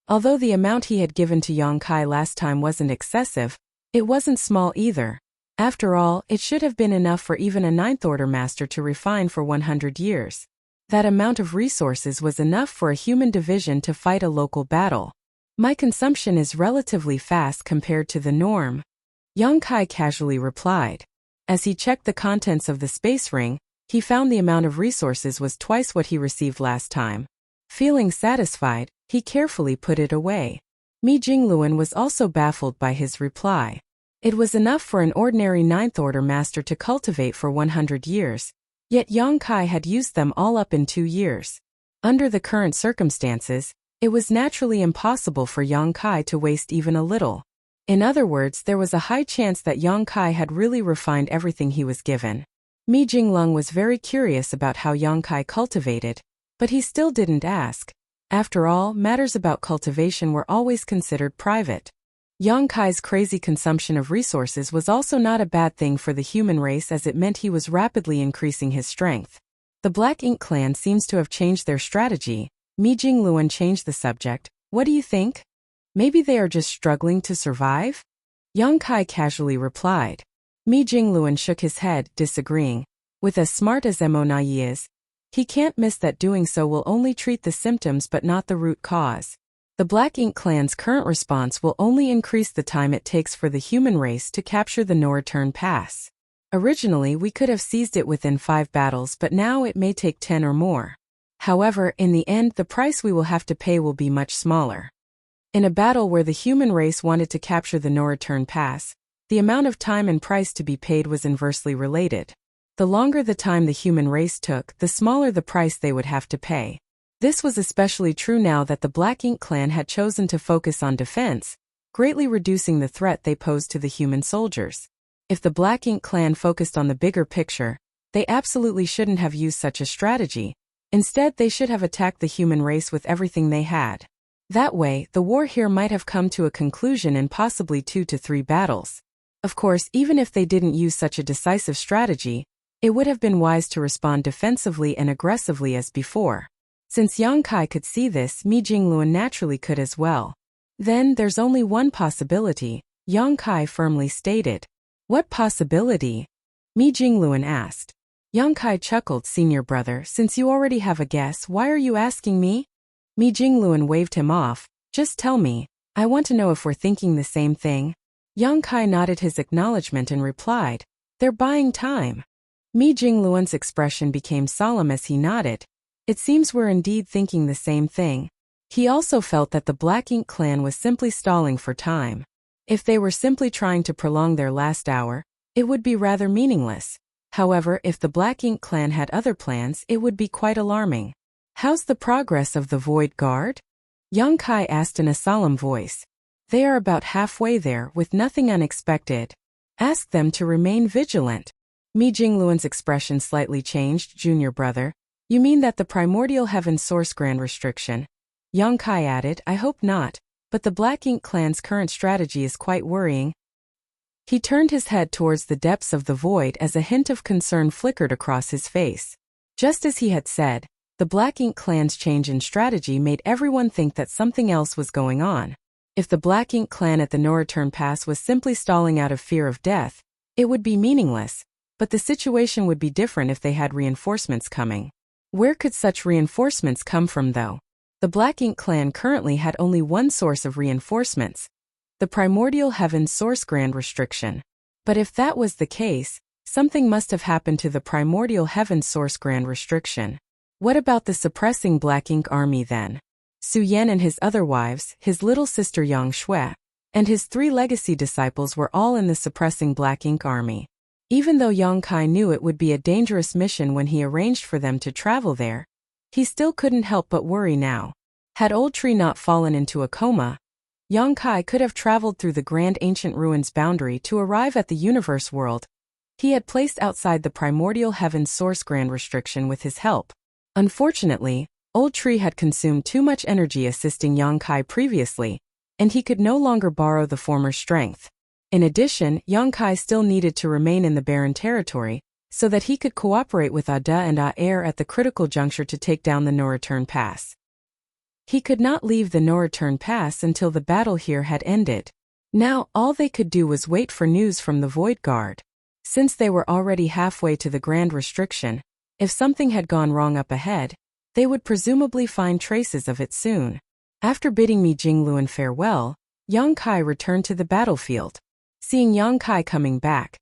Although the amount he had given to Yang Kai last time wasn't excessive, it wasn't small either. After all, it should have been enough for even a ninth-order master to refine for 100 years. That amount of resources was enough for a human division to fight a local battle. My consumption is relatively fast compared to the norm, Yang Kai casually replied. As he checked the contents of the space ring, he found the amount of resources was twice what he received last time. Feeling satisfied, he carefully put it away. Mi Jingluan was also baffled by his reply. It was enough for an ordinary ninth-order master to cultivate for 100 years, yet Yang Kai had used them all up in 2 years. Under the current circumstances, it was naturally impossible for Yang Kai to waste even a little. In other words, there was a high chance that Yang Kai had really refined everything he was given. Mi Jinglung was very curious about how Yang Kai cultivated, but he still didn't ask. After all, matters about cultivation were always considered private. Yang Kai's crazy consumption of resources was also not a bad thing for the human race, as it meant he was rapidly increasing his strength. The Black Ink clan seems to have changed their strategy. Mi Jingluan changed the subject. What do you think? Maybe they are just struggling to survive? Yang Kai casually replied. Mi Jingluan shook his head, disagreeing. With as smart as Monai is, he can't miss that doing so will only treat the symptoms but not the root cause. The Black Ink clan's current response will only increase the time it takes for the human race to capture the no-return pass. Originally, we could have seized it within 5 battles, but now it may take 10 or more. However, in the end, the price we will have to pay will be much smaller. In a battle where the human race wanted to capture the no-return pass, the amount of time and price to be paid was inversely related. The longer the time the human race took, the smaller the price they would have to pay. This was especially true now that the Black Ink clan had chosen to focus on defense, greatly reducing the threat they posed to the human soldiers. If the Black Ink clan focused on the bigger picture, they absolutely shouldn't have used such a strategy. Instead, they should have attacked the human race with everything they had. That way, the war here might have come to a conclusion in possibly 2 to 3 battles. Of course, even if they didn't use such a decisive strategy, it would have been wise to respond defensively and aggressively as before. Since Yang Kai could see this, Mi Jingluan naturally could as well. Then, there's only one possibility, Yang Kai firmly stated. What possibility? Mi Jingluan asked. Yang Kai chuckled. Senior brother, since you already have a guess, why are you asking me? Mi Jingluan waved him off. Just tell me. I want to know if we're thinking the same thing. Yang Kai nodded his acknowledgement and replied, they're buying time. Mi Jingluan's expression became solemn as he nodded. It seems we're indeed thinking the same thing. He also felt that the Black Ink clan was simply stalling for time. If they were simply trying to prolong their last hour, it would be rather meaningless. However, if the Black Ink clan had other plans, it would be quite alarming. How's the progress of the Void Guard? Yang Kai asked in a solemn voice. They are about halfway there, with nothing unexpected. Ask them to remain vigilant. Mi Jingluan's expression slightly changed. Junior brother, you mean that the primordial heaven source grand restriction? Yang Kai added, I hope not, but the Black Ink clan's current strategy is quite worrying. He turned his head towards the depths of the void as a hint of concern flickered across his face. Just as he had said, the Black Ink clan's change in strategy made everyone think that something else was going on. If the Black Ink clan at the no-return pass was simply stalling out of fear of death, it would be meaningless, but the situation would be different if they had reinforcements coming. Where could such reinforcements come from though? The Black Ink clan currently had only one source of reinforcements, the primordial heaven source grand restriction. But if that was the case, something must have happened to the primordial heaven source grand restriction. What about the suppressing Black Ink army then? Su Yan and his other wives, his little sister Yang Shui, and his 3 legacy disciples were all in the suppressing Black Ink army. Even though Yang Kai knew it would be a dangerous mission when he arranged for them to travel there, he still couldn't help but worry now. Had Old Tree not fallen into a coma, Yang Kai could have traveled through the grand ancient ruins boundary to arrive at the universe world he had placed outside the primordial heaven's source grand restriction with his help. Unfortunately, Old Tree had consumed too much energy assisting Yang Kai previously, and he could no longer borrow the former strength. In addition, Yang Kai still needed to remain in the barren territory, so that he could cooperate with Ada and Air at the critical juncture to take down the no-return pass. He could not leave the no-return pass until the battle here had ended. Now, all they could do was wait for news from the Void Guard. Since they were already halfway to the Grand Restriction, if something had gone wrong up ahead, they would presumably find traces of it soon. After bidding Mi Jingluan farewell, Yang Kai returned to the battlefield. Seeing Yang Kai coming back,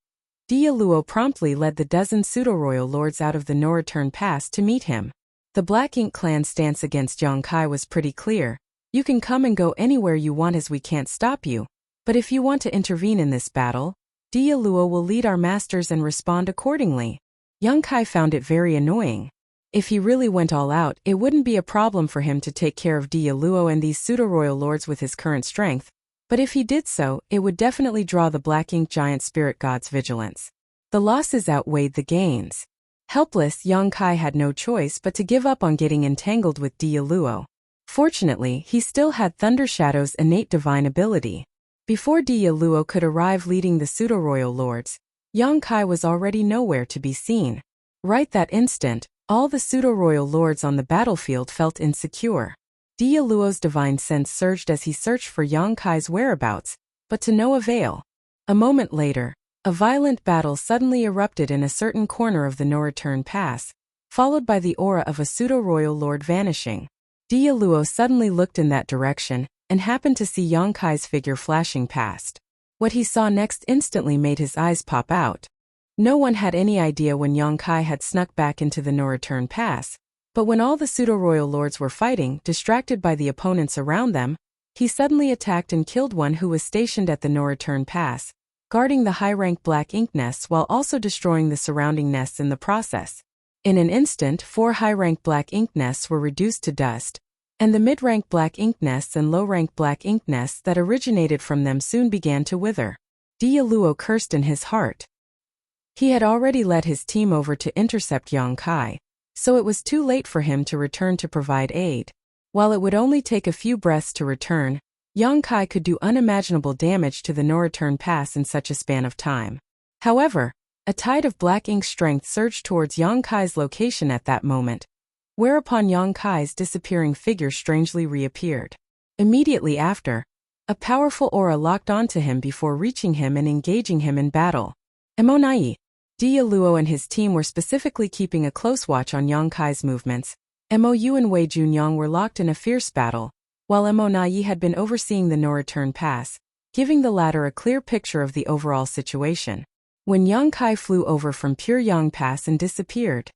Dia Luo promptly led the dozen pseudo-royal lords out of the no-return pass to meet him. The Black Ink clan's stance against Yang Kai was pretty clear. You can come and go anywhere you want as we can't stop you, but if you want to intervene in this battle, Dia Luo will lead our masters and respond accordingly. Yang Kai found it very annoying. If he really went all out, it wouldn't be a problem for him to take care of Dia Luo and these pseudo-royal lords with his current strength, but if he did so, it would definitely draw the Black Ink giant spirit god's vigilance. The losses outweighed the gains. Helpless, Yang Kai had no choice but to give up on getting entangled with Dia Luo. Fortunately, he still had Thunder Shadow's innate divine ability. Before Dia Luo could arrive leading the pseudo-royal lords, Yang Kai was already nowhere to be seen. Right that instant, all the pseudo-royal lords on the battlefield felt insecure. Dia Luo's divine sense surged as he searched for Yang Kai's whereabouts, but to no avail. A moment later, a violent battle suddenly erupted in a certain corner of the no-return pass, followed by the aura of a pseudo-royal lord vanishing. Dia Luo suddenly looked in that direction, and happened to see Yang Kai's figure flashing past. What he saw next instantly made his eyes pop out. No one had any idea when Yang Kai had snuck back into the no-return pass, but when all the pseudo-royal lords were fighting, distracted by the opponents around them, he suddenly attacked and killed one who was stationed at the no-return pass, guarding the high-rank Black Ink nests while also destroying the surrounding nests in the process. In an instant, 4 high-rank Black Ink nests were reduced to dust, and the mid-rank Black Ink nests and low-rank Black Ink nests that originated from them soon began to wither. Dia Luo cursed in his heart. He had already led his team over to intercept Yang Kai, so it was too late for him to return to provide aid. While it would only take a few breaths to return, Yang Kai could do unimaginable damage to the no-return pass in such a span of time. However, a tide of Black Ink strength surged towards Yang Kai's location at that moment, whereupon Yang Kai's disappearing figure strangely reappeared. Immediately after, a powerful aura locked onto him before reaching him and engaging him in battle. Emonai. Dia Luo and his team were specifically keeping a close watch on Yang Kai's movements. Mou and Wei Junyang were locked in a fierce battle, while Emonai had been overseeing the no-return pass, giving the latter a clear picture of the overall situation. When Yang Kai flew over from Pure Yang Pass and disappeared,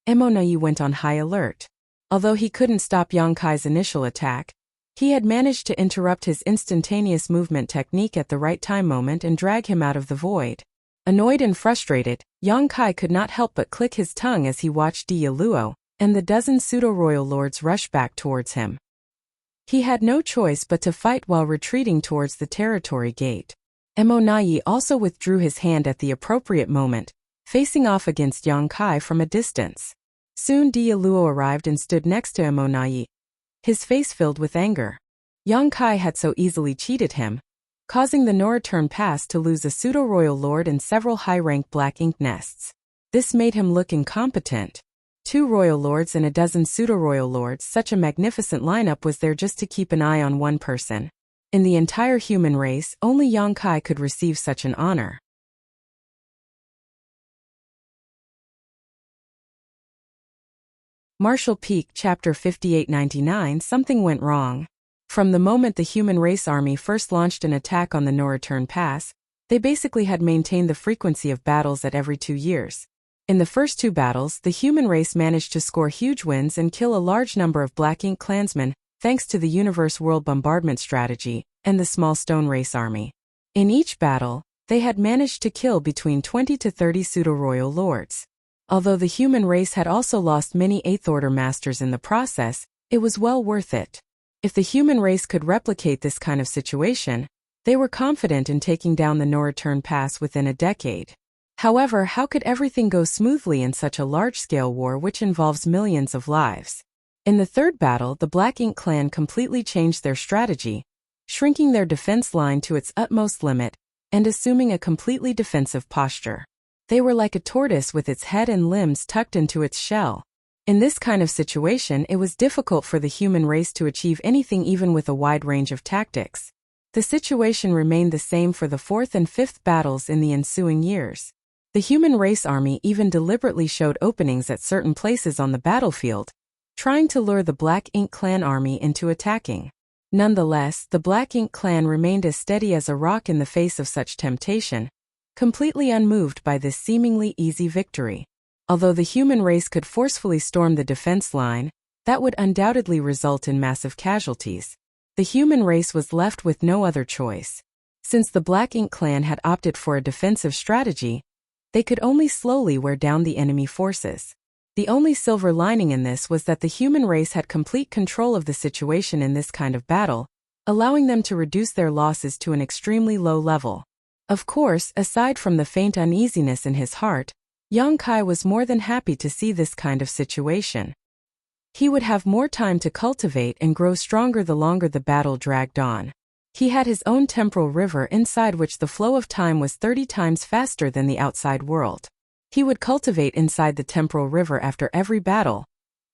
Emonai went on high alert. Although he couldn't stop Yang Kai's initial attack, he had managed to interrupt his instantaneous movement technique at the right time moment and drag him out of the void. Annoyed and frustrated, Yang Kai could not help but click his tongue as he watched Dia Luo and the dozen pseudo-royal lords rush back towards him. He had no choice but to fight while retreating towards the territory gate. Emonai also withdrew his hand at the appropriate moment, facing off against Yang Kai from a distance. Soon Dia Luo arrived and stood next to Emonai, his face filled with anger. Yang Kai had so easily cheated him, causing the no-return pass to lose a pseudo-royal lord and several high-rank Black Ink nests. This made him look incompetent. 2 royal lords and a dozen pseudo-royal lords, such a magnificent lineup was there just to keep an eye on one person. In the entire human race, only Yang Kai could receive such an honor. Martial Peak Chapter 5899. Something went wrong. From the moment the human race army first launched an attack on the no-return pass, they basically had maintained the frequency of battles at every 2 years. In the first 2 battles, the human race managed to score huge wins and kill a large number of Black Ink clansmen, thanks to the Universe World Bombardment strategy, and the small stone race army. In each battle, they had managed to kill between 20 to 30 pseudo-royal lords. Although the human race had also lost many 8th Order masters in the process, it was well worth it. If the human race could replicate this kind of situation, they were confident in taking down the no-return pass within a decade. However, how could everything go smoothly in such a large-scale war which involves millions of lives? In the third battle, the Black Ink clan completely changed their strategy, shrinking their defense line to its utmost limit and assuming a completely defensive posture. They were like a tortoise with its head and limbs tucked into its shell. In this kind of situation, it was difficult for the human race to achieve anything even with a wide range of tactics. The situation remained the same for the fourth and fifth battles in the ensuing years. The human race army even deliberately showed openings at certain places on the battlefield, trying to lure the Black Ink clan army into attacking. Nonetheless, the Black Ink clan remained as steady as a rock in the face of such temptation, completely unmoved by this seemingly easy victory. Although the human race could forcefully storm the defense line, that would undoubtedly result in massive casualties. The human race was left with no other choice. Since the Black Ink clan had opted for a defensive strategy, they could only slowly wear down the enemy forces. The only silver lining in this was that the human race had complete control of the situation in this kind of battle, allowing them to reduce their losses to an extremely low level. Of course, aside from the faint uneasiness in his heart, Yang Kai was more than happy to see this kind of situation. He would have more time to cultivate and grow stronger the longer the battle dragged on. He had his own temporal river inside which the flow of time was 30 times faster than the outside world. He would cultivate inside the temporal river after every battle,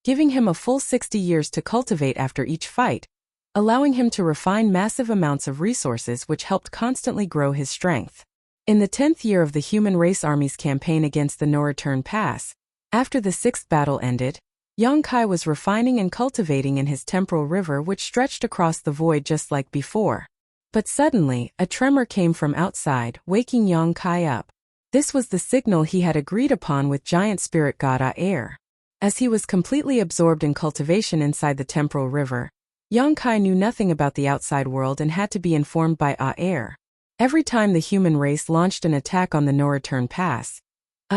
giving him a full 60 years to cultivate after each fight, allowing him to refine massive amounts of resources which helped constantly grow his strength. In the 10th year of the human race army's campaign against the no-return pass, after the 6th battle ended, Yang Kai was refining and cultivating in his temporal river which stretched across the void just like before. But suddenly, a tremor came from outside, waking Yang Kai up. This was the signal he had agreed upon with giant spirit god Aer. As he was completely absorbed in cultivation inside the temporal river, Yang Kai knew nothing about the outside world and had to be informed by Aer. Every time the human race launched an attack on the no-return pass,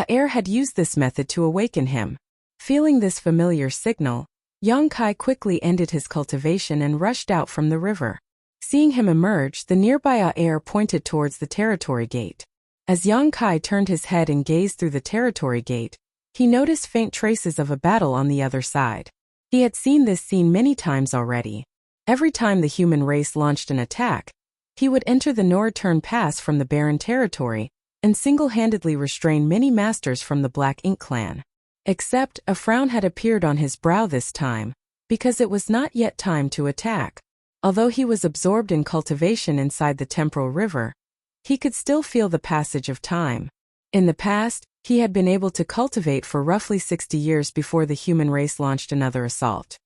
Aer had used this method to awaken him. Feeling this familiar signal, Yang Kai quickly ended his cultivation and rushed out from the river. Seeing him emerge, the nearby Aer pointed towards the territory gate. As Yang Kai turned his head and gazed through the territory gate, he noticed faint traces of a battle on the other side. He had seen this scene many times already. Every time the human race launched an attack, he would enter the no-return pass from the barren territory and single-handedly restrain many masters from the Black Ink clan. Except, a frown had appeared on his brow this time, because it was not yet time to attack. Although he was absorbed in cultivation inside the temporal river, he could still feel the passage of time. In the past, he had been able to cultivate for roughly 60 years before the human race launched another assault.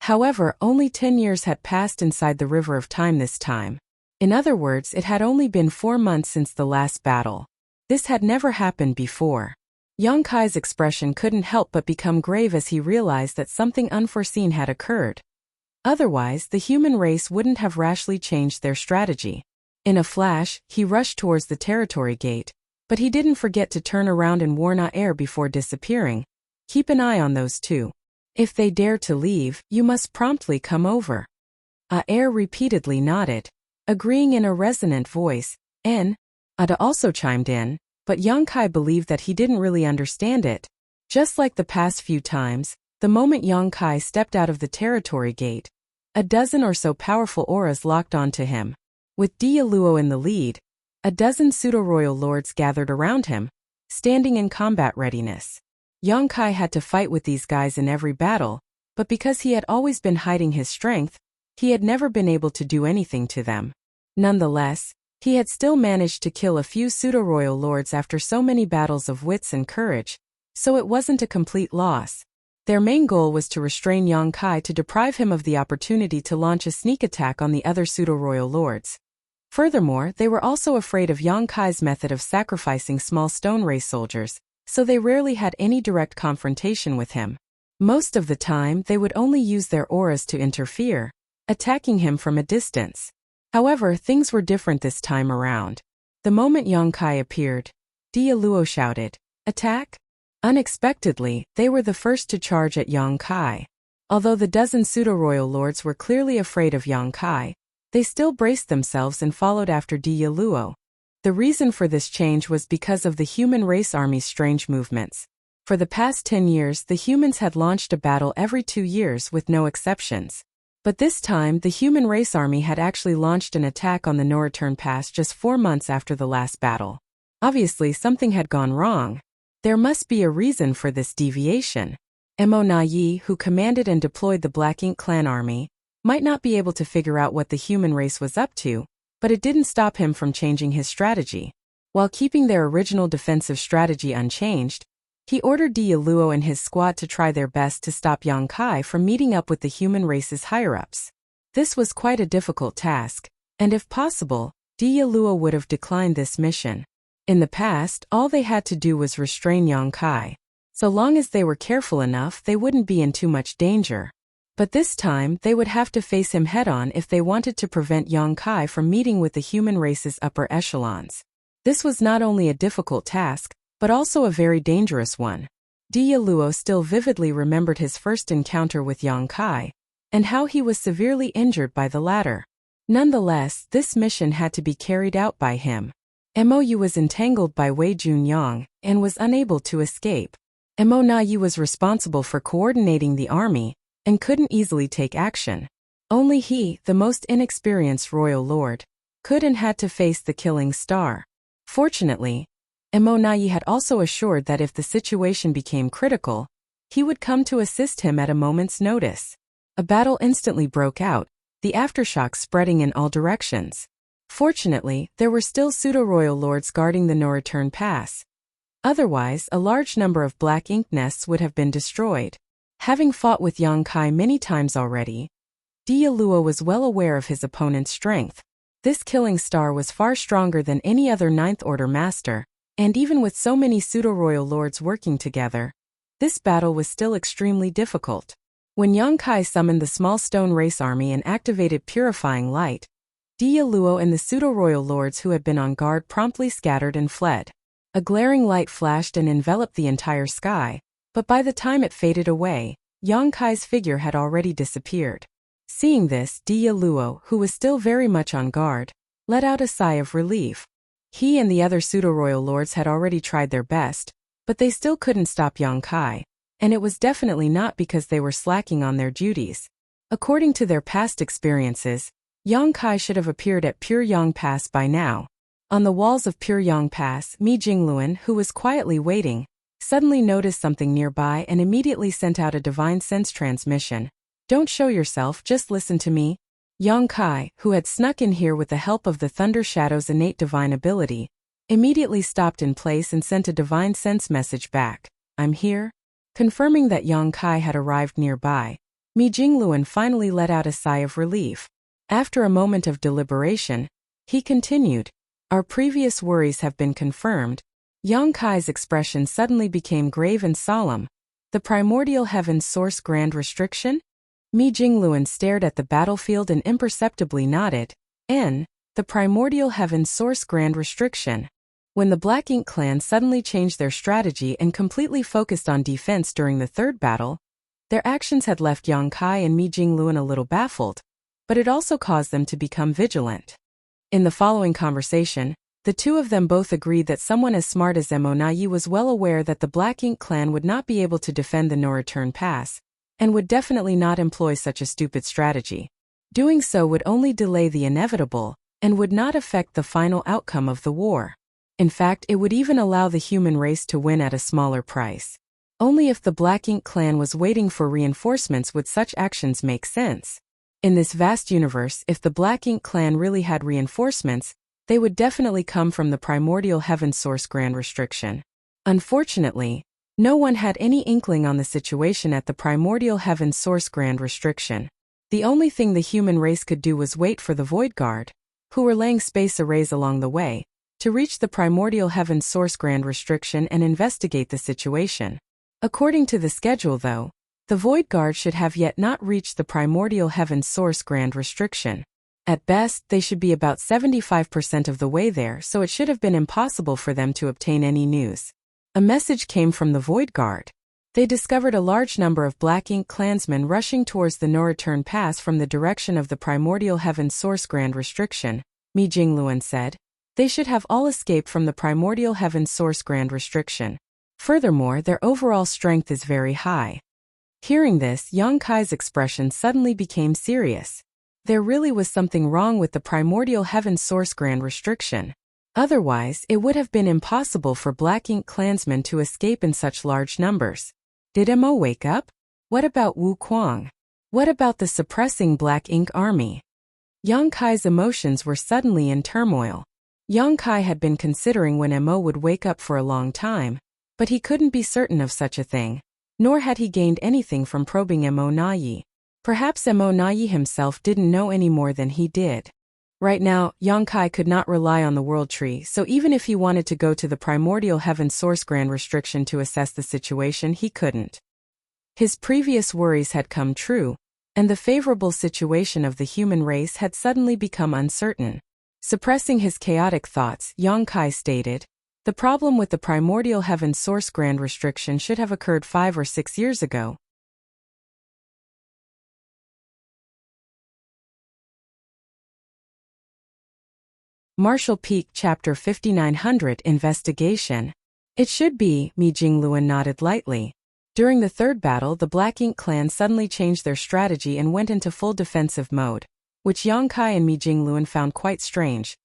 However, only 10 years had passed inside the river of time this time. In other words, it had only been 4 months since the last battle. This had never happened before. Yang Kai's expression couldn't help but become grave as he realized that something unforeseen had occurred. Otherwise, the human race wouldn't have rashly changed their strategy. In a flash, he rushed towards the territory gate, but he didn't forget to turn around and warn Aer before disappearing. Keep an eye on those two. If they dare to leave, you must promptly come over. Aer repeatedly nodded, agreeing in a resonant voice, and Ada also chimed in, but Yang Kai believed that he didn't really understand it. Just like the past few times, the moment Yang Kai stepped out of the territory gate, a dozen or so powerful auras locked onto him. With Dialuo in the lead, a dozen pseudo-royal lords gathered around him, standing in combat readiness. Yang Kai had to fight with these guys in every battle, but because he had always been hiding his strength, he had never been able to do anything to them. Nonetheless, he had still managed to kill a few pseudo-royal lords after so many battles of wits and courage, so it wasn't a complete loss. Their main goal was to restrain Yang Kai to deprive him of the opportunity to launch a sneak attack on the other pseudo-royal lords. Furthermore, they were also afraid of Yang Kai's method of sacrificing small stone race soldiers, so they rarely had any direct confrontation with him. Most of the time, they would only use their auras to interfere, attacking him from a distance. However, things were different this time around. The moment Yong-kai appeared, Dia Luo shouted, "Attack!" Unexpectedly, they were the first to charge at Yong-kai. Although the dozen pseudo-royal lords were clearly afraid of Yong-kai, they still braced themselves and followed after Dia Luo. The reason for this change was because of the human race army's strange movements. For the past 10 years, the humans had launched a battle every 2 years with no exceptions. But this time, the human race army had actually launched an attack on the No-Return Pass just 4 months after the last battle. Obviously, something had gone wrong. There must be a reason for this deviation. Mo Na Yi, who commanded and deployed the Black Ink clan army, might not be able to figure out what the human race was up to, but it didn't stop him from changing his strategy. While keeping their original defensive strategy unchanged, he ordered Dia Luo and his squad to try their best to stop Yong-kai from meeting up with the human race's higher-ups. This was quite a difficult task, and if possible, Dia Luo would have declined this mission. In the past, all they had to do was restrain Yong-kai. So long as they were careful enough, they wouldn't be in too much danger. But this time, they would have to face him head-on if they wanted to prevent Yong-kai from meeting with the human race's upper echelons. This was not only a difficult task, but also a very dangerous one. Dia Luo still vividly remembered his first encounter with Yong-kai, and how he was severely injured by the latter. Nonetheless, this mission had to be carried out by him. Mou was entangled by Wei Junyang and was unable to escape. Mo Na Yi was responsible for coordinating the army and couldn't easily take action. Only he, the most inexperienced royal lord, could and had to face the killing star. Fortunately, Mo Na Yi had also assured that if the situation became critical, he would come to assist him at a moment's notice. A battle instantly broke out, the aftershocks spreading in all directions. Fortunately, there were still pseudo-royal lords guarding the No-Return Pass. Otherwise, a large number of black ink nests would have been destroyed. Having fought with Yong-kai many times already, Dia Luo was well aware of his opponent's strength. This killing star was far stronger than any other Ninth Order master, and even with so many pseudo-royal lords working together, this battle was still extremely difficult. When Yong-kai summoned the small stone race army and activated Purifying Light, Dia Luo and the pseudo-royal lords who had been on guard promptly scattered and fled. A glaring light flashed and enveloped the entire sky, but by the time it faded away, Yong-kai's figure had already disappeared. Seeing this, Dia Luo, who was still very much on guard, let out a sigh of relief. He and the other pseudo-royal lords had already tried their best, but they still couldn't stop Yong-kai, and it was definitely not because they were slacking on their duties. According to their past experiences, Yong-kai should have appeared at Pure Yang Pass by now. On the walls of Pure Yang Pass, Mi Jingluan, who was quietly waiting, suddenly noticed something nearby and immediately sent out a divine sense transmission. "Don't show yourself, just listen to me." Yong-kai, who had snuck in here with the help of the Thunder Shadow's innate divine ability, immediately stopped in place and sent a divine sense message back. "I'm here." Confirming that Yong-kai had arrived nearby, Mi Jingluan finally let out a sigh of relief. After a moment of deliberation, he continued, "Our previous worries have been confirmed." Yong-kai's expression suddenly became grave and solemn. "The primordial heaven's source grand restriction?" Mi Jingluan stared at the battlefield and imperceptibly nodded. The primordial heaven's source grand restriction. When the Black Ink clan suddenly changed their strategy and completely focused on defense during the third battle, their actions had left Yong-kai and Mi Jingluan a little baffled, but it also caused them to become vigilant. In the following conversation, the two of them both agreed that someone as smart as Mo Na Yi was well aware that the Black Ink clan would not be able to defend the No-Return Pass, and would definitely not employ such a stupid strategy. Doing so would only delay the inevitable, and would not affect the final outcome of the war. In fact, it would even allow the human race to win at a smaller price. Only if the Black Ink clan was waiting for reinforcements would such actions make sense. In this vast universe, if the Black Ink clan really had reinforcements, they would definitely come from the primordial heaven source grand restriction. Unfortunately, no one had any inkling on the situation at the primordial heaven source grand restriction. The only thing the human race could do was wait for the Void Guard, who were laying space arrays along the way, to reach the primordial heaven source grand restriction and investigate the situation. According to the schedule though, the Void Guard should have yet not reached the primordial heaven source grand restriction. At best, they should be about 75% of the way there, so it should have been impossible for them to obtain any news. A message came from the Void Guard. They discovered a large number of Black Ink clansmen rushing towards the no-return pass from the direction of the Primordial Heaven's Source Grand Restriction, Mi Jingluan said. They should have all escaped from the Primordial Heaven's Source Grand Restriction. Furthermore, their overall strength is very high. Hearing this, Yang Kai's expression suddenly became serious. There really was something wrong with the Primordial Heaven's Source Grand Restriction. Otherwise, it would have been impossible for Black Ink clansmen to escape in such large numbers. Did Mo wake up? What about Wu Kuang? What about the suppressing Black Ink army? Yang Kai's emotions were suddenly in turmoil. Yang Kai had been considering when Mo would wake up for a long time, but he couldn't be certain of such a thing, nor had he gained anything from probing Mo Nayi. Perhaps Mo Nayi himself didn't know any more than he did. Right now, Yang Kai could not rely on the World Tree, so even if he wanted to go to the Primordial Heaven's Source Grand Restriction to assess the situation, he couldn't. His previous worries had come true, and the favorable situation of the human race had suddenly become uncertain. Suppressing his chaotic thoughts, Yang Kai stated, "The problem with the Primordial Heaven's Source Grand Restriction should have occurred 5 or 6 years ago." Martial Peak Chapter 5900 Investigation. It should be, Mi Jingluan nodded lightly. During the third battle, the Black Ink clan suddenly changed their strategy and went into full defensive mode, which Yang Kai and Mi Jingluan found quite strange.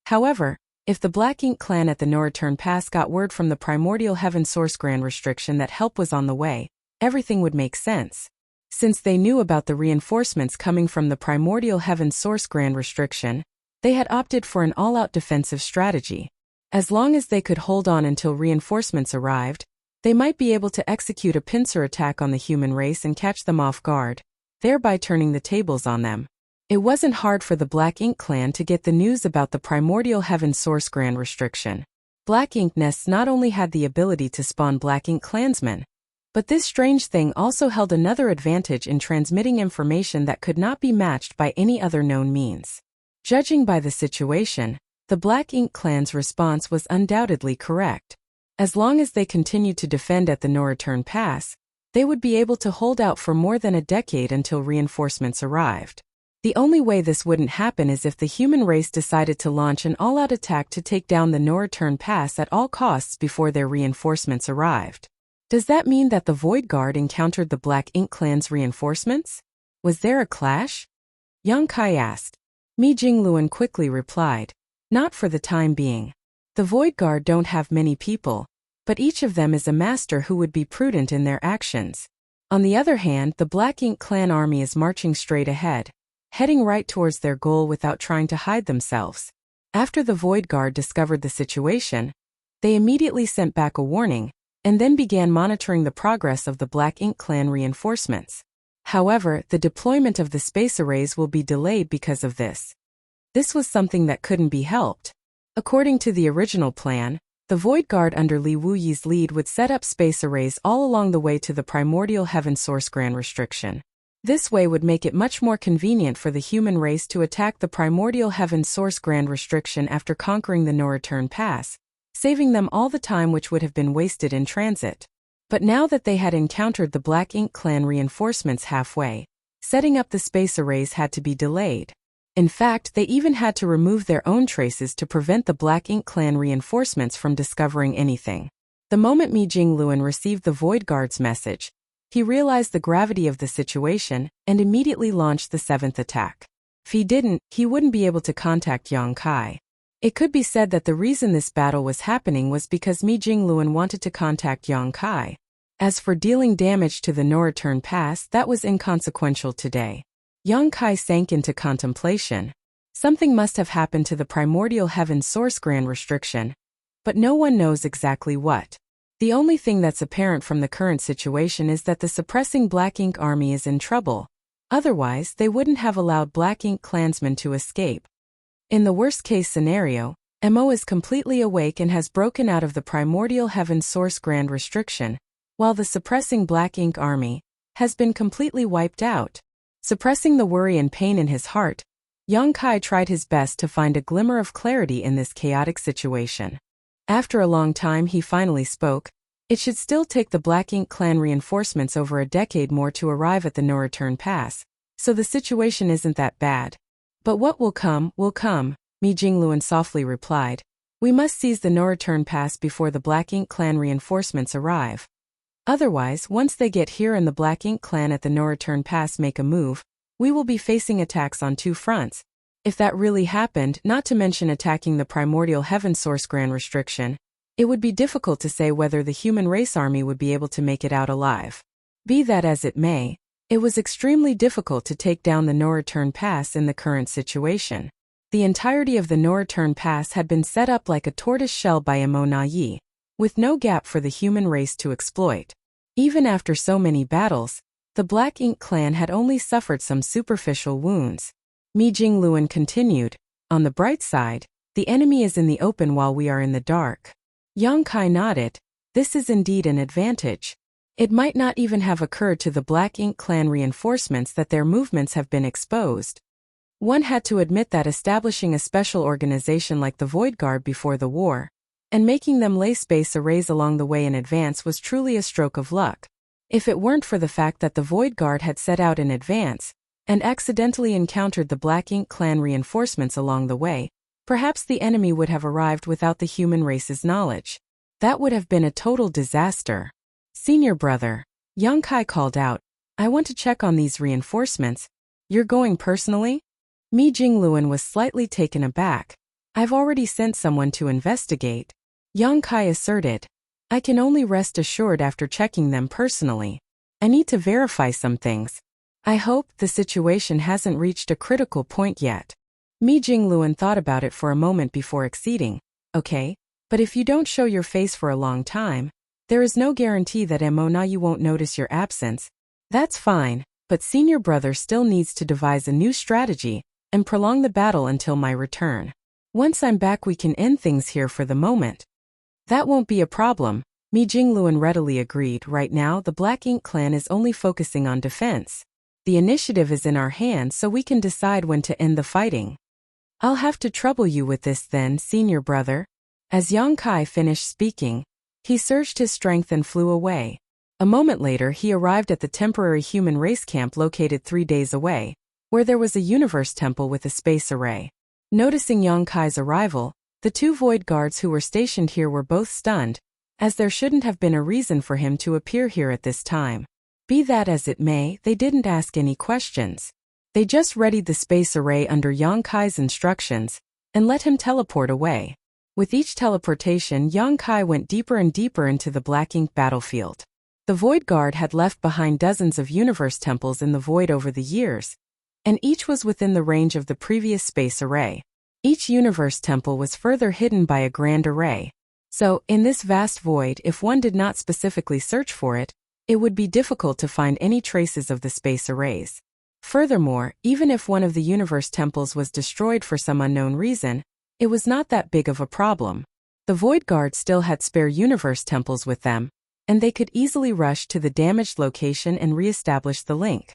However, if the Black Ink clan at the No-Return Pass got word from the Primordial Heaven Source Grand Restriction that help was on the way, everything would make sense. Since they knew about the reinforcements coming from the Primordial Heaven Source Grand Restriction, they had opted for an all-out defensive strategy. As long as they could hold on until reinforcements arrived, they might be able to execute a pincer attack on the human race and catch them off guard, thereby turning the tables on them. It wasn't hard for the Black Ink clan to get the news about the Primordial Heaven Source Grand Restriction. Black Ink nests not only had the ability to spawn Black Ink clansmen, but this strange thing also held another advantage in transmitting information that could not be matched by any other known means. Judging by the situation, the Black Ink clan's response was undoubtedly correct. As long as they continued to defend at the No-Return Pass, they would be able to hold out for more than a decade until reinforcements arrived. The only way this wouldn't happen is if the human race decided to launch an all-out attack to take down the No-Return Pass at all costs before their reinforcements arrived. Does that mean that the Void Guard encountered the Black Ink clan's reinforcements? Was there a clash? Yang Kai asked. Mi Jingluan quickly replied, "Not for the time being. The Void Guard don't have many people, but each of them is a master who would be prudent in their actions. On the other hand, the Black Ink clan army is marching straight ahead, heading right towards their goal without trying to hide themselves." After the Void Guard discovered the situation, they immediately sent back a warning, and then began monitoring the progress of the Black Ink clan reinforcements. However, the deployment of the space arrays will be delayed because of this. This was something that couldn't be helped. According to the original plan, the Void Guard under Li Wuyi's lead would set up space arrays all along the way to the Primordial Heaven Source Grand Restriction. This way would make it much more convenient for the human race to attack the Primordial Heaven Source Grand Restriction after conquering the No-Return Pass, saving them all the time which would have been wasted in transit. But now that they had encountered the Black Ink clan reinforcements halfway, setting up the space arrays had to be delayed. In fact, they even had to remove their own traces to prevent the Black Ink clan reinforcements from discovering anything. The moment Mi Jingluan received the Void Guard's message, he realized the gravity of the situation and immediately launched the 7th attack. If he didn't, he wouldn't be able to contact Yang Kai. It could be said that the reason this battle was happening was because Mi Jingluan wanted to contact Yang Kai. As for dealing damage to the No-Return Pass, that was inconsequential today. Yang Kai sank into contemplation. Something must have happened to the Primordial Heaven Source Grand Restriction, but no one knows exactly what. The only thing that's apparent from the current situation is that the suppressing Black Ink army is in trouble. Otherwise, they wouldn't have allowed Black Ink clansmen to escape. In the worst-case scenario, Mo is completely awake and has broken out of the Primordial Heaven Source Grand Restriction, while the suppressing Black Ink army has been completely wiped out. Suppressing the worry and pain in his heart, Yang Kai tried his best to find a glimmer of clarity in this chaotic situation. After a long time he finally spoke. It should still take the Black Ink clan reinforcements over a decade more to arrive at the no-return pass, so the situation isn't that bad. But what will come, Mi Jingluan softly replied. We must seize the no-return pass before the Black Ink clan reinforcements arrive. Otherwise, once they get here and the Black Ink clan at the no-return pass make a move, we will be facing attacks on two fronts. If that really happened, not to mention attacking the primordial heaven source grand restriction, it would be difficult to say whether the human race army would be able to make it out alive. Be that as it may, it was extremely difficult to take down the no-return pass in the current situation. The entirety of the no-return pass had been set up like a tortoise shell by Mo Na Yi, with no gap for the human race to exploit. Even after so many battles, the Black Ink clan had only suffered some superficial wounds. Mi Jingluan continued, on the bright side, the enemy is in the open while we are in the dark. Yang Kai nodded. This is indeed an advantage. It might not even have occurred to the Black Ink clan reinforcements that their movements have been exposed. One had to admit that establishing a special organization like the Void Guard before the war, and making them lay space arrays along the way in advance was truly a stroke of luck. If it weren't for the fact that the Void Guard had set out in advance, and accidentally encountered the Black Ink clan reinforcements along the way, perhaps the enemy would have arrived without the human race's knowledge. That would have been a total disaster. Senior brother, Yang Kai called out, I want to check on these reinforcements. You're going personally? Mi Jingluan was slightly taken aback. I've already sent someone to investigate. Yang Kai asserted. I can only rest assured after checking them personally. I need to verify some things. I hope the situation hasn't reached a critical point yet. Mi Jingluan thought about it for a moment before acceding. Okay, but if you don't show your face for a long time, there is no guarantee that Mo Na Yi won't notice your absence. That's fine, but senior brother still needs to devise a new strategy and prolong the battle until my return. Once I'm back we can end things here for the moment. That won't be a problem, Mi Jingluan readily agreed. Right now the Black Ink clan is only focusing on defense. The initiative is in our hands so we can decide when to end the fighting. I'll have to trouble you with this then, senior brother. As Yang Kai finished speaking, he surged his strength and flew away. A moment later he arrived at the temporary human race camp located 3 days away, where there was a universe temple with a space array. Noticing Yang Kai's arrival, the two void guards who were stationed here were both stunned, as there shouldn't have been a reason for him to appear here at this time. Be that as it may, they didn't ask any questions. They just readied the space array under Yang Kai's instructions, and let him teleport away. With each teleportation Yang Kai went deeper and deeper into the Black Ink battlefield. The Void Guard had left behind dozens of universe temples in the void over the years, and each was within the range of the previous space array. Each universe temple was further hidden by a grand array. So, in this vast void, if one did not specifically search for it, it would be difficult to find any traces of the space arrays. Furthermore, even if one of the universe temples was destroyed for some unknown reason, it was not that big of a problem. The Void Guard still had spare universe temples with them, and they could easily rush to the damaged location and re-establish the link.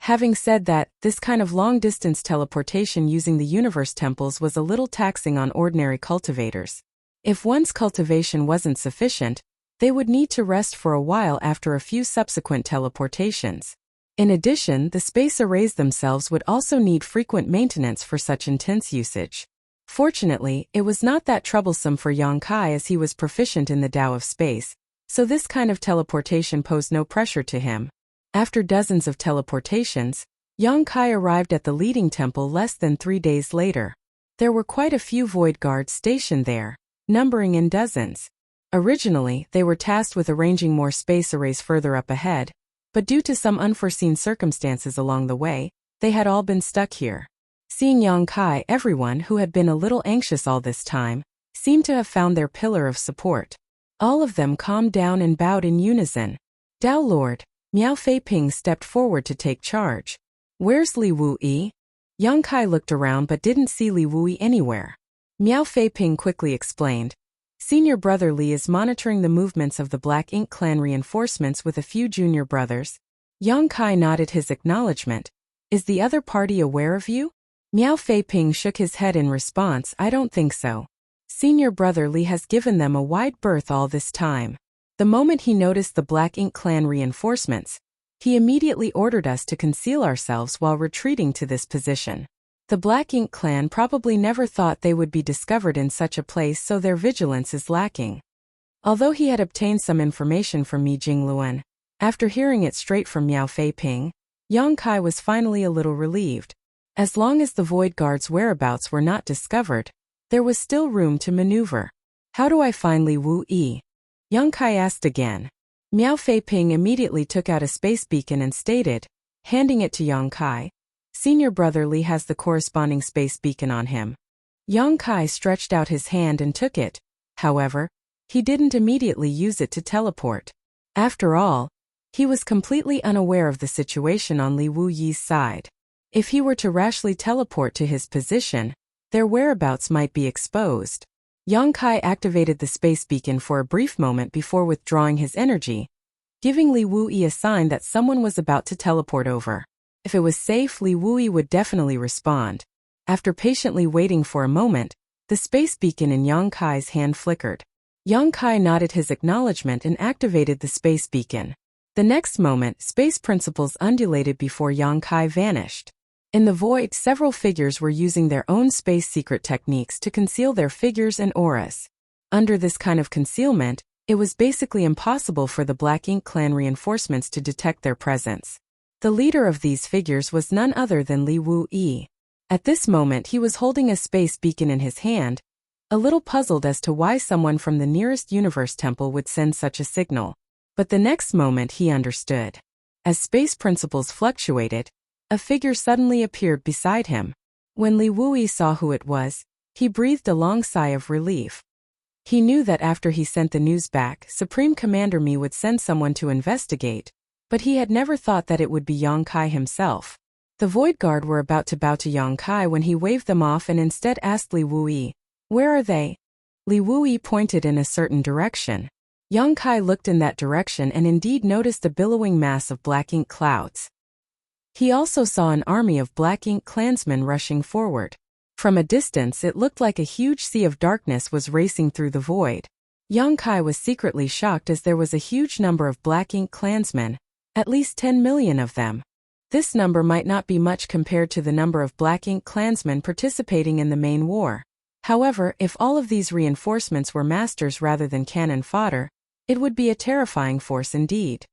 Having said that, this kind of long-distance teleportation using the universe temples was a little taxing on ordinary cultivators. If one's cultivation wasn't sufficient, they would need to rest for a while after a few subsequent teleportations. In addition, the space arrays themselves would also need frequent maintenance for such intense usage. Fortunately, it was not that troublesome for Yang Kai as he was proficient in the Tao of space, so this kind of teleportation posed no pressure to him. After dozens of teleportations, Yang Kai arrived at the leading temple less than 3 days later. There were quite a few Void Guards stationed there, numbering in dozens. Originally, they were tasked with arranging more space arrays further up ahead, but due to some unforeseen circumstances along the way, they had all been stuck here. Seeing Yang Kai, everyone who had been a little anxious all this time, seemed to have found their pillar of support. All of them calmed down and bowed in unison. Tao Lord, Miao Feiping stepped forward to take charge. Where's Li Wuyi? Yang Kai looked around but didn't see Li Wuyi anywhere. Miao Feiping quickly explained. Senior brother Li is monitoring the movements of the Black Ink clan reinforcements with a few junior brothers. Yang Kai nodded his acknowledgement. Is the other party aware of you? Miao Feiping shook his head in response. I don't think so. Senior brother Li has given them a wide berth all this time. The moment he noticed the Black Ink clan reinforcements, he immediately ordered us to conceal ourselves while retreating to this position. The Black Ink clan probably never thought they would be discovered in such a place, so their vigilance is lacking. Although he had obtained some information from Mi Jingluan, after hearing it straight from Miao Feiping, Yang Kai was finally a little relieved. As long as the Void Guard's whereabouts were not discovered, there was still room to maneuver. How do I find Li Wu Yi? Yang Kai asked again. Miao Feiping immediately took out a space beacon and stated, handing it to Yang Kai. Senior brother Li has the corresponding space beacon on him. Yang Kai stretched out his hand and took it. However, he didn't immediately use it to teleport. After all, he was completely unaware of the situation on Li Wu Yi's side. If he were to rashly teleport to his position, their whereabouts might be exposed. Yang Kai activated the space beacon for a brief moment before withdrawing his energy, giving Li Wu Yi a sign that someone was about to teleport over. If it was safe, Li Wu Yi would definitely respond. After patiently waiting for a moment, the space beacon in Yang Kai's hand flickered. Yang Kai nodded his acknowledgement and activated the space beacon. The next moment, space principles undulated before Yang Kai vanished. In the void, several figures were using their own space secret techniques to conceal their figures and auras. Under this kind of concealment, it was basically impossible for the Black Ink clan reinforcements to detect their presence. The leader of these figures was none other than Li Wu Yi. At this moment he was holding a space beacon in his hand, a little puzzled as to why someone from the nearest universe temple would send such a signal. But the next moment he understood. As space principles fluctuated, a figure suddenly appeared beside him. When Li Wu Yi saw who it was, he breathed a long sigh of relief. He knew that after he sent the news back, Supreme Commander Mi would send someone to investigate, but he had never thought that it would be Yang Kai himself. The Void Guard were about to bow to Yang Kai when he waved them off and instead asked Li Wu Yi, "Where are they?" Li Wu Yi pointed in a certain direction. Yang Kai looked in that direction and indeed noticed a billowing mass of black ink clouds. He also saw an army of Black Ink clansmen rushing forward. From a distance it looked like a huge sea of darkness was racing through the void. Yang Kai was secretly shocked as there was a huge number of Black Ink clansmen, at least 10 million of them. This number might not be much compared to the number of Black Ink clansmen participating in the main war. However, if all of these reinforcements were masters rather than cannon fodder, it would be a terrifying force indeed.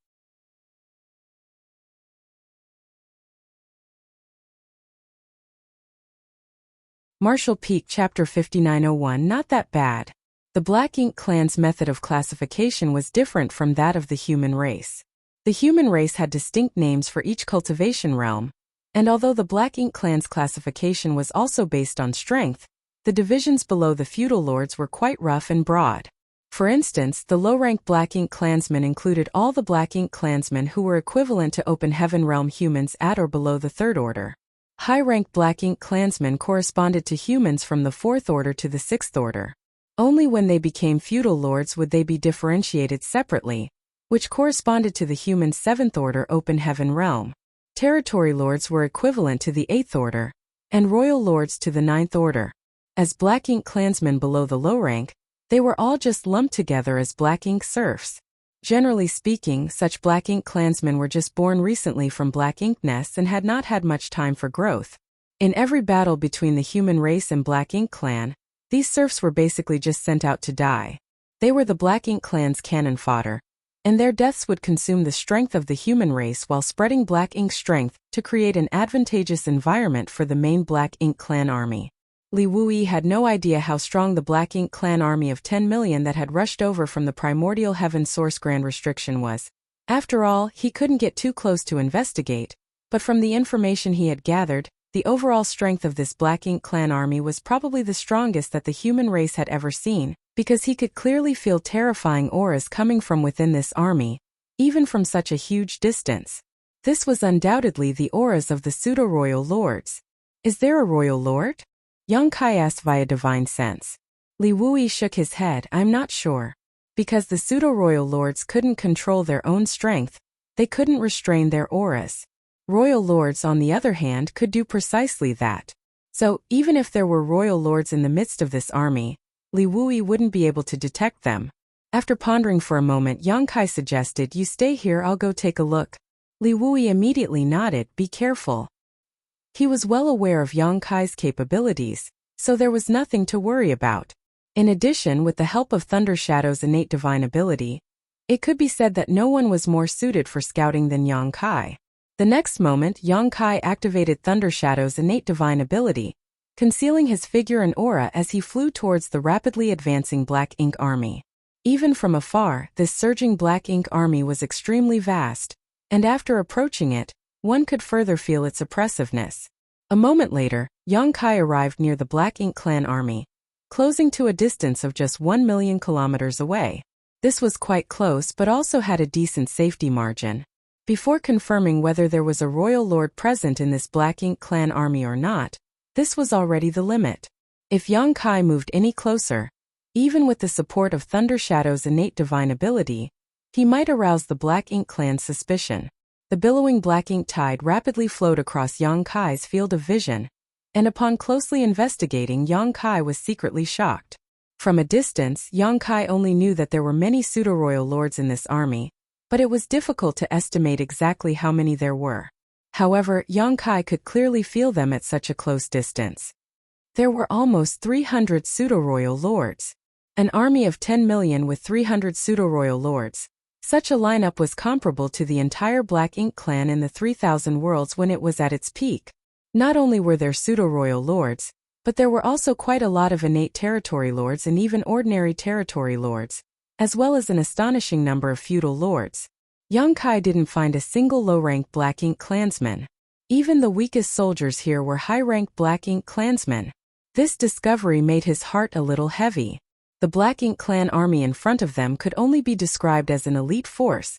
Martial Peak Chapter 5901. Not that bad. The Black Ink clan's method of classification was different from that of the human race. The human race had distinct names for each cultivation realm, and although the Black Ink clan's classification was also based on strength, the divisions below the feudal lords were quite rough and broad. For instance, the low-rank Black Ink clansmen included all the Black Ink clansmen who were equivalent to Open Heaven realm humans at or below the 3rd order. High-rank Black Ink clansmen corresponded to humans from the 4th order to the 6th order. Only when they became feudal lords would they be differentiated separately, which corresponded to the human 7th order Open Heaven realm. Territory lords were equivalent to the 8th order, and royal lords to the 9th order. As Black Ink clansmen below the low rank, they were all just lumped together as Black Ink serfs. Generally speaking, such Black Ink clansmen were just born recently from Black Ink nests and had not had much time for growth. In every battle between the human race and Black Ink clan, these serfs were basically just sent out to die. They were the Black Ink clan's cannon fodder, and their deaths would consume the strength of the human race while spreading Black Ink strength to create an advantageous environment for the main Black Ink clan army. Li Wu Yi had no idea how strong the Black Ink clan army of 10 million that had rushed over from the primordial heaven source grand restriction was. After all, he couldn't get too close to investigate, but from the information he had gathered, the overall strength of this Black Ink clan army was probably the strongest that the human race had ever seen, because he could clearly feel terrifying auras coming from within this army, even from such a huge distance. This was undoubtedly the auras of the pseudo-royal lords. Is there a royal lord? Yang Kai asked via divine sense. Li Wu Yi shook his head. I'm not sure. Because the pseudo-royal lords couldn't control their own strength, they couldn't restrain their auras. Royal lords, on the other hand, could do precisely that. So, even if there were royal lords in the midst of this army, Li Wuyi wouldn't be able to detect them. After pondering for a moment, Yang Kai suggested, "You stay here, I'll go take a look." Li Wuyi immediately nodded, "Be careful." He was well aware of Yang Kai's capabilities, so there was nothing to worry about. In addition, with the help of Thunder Shadow's innate divine ability, it could be said that no one was more suited for scouting than Yang Kai. The next moment, Yang Kai activated Thunder Shadow's innate divine ability, concealing his figure and aura as he flew towards the rapidly advancing Black Ink army. Even from afar, this surging Black Ink army was extremely vast, and after approaching it, one could further feel its oppressiveness. A moment later, Yang Kai arrived near the Black Ink clan army, closing to a distance of just 1 million kilometers away. This was quite close but also had a decent safety margin. Before confirming whether there was a royal lord present in this Black Ink clan army or not, this was already the limit. If Yang Kai moved any closer, even with the support of Thunder Shadow's innate divine ability, he might arouse the Black Ink clan's suspicion. The billowing black ink tide rapidly flowed across Yang Kai's field of vision, and upon closely investigating, Yang Kai was secretly shocked. From a distance, Yang Kai only knew that there were many pseudo-royal lords in this army, but it was difficult to estimate exactly how many there were. However, Yang Kai could clearly feel them at such a close distance. There were almost 300 pseudo-royal lords. An army of 10 million with 300 pseudo-royal lords. Such a lineup was comparable to the entire Black Ink clan in the 3000 worlds when it was at its peak. Not only were there pseudo-royal lords, but there were also quite a lot of innate territory lords and even ordinary territory lords, as well as an astonishing number of feudal lords. Yang Kai didn't find a single low-rank Black Ink clansman. Even the weakest soldiers here were high-rank Black Ink clansmen. This discovery made his heart a little heavy. The Black Ink clan army in front of them could only be described as an elite force,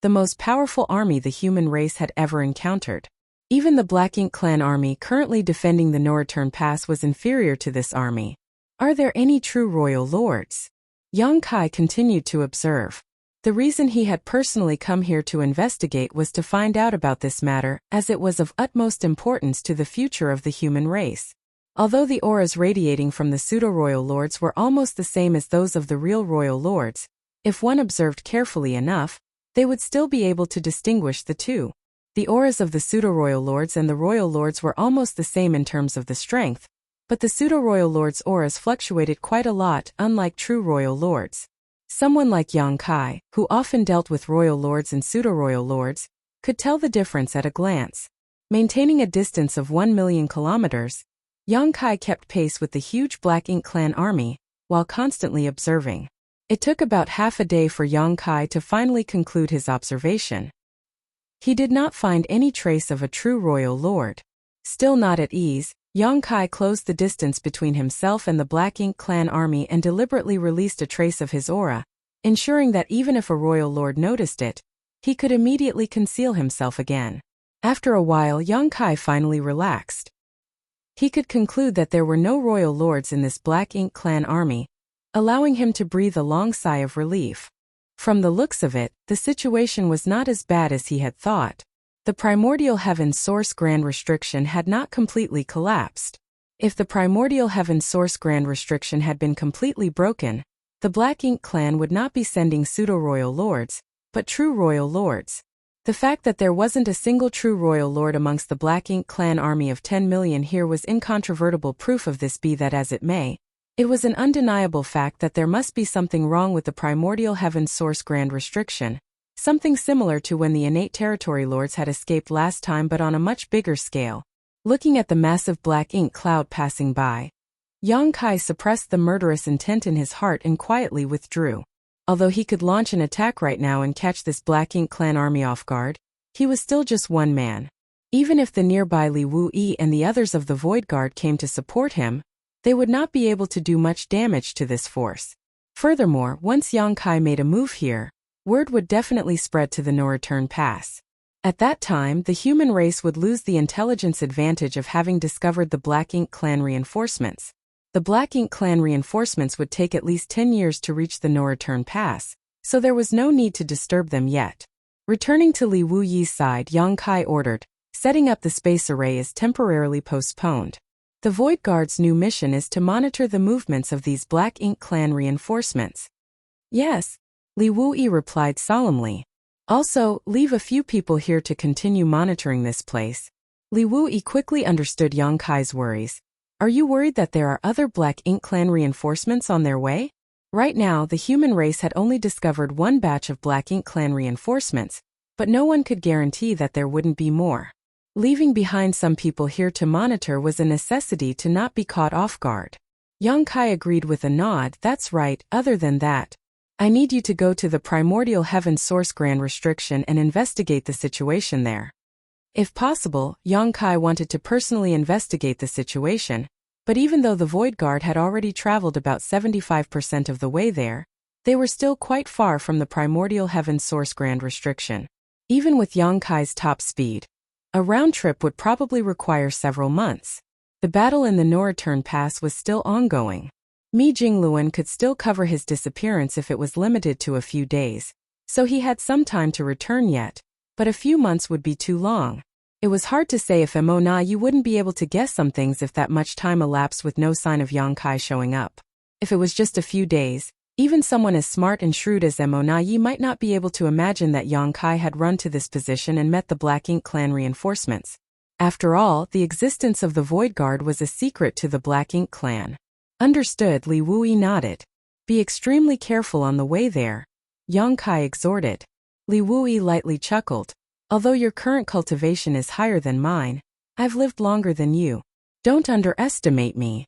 the most powerful army the human race had ever encountered. Even the Black Ink clan army currently defending the no-return pass was inferior to this army. Are there any true royal lords? Yang Kai continued to observe. The reason he had personally come here to investigate was to find out about this matter, as it was of utmost importance to the future of the human race. Although the auras radiating from the pseudo-royal lords were almost the same as those of the real royal lords, if one observed carefully enough, they would still be able to distinguish the two. The auras of the pseudo-royal lords and the royal lords were almost the same in terms of the strength, but the pseudo-royal lords' auras fluctuated quite a lot, unlike true royal lords. Someone like Yang Kai, who often dealt with royal lords and pseudo-royal lords, could tell the difference at a glance. Maintaining a distance of 1 million kilometers, Yang Kai kept pace with the huge Black Ink clan army, while constantly observing. It took about half a day for Yang Kai to finally conclude his observation. He did not find any trace of a true royal lord. Still not at ease, Yang Kai closed the distance between himself and the Black Ink clan army and deliberately released a trace of his aura, ensuring that even if a royal lord noticed it, he could immediately conceal himself again. After a while, Yang Kai finally relaxed. He could conclude that there were no royal lords in this Black Ink clan army, allowing him to breathe a long sigh of relief. From the looks of it, the situation was not as bad as he had thought. The primordial heaven source grand restriction had not completely collapsed. If the primordial heaven source grand restriction had been completely broken, the Black Ink clan would not be sending pseudo-royal lords, but true royal lords. The fact that there wasn't a single true royal lord amongst the Black Ink clan army of 10 million here was incontrovertible proof of this. Be that as it may, it was an undeniable fact that there must be something wrong with the primordial heaven source grand restriction, something similar to when the innate territory lords had escaped last time but on a much bigger scale. Looking at the massive Black Ink cloud passing by, Yang Kai suppressed the murderous intent in his heart and quietly withdrew. Although he could launch an attack right now and catch this Black Ink clan army off guard, he was still just one man. Even if the nearby Li Wuyi and the others of the Void Guard came to support him, they would not be able to do much damage to this force. Furthermore, once Yang Kai made a move here, word would definitely spread to the no-return pass. At that time, the human race would lose the intelligence advantage of having discovered the Black Ink clan reinforcements. The Black Ink clan reinforcements would take at least 10 years to reach the no-return pass, so there was no need to disturb them yet. Returning to Li Wuyi's side, Yang Kai ordered, setting up the space array is temporarily postponed. The Void Guard's new mission is to monitor the movements of these Black Ink Clan reinforcements. Yes, Li Wuyi replied solemnly. Also, leave a few people here to continue monitoring this place. Li Wuyi quickly understood Yang Kai's worries. Are you worried that there are other Black Ink Clan reinforcements on their way? Right now, the human race had only discovered one batch of Black Ink Clan reinforcements, but no one could guarantee that there wouldn't be more. Leaving behind some people here to monitor was a necessity to not be caught off guard. Yang Kai agreed with a nod. That's right. Other than that, I need you to go to the Primordial Heaven Source Grand Restriction and investigate the situation there. If possible, Yang Kai wanted to personally investigate the situation, but even though the Void Guard had already traveled about 75% of the way there, they were still quite far from the Primordial Heaven Source Grand Restriction. Even with Yang Kai's top speed, a round trip would probably require several months. The battle in the Noreturn Pass was still ongoing. Mi Jingluan could still cover his disappearance if it was limited to a few days, so he had some time to return yet, but a few months would be too long. It was hard to say if you wouldn't be able to guess some things if that much time elapsed with no sign of Yang Kai showing up. If it was just a few days, even someone as smart and shrewd as Yi might not be able to imagine that Yang Kai had run to this position and met the Black Ink Clan reinforcements. After all, the existence of the Void Guard was a secret to the Black Ink Clan. Understood, Li Wuyi nodded. Be extremely careful on the way there, Yang Kai exhorted. Li Wuyi lightly chuckled. Although your current cultivation is higher than mine, I've lived longer than you. Don't underestimate me.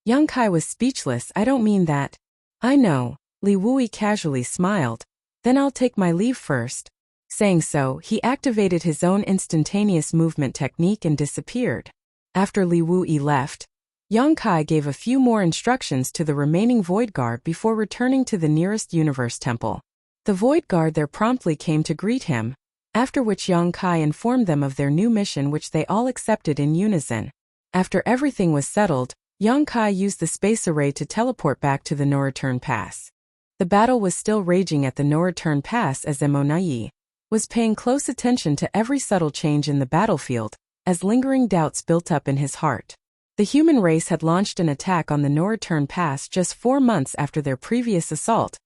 Yang Kai was speechless. I don't mean that. I know, Li Wuyi casually smiled. Then I'll take my leave first. Saying so, he activated his own instantaneous movement technique and disappeared. After Li Wuyi left, Yang Kai gave a few more instructions to the remaining Void Guard before returning to the nearest Universe Temple. The Void Guard there promptly came to greet him, after which Yang Kai informed them of their new mission, which they all accepted in unison. After everything was settled, Yang Kai used the space array to teleport back to the Noreturn Pass. The battle was still raging at the Noreturn Pass as Yi was paying close attention to every subtle change in the battlefield, as lingering doubts built up in his heart. The human race had launched an attack on the Noreturn Pass just 4 months after their previous assault,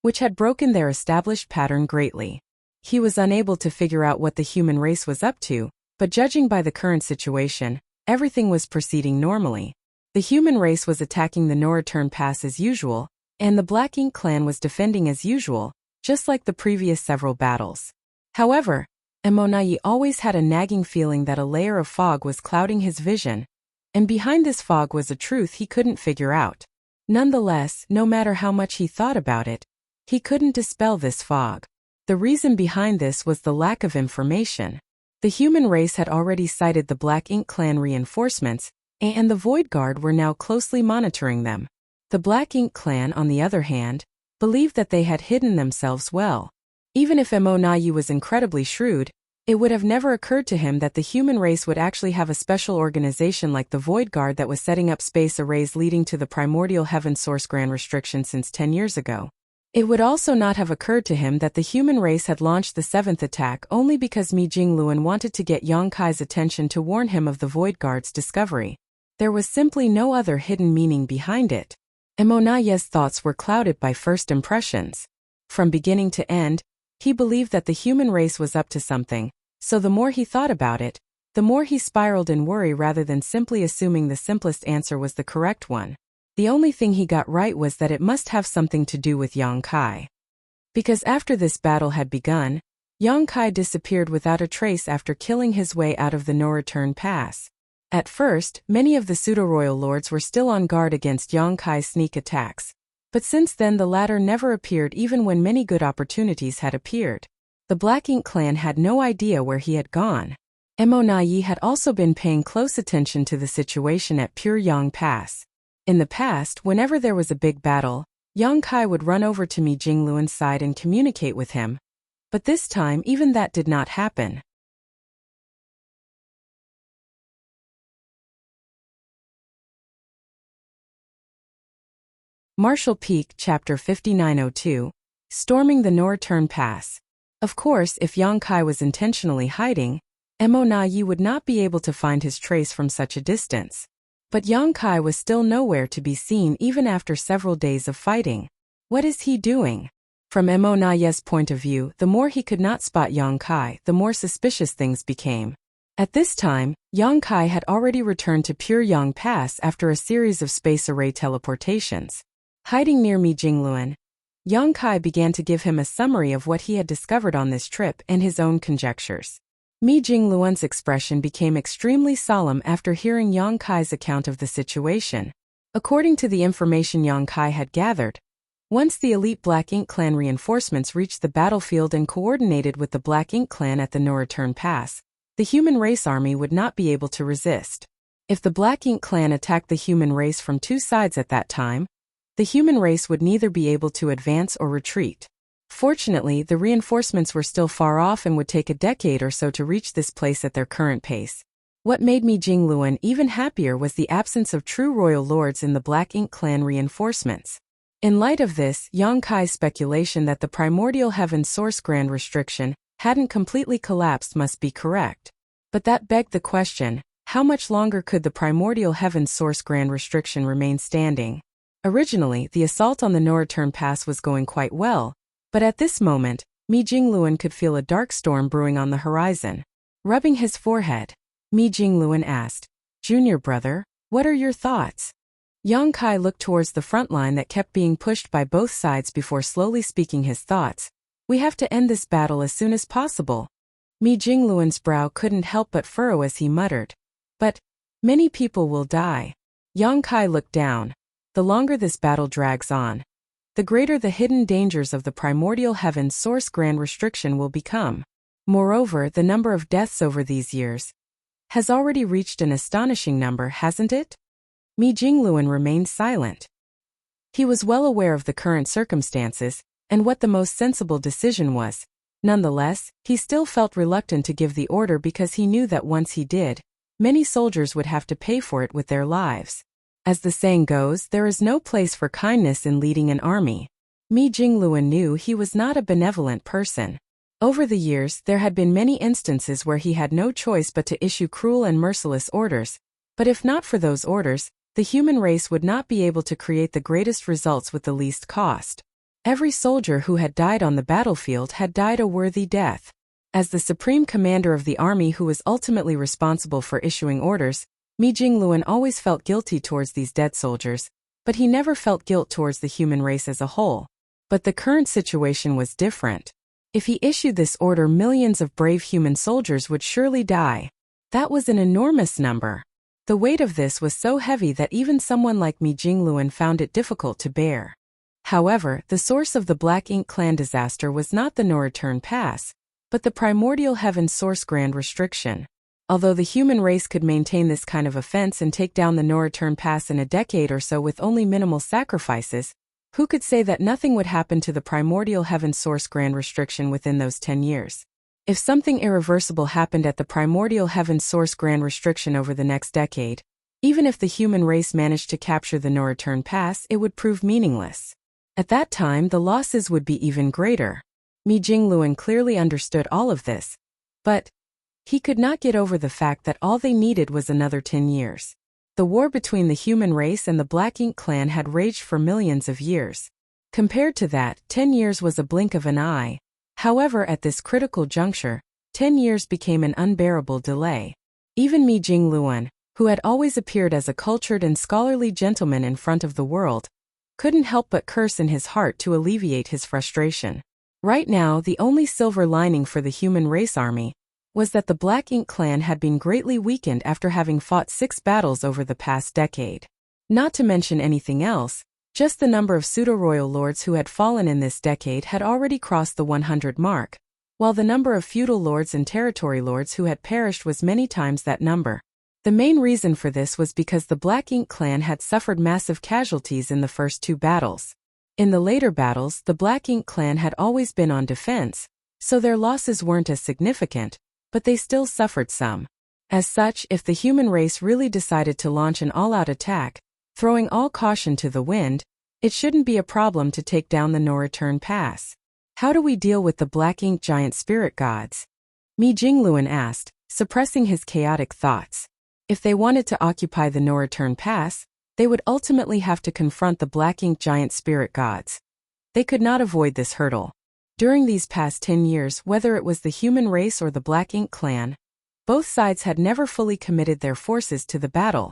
which had broken their established pattern greatly. He was unable to figure out what the human race was up to, but judging by the current situation, everything was proceeding normally. The human race was attacking the Noreturn Pass as usual, and the Black Ink Clan was defending as usual, just like the previous several battles. However, Yi always had a nagging feeling that a layer of fog was clouding his vision, and behind this fog was a truth he couldn't figure out. Nonetheless, no matter how much he thought about it, he couldn't dispel this fog. The reason behind this was the lack of information. The human race had already sighted the Black Ink Clan reinforcements, and the Void Guard were now closely monitoring them. The Black Ink Clan, on the other hand, believed that they had hidden themselves well. Even if Yi was incredibly shrewd, it would have never occurred to him that the human race would actually have a special organization like the Void Guard that was setting up space arrays leading to the Primordial Heaven Source Grand Restriction since 10 years ago. It would also not have occurred to him that the human race had launched the 7th attack only because Mi Jingluan wanted to get Yang Kai's attention to warn him of the Void Guard's discovery. There was simply no other hidden meaning behind it. Yi's thoughts were clouded by first impressions. From beginning to end, he believed that the human race was up to something, so the more he thought about it, the more he spiraled in worry rather than simply assuming the simplest answer was the correct one. The only thing he got right was that it must have something to do with Yang Kai. Because after this battle had begun, Yang Kai disappeared without a trace after killing his way out of the Noreturn Pass. At first, many of the pseudo-royal lords were still on guard against Yang Kai's sneak attacks, but since then the latter never appeared even when many good opportunities had appeared. The Black Ink Clan had no idea where he had gone. Yi had also been paying close attention to the situation at Pure Yang Pass. In the past, whenever there was a big battle, Yang Kai would run over to Mi Jingluan's side and communicate with him. But this time even that did not happen. Martial Peak Chapter 5902, Storming the Noreturn Pass. Of course, if Yang Kai was intentionally hiding, Yi would not be able to find his trace from such a distance. But Yang Kai was still nowhere to be seen even after several days of fighting. What is he doing? From Mo Naye's point of view, the more he could not spot Yang Kai, the more suspicious things became. At this time, Yang Kai had already returned to Pure Yang Pass after a series of space array teleportations. Hiding near Mi Jingluan, Yang Kai began to give him a summary of what he had discovered on this trip and his own conjectures. Mi Jingluan's expression became extremely solemn after hearing Yang Kai's account of the situation. According to the information Yang Kai had gathered, once the elite Black Ink Clan reinforcements reached the battlefield and coordinated with the Black Ink Clan at the No Return Pass, the human race army would not be able to resist. If the Black Ink Clan attacked the human race from two sides at that time, the human race would neither be able to advance or retreat. Fortunately, the reinforcements were still far off and would take a decade or so to reach this place at their current pace. What made Mi Jingluan even happier was the absence of true royal lords in the Black Ink Clan reinforcements. In light of this, Yang Kai's speculation that the primordial heaven source grand restriction hadn't completely collapsed must be correct. But that begged the question, how much longer could the primordial heaven source grand restriction remain standing? Originally, the assault on the No Return Pass was going quite well, but at this moment, Mi Jingluan could feel a dark storm brewing on the horizon. Rubbing his forehead, Mi Jingluan asked, "Junior brother, what are your thoughts?" Yang Kai looked towards the front line that kept being pushed by both sides before slowly speaking his thoughts. "We have to end this battle as soon as possible." Mi Jingluan's brow couldn't help but furrow as he muttered, "But many people will die." Yang Kai looked down. The longer this battle drags on, the greater the hidden dangers of the primordial heaven source grand restriction will become. Moreover, the number of deaths over these years has already reached an astonishing number, hasn't it? Mi Jingluan remained silent. He was well aware of the current circumstances and what the most sensible decision was. Nonetheless, he still felt reluctant to give the order because he knew that once he did, many soldiers would have to pay for it with their lives. As the saying goes, there is no place for kindness in leading an army. Mi Jingluan knew he was not a benevolent person. Over the years, there had been many instances where he had no choice but to issue cruel and merciless orders, but if not for those orders, the human race would not be able to create the greatest results with the least cost. Every soldier who had died on the battlefield had died a worthy death. As the supreme commander of the army who was ultimately responsible for issuing orders, Mi Jingluan always felt guilty towards these dead soldiers, but he never felt guilt towards the human race as a whole. But the current situation was different. If he issued this order, millions of brave human soldiers would surely die. That was an enormous number. The weight of this was so heavy that even someone like Mi Jingluan found it difficult to bear. However, the source of the Black Ink Clan disaster was not the No Return Pass, but the primordial heaven source grand restriction. Although the human race could maintain this kind of offense and take down the No Return Pass in a decade or so with only minimal sacrifices, who could say that nothing would happen to the primordial heaven source grand restriction within those 10 years? If something irreversible happened at the primordial heaven source grand restriction over the next decade, even if the human race managed to capture the No Return Pass, it would prove meaningless. At that time, the losses would be even greater. Mi Jingluan clearly understood all of this, but he could not get over the fact that all they needed was another 10 years. The war between the human race and the Black Ink Clan had raged for millions of years. Compared to that, 10 years was a blink of an eye. However, at this critical juncture, 10 years became an unbearable delay. Even Mi Jingluan, who had always appeared as a cultured and scholarly gentleman in front of the world, couldn't help but curse in his heart to alleviate his frustration. Right now, the only silver lining for the human race army was that the Black Ink Clan had been greatly weakened after having fought 6 battles over the past decade. Not to mention anything else, just the number of pseudo-royal lords who had fallen in this decade had already crossed the 100 mark, while the number of feudal lords and territory lords who had perished was many times that number. The main reason for this was because the Black Ink Clan had suffered massive casualties in the first 2 battles. In the later battles, the Black Ink Clan had always been on defense, so their losses weren't as significant, but they still suffered some. As such, if the human race really decided to launch an all-out attack, throwing all caution to the wind, it shouldn't be a problem to take down the No Return Pass. How do we deal with the Black Ink giant spirit gods? Mi Jingluan asked, suppressing his chaotic thoughts. If they wanted to occupy the no-return pass, they would ultimately have to confront the black ink giant spirit gods. They could not avoid this hurdle. During these past 10 years, whether it was the human race or the Black Ink clan, both sides had never fully committed their forces to the battle,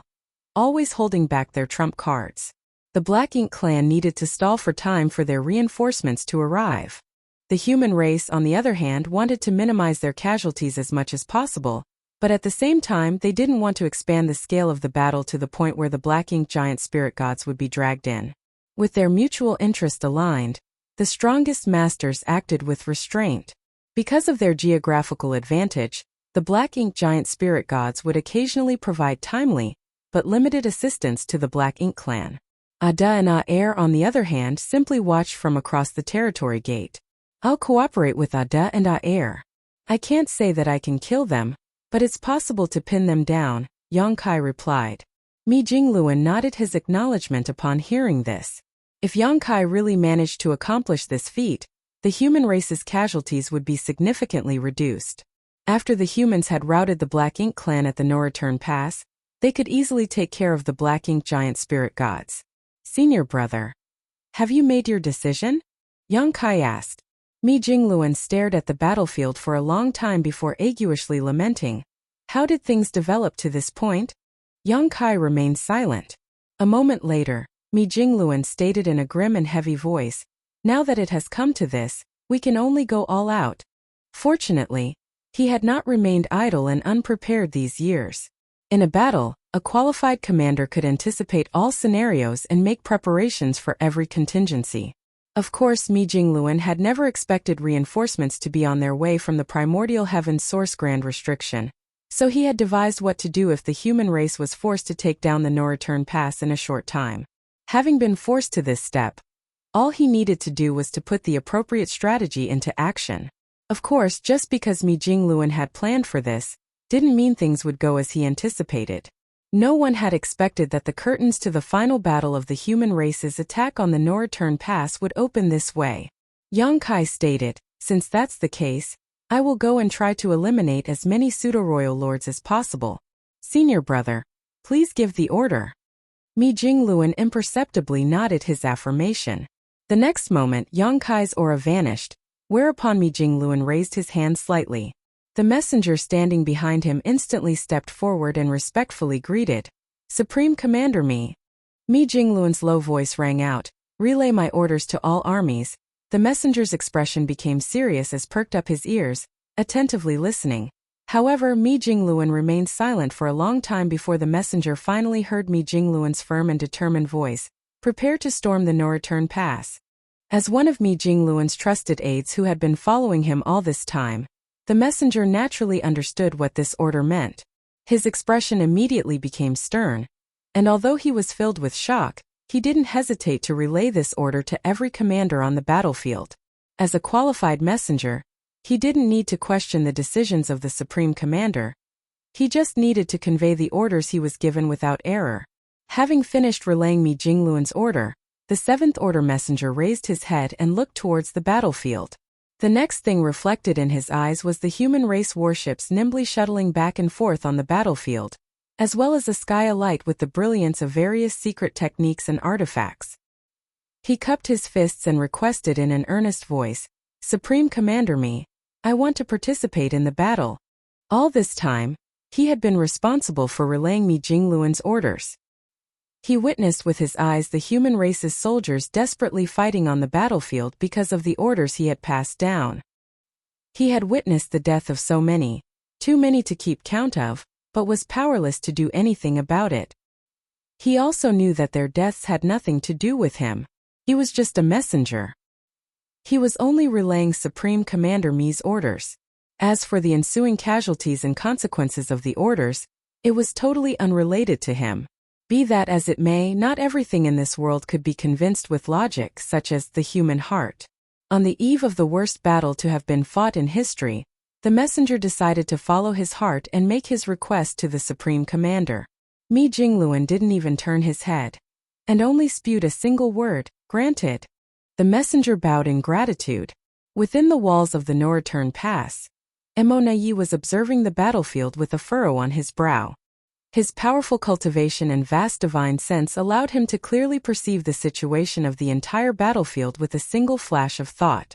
always holding back their trump cards. The Black Ink clan needed to stall for time for their reinforcements to arrive. The human race, on the other hand, wanted to minimize their casualties as much as possible, but at the same time they didn't want to expand the scale of the battle to the point where the Black Ink giant spirit gods would be dragged in. With their mutual interest aligned, the strongest masters acted with restraint. Because of their geographical advantage, the Black Ink giant spirit gods would occasionally provide timely, but limited assistance to the Black Ink clan. Ada and Aer, on the other hand, simply watched from across the territory gate. I'll cooperate with Ada and Aer. I can't say that I can kill them, but it's possible to pin them down, Yang Kai replied. Mi Jingluan nodded his acknowledgement upon hearing this. If Yang Kai really managed to accomplish this feat, the human race's casualties would be significantly reduced. After the humans had routed the Black Ink clan at the no-return pass, they could easily take care of the Black Ink giant spirit gods. Senior brother, have you made your decision? Yang Kai asked. Mi Jingluan stared at the battlefield for a long time before aguishly lamenting. How did things develop to this point? Yang Kai remained silent. A moment later, Mi Jingluan stated in a grim and heavy voice, now that it has come to this, we can only go all out. Fortunately, he had not remained idle and unprepared these years. In a battle, a qualified commander could anticipate all scenarios and make preparations for every contingency. Of course, Mi Jingluan had never expected reinforcements to be on their way from the primordial heaven's source grand restriction, so he had devised what to do if the human race was forced to take down the no-return pass in a short time. Having been forced to this step, all he needed to do was to put the appropriate strategy into action. Of course, just because Mi Jingluan had planned for this, didn't mean things would go as he anticipated. No one had expected that the curtains to the final battle of the human race's attack on the no-return pass would open this way. Yang Kai stated, since that's the case, I will go and try to eliminate as many pseudo-royal lords as possible. Senior brother, please give the order. Mi Jingluan imperceptibly nodded his affirmation. The next moment, Yang Kai's aura vanished, whereupon Mi Jingluan raised his hand slightly. The messenger standing behind him instantly stepped forward and respectfully greeted. Supreme Commander Mi. Mi Jingluan's low voice rang out, relay my orders to all armies. The messenger's expression became serious as perked up his ears, attentively listening. However, Mi Jingluan remained silent for a long time before the messenger finally heard Mi Jingluan's firm and determined voice, prepare to storm the no-return pass. As one of Mi Jingluan's trusted aides who had been following him all this time, the messenger naturally understood what this order meant. His expression immediately became stern, and although he was filled with shock, he didn't hesitate to relay this order to every commander on the battlefield. As a qualified messenger, he didn't need to question the decisions of the Supreme Commander. He just needed to convey the orders he was given without error. Having finished relaying Mi Jingluan's order, the Seventh Order messenger raised his head and looked towards the battlefield. The next thing reflected in his eyes was the human race warships nimbly shuttling back and forth on the battlefield, as well as a sky alight with the brilliance of various secret techniques and artifacts. He cupped his fists and requested in an earnest voice, Supreme Commander Mi, I want to participate in the battle. All this time, he had been responsible for relaying Mi Jingluan's orders. He witnessed with his eyes the human race's soldiers desperately fighting on the battlefield because of the orders he had passed down. He had witnessed the death of so many, too many to keep count of, but was powerless to do anything about it. He also knew that their deaths had nothing to do with him. He was just a messenger. He was only relaying Supreme Commander Mi's orders. As for the ensuing casualties and consequences of the orders, it was totally unrelated to him. Be that as it may, not everything in this world could be convinced with logic, such as the human heart. On the eve of the worst battle to have been fought in history, the messenger decided to follow his heart and make his request to the Supreme Commander. Mi Jingluan didn't even turn his head, and only spewed a single word, granted. The messenger bowed in gratitude. Within the walls of the no-return pass, Emo Nayi was observing the battlefield with a furrow on his brow. His powerful cultivation and vast divine sense allowed him to clearly perceive the situation of the entire battlefield with a single flash of thought.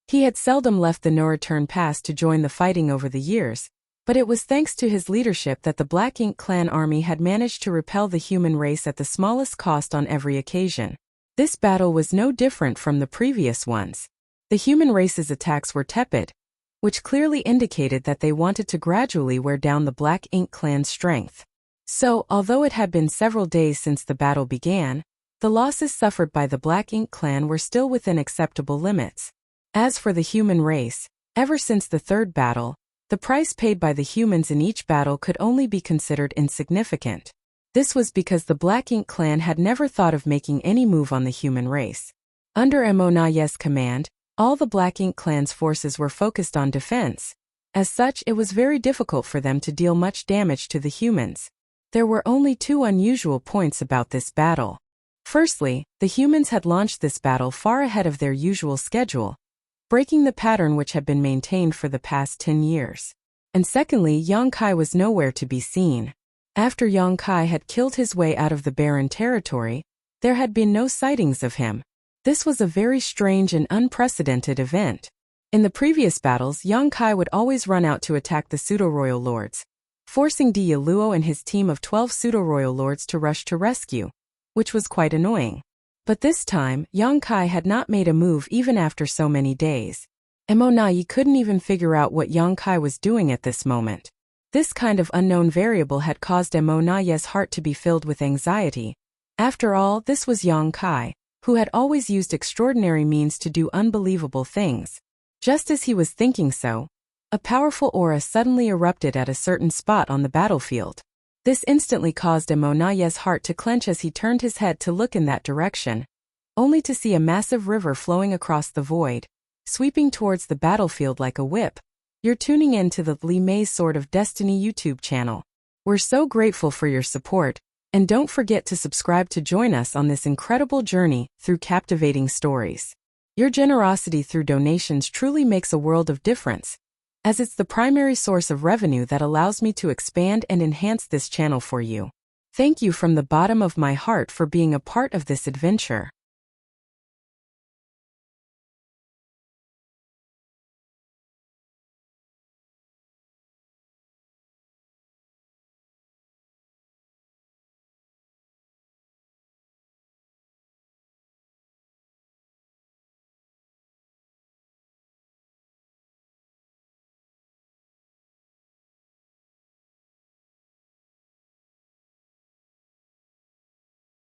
He had seldom left the no-return pass to join the fighting over the years, but it was thanks to his leadership that the Black Ink clan army had managed to repel the human race at the smallest cost on every occasion. This battle was no different from the previous ones. The human race's attacks were tepid, which clearly indicated that they wanted to gradually wear down the Black Ink clan's strength. So, although it had been several days since the battle began, the losses suffered by the Black Ink clan were still within acceptable limits. As for the human race, ever since the third battle, the price paid by the humans in each battle could only be considered insignificant. This was because the Black Ink clan had never thought of making any move on the human race. Under Emonaye's command, all the Black Ink clan's forces were focused on defense. As such, it was very difficult for them to deal much damage to the humans. There were only two unusual points about this battle. Firstly, the humans had launched this battle far ahead of their usual schedule, breaking the pattern which had been maintained for the past 10 years. And secondly, Yang Kai was nowhere to be seen. After Yang Kai had killed his way out of the barren territory, there had been no sightings of him. This was a very strange and unprecedented event. In the previous battles, Yang Kai would always run out to attack the pseudo-royal lords, forcing Di Yaluo and his team of 12 pseudo-royal lords to rush to rescue, which was quite annoying. But this time, Yang Kai had not made a move even after so many days. Emonaye couldn't even figure out what Yang Kai was doing at this moment. This kind of unknown variable had caused Emonaye's heart to be filled with anxiety. After all, this was Yang Kai, who had always used extraordinary means to do unbelievable things. Just as he was thinking so, a powerful aura suddenly erupted at a certain spot on the battlefield. This instantly caused Emonaye's heart to clench as he turned his head to look in that direction, only to see a massive river flowing across the void, sweeping towards the battlefield like a whip. You're tuning in to the Li Mei's Sword of Destiny YouTube channel. We're so grateful for your support, and don't forget to subscribe to join us on this incredible journey through captivating stories. Your generosity through donations truly makes a world of difference, as it's the primary source of revenue that allows me to expand and enhance this channel for you. Thank you from the bottom of my heart for being a part of this adventure.